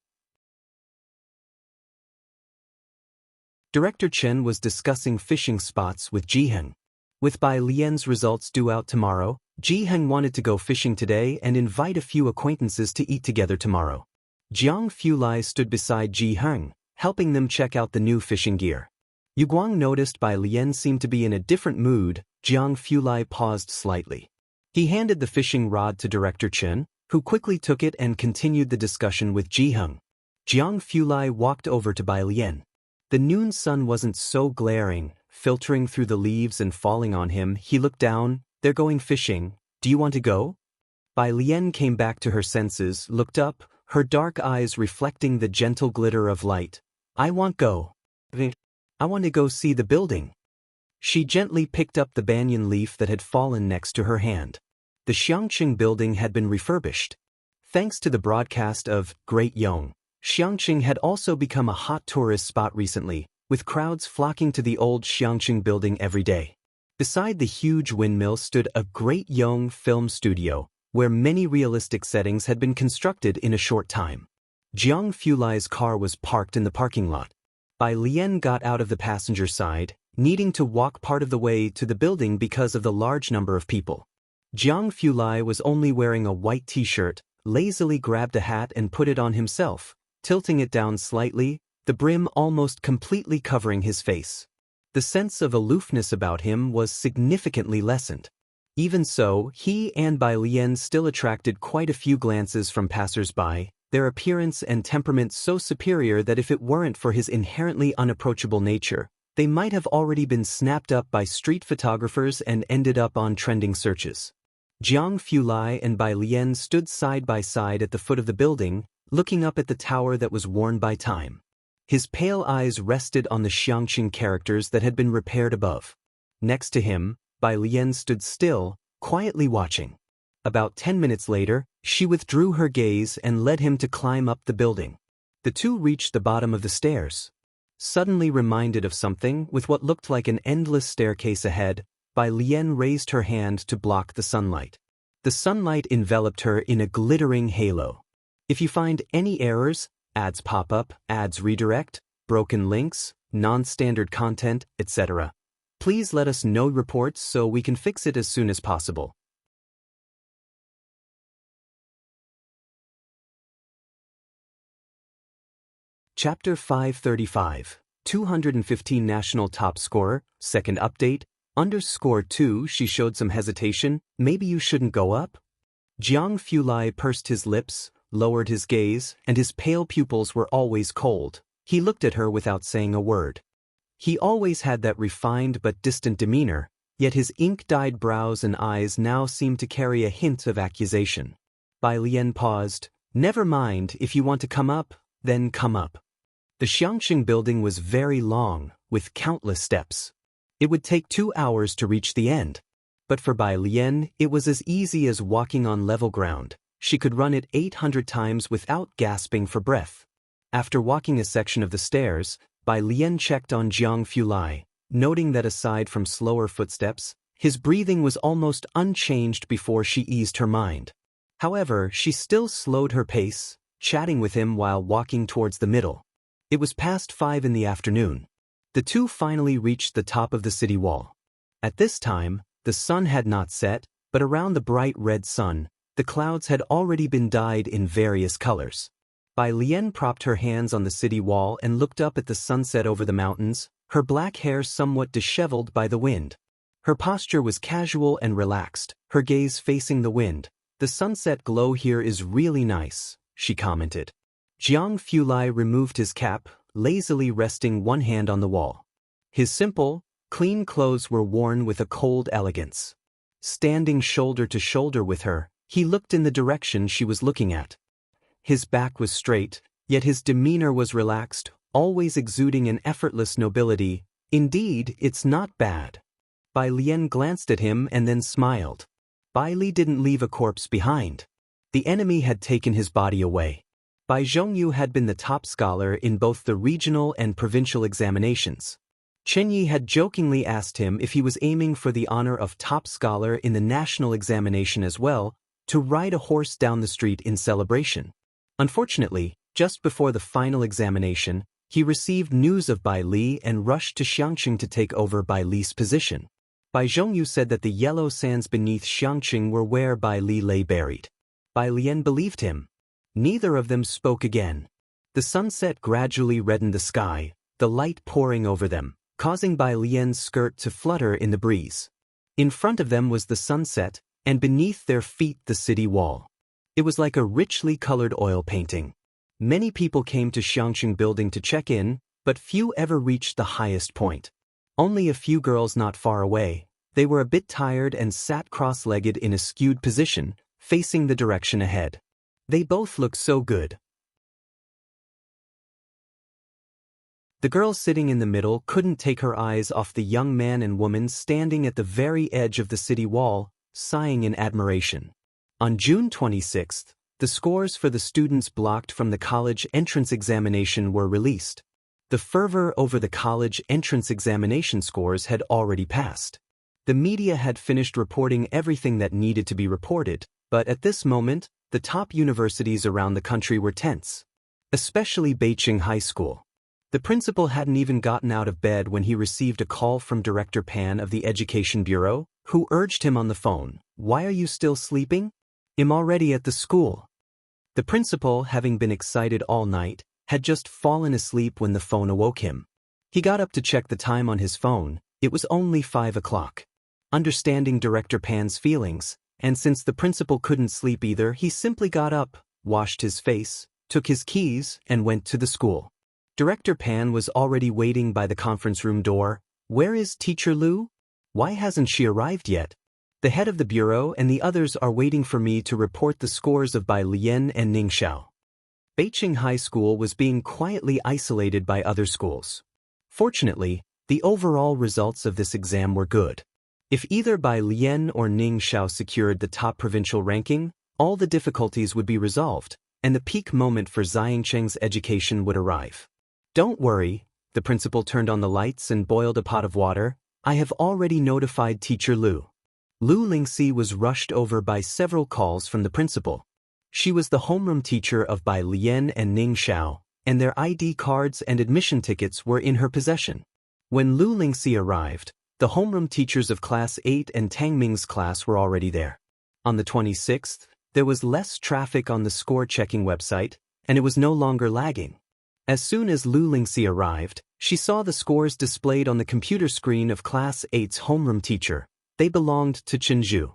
Director Chen was discussing fishing spots with Jiheng. With Bai Lian's results due out tomorrow, Jiheng wanted to go fishing today and invite a few acquaintances to eat together tomorrow. Jiang Fulai stood beside Jiheng, helping them check out the new fishing gear. Yu Guang noticed Bai Lian seemed to be in a different mood. Jiang Fulai paused slightly. He handed the fishing rod to Director Chen, who quickly took it and continued the discussion with Jiheng. Jiang Fulai walked over to Bai Lian. The noon sun wasn't so glaring, filtering through the leaves and falling on him. He looked down. They're going fishing. Do you want to go? Bai Lian came back to her senses, looked up, her dark eyes reflecting the gentle glitter of light. I want go. I want to go see the building. She gently picked up the banyan leaf that had fallen next to her hand. The Xiangqing building had been refurbished. Thanks to the broadcast of Great Yong, Xiangqing had also become a hot tourist spot recently, with crowds flocking to the old Xiangqing building every day. Beside the huge windmill stood a Great Yong film studio, where many realistic settings had been constructed in a short time. Jiang Fulai's car was parked in the parking lot. Bai Lian got out of the passenger side, needing to walk part of the way to the building because of the large number of people. Jiang Fulai was only wearing a white t-shirt, lazily grabbed a hat and put it on himself, tilting it down slightly, the brim almost completely covering his face. The sense of aloofness about him was significantly lessened. Even so, he and Bai Lian still attracted quite a few glances from passers-by, their appearance and temperament so superior that if it weren't for his inherently unapproachable nature, they might have already been snapped up by street photographers and ended up on trending searches. Jiang Fulai and Bai Lian stood side by side at the foot of the building, looking up at the tower that was worn by time. His pale eyes rested on the Xiangqing characters that had been repaired above. Next to him, Bai Lian stood still, quietly watching. About 10 minutes later, she withdrew her gaze and led him to climb up the building. The two reached the bottom of the stairs. Suddenly reminded of something, with what looked like an endless staircase ahead, Bai Lian raised her hand to block the sunlight. The sunlight enveloped her in a glittering halo. If you find any errors, ads pop up, ads redirect, broken links, non-standard content, etc., please let us know reports so we can fix it as soon as possible. Chapter 535, 215 National Top Scorer, Second Update, _2. She showed some hesitation. Maybe you shouldn't go up? Jiang Fulai pursed his lips, lowered his gaze, and his pale pupils were always cold. He looked at her without saying a word. He always had that refined but distant demeanor, yet his ink-dyed brows and eyes now seemed to carry a hint of accusation. Bai Lian paused. Never mind, if you want to come up, then come up. The Xiangqing building was very long, with countless steps. It would take 2 hours to reach the end. But for Bai Lian, it was as easy as walking on level ground. She could run it 800 times without gasping for breath. After walking a section of the stairs, Bai Lian checked on Jiang Fulai, noting that aside from slower footsteps, his breathing was almost unchanged before she eased her mind. However, she still slowed her pace, chatting with him while walking towards the middle. It was past 5 in the afternoon. The two finally reached the top of the city wall. At this time, the sun had not set, but around the bright red sun, the clouds had already been dyed in various colors. Bai Lian propped her hands on the city wall and looked up at the sunset over the mountains, her black hair somewhat disheveled by the wind. Her posture was casual and relaxed, her gaze facing the wind. The sunset glow here is really nice, she commented. Jiang Fulai removed his cap, lazily resting one hand on the wall. His simple, clean clothes were worn with a cold elegance. Standing shoulder to shoulder with her, he looked in the direction she was looking at. His back was straight, yet his demeanor was relaxed, always exuding an effortless nobility. Indeed, it's not bad. Bai Lian glanced at him and then smiled. Bai Li didn't leave a corpse behind. The enemy had taken his body away. Bai Zhongyu had been the top scholar in both the regional and provincial examinations. Chen Yi had jokingly asked him if he was aiming for the honor of top scholar in the national examination as well, to ride a horse down the street in celebration. Unfortunately, just before the final examination, he received news of Bai Li and rushed to Xiangqing to take over Bai Li's position. Bai Zhongyu said that the yellow sands beneath Xiangqing were where Bai Li lay buried. Bai Lian believed him. Neither of them spoke again. The sunset gradually reddened the sky, the light pouring over them, causing Bai Lian's skirt to flutter in the breeze. In front of them was the sunset, and beneath their feet the city wall. It was like a richly colored oil painting. Many people came to Xiangqing building to check in, but few ever reached the highest point. Only a few girls not far away. They were a bit tired and sat cross-legged in a skewed position, facing the direction ahead. They both looked so good. The girl sitting in the middle couldn't take her eyes off the young man and woman standing at the very edge of the city wall, sighing in admiration. On June 26th, the scores for the students blocked from the college entrance examination were released. The fervor over the college entrance examination scores had already passed. The media had finished reporting everything that needed to be reported, but at this moment, the top universities around the country were tense. Especially Beijing High School. The principal hadn't even gotten out of bed when he received a call from Director Pan of the Education Bureau, who urged him on the phone, "Why are you still sleeping? I'm already at the school." The principal, having been excited all night, had just fallen asleep when the phone awoke him. He got up to check the time on his phone. It was only 5 o'clock. Understanding Director Pan's feelings, and since the principal couldn't sleep either, he simply got up, washed his face, took his keys, and went to the school. Director Pan was already waiting by the conference room door. "Where is Teacher Lu? Why hasn't she arrived yet? The head of the bureau and the others are waiting for me to report the scores of Bai Lian and Ning Xiao." Beijing High School was being quietly isolated by other schools. Fortunately, the overall results of this exam were good. If either Bai Lian or Ning Xiao secured the top provincial ranking, all the difficulties would be resolved, and the peak moment for Xiangcheng's education would arrive. "Don't worry," the principal turned on the lights and boiled a pot of water. "I have already notified Teacher Lu." Lu Lingxi was rushed over by several calls from the principal. She was the homeroom teacher of Bai Lian and Ning Xiao, and their ID cards and admission tickets were in her possession. When Lu Lingxi arrived, the homeroom teachers of Class 8 and Tang Ming's class were already there. On the 26th, there was less traffic on the score-checking website, and it was no longer lagging. As soon as Lu Lingxi arrived, she saw the scores displayed on the computer screen of Class 8's homeroom teacher. They belonged to Chen Zhu.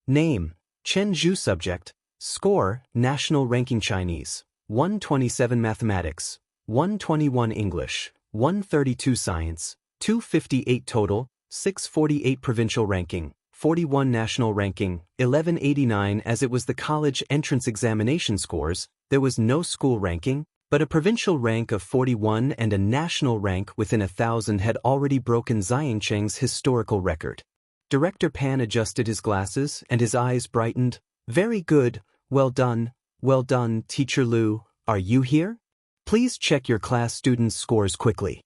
Name: Chen Zhu. Subject: Score: National Ranking Chinese, 127 Mathematics, 121 English, 132 Science, 258 total, 648 Provincial Ranking, 41 National Ranking, 1189. As it was the college entrance examination scores, there was no school ranking, but a provincial rank of 41 and a national rank within 1,000 had already broken Xiangcheng's historical record. Director Pan adjusted his glasses and his eyes brightened. "Very good, well done, Teacher Lu. Are you here? Please check your class students' scores quickly."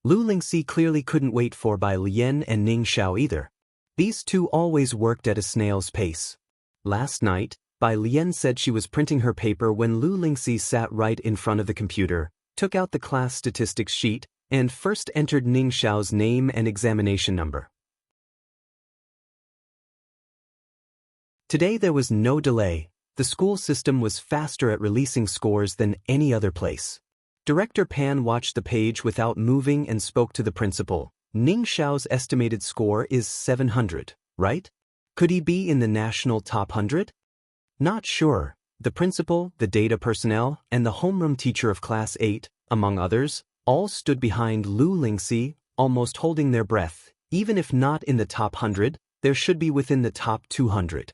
Lu Lingxi clearly couldn't wait for Bai Lian and Ning Xiao either. These two always worked at a snail's pace. Last night, Bai Lian said she was printing her paper when Lu Lingxi sat right in front of the computer, took out the class statistics sheet, and first entered Ning Xiao's name and examination number. Today there was no delay. The school system was faster at releasing scores than any other place. Director Pan watched the page without moving and spoke to the principal. "Ning Xiao's estimated score is 700, right? Could he be in the national top 100? "Not sure." The principal, the data personnel, and the homeroom teacher of Class 8, among others, all stood behind Lu Lingxi, almost holding their breath. Even if not in the top 100, there should be within the top 200.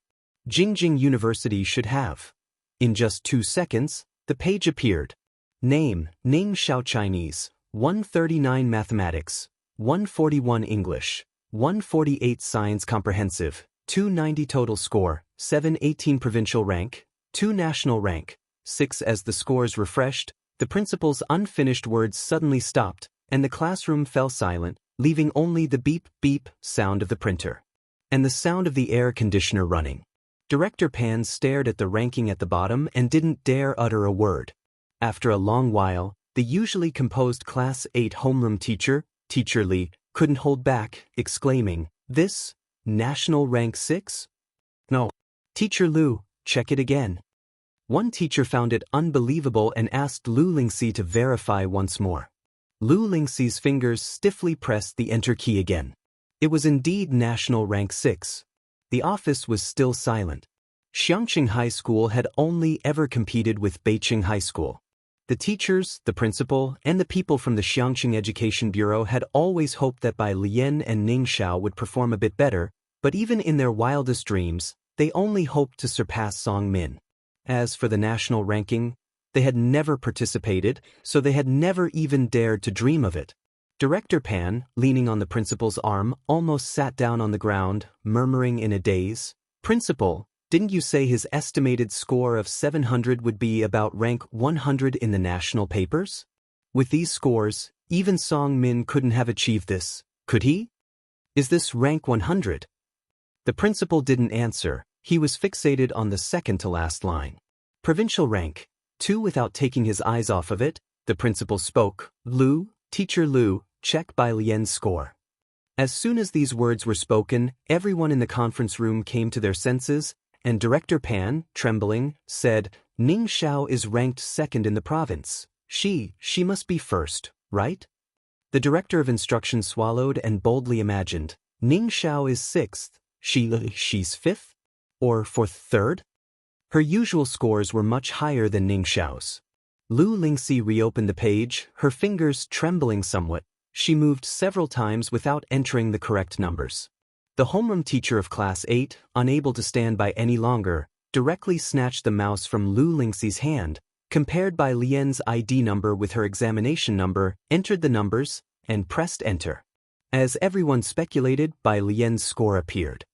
Jingjing University should have. In just 2 seconds, the page appeared. Name: Ning Xiao. Chinese, 139 Mathematics, 141 English, 148 Science Comprehensive, 290 total score, 718 Provincial Rank, 2 National Rank, 6. As the scores refreshed, the principal's unfinished words suddenly stopped, and the classroom fell silent, leaving only the beep-beep sound of the printer and the sound of the air conditioner running. Director Pan stared at the ranking at the bottom and didn't dare utter a word. After a long while, the usually composed Class 8 homeroom teacher, Teacher Li, couldn't hold back, exclaiming, "This? National Rank 6? No. Teacher Lu, check it again." One teacher found it unbelievable and asked Lu Lingxi to verify once more. Lu Lingxi's fingers stiffly pressed the enter key again. It was indeed National Rank 6. The office was still silent. Xiangcheng High School had only ever competed with Beijing High School. The teachers, the principal, and the people from the Xiangcheng Education Bureau had always hoped that Bai Lian and Ning Xiao would perform a bit better, but even in their wildest dreams, they only hoped to surpass Song Min. As for the national ranking, they had never participated, so they had never even dared to dream of it. Director Pan, leaning on the principal's arm, almost sat down on the ground, murmuring in a daze, "Principal, didn't you say his estimated score of 700 would be about rank 100 in the national papers? With these scores, even Song Min couldn't have achieved this, could he? Is this rank 100? The principal didn't answer. He was fixated on the second-to-last line. Provincial rank 2. Without taking his eyes off of it, The principal spoke. Lu, Teacher Lu, check Bai Lian's score. As soon as these words were spoken, everyone in the conference room came to their senses, and Director Pan, trembling, said, Ning Xiao is ranked second in the province. She must be first, right? The director of instruction swallowed and boldly imagined, Ning Xiao is sixth, she's fifth? Or fourth, third? Her usual scores were much higher than Ning Xiao's. Lu Lingxi reopened the page, her fingers trembling somewhat. She moved several times without entering the correct numbers. The homeroom teacher of Class 8, unable to stand by any longer, directly snatched the mouse from Lu Lingxi's hand, compared Bai Lian's ID number with her examination number, entered the numbers, and pressed enter. As everyone speculated, Bai Lian's score appeared.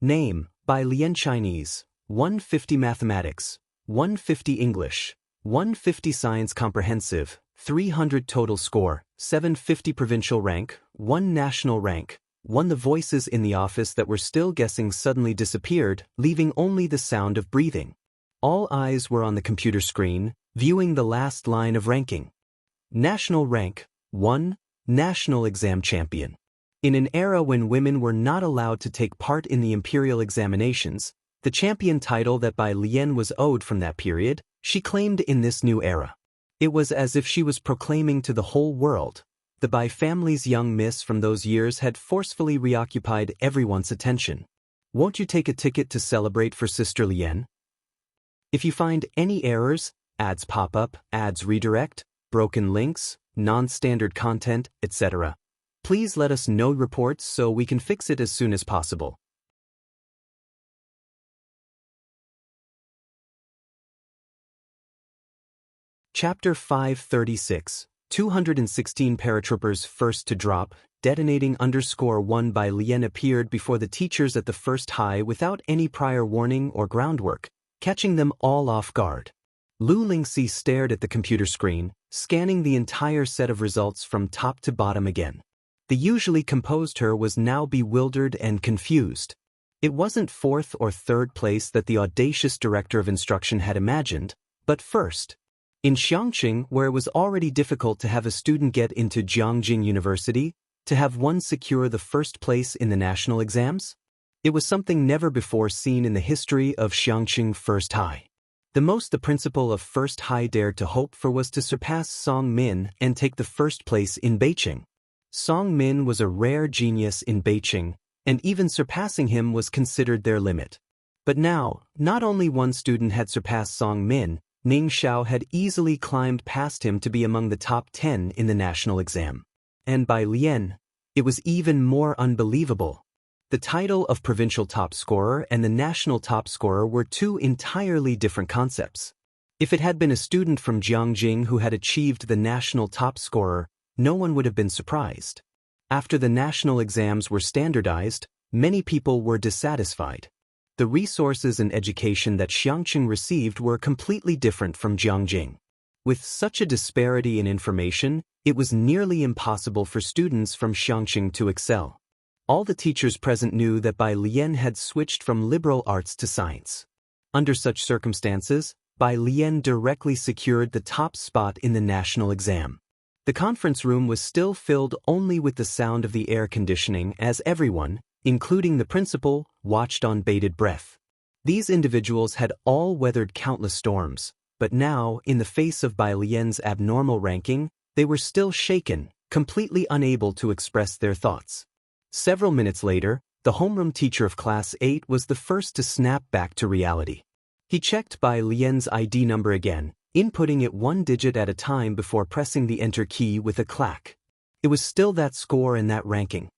Name, Bai Lian Chinese, 150 Mathematics, 150 English, 150 Science Comprehensive, 300 total score, 750 provincial rank, 1 national rank. 1 The voices in the office that were still guessing suddenly disappeared, leaving only the sound of breathing. All eyes were on the computer screen, viewing the last line of ranking. National rank, 1, National Exam Champion. In an era when women were not allowed to take part in the imperial examinations, the champion title that Bai Lian was owed from that period, she claimed in this new era. It was as if she was proclaiming to the whole world. The Bai family's young miss from those years had forcefully reoccupied everyone's attention. Won't you take a ticket to celebrate for Sister Lian? If you find any errors, ads pop up, ads redirect, broken links, non-standard content, etc., please let us know reports so we can fix it as soon as possible. Chapter 536. 216 paratroopers first to drop, detonating _1 Bai Lian appeared before the teachers at the first high without any prior warning or groundwork, catching them all off guard. Lu Lingxi stared at the computer screen, scanning the entire set of results from top to bottom again. The usually composed her was now bewildered and confused. It wasn't fourth or third place that the audacious director of instruction had imagined, but first. In Xiangqing, where it was already difficult to have a student get into Jiangjing University, to have one secure the first place in the national exams? It was something never before seen in the history of Xiangqing First High. The most the principal of First High dared to hope for was to surpass Song Min and take the first place in Beijing. Song Min was a rare genius in Beijing, and even surpassing him was considered their limit. But now, not only one student had surpassed Song Min, Ning Xiao had easily climbed past him to be among the top 10 in the national exam. And Bai Lian, it was even more unbelievable. The title of provincial top scorer and the national top scorer were two entirely different concepts. If it had been a student from Jiangjing who had achieved the national top scorer, no one would have been surprised. After the national exams were standardized, many people were dissatisfied. The resources and education that Xiangqing received were completely different from Jiangjing. With such a disparity in information, it was nearly impossible for students from Xiangqing to excel. All the teachers present knew that Bai Lian had switched from liberal arts to science. Under such circumstances, Bai Lian directly secured the top spot in the national exam. The conference room was still filled only with the sound of the air conditioning as everyone, including the principal, watched on bated breath. These individuals had all weathered countless storms, but now, in the face of Bai Lian's abnormal ranking, they were still shaken, completely unable to express their thoughts. Several minutes later, the homeroom teacher of Class 8 was the first to snap back to reality. He checked Bai Lian's ID number again, inputting it one digit at a time before pressing the enter key with a clack. It was still that score and that ranking.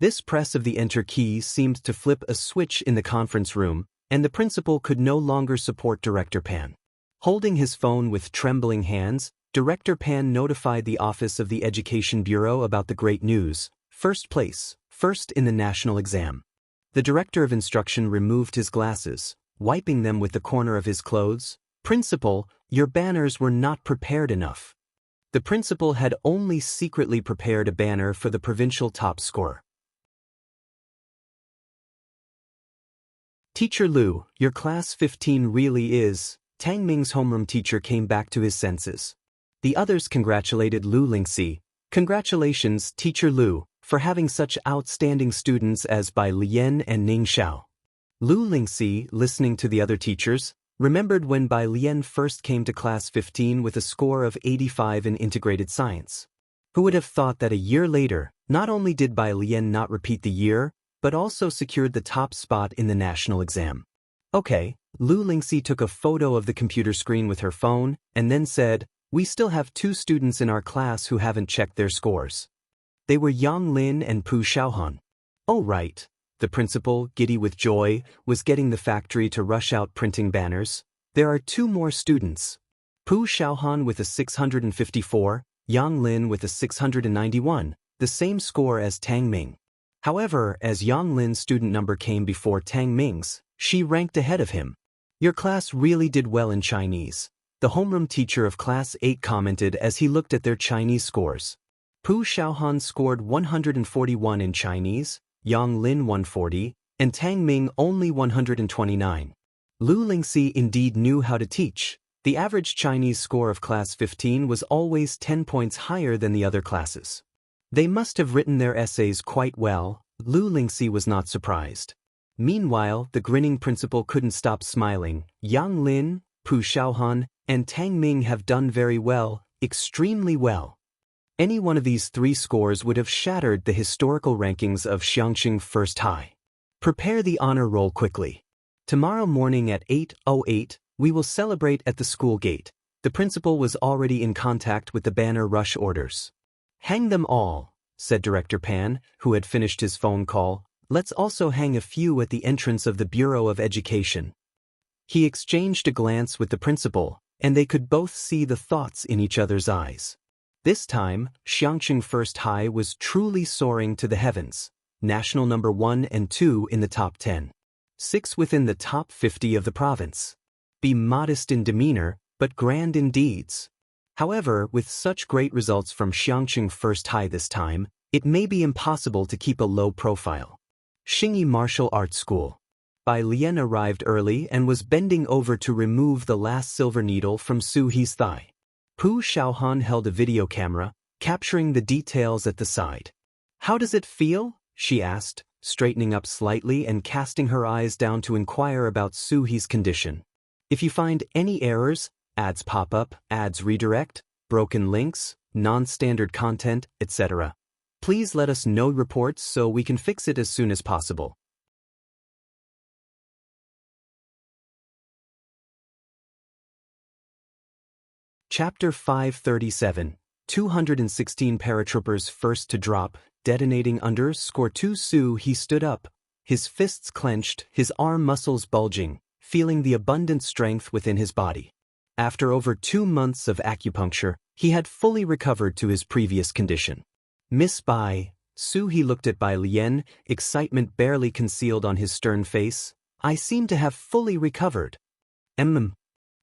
This press of the enter key seemed to flip a switch in the conference room, and the principal could no longer support Director Pan. Holding his phone with trembling hands, Director Pan notified the Office of the Education Bureau about the great news: first place, first in the national exam. The director of instruction removed his glasses, wiping them with the corner of his clothes. Principal, your banners were not prepared enough. The principal had only secretly prepared a banner for the provincial top scorer. Teacher Lu, your class 15 really is. Tang Ming's homeroom teacher came back to his senses. The others congratulated Lu Lingxi. Congratulations, Teacher Lu, for having such outstanding students as Bai Lian and Ning Xiao. Lu Lingxi, listening to the other teachers, remembered when Bai Lian first came to class 15 with a score of 85 in integrated science. Who would have thought that a year later, not only did Bai Lian not repeat the year, but also secured the top spot in the national exam. Okay, Lu Lingxi took a photo of the computer screen with her phone, and then said, "We still have 2 students in our class who haven't checked their scores. They were Yang Lin and Pu Xiaohan." Oh right. The principal, giddy with joy, was getting the factory to rush out printing banners. There are 2 more students. Pu Xiaohan with a 654, Yang Lin with a 691, the same score as Tang Ming. However, as Yang Lin's student number came before Tang Ming's, she ranked ahead of him. Your class really did well in Chinese, the homeroom teacher of class 8 commented as he looked at their Chinese scores. Pu Xiaohan scored 141 in Chinese, Yang Lin 140, and Tang Ming only 129. Lu Lingxi indeed knew how to teach. The average Chinese score of class 15 was always 10 points higher than the other classes. They must have written their essays quite well. Lu Lingxi was not surprised. Meanwhile, the grinning principal couldn't stop smiling. Yang Lin, Pu Xiaohan, and Tang Ming have done very well, extremely well. Any one of these 3 scores would have shattered the historical rankings of Xiangqing First High. Prepare the honor roll quickly. Tomorrow morning at 8:08, we will celebrate at the school gate. The principal was already in contact with the banner rush orders. Hang them all, said Director Pan, who had finished his phone call. Let's also hang a few at the entrance of the Bureau of Education. He exchanged a glance with the principal, and they could both see the thoughts in each other's eyes. This time, Xiangqing First High was truly soaring to the heavens. National number 1 and 2 in the top 10. 6 within the top 50 of the province. Be modest in demeanor, but grand in deeds. However, with such great results from Xiangqing First High this time, it may be impossible to keep a low profile. Xingyi Martial Arts School. Bai Lian arrived early and was bending over to remove the last silver needle from Su He's thigh. Pu Xiaohan held a video camera, capturing the details at the side. How does it feel? She asked, straightening up slightly and casting her eyes down to inquire about Su He's condition. If you find any errors, ads pop up, ads redirect, broken links, non-standard content, etc., please let us know reports so we can fix it as soon as possible. Chapter 537, 216 paratroopers first to drop, detonating under _2 Su He stood up, his fists clenched, his arm muscles bulging, feeling the abundant strength within his body. After over 2 months of acupuncture, he had fully recovered to his previous condition. Miss Bai, Su He looked at Bai Lian, excitement barely concealed on his stern face. I seem to have fully recovered.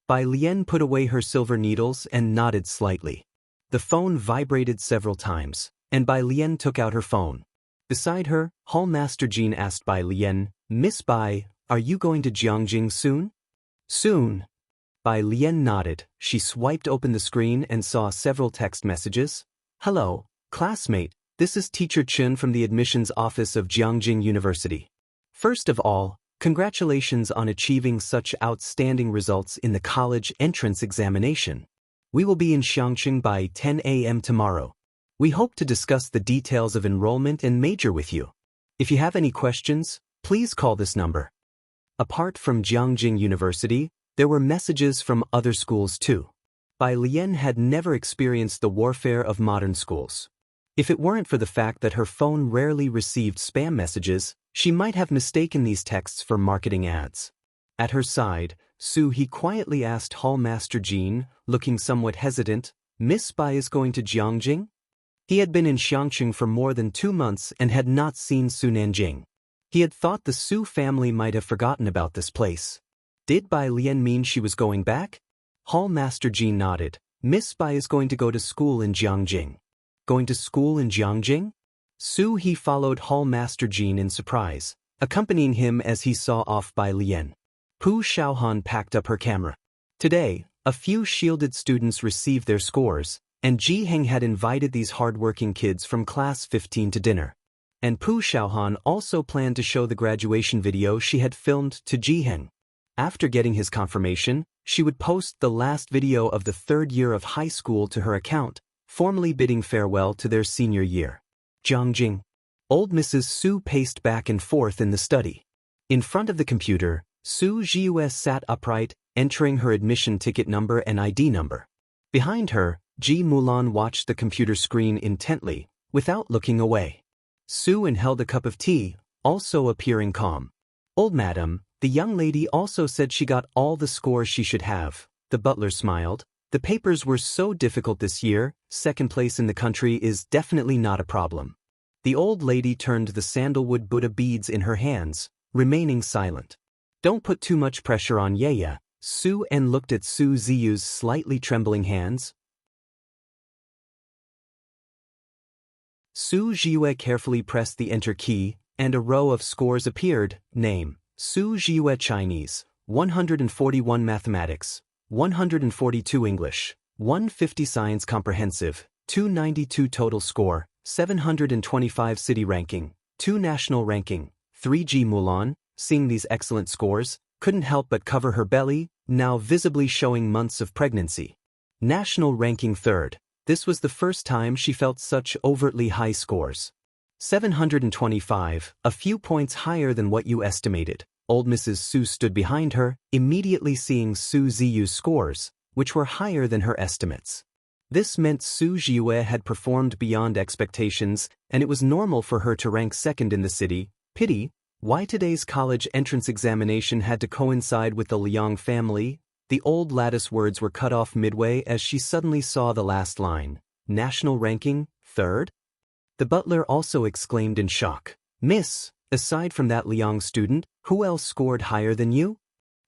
Bai Lian put away her silver needles and nodded slightly. The phone vibrated several times, and Bai Lian took out her phone. Beside her, Hall Master Jean asked Bai Lian, Miss Bai, are you going to Jiangjing soon? Soon. Bai Lian nodded. She swiped open the screen and saw several text messages. Hello, classmate, this is Teacher Chen from the admissions office of Jiangjing University. First of all, congratulations on achieving such outstanding results in the college entrance examination. We will be in Xiangqing by 10 a.m. tomorrow. We hope to discuss the details of enrollment and major with you. If you have any questions, please call this number. Apart from Jiangjing University, there were messages from other schools too. Bai Lian had never experienced the warfare of modern schools. If it weren't for the fact that her phone rarely received spam messages, she might have mistaken these texts for marketing ads. At her side, Su He quietly asked Hall Master Jean, looking somewhat hesitant, Miss Bai is going to Jiangjing? He had been in Xiangqing for more than 2 months and had not seen Su Nanjing. He had thought the Su family might have forgotten about this place. Did Bai Lian mean she was going back? Hall Master Jean nodded. Miss Bai is going to go to school in Jiangjing. Going to school in Jiangjing? Su He followed Hall Master Jean in surprise. accompanying him as he saw off by Lian. Pu Xiaohan packed up her camera. Today, a few shielded students received their scores, and Ji Heng had invited these hard-working kids from class 15 to dinner. And Pu Xiaohan also planned to show the graduation video she had filmed to Ji Heng. After getting his confirmation, she would post the last video of the third year of high school to her account, formally bidding farewell to their senior year. Jiangjing. Old Mrs. Su paced back and forth in the study. In front of the computer, Su Jiue sat upright, entering her admission ticket number and ID number. Behind her, Ji Mulan watched the computer screen intently, without looking away. Su held a cup of tea, also appearing calm. Old madam, the young lady also said she got all the scores she should have. The butler smiled. The papers were so difficult this year, second place in the country is definitely not a problem. The old lady turned the sandalwood Buddha beads in her hands, remaining silent. Don't put too much pressure on Yaya. Su looked at Su Ziyu's slightly trembling hands. Su Jiue carefully pressed the enter key, and a row of scores appeared. Name: Su Jiue Chinese, 141 Mathematics, 142 English, 150 Science Comprehensive, 292 Total Score, 725 City Ranking, 2 National Ranking, 3 Ji Mulan, seeing these excellent scores, couldn't help but cover her belly, now visibly showing months of pregnancy. National Ranking 3rd. This was the first time she felt such overtly high scores. 725, a few points higher than what you estimated. Old Mrs. Su stood behind her, immediately seeing Su Ziyu's scores, which were higher than her estimates. This meant Su Jiue had performed beyond expectations, and it was normal for her to rank second in the city. Pity, why today's college entrance examination had to coincide with the Liang family? The old lattice words were cut off midway as she suddenly saw the last line. National ranking, 3rd? The butler also exclaimed in shock. Miss, aside from that Liang student, who else scored higher than you?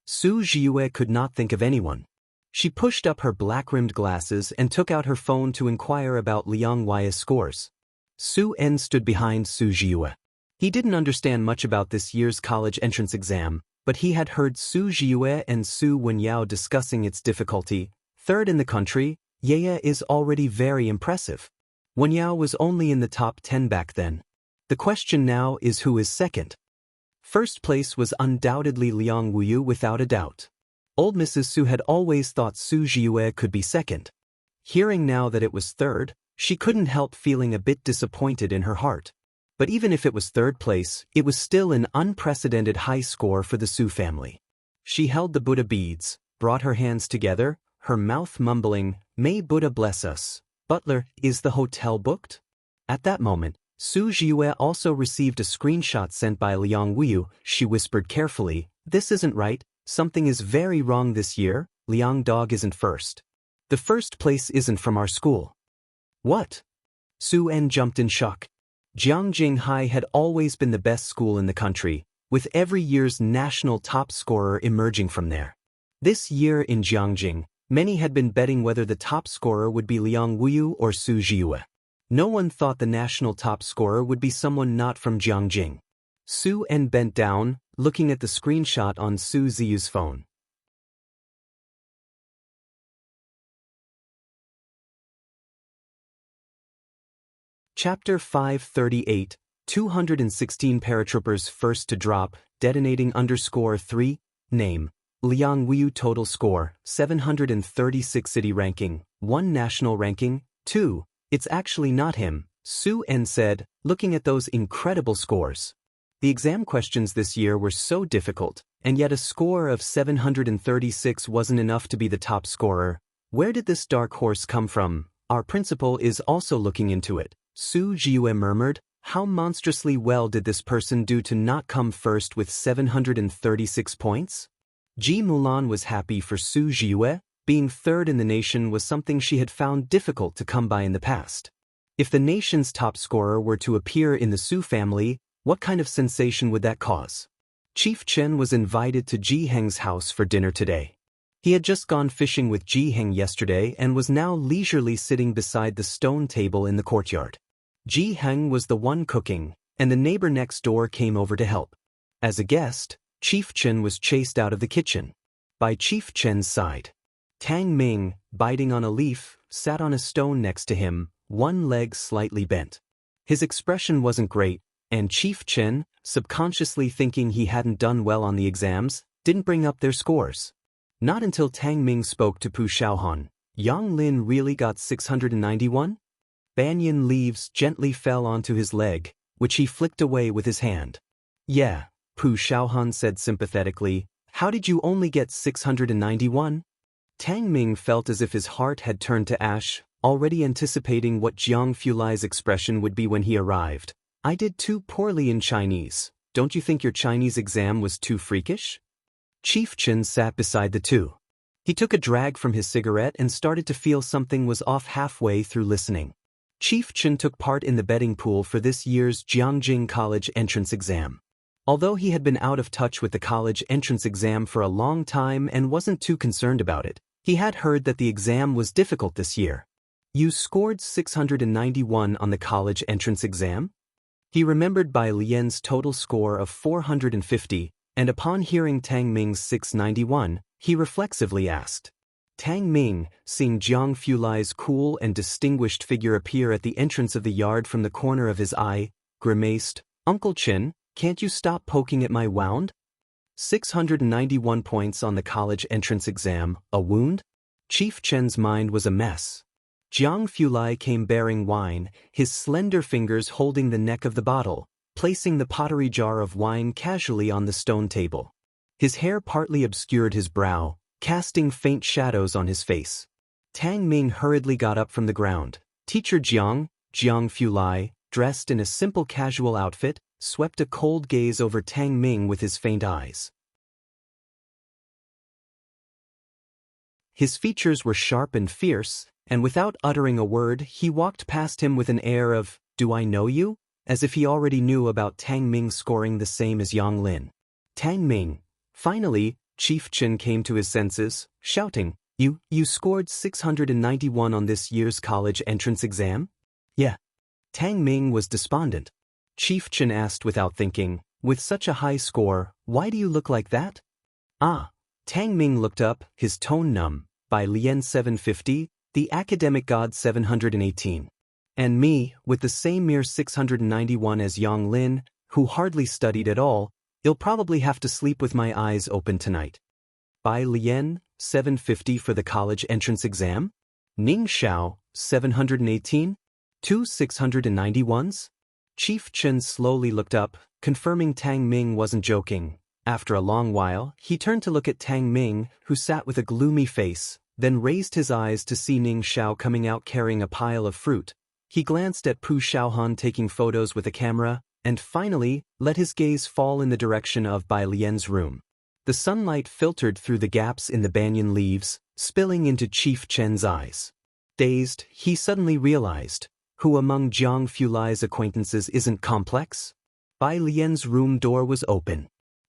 Su Jiue could not think of anyone. She pushed up her black-rimmed glasses and took out her phone to inquire about Liang Hui's scores. Su En stood behind Su Jiue. He didn't understand much about this year's college entrance exam, but he had heard Su Jiue and Su Wenyao discussing its difficulty. 3rd in the country, Yaya is already very impressive. Wenyao was only in the top 10 back then. The question now is who is second. First place was undoubtedly Liang Wuyu without a doubt. Old Mrs. Su had always thought Su Jiue could be second. Hearing now that it was 3rd, she couldn't help feeling a bit disappointed in her heart. But even if it was 3rd place, it was still an unprecedented high score for the Su family. She held the Buddha beads, brought her hands together, her mouth mumbling, "May Buddha bless us. Butler, is the hotel booked?" At that moment, Su Jiue also received a screenshot sent by Liang Wuyu. She whispered carefully, "This isn't right, something is very wrong this year, Liang Dog isn't first. The first place isn't from our school." What? Su En jumped in shock. Jiangjing High had always been the best school in the country, with every year's national top scorer emerging from there. This year in Jiangjing, many had been betting whether the top scorer would be Liang Wuyu or Su Jiue. No one thought the national top scorer would be someone not from Jiangjing. Su En bent down, looking at the screenshot on Su Ziyu's phone. Chapter 538, 216 Paratroopers First to Drop, Detonating _3, Name: Liang Wuyu Total Score, 736 City Ranking, 1 National Ranking, 2. It's actually not him, Su En said, looking at those incredible scores. The exam questions this year were so difficult, and yet a score of 736 wasn't enough to be the top scorer. Where did this dark horse come from? Our principal is also looking into it. Su Jiue murmured. How monstrously well did this person do to not come first with 736 points? Ji Mulan was happy for Su Jiue. Being 3rd in the nation was something she had found difficult to come by in the past. If the nation's top scorer were to appear in the Su family, what kind of sensation would that cause? Chief Chen was invited to Ji Heng's house for dinner today. He had just gone fishing with Ji Heng yesterday and was now leisurely sitting beside the stone table in the courtyard. Ji Heng was the one cooking, and the neighbor next door came over to help. As a guest, Chief Chen was chased out of the kitchen. By Chief Chen's side, Tang Ming, biting on a leaf, sat on a stone next to him, one leg slightly bent. His expression wasn't great, and Chief Chen, subconsciously thinking he hadn't done well on the exams, didn't bring up their scores. Not until Tang Ming spoke to Pu Xiaohan. Yang Lin really got 691? Banyan leaves gently fell onto his leg, which he flicked away with his hand. Yeah, Pu Xiaohan said sympathetically. How did you only get 691? Tang Ming felt as if his heart had turned to ash, already anticipating what Jiang Fulai's expression would be when he arrived. I did too poorly in Chinese. Don't you think your Chinese exam was too freakish? Chief Chen sat beside the two. He took a drag from his cigarette and started to feel something was off halfway through listening. Chief Chen took part in the betting pool for this year's Jiangjing College entrance exam. Although he had been out of touch with the college entrance exam for a long time and wasn't too concerned about it, he had heard that the exam was difficult this year. You scored 691 on the college entrance exam? He remembered Bai Lian's total score of 450, and upon hearing Tang Ming's 691, he reflexively asked. Tang Ming, seeing Jiang Fulai's cool and distinguished figure appear at the entrance of the yard from the corner of his eye, grimaced, Uncle Chen, can't you stop poking at my wound? 691 points on the college entrance exam, a wound? Chief Chen's mind was a mess. Jiang Fulai came bearing wine, his slender fingers holding the neck of the bottle, placing the pottery jar of wine casually on the stone table. His hair partly obscured his brow, casting faint shadows on his face. Tang Ming hurriedly got up from the ground. Teacher Jiang Fulai, dressed in a simple casual outfit, swept a cold gaze over Tang Ming with his faint eyes. His features were sharp and fierce, and without uttering a word he walked past him with an air of, "Do I know you?" as if he already knew about Tang Ming scoring the same as Yang Lin. Tang Ming. Finally, Chief Chen came to his senses, shouting, You scored 691 on this year's college entrance exam? Yeah. Tang Ming was despondent. Chief Chen asked without thinking, with such a high score, why do you look like that? Ah. Tang Ming looked up, his tone numb. Bai Lian 750, the academic god 718. And me, with the same mere 691 as Yang Lin, who hardly studied at all, you'll probably have to sleep with my eyes open tonight. Bai Lian, 750 for the college entrance exam? Ning Xiao, 718? Two 691s? Chief Chen slowly looked up, confirming Tang Ming wasn't joking. After a long while, he turned to look at Tang Ming, who sat with a gloomy face, then raised his eyes to see Ning Xiao coming out carrying a pile of fruit. He glanced at Pu Xiaohan taking photos with a camera, and finally, let his gaze fall in the direction of Bai Lian's room. The sunlight filtered through the gaps in the banyan leaves, spilling into Chief Chen's eyes. Dazed, he suddenly realized, who among Jiang Fulai's acquaintances isn't complex? Bai Lian's room door was open.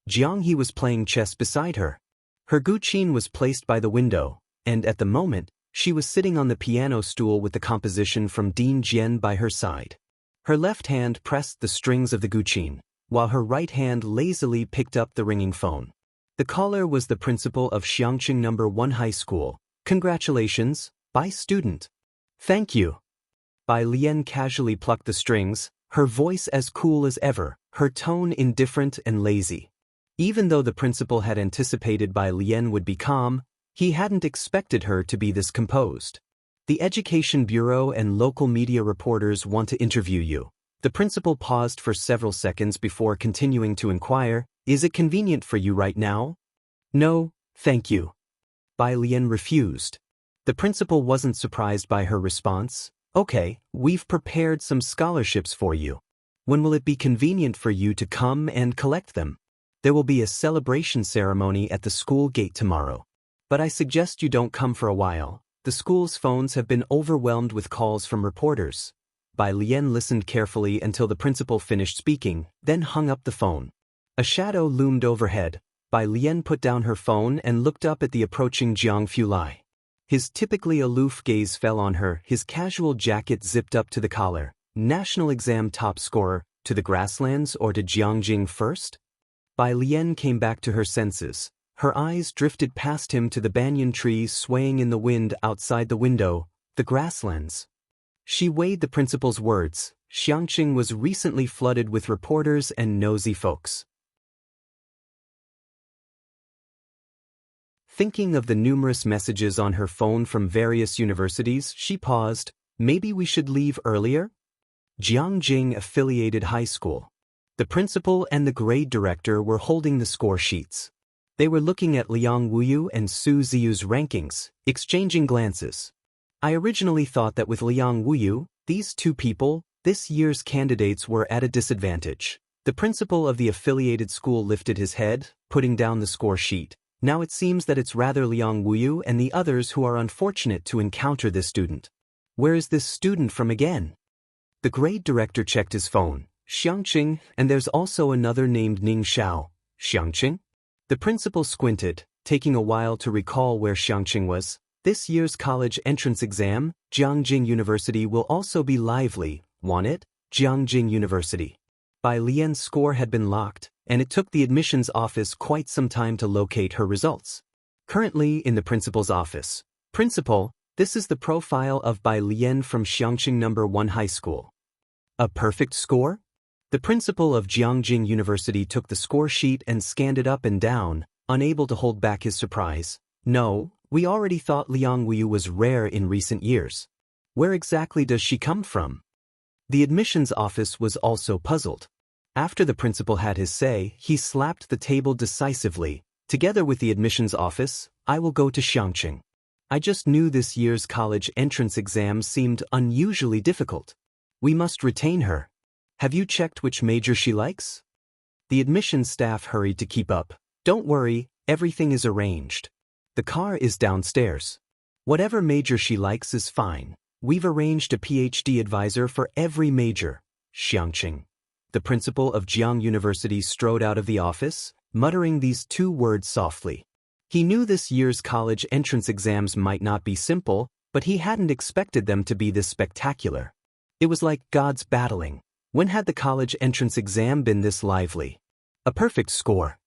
Jiang He was playing chess beside her. Her guqin was placed by the window, and at the moment, she was sitting on the piano stool with the composition from Dean Jian by her side. Her left hand pressed the strings of the guqin, while her right hand lazily picked up the ringing phone. The caller was the principal of Xiangqing No. 1 High School. Congratulations, Bai student. Thank you. Bai Lian casually plucked the strings, her voice as cool as ever, her tone indifferent and lazy. Even though the principal had anticipated Bai Lian would be calm, he hadn't expected her to be this composed. The Education Bureau and local media reporters want to interview you. The principal paused for several seconds before continuing to inquire, Is it convenient for you right now? No, thank you. Bai Lian refused. The principal wasn't surprised by her response. Okay, we've prepared some scholarships for you. When will it be convenient for you to come and collect them? There will be a celebration ceremony at the school gate tomorrow. But I suggest you don't come for a while. The school's phones have been overwhelmed with calls from reporters. Bai Lian listened carefully until the principal finished speaking, then hung up the phone. A shadow loomed overhead. Bai Lian put down her phone and looked up at the approaching Jiang Fulai. His typically aloof gaze fell on her, his casual jacket zipped up to the collar. National exam top scorer, to the grasslands or to Jiangjing first? Bai Lian came back to her senses. Her eyes drifted past him to the banyan trees swaying in the wind outside the window, the grasslands. She weighed the principal's words. Xiangqing was recently flooded with reporters and nosy folks. Thinking of the numerous messages on her phone from various universities, she paused. Maybe we should leave earlier? Jiangjing Affiliated High School. The principal and the grade director were holding the score sheets. They were looking at Liang Wuyu and Su Ziyu's rankings, exchanging glances. I originally thought that with Liang Wuyu, these two people, this year's candidates were at a disadvantage. The principal of the affiliated school lifted his head, putting down the score sheet. Now it seems that it's rather Liang Wuyu and the others who are unfortunate to encounter this student. Where is this student from again? The grade director checked his phone. Xiangqing, and there's also another named Ning Xiao. Xiangqing? The principal squinted, taking a while to recall where Xiangqing was. This year's college entrance exam, Jiangjing University will also be lively, won't it? Jiangjing University. Bai Lian's score had been locked, and it took the admissions office quite some time to locate her results. Currently in the principal's office. Principal, this is the profile of Bai Lian from Xiangqing No. 1 High School. A perfect score? The principal of Jiangjing University took the score sheet and scanned it up and down, unable to hold back his surprise. No, we already thought Liang Wuyu was rare in recent years. Where exactly does she come from? The admissions office was also puzzled. After the principal had his say, he slapped the table decisively. Together with the admissions office, I will go to Xiangqing. I just knew this year's college entrance exam seemed unusually difficult. We must retain her. Have you checked which major she likes? The admissions staff hurried to keep up. Don't worry, everything is arranged. The car is downstairs. Whatever major she likes is fine. We've arranged a PhD advisor for every major. Xiangqing. The principal of Jiang University strode out of the office, muttering these two words softly. He knew this year's college entrance exams might not be simple, but he hadn't expected them to be this spectacular. It was like gods battling. When had the college entrance exam been this lively? A perfect score.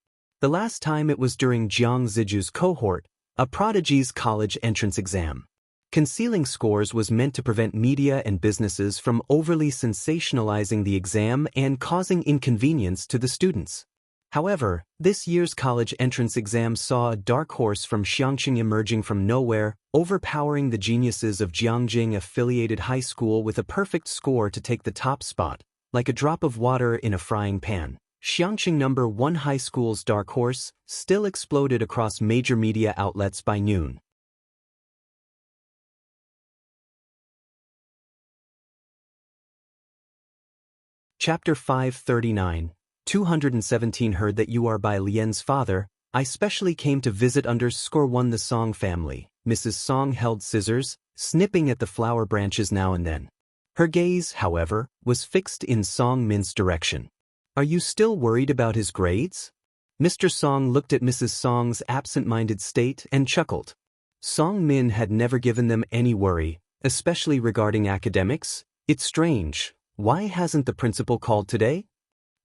The last time it was during Jiang Ziju's cohort, a prodigy's college entrance exam. Concealing scores was meant to prevent media and businesses from overly sensationalizing the exam and causing inconvenience to the students. However, this year's college entrance exam saw a dark horse from Xiangqing emerging from nowhere, overpowering the geniuses of Jiangjing Affiliated High School with a perfect score to take the top spot, like a drop of water in a frying pan. Xiangqing No. 1 High School's dark horse still exploded across major media outlets by noon. Chapter 539, 217 Heard that you are Bai Lian's father. I specially came to visit _1 the Song family. Mrs. Song held scissors, snipping at the flower branches now and then. Her gaze, however, was fixed in Song Min's direction. Are you still worried about his grades? Mr. Song looked at Mrs. Song's absent-minded state and chuckled. Song Min had never given them any worry, especially regarding academics. It's strange. Why hasn't the principal called today?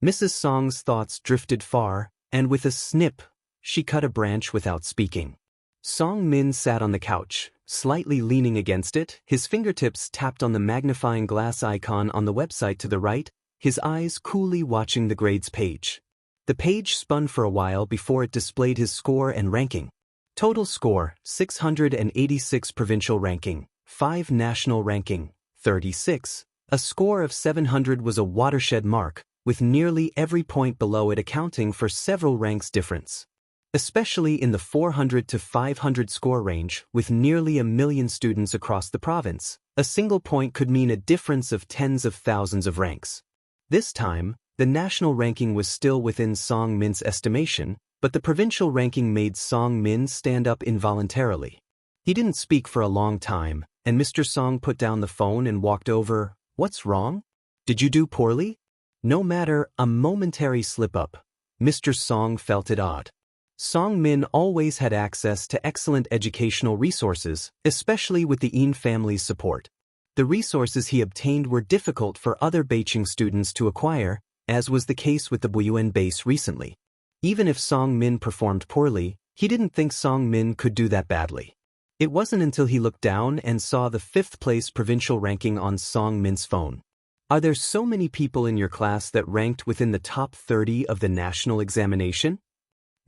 Mrs. Song's thoughts drifted far, and with a snip, she cut a branch without speaking. Song Min sat on the couch, slightly leaning against it, his fingertips tapped on the magnifying glass icon on the website to the right, his eyes coolly watching the grades page. The page spun for a while before it displayed his score and ranking. Total score, 686 provincial ranking, 5 national ranking, 36. A score of 700 was a watershed mark, with nearly every point below it accounting for several ranks difference. Especially in the 400 to 500 score range, with nearly 1 million students across the province, a single point could mean a difference of tens of thousands of ranks. This time, the national ranking was still within Song Min's estimation, but the provincial ranking made Song Min stand up involuntarily. He didn't speak for a long time, and Mr. Song put down the phone and walked over. What's wrong? Did you do poorly? No matter, a momentary slip-up. Mr. Song felt it odd. Song Min always had access to excellent educational resources, especially with the Yin family's support. The resources he obtained were difficult for other Beijing students to acquire, as was the case with the Buyuan base recently. Even if Song Min performed poorly, he didn't think Song Min could do that badly. It wasn't until he looked down and saw the 5th place provincial ranking on Song Min's phone. Are there so many people in your class that ranked within the top 30 of the national examination?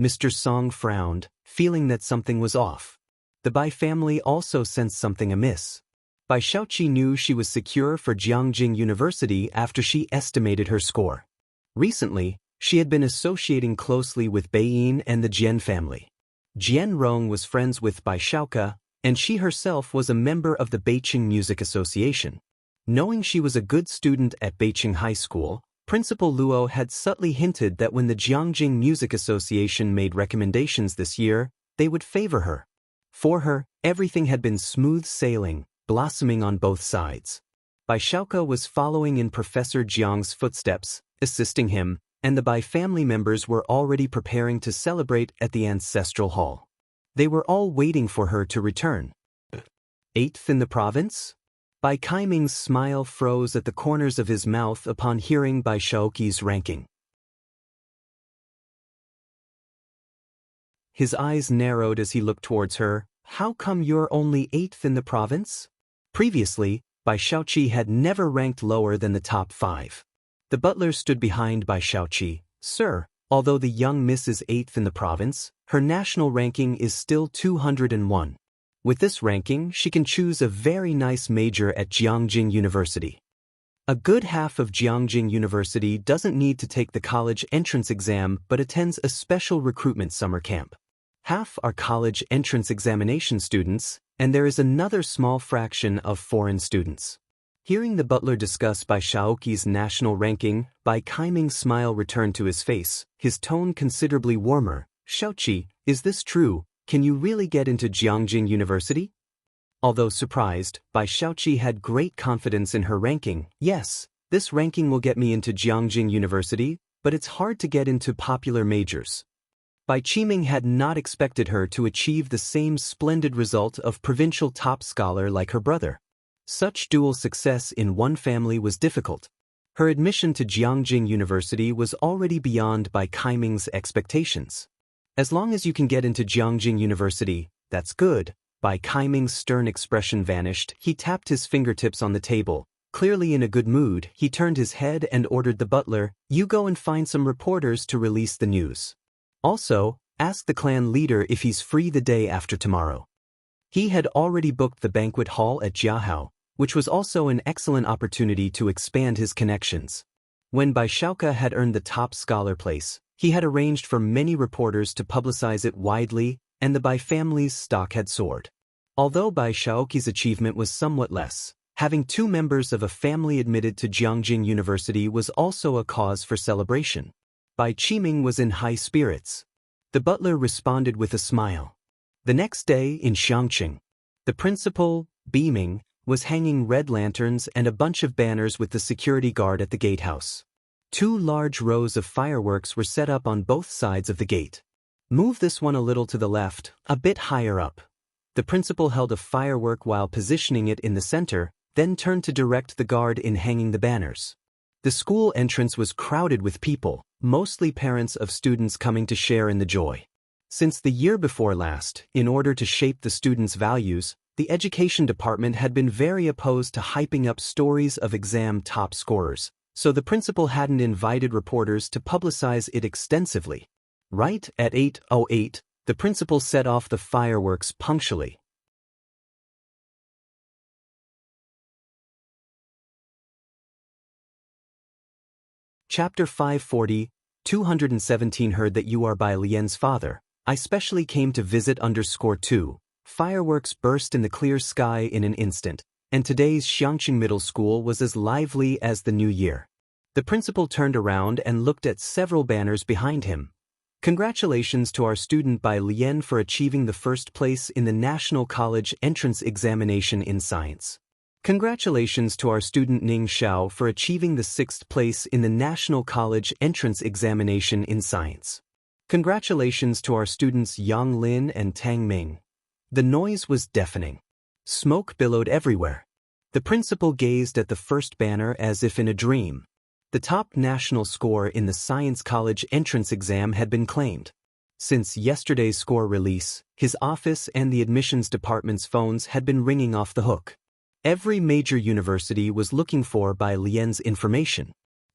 Mr. Song frowned, feeling that something was off. The Bai family also sensed something amiss. Bai Xiaoqi knew she was secure for Jiangjing University after she estimated her score. Recently, she had been associating closely with Beiyin and the Jian family. Jian Rong was friends with Bai Xiaoke, and she herself was a member of the Beijing Music Association. Knowing she was a good student at Beijing High School, Principal Luo had subtly hinted that when the Jiangjing Music Association made recommendations this year, they would favor her. For her, everything had been smooth sailing, blossoming on both sides. Bai Xiaoke was following in Professor Jiang's footsteps, assisting him, and the Bai family members were already preparing to celebrate at the ancestral hall. They were all waiting for her to return. 8th in the province? Bai Kaiming's smile froze at the corners of his mouth upon hearing Bai Xiaoqi's ranking. His eyes narrowed as he looked towards her. How come you're only 8th in the province? Previously, Bai Xiaoqi had never ranked lower than the top 5. The butler stood behind Bai Xiaoqi. Sir, although the young miss is 8th in the province, her national ranking is still 201. With this ranking, she can choose a very nice major at Jiangjing University. A good half of Jiangjing University doesn't need to take the college entrance exam but attends a special recruitment summer camp. Half are college entrance examination students, and there is another small fraction of foreign students. Hearing the butler discuss Bai Xiaoqi's national ranking, Bai Kaiming's smile returned to his face, his tone considerably warmer. Xiaoqi, is this true? Can you really get into Jiangjing University? Although surprised, Bai Xiaoqi had great confidence in her ranking. Yes, this ranking will get me into Jiangjing University, but it's hard to get into popular majors. Bai Qiming had not expected her to achieve the same splendid result of provincial top scholar like her brother. Such dual success in one family was difficult. Her admission to Jiangjing University was already beyond Bai Kaiming's expectations. As long as you can get into Jiangjing University, that's good. Bai Kaiming's stern expression vanished. He tapped his fingertips on the table. Clearly in a good mood, he turned his head and ordered the butler, "You go and find some reporters to release the news. Also, ask the clan leader if he's free the day after tomorrow." He had already booked the banquet hall at Jiahao, which was also an excellent opportunity to expand his connections. When Bai Xiaoke had earned the top scholar place, he had arranged for many reporters to publicize it widely, and the Bai family's stock had soared. Although Bai Xiaoqi's achievement was somewhat less, having 2 members of a family admitted to Jiangjing University was also a cause for celebration. Bai Qiming was in high spirits. The butler responded with a smile. The next day in Xiangqing, the principal, beaming, was hanging red lanterns and a bunch of banners with the security guard at the gatehouse. 2 large rows of fireworks were set up on both sides of the gate. Move this one a little to the left, a bit higher up. The principal held a firework while positioning it in the center, then turned to direct the guard in hanging the banners. The school entrance was crowded with people, mostly parents of students coming to share in the joy. Since the year before last, in order to shape the students' values, the education department had been very opposed to hyping up stories of exam top scorers, so the principal hadn't invited reporters to publicize it extensively. Right at 8:08, the principal set off the fireworks punctually. Chapter 540, 217 Heard that you are Bai Lian's father. I specially came to visit _2. Fireworks burst in the clear sky in an instant, and today's Xiangqing Middle School was as lively as the new year. The principal turned around and looked at several banners behind him. Congratulations to our student Bai Lian for achieving the first place in the National College Entrance Examination in Science. Congratulations to our student Ning Xiao for achieving the 6th place in the National College Entrance Examination in Science. Congratulations to our students Yang Lin and Tang Ming. The noise was deafening. Smoke billowed everywhere. The principal gazed at the first banner as if in a dream. The top national score in the Science College entrance exam had been claimed. Since yesterday's score release, his office and the admissions department's phones had been ringing off the hook. Every major university was looking for Bai Lian's information.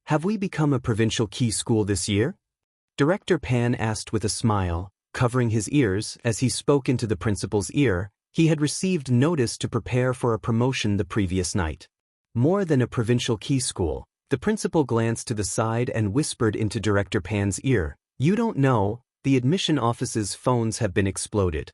Have we become a provincial key school this year? Director Pan asked with a smile, covering his ears as he spoke into the principal's ear. He had received notice to prepare for a promotion the previous night. More than a provincial key school, the principal glanced to the side and whispered into Director Pan's ear, "You don't know, the admission office's phones have been exploded."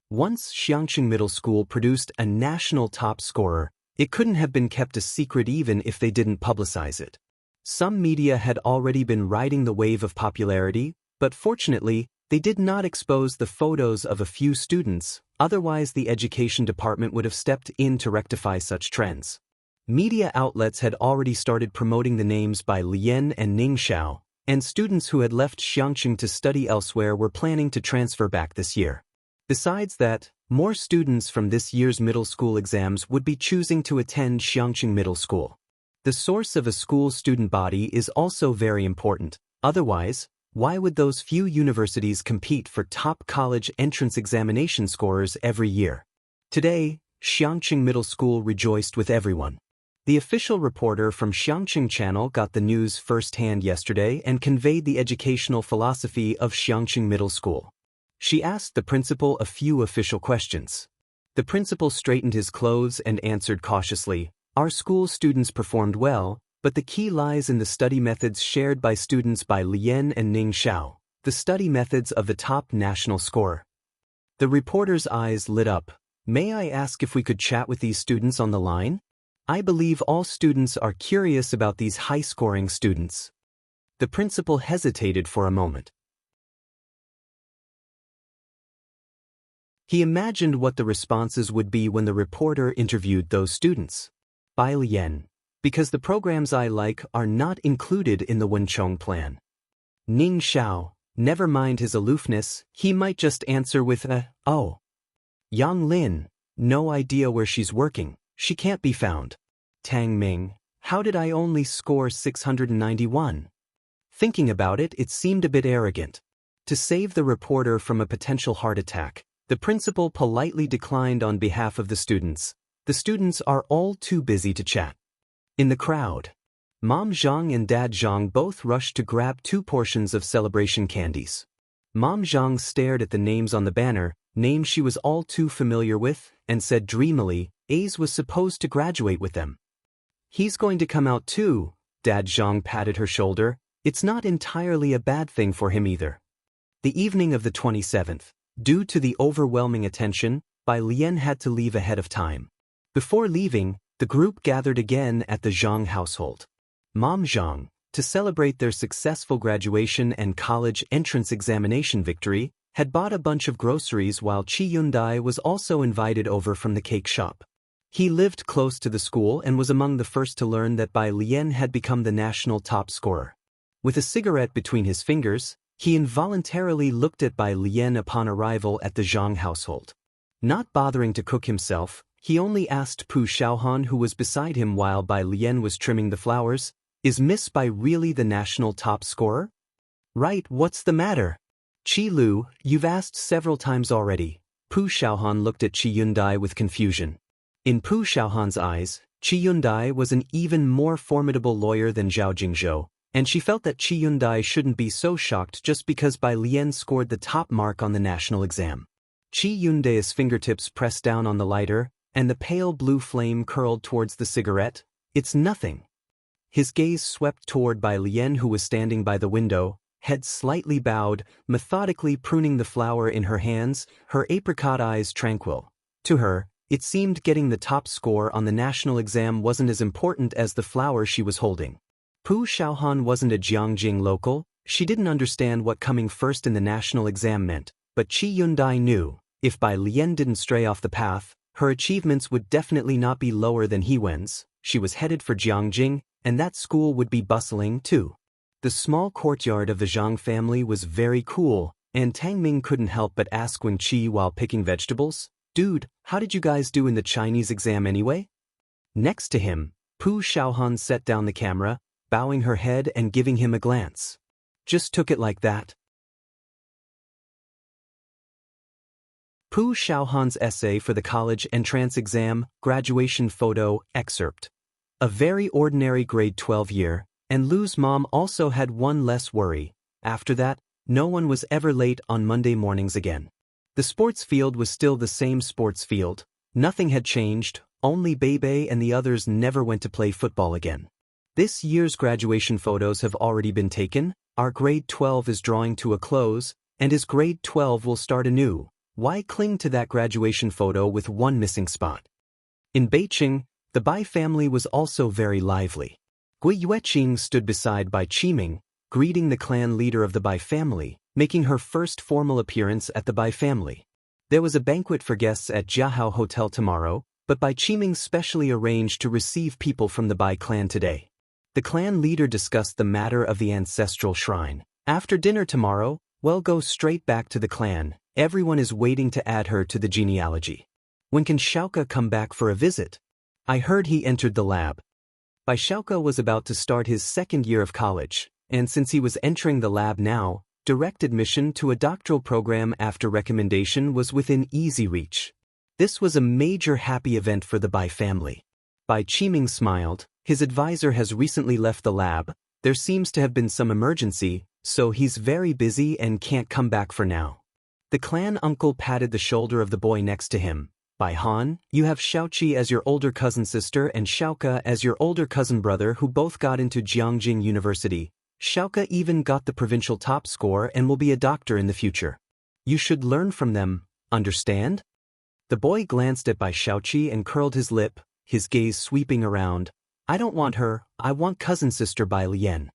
Once Xiangqing Middle School produced a national top scorer, it couldn't have been kept a secret even if they didn't publicize it. Some media had already been riding the wave of popularity, but fortunately, they did not expose the photos of a few students, otherwise the education department would have stepped in to rectify such trends. Media outlets had already started promoting the names Bai Lian and Ning Xiao, and students who had left Xiangqing to study elsewhere were planning to transfer back this year. Besides that, more students from this year's middle school exams would be choosing to attend Xiangqing Middle School. The source of a school student body is also very important. Otherwise, why would those few universities compete for top college entrance examination scorers every year? Today, Xiangqing Middle School rejoiced with everyone. The official reporter from Xiangqing Channel got the news firsthand yesterday and conveyed the educational philosophy of Xiangqing Middle School. She asked the principal a few official questions. The principal straightened his clothes and answered cautiously, "Our school students performed well, but the key lies in the study methods shared by students Bai Lian and Ning Xiao, the study methods of the top national scorer." The reporter's eyes lit up. "May I ask if we could chat with these students on the line? I believe all students are curious about these high-scoring students." The principal hesitated for a moment. He imagined what the responses would be when the reporter interviewed those students. "Bai Lian, because the programs I like are not included in the Wenchong plan." Ning Xiao, never mind his aloofness, he might just answer with a, "Oh." Yang Lin, no idea where she's working, she can't be found. Tang Ming, how did I only score 691? Thinking about it, it seemed a bit arrogant. To save the reporter from a potential heart attack, the principal politely declined on behalf of the students. The students are all too busy to chat. In the crowd, Mom Zhang and Dad Zhang both rushed to grab 2 portions of celebration candies. Mom Zhang stared at the names on the banner, names she was all too familiar with, and said dreamily, "A's was supposed to graduate with them." "He's going to come out too," Dad Zhang patted her shoulder. "It's not entirely a bad thing for him either." The evening of the 27th, due to the overwhelming attention, Bai Lian had to leave ahead of time. Before leaving, the group gathered again at the Zhang household. Mom Zhang, to celebrate their successful graduation and college entrance examination victory, had bought a bunch of groceries while Chi Yundai was also invited over from the cake shop. He lived close to the school and was among the first to learn that Bai Lian had become the national top scorer. With a cigarette between his fingers, he involuntarily looked at Bai Lian upon arrival at the Zhang household. Not bothering to cook himself, he only asked Pu Xiaohan, who was beside him while Bai Lian was trimming the flowers, "Is Miss Bai really the national top scorer?" "Right, what's the matter?" "Qi Lu, you've asked several times already." Pu Xiaohan looked at Qi Yundai with confusion. In Pu Xiaohan's eyes, Qi Yundai was an even more formidable lawyer than Zhao Jingzhou, and she felt that Qi Yundai shouldn't be so shocked just because Bai Lian scored the top mark on the national exam. Qi Yundai's fingertips pressed down on the lighter, and the pale blue flame curled towards the cigarette. "It's nothing." His gaze swept toward Bai Lian, who was standing by the window, head slightly bowed, methodically pruning the flower in her hands, her apricot eyes tranquil. To her, it seemed getting the top score on the national exam wasn't as important as the flower she was holding. Pu Xiaohan wasn't a Jiangjing local, she didn't understand what coming first in the national exam meant, but Qi Yundai knew, if Bai Lian didn't stray off the path, her achievements would definitely not be lower than He Wen's. She was headed for Jiangjing, and that school would be bustling too. The small courtyard of the Zhang family was very cool, and Tang Ming couldn't help but ask Wen Qi while picking vegetables, "Dude, how did you guys do in the Chinese exam anyway?" Next to him, Pu Xiaohan set down the camera. bowing her head and giving him a glance. Just took it like that. Pu Xiaohan's essay for the college entrance exam, graduation photo, excerpt. A very ordinary grade 12 year, and Lu's mom also had one less worry. After that, no one was ever late on Monday mornings again. The sports field was still the same sports field. Nothing had changed, only Bebe and the others never went to play football again. This year's graduation photos have already been taken, our grade 12 is drawing to a close, and his grade 12 will start anew. Why cling to that graduation photo with one missing spot? In Beijing, the Bai family was also very lively. Gui Yueqing stood beside Bai Qiming, greeting the clan leader of the Bai family, making her first formal appearance at the Bai family. There was a banquet for guests at Jiahao Hotel tomorrow, but Bai Qiming specially arranged to receive people from the Bai clan today. The clan leader discussed the matter of the ancestral shrine. After dinner tomorrow, we'll go straight back to the clan. Everyone is waiting to add her to the genealogy. When can Xiaoke come back for a visit? I heard he entered the lab. Bai Xiaoke was about to start his second year of college, and since he was entering the lab now, direct admission to a doctoral program after recommendation was within easy reach. This was a major happy event for the Bai family. Bai Qiming smiled. His advisor has recently left the lab. There seems to have been some emergency, so he's very busy and can't come back for now. The clan uncle patted the shoulder of the boy next to him. Bai Han, you have Xiaoqi as your older cousin sister and Xiaoke as your older cousin brother who both got into Jiangjing University. Xiaoke even got the provincial top score and will be a doctor in the future. You should learn from them, understand? The boy glanced at Bai Xiaoqi and curled his lip, his gaze sweeping around. I don't want her, I want cousin sister Bai Lian.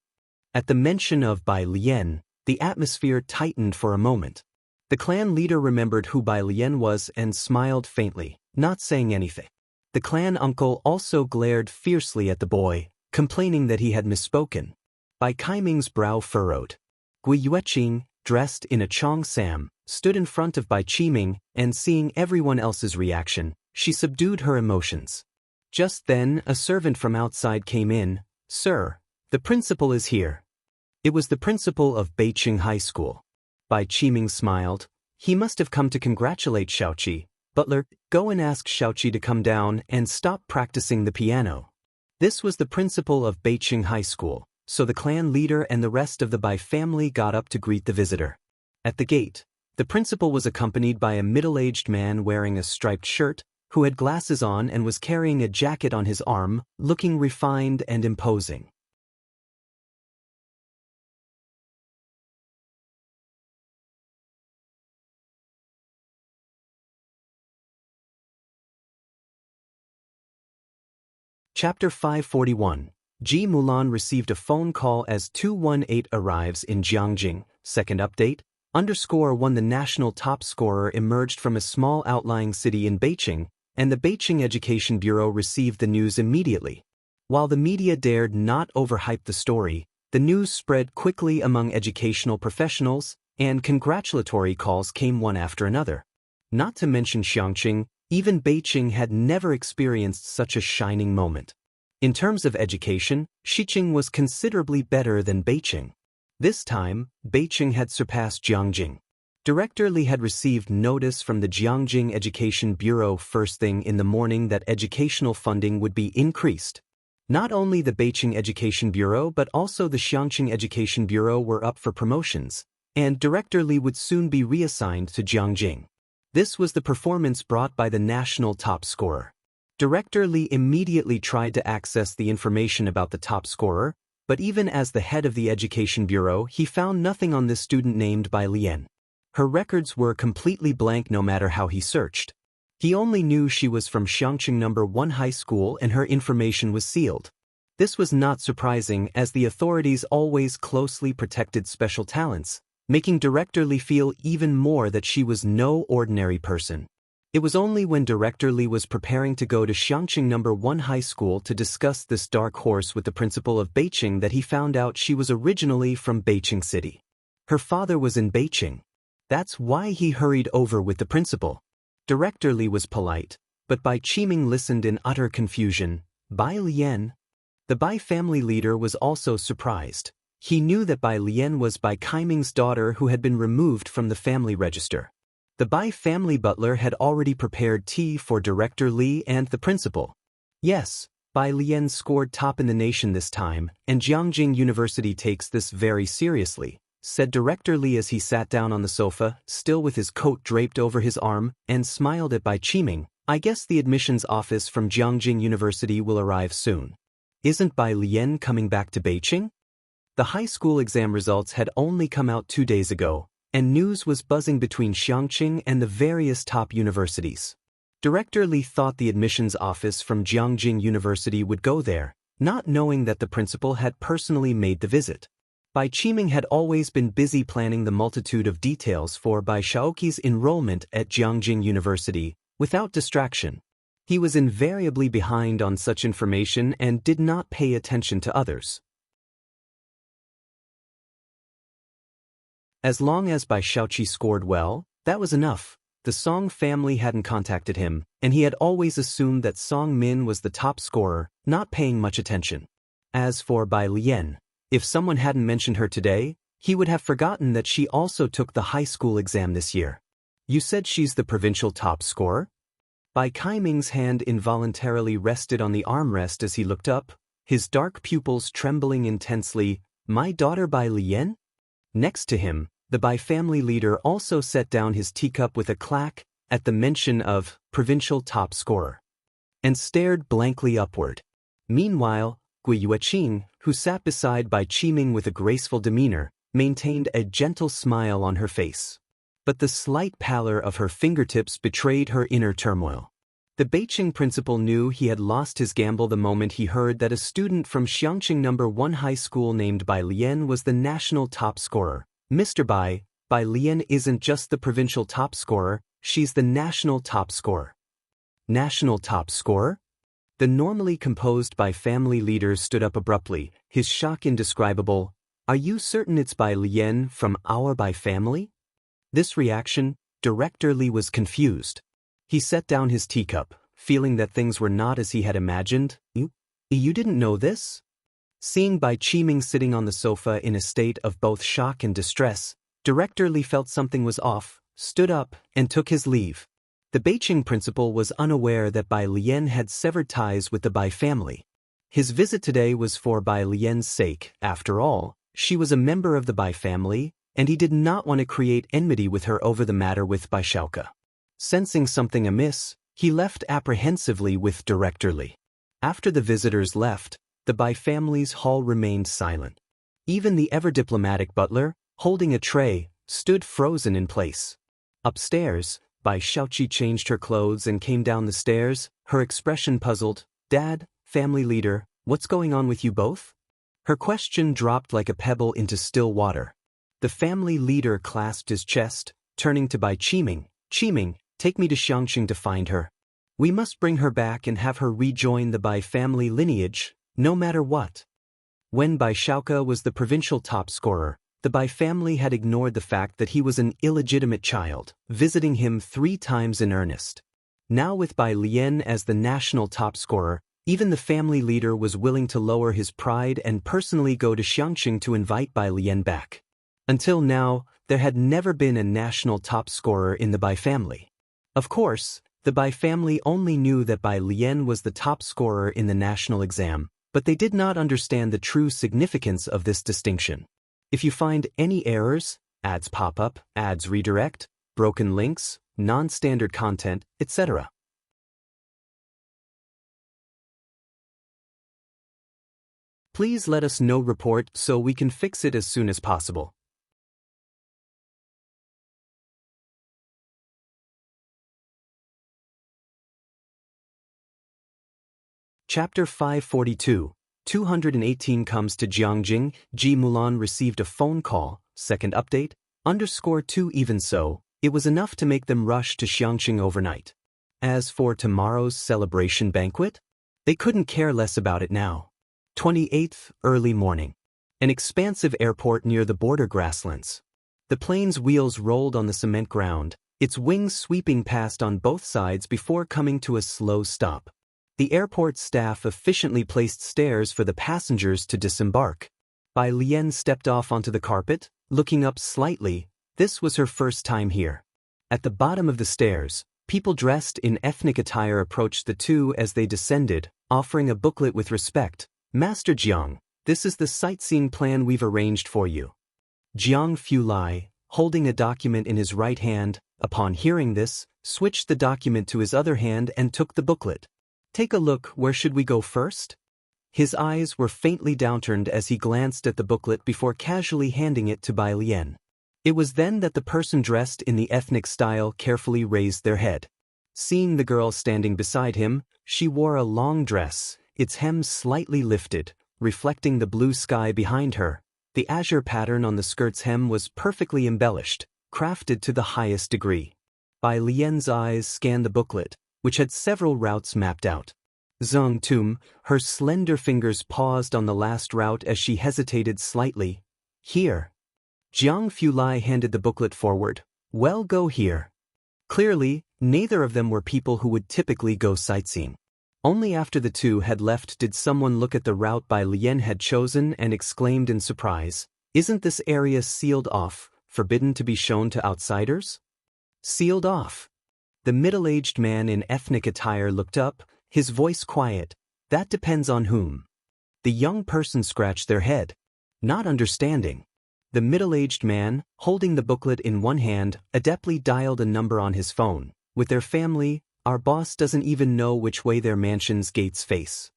At the mention of Bai Lian, the atmosphere tightened for a moment. The clan leader remembered who Bai Lian was and smiled faintly, not saying anything. The clan uncle also glared fiercely at the boy, complaining that he had misspoken. Bai Qiming's brow furrowed. Gui Yueqing, dressed in a Chong Sam, stood in front of Bai Qiming, and seeing everyone else's reaction, she subdued her emotions. Just then, a servant from outside came in. Sir, the principal is here. It was the principal of Beijing High School. Bai Qiming smiled. He must have come to congratulate Xiaoqi. Butler, go and ask Xiaoqi to come down and stop practicing the piano. This was the principal of Beijing High School, so the clan leader and the rest of the Bai family got up to greet the visitor. At the gate, the principal was accompanied by a middle-aged man wearing a striped shirt, who had glasses on and was carrying a jacket on his arm, looking refined and imposing. Chapter 541. Ji Mulan received a phone call as 218 arrives in Jiangjing. Second update, _1 the national top scorer emerged from a small outlying city in Beijing, and the Beijing Education Bureau received the news immediately. While the media dared not overhype the story, the news spread quickly among educational professionals, and congratulatory calls came one after another. Not to mention Xiangqing, even Beijing had never experienced such a shining moment. In terms of education, Xiqing was considerably better than Beijing. This time, Beijing had surpassed Jiangjing. Director Li had received notice from the Jiangjing Education Bureau first thing in the morning that educational funding would be increased. Not only the Beijing Education Bureau but also the Xiangqing Education Bureau were up for promotions, and Director Li would soon be reassigned to Jiangjing. This was the performance brought by the national top scorer. Director Li immediately tried to access the information about the top scorer, but even as the head of the Education Bureau, he found nothing on this student named Bai Lian. Her records were completely blank no matter how he searched. He only knew she was from Xiangqing No. 1 High School and her information was sealed. This was not surprising as the authorities always closely protected special talents, making Director Li feel even more that she was no ordinary person. It was only when Director Li was preparing to go to Xiangqing No. 1 High School to discuss this dark horse with the principal of Beijing that he found out she was originally from Beijing City. Her father was in Beijing. That's why he hurried over with the principal. Director Li was polite, but Bai Qiming listened in utter confusion. Bai Lian? The Bai family leader was also surprised. He knew that Bai Lian was Bai Kaiming's daughter who had been removed from the family register. The Bai family butler had already prepared tea for Director Li and the principal. Yes, Bai Lian scored top in the nation this time, and Jiangjing University takes this very seriously, said Director Li as he sat down on the sofa, still with his coat draped over his arm, and smiled at Bai Qiming. I guess the admissions office from Jiangjing University will arrive soon. Isn't Bai Lian coming back to Beijing? The high school exam results had only come out 2 days ago, and news was buzzing between Xiangqing and the various top universities. Director Li thought the admissions office from Jiangjing University would go there, not knowing that the principal had personally made the visit. Bai Qiming had always been busy planning the multitude of details for Bai Shaoqi's enrollment at Jiangjing University, without distraction. He was invariably behind on such information and did not pay attention to others. As long as Bai Shaoqi scored well, that was enough. The Song family hadn't contacted him, and he had always assumed that Song Min was the top scorer, not paying much attention. As for Bai Lian, if someone hadn't mentioned her today, he would have forgotten that she also took the high school exam this year. You said she's the provincial top scorer? Bai Kaiming's hand involuntarily rested on the armrest as he looked up, his dark pupils trembling intensely. My daughter Bai Lian? Next to him, the Bai family leader also set down his teacup with a clack at the mention of provincial top scorer, and stared blankly upward. Meanwhile, Gui Yueqing, who sat beside Bai Qiming with a graceful demeanor, maintained a gentle smile on her face. But the slight pallor of her fingertips betrayed her inner turmoil. The Beijing principal knew he had lost his gamble the moment he heard that a student from Xiangqing No. 1 high school named Bai Lian was the national top scorer. Mr. Bai Lian isn't just the provincial top scorer, she's the national top scorer. National top scorer? The normally composed Bai family leader stood up abruptly, his shock indescribable. Are you certain it's Bai Lian from our Bai family? This reaction, Director Li was confused. He set down his teacup, feeling that things were not as he had imagined. You didn't know this? Seeing Bai Qiming sitting on the sofa in a state of both shock and distress, Director Li felt something was off, stood up, and took his leave. The Beijing principal was unaware that Bai Lian had severed ties with the Bai family. His visit today was for Bai Lian's sake. After all, she was a member of the Bai family, and he did not want to create enmity with her over the matter with Bai Shaoqi. Sensing something amiss, he left apprehensively with Director Li. After the visitors left, the Bai family's hall remained silent. Even the ever-diplomatic butler, holding a tray, stood frozen in place. Upstairs, Bai Shaoqi changed her clothes and came down the stairs, her expression puzzled. Dad, family leader, what's going on with you both? Her question dropped like a pebble into still water. The family leader clasped his chest, turning to Bai Qiming. Qiming, take me to Xiangqing to find her. We must bring her back and have her rejoin the Bai family lineage, no matter what. When Bai Shaoqi was the provincial top scorer, the Bai family had ignored the fact that he was an illegitimate child, visiting him 3 times in earnest. Now with Bai Lian as the national top scorer, even the family leader was willing to lower his pride and personally go to Xiangqing to invite Bai Lian back. Until now, there had never been a national top scorer in the Bai family. Of course, the Bai family only knew that Bai Lian was the top scorer in the national exam, but they did not understand the true significance of this distinction. If you find any errors, ads pop up, ads redirect, broken links, non-standard content, etc., please let us know. Report so we can fix it as soon as possible. Chapter 542, 218 comes to Jiangjing. Ji Mulan received a phone call, second update, _2 even so, it was enough to make them rush to Xiangqing overnight. As for tomorrow's celebration banquet, they couldn't care less about it now. 28th, early morning. An expansive airport near the border grasslands. The plane's wheels rolled on the cement ground, its wings sweeping past on both sides before coming to a slow stop. The airport staff efficiently placed stairs for the passengers to disembark. Bai Lian stepped off onto the carpet, looking up slightly. This was her first time here. At the bottom of the stairs, people dressed in ethnic attire approached the two as they descended, offering a booklet with respect. Master Jiang, this is the sightseeing plan we've arranged for you. Jiang Fulai, holding a document in his right hand, upon hearing this, switched the document to his other hand and took the booklet. Take a look, where should we go first? His eyes were faintly downturned as he glanced at the booklet before casually handing it to Bai Lian. It was then that the person dressed in the ethnic style carefully raised their head. Seeing the girl standing beside him, she wore a long dress, its hem slightly lifted, reflecting the blue sky behind her. The azure pattern on the skirt's hem was perfectly embellished, crafted to the highest degree. Bai Lian's eyes scanned the booklet, which had several routes mapped out. Zhang Tum, her slender fingers paused on the last route as she hesitated slightly. Here. Jiang Fulai handed the booklet forward. Well, go here. Clearly, neither of them were people who would typically go sightseeing. Only after the two had left did someone look at the route Bai Lian had chosen and exclaimed in surprise, "Isn't this area sealed off, forbidden to be shown to outsiders?" Sealed off. The middle-aged man in ethnic attire looked up, his voice quiet. That depends on whom. The young person scratched their head, not understanding. The middle-aged man, holding the booklet in one hand, adeptly dialed a number on his phone. With their family, our boss doesn't even know which way their mansion's gates face.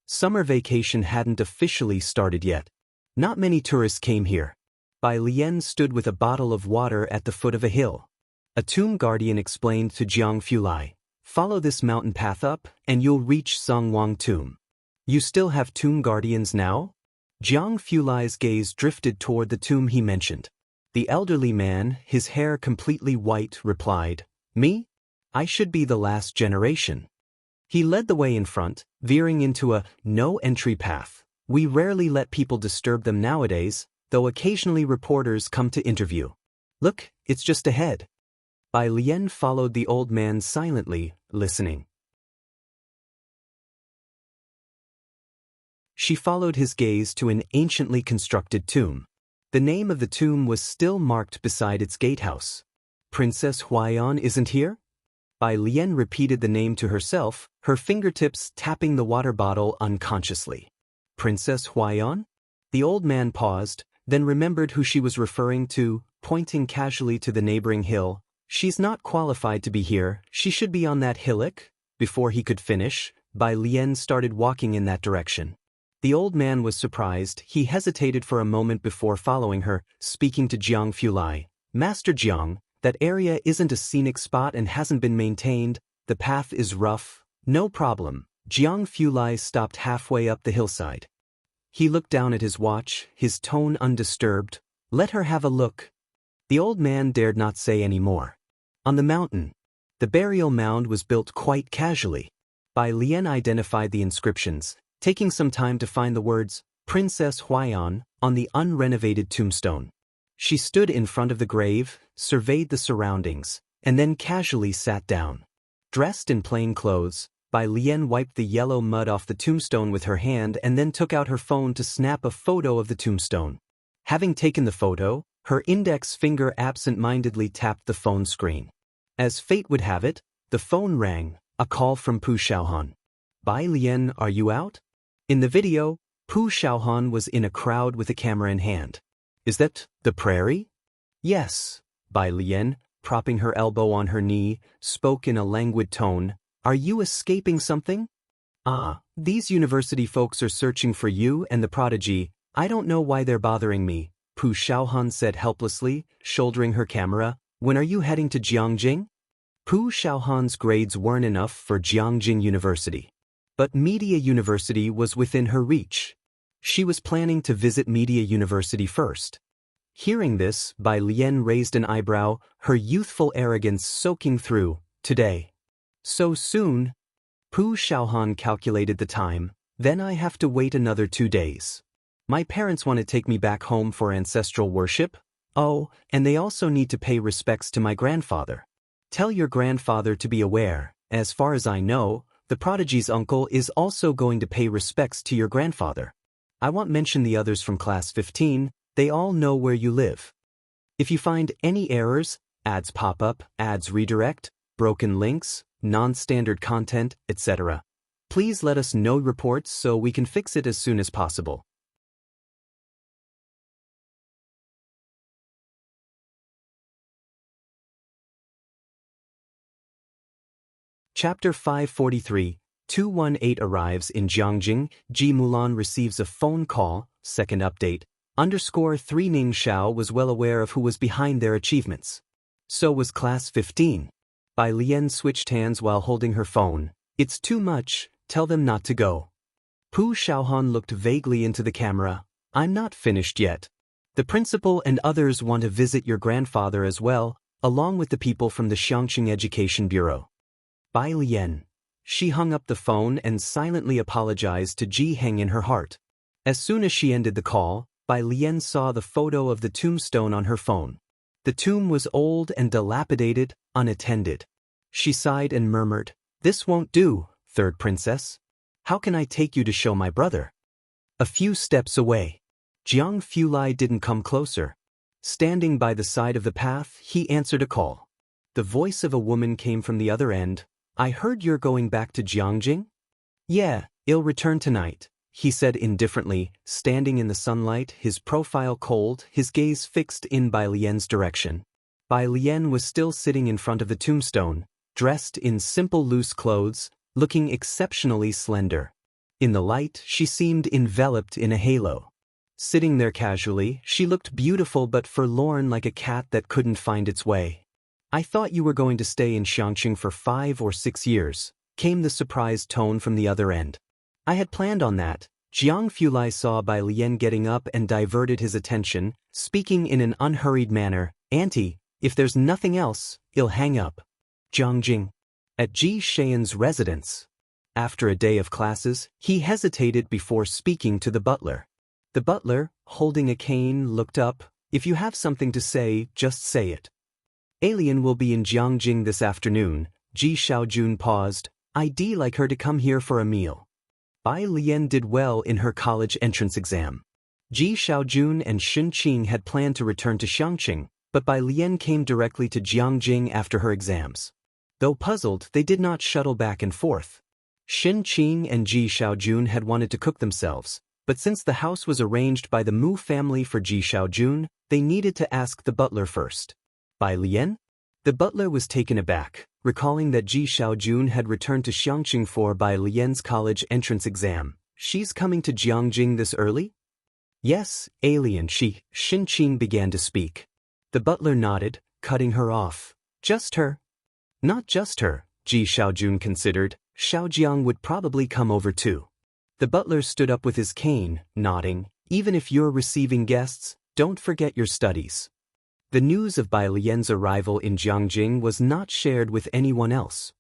Summer vacation hadn't officially started yet. Not many tourists came here. Bai Lian stood with a bottle of water at the foot of a hill. A tomb guardian explained to Jiang Fulai, "Follow this mountain path up, and you'll reach Songwang Tomb." You still have tomb guardians now? Jiang Fulai's gaze drifted toward the tomb he mentioned. The elderly man, his hair completely white, replied, "Me? I should be the last generation." He led the way in front, veering into a no-entry path. We rarely let people disturb them nowadays, though occasionally reporters come to interview. Look, it's just ahead. Bai Lian followed the old man silently, listening. She followed his gaze to an anciently constructed tomb. The name of the tomb was still marked beside its gatehouse. Princess Huaiyan isn't here? Bai Lian repeated the name to herself, her fingertips tapping the water bottle unconsciously. Princess Huaiyan? The old man paused, then remembered who she was referring to, pointing casually to the neighboring hill. She's not qualified to be here, she should be on that hillock. Before he could finish, Bai Lian started walking in that direction. The old man was surprised. He hesitated for a moment before following her, speaking to Jiang Fulai. Master Jiang, that area isn't a scenic spot and hasn't been maintained. The path is rough. No problem. Jiang Fulai stopped halfway up the hillside. He looked down at his watch, his tone undisturbed. Let her have a look. The old man dared not say any more. On the mountain, the burial mound was built quite casually. Bai Lian identified the inscriptions, taking some time to find the words, Princess Huaiyan, on the unrenovated tombstone. She stood in front of the grave, surveyed the surroundings, and then casually sat down. Dressed in plain clothes, Bai Lian wiped the yellow mud off the tombstone with her hand and then took out her phone to snap a photo of the tombstone. Having taken the photo, her index finger absent-mindedly tapped the phone screen. As fate would have it, the phone rang, a call from Pu Xiaohan. Bai Lian, are you out? In the video, Pu Xiaohan was in a crowd with a camera in hand. Is that the prairie? Yes, Bai Lian, propping her elbow on her knee, spoke in a languid tone. Are you escaping something? Ah, these university folks are searching for you and the prodigy. I don't know why they're bothering me, Pu Xiaohan said helplessly, shouldering her camera. When are you heading to Jiangjing? Pu Xiaohan's grades weren't enough for Jiangjing University. But Media University was within her reach. She was planning to visit Media University first. Hearing this, Bai Lian raised an eyebrow, her youthful arrogance soaking through. Today. So soon? Pu Xiaohan calculated the time. Then I have to wait another 2 days. My parents want to take me back home for ancestral worship. Oh, and they also need to pay respects to my grandfather. Tell your grandfather to be aware. As far as I know, The prodigy's uncle is also going to pay respects to your grandfather. I won't mention the others from class 15, they all know where you live. If you find any errors, ads pop up, ads redirect, broken links, non-standard content, etc., please let us know reports so we can fix it as soon as possible. Chapter 543, 218 arrives in Jiangjing. Ji Mulan receives a phone call, second update, _3 Ning Xiao was well aware of who was behind their achievements. So was class 15. Bai Lian switched hands while holding her phone. It's too much, tell them not to go. Pu Xiaohan looked vaguely into the camera. I'm not finished yet. The principal and others want to visit your grandfather as well, along with the people from the Xiangqing Education Bureau. Bai Lian. She hung up the phone and silently apologized to Ji Heng in her heart. As soon as she ended the call, Bai Lian saw the photo of the tombstone on her phone. The tomb was old and dilapidated, unattended. She sighed and murmured, "This won't do, third princess. How can I take you to show my brother?" A few steps away. Jiang Fulai didn't come closer. Standing by the side of the path, he answered a call. The voice of a woman came from the other end. I heard you're going back to Jiangjing? Yeah, I'll return tonight, he said indifferently, standing in the sunlight, his profile cold, his gaze fixed in Bai Lian's direction. Bai Lian was still sitting in front of the tombstone, dressed in simple loose clothes, looking exceptionally slender. In the light, she seemed enveloped in a halo. Sitting there casually, she looked beautiful but forlorn like a cat that couldn't find its way. I thought you were going to stay in Xiangqing for 5 or 6 years, came the surprised tone from the other end. I had planned on that. Jiang Fulai saw Bai Lian getting up and diverted his attention, speaking in an unhurried manner, Auntie, if there's nothing else, I'll hang up. Jiangjing. At Ji Shayan's residence. After a day of classes, he hesitated before speaking to the butler. The butler, holding a cane, looked up. If you have something to say, just say it. Alien will be in Jiangjing this afternoon. Ji Xiaojun paused. I'd like her to come here for a meal. Bai Lian did well in her college entrance exam. Ji Xiaojun and Shen Qing had planned to return to Xiangqing, but Bai Lian came directly to Jiangjing after her exams. Though puzzled, they did not shuttle back and forth. Shen Qing and Ji Xiaojun had wanted to cook themselves, but since the house was arranged by the Mu family for Ji Xiaojun, they needed to ask the butler first. Bai Lian? The butler was taken aback, recalling that Ji Xiaojun had returned to Xiangqing for Bai Lian's college entrance exam. She's coming to Jiangjing this early? Yes, Alien. Shen Qing began to speak. The butler nodded, cutting her off. Just her? Not just her, Ji Xiaojun considered. Xiaojiang would probably come over too. The butler stood up with his cane, nodding. Even if you're receiving guests, don't forget your studies. The news of Bai Lian's arrival in Jiangjing was not shared with anyone else.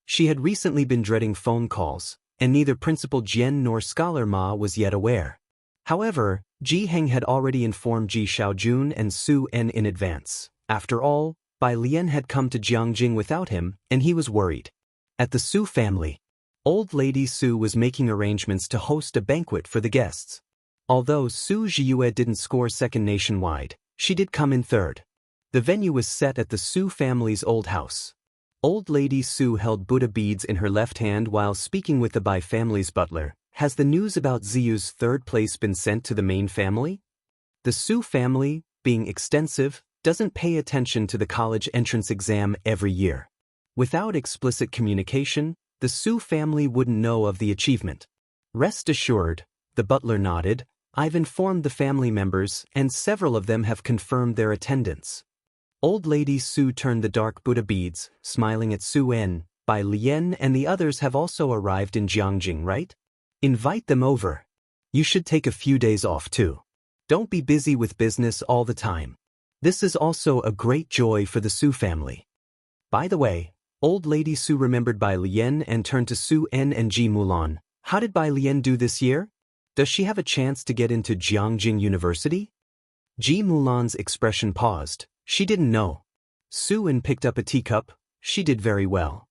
She had recently been dreading phone calls, and neither Principal Jian nor Scholar Ma was yet aware. However, Ji Heng had already informed Ji Xiaojun and Su En in advance. After all, Bai Lian had come to Jiangjing without him, and he was worried. At the Su family, old lady Su was making arrangements to host a banquet for the guests. Although Su Zhiyue didn't score second nationwide, she did come in third. The venue was set at the Su family's old house. Old lady Su held Buddha beads in her left hand while speaking with the Bai family's butler. Has the news about Ziyu's third place been sent to the main family? The Su family, being extensive, doesn't pay attention to the college entrance exam every year. Without explicit communication, the Su family wouldn't know of the achievement. Rest assured, the butler nodded, I've informed the family members and several of them have confirmed their attendance. Old lady Su turned the dark Buddha beads, smiling at Su En. Bai Lian and the others have also arrived in Jiangjing, right? Invite them over. You should take a few days off too. Don't be busy with business all the time. This is also a great joy for the Su family. By the way, old lady Su remembered Bai Lian and turned to Su En and Ji Mulan. How did Bai Lian do this year? Does she have a chance to get into Jiangjing University? Ji Mulan's expression paused. She didn't know. Su En picked up a teacup, she did very well.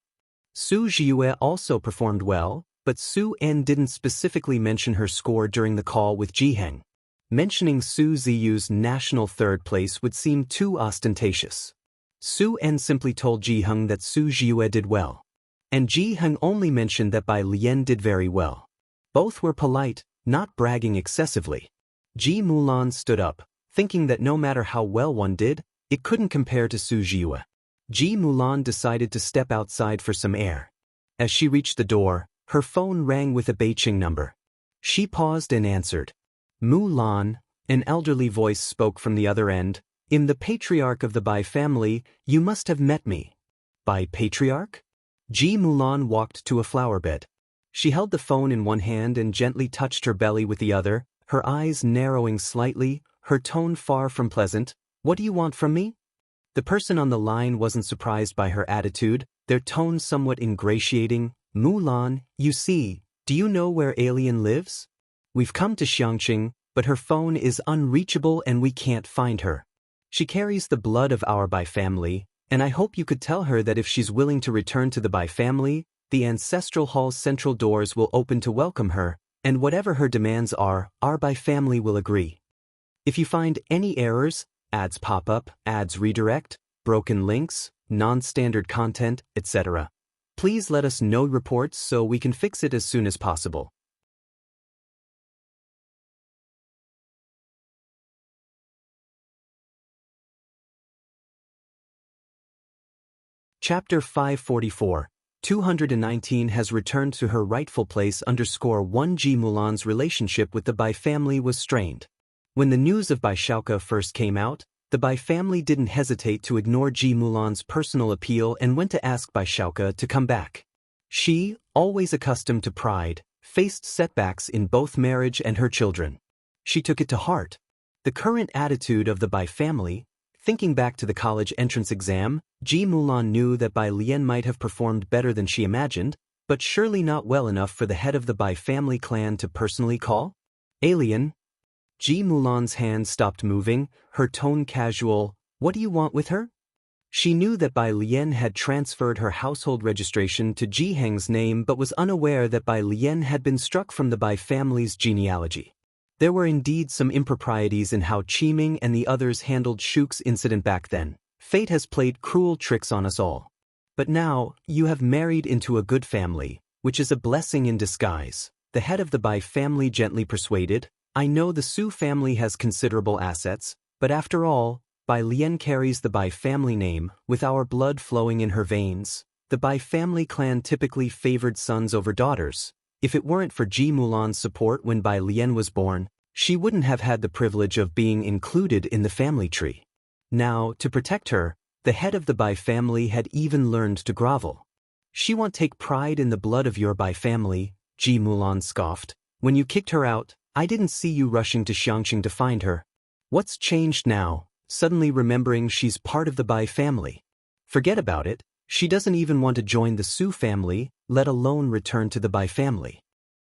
Su Jiue also performed well, but Su En didn't specifically mention her score during the call with Ji Heng. Mentioning Su Ziyu's national third place would seem too ostentatious. Su En simply told Ji Heng that Su Jiue did well. And Ji Heng only mentioned that Bai Lian did very well. Both were polite, not bragging excessively. Ji Mulan stood up, thinking that no matter how well one did, it couldn't compare to Su Jiue. Ji Mulan decided to step outside for some air. As she reached the door, her phone rang with a Beijing number. She paused and answered. Mulan, an elderly voice spoke from the other end. "In the patriarch of the Bai family, you must have met me." "Bai patriarch?" Ji Mulan walked to a flower bed. She held the phone in one hand and gently touched her belly with the other, her eyes narrowing slightly, her tone far from pleasant. "What do you want from me?" The person on the line wasn't surprised by her attitude, their tone somewhat ingratiating. "Mulan, you see, do you know where Alien lives? We've come to Xiangqing, but her phone is unreachable and we can't find her. She carries the blood of our Bai family, and I hope you could tell her that if she's willing to return to the Bai family, the ancestral hall's central doors will open to welcome her, and whatever her demands are, our Bai family will agree. If you find any errors, ads pop up, ads redirect, broken links, non-standard content, etc., please let us know reports so we can fix it as soon as possible." Chapter 544, 219 has returned to her rightful place. _1 Ji Mulan's relationship with the Bai family was strained. When the news of Bai Shaoke first came out, the Bai family didn't hesitate to ignore Ji Mulan's personal appeal and went to ask Bai Shaoke to come back. She, always accustomed to pride, faced setbacks in both marriage and her children. She took it to heart. The current attitude of the Bai family. Thinking back to the college entrance exam, Ji Mulan knew that Bai Lian might have performed better than she imagined, but surely not well enough for the head of the Bai family clan to personally call. "Alien." Ji Mulan's hand stopped moving, her tone casual. "What do you want with her?" She knew that Bai Lian had transferred her household registration to Ji Heng's name but was unaware that Bai Lian had been struck from the Bai family's genealogy. There were indeed some improprieties in how Qiming and the others handled Shuk's incident back then. Fate has played cruel tricks on us all. But now, you have married into a good family, which is a blessing in disguise, the head of the Bai family gently persuaded. "I know the Su family has considerable assets, but after all, Bai Lian carries the Bai family name, with our blood flowing in her veins. The Bai family clan typically favored sons over daughters. If it weren't for Ji Mulan's support when Bai Lian was born, she wouldn't have had the privilege of being included in the family tree. Now, to protect her, the head of the Bai family had even learned to grovel. She won't take pride in the blood of your Bai family," Ji Mulan scoffed. "When you kicked her out, I didn't see you rushing to Xiangqing to find her. What's changed now, suddenly remembering she's part of the Bai family? Forget about it, she doesn't even want to join the Su family, let alone return to the Bai family."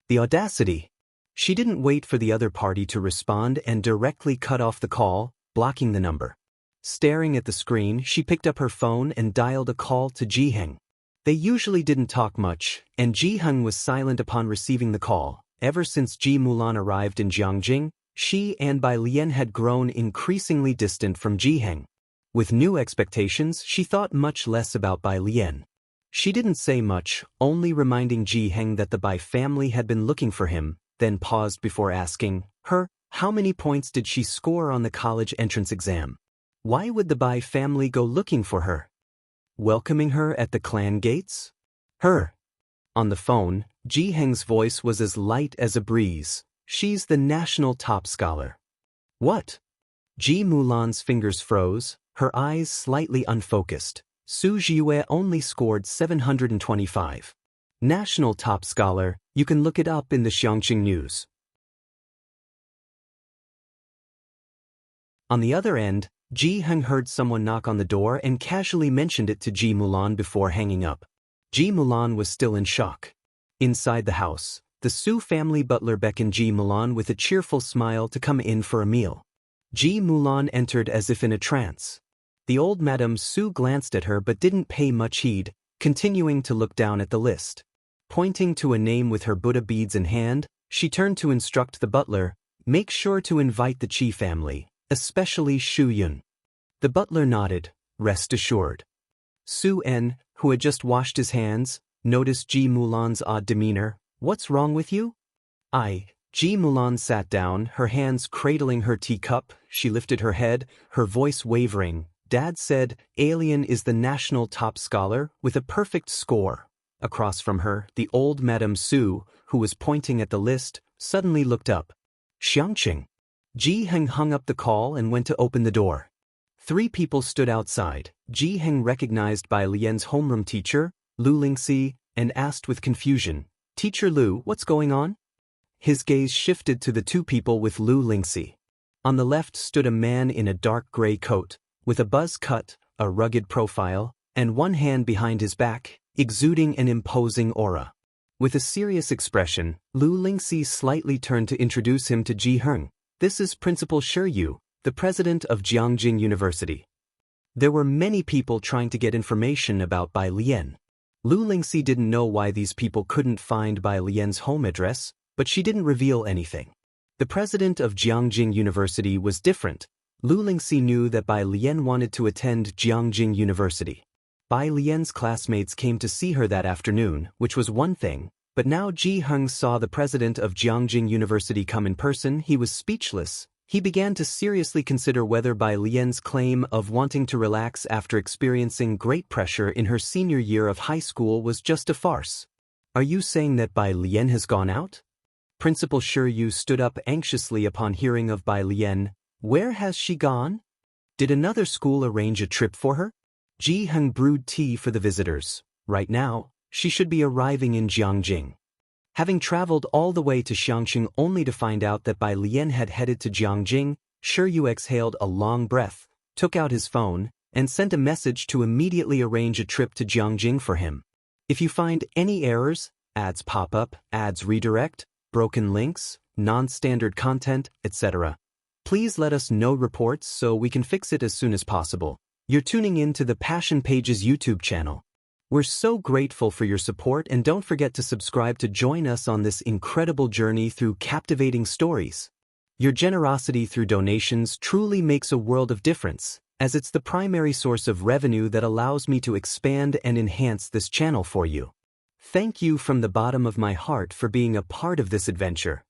The audacity! She didn't wait for the other party to respond and directly cut off the call, blocking the number. Staring at the screen, she picked up her phone and dialed a call to Ji Heng. They usually didn't talk much, and Ji Heng was silent upon receiving the call. Ever since Ji Mulan arrived in Jiangjing, she and Bai Lian had grown increasingly distant from Ji Heng. With new expectations, she thought much less about Bai Lian. She didn't say much, only reminding Ji Heng that the Bai family had been looking for him, then paused before asking her, how many points did she score on the college entrance exam? Why would the Bai family go looking for her? Welcoming her at the clan gates? Her. On the phone, Ji Heng's voice was as light as a breeze. She's the national top scholar. What? Ji Mulan's fingers froze, her eyes slightly unfocused. Su Jiue only scored 725. National top scholar, you can look it up in the Xiangqing News. On the other end, Ji Heng heard someone knock on the door and casually mentioned it to Ji Mulan before hanging up. Ji Mulan was still in shock. Inside the house, the Su family butler beckoned Ji Mulan with a cheerful smile to come in for a meal. Ji Mulan entered as if in a trance. The old Madame Su glanced at her but didn't pay much heed, continuing to look down at the list. Pointing to a name with her Buddha beads in hand, she turned to instruct the butler, "Make sure to invite the Chi family, especially Shu Yun." The butler nodded, "Rest assured." Su En, who had just washed his hands, noticed Ji Mulan's odd demeanor. "What's wrong with you?" Ji Mulan sat down, her hands cradling her teacup. She lifted her head, her voice wavering. "Dad said Alien is the national top scholar with a perfect score." Across from her, the old Madame Su, who was pointing at the list, suddenly looked up. "Xiangqing." Ji Heng hung up the call and went to open the door. 3 people stood outside. Ji Heng recognized Bai Lian's homeroom teacher, Lu Lingxi, and asked with confusion, "Teacher Lu, what's going on?" His gaze shifted to the 2 people with Lu Lingxi. On the left stood a man in a dark gray coat, with a buzz cut, a rugged profile, and one hand behind his back, exuding an imposing aura. With a serious expression, Lu Lingxi slightly turned to introduce him to Ji Heng. "This is Principal Shi Yu, the president of Jiangjing University." There were many people trying to get information about Bai Lian. Lu Lingxi didn't know why these people couldn't find Bai Lian's home address, but she didn't reveal anything. The president of Jiangjing University was different. Lu Lingxi knew that Bai Lian wanted to attend Jiangjing University. Bai Lian's classmates came to see her that afternoon, which was one thing, but now Ji Heng saw the president of Jiangjing University come in person. He was speechless. He began to seriously consider whether Bai Lian's claim of wanting to relax after experiencing great pressure in her senior year of high school was just a farce. "Are you saying that Bai Lian has gone out?" Principal Shi Yu stood up anxiously upon hearing of Bai Lian. "Where has she gone? Did another school arrange a trip for her?" Ji Heng brewed tea for the visitors. Right now, she should be arriving in Jiangjing. Having traveled all the way to Xiangqing only to find out that Bai Lian had headed to Jiangjing, Shi Yu exhaled a long breath, took out his phone, and sent a message to immediately arrange a trip to Jiangjing for him. If you find any errors, ads pop up, ads redirect, broken links, non-standard content, etc., please let us know reports so we can fix it as soon as possible. You're tuning in to the Passion Pages YouTube channel. We're so grateful for your support, and don't forget to subscribe to join us on this incredible journey through captivating stories. Your generosity through donations truly makes a world of difference, as it's the primary source of revenue that allows me to expand and enhance this channel for you. Thank you from the bottom of my heart for being a part of this adventure.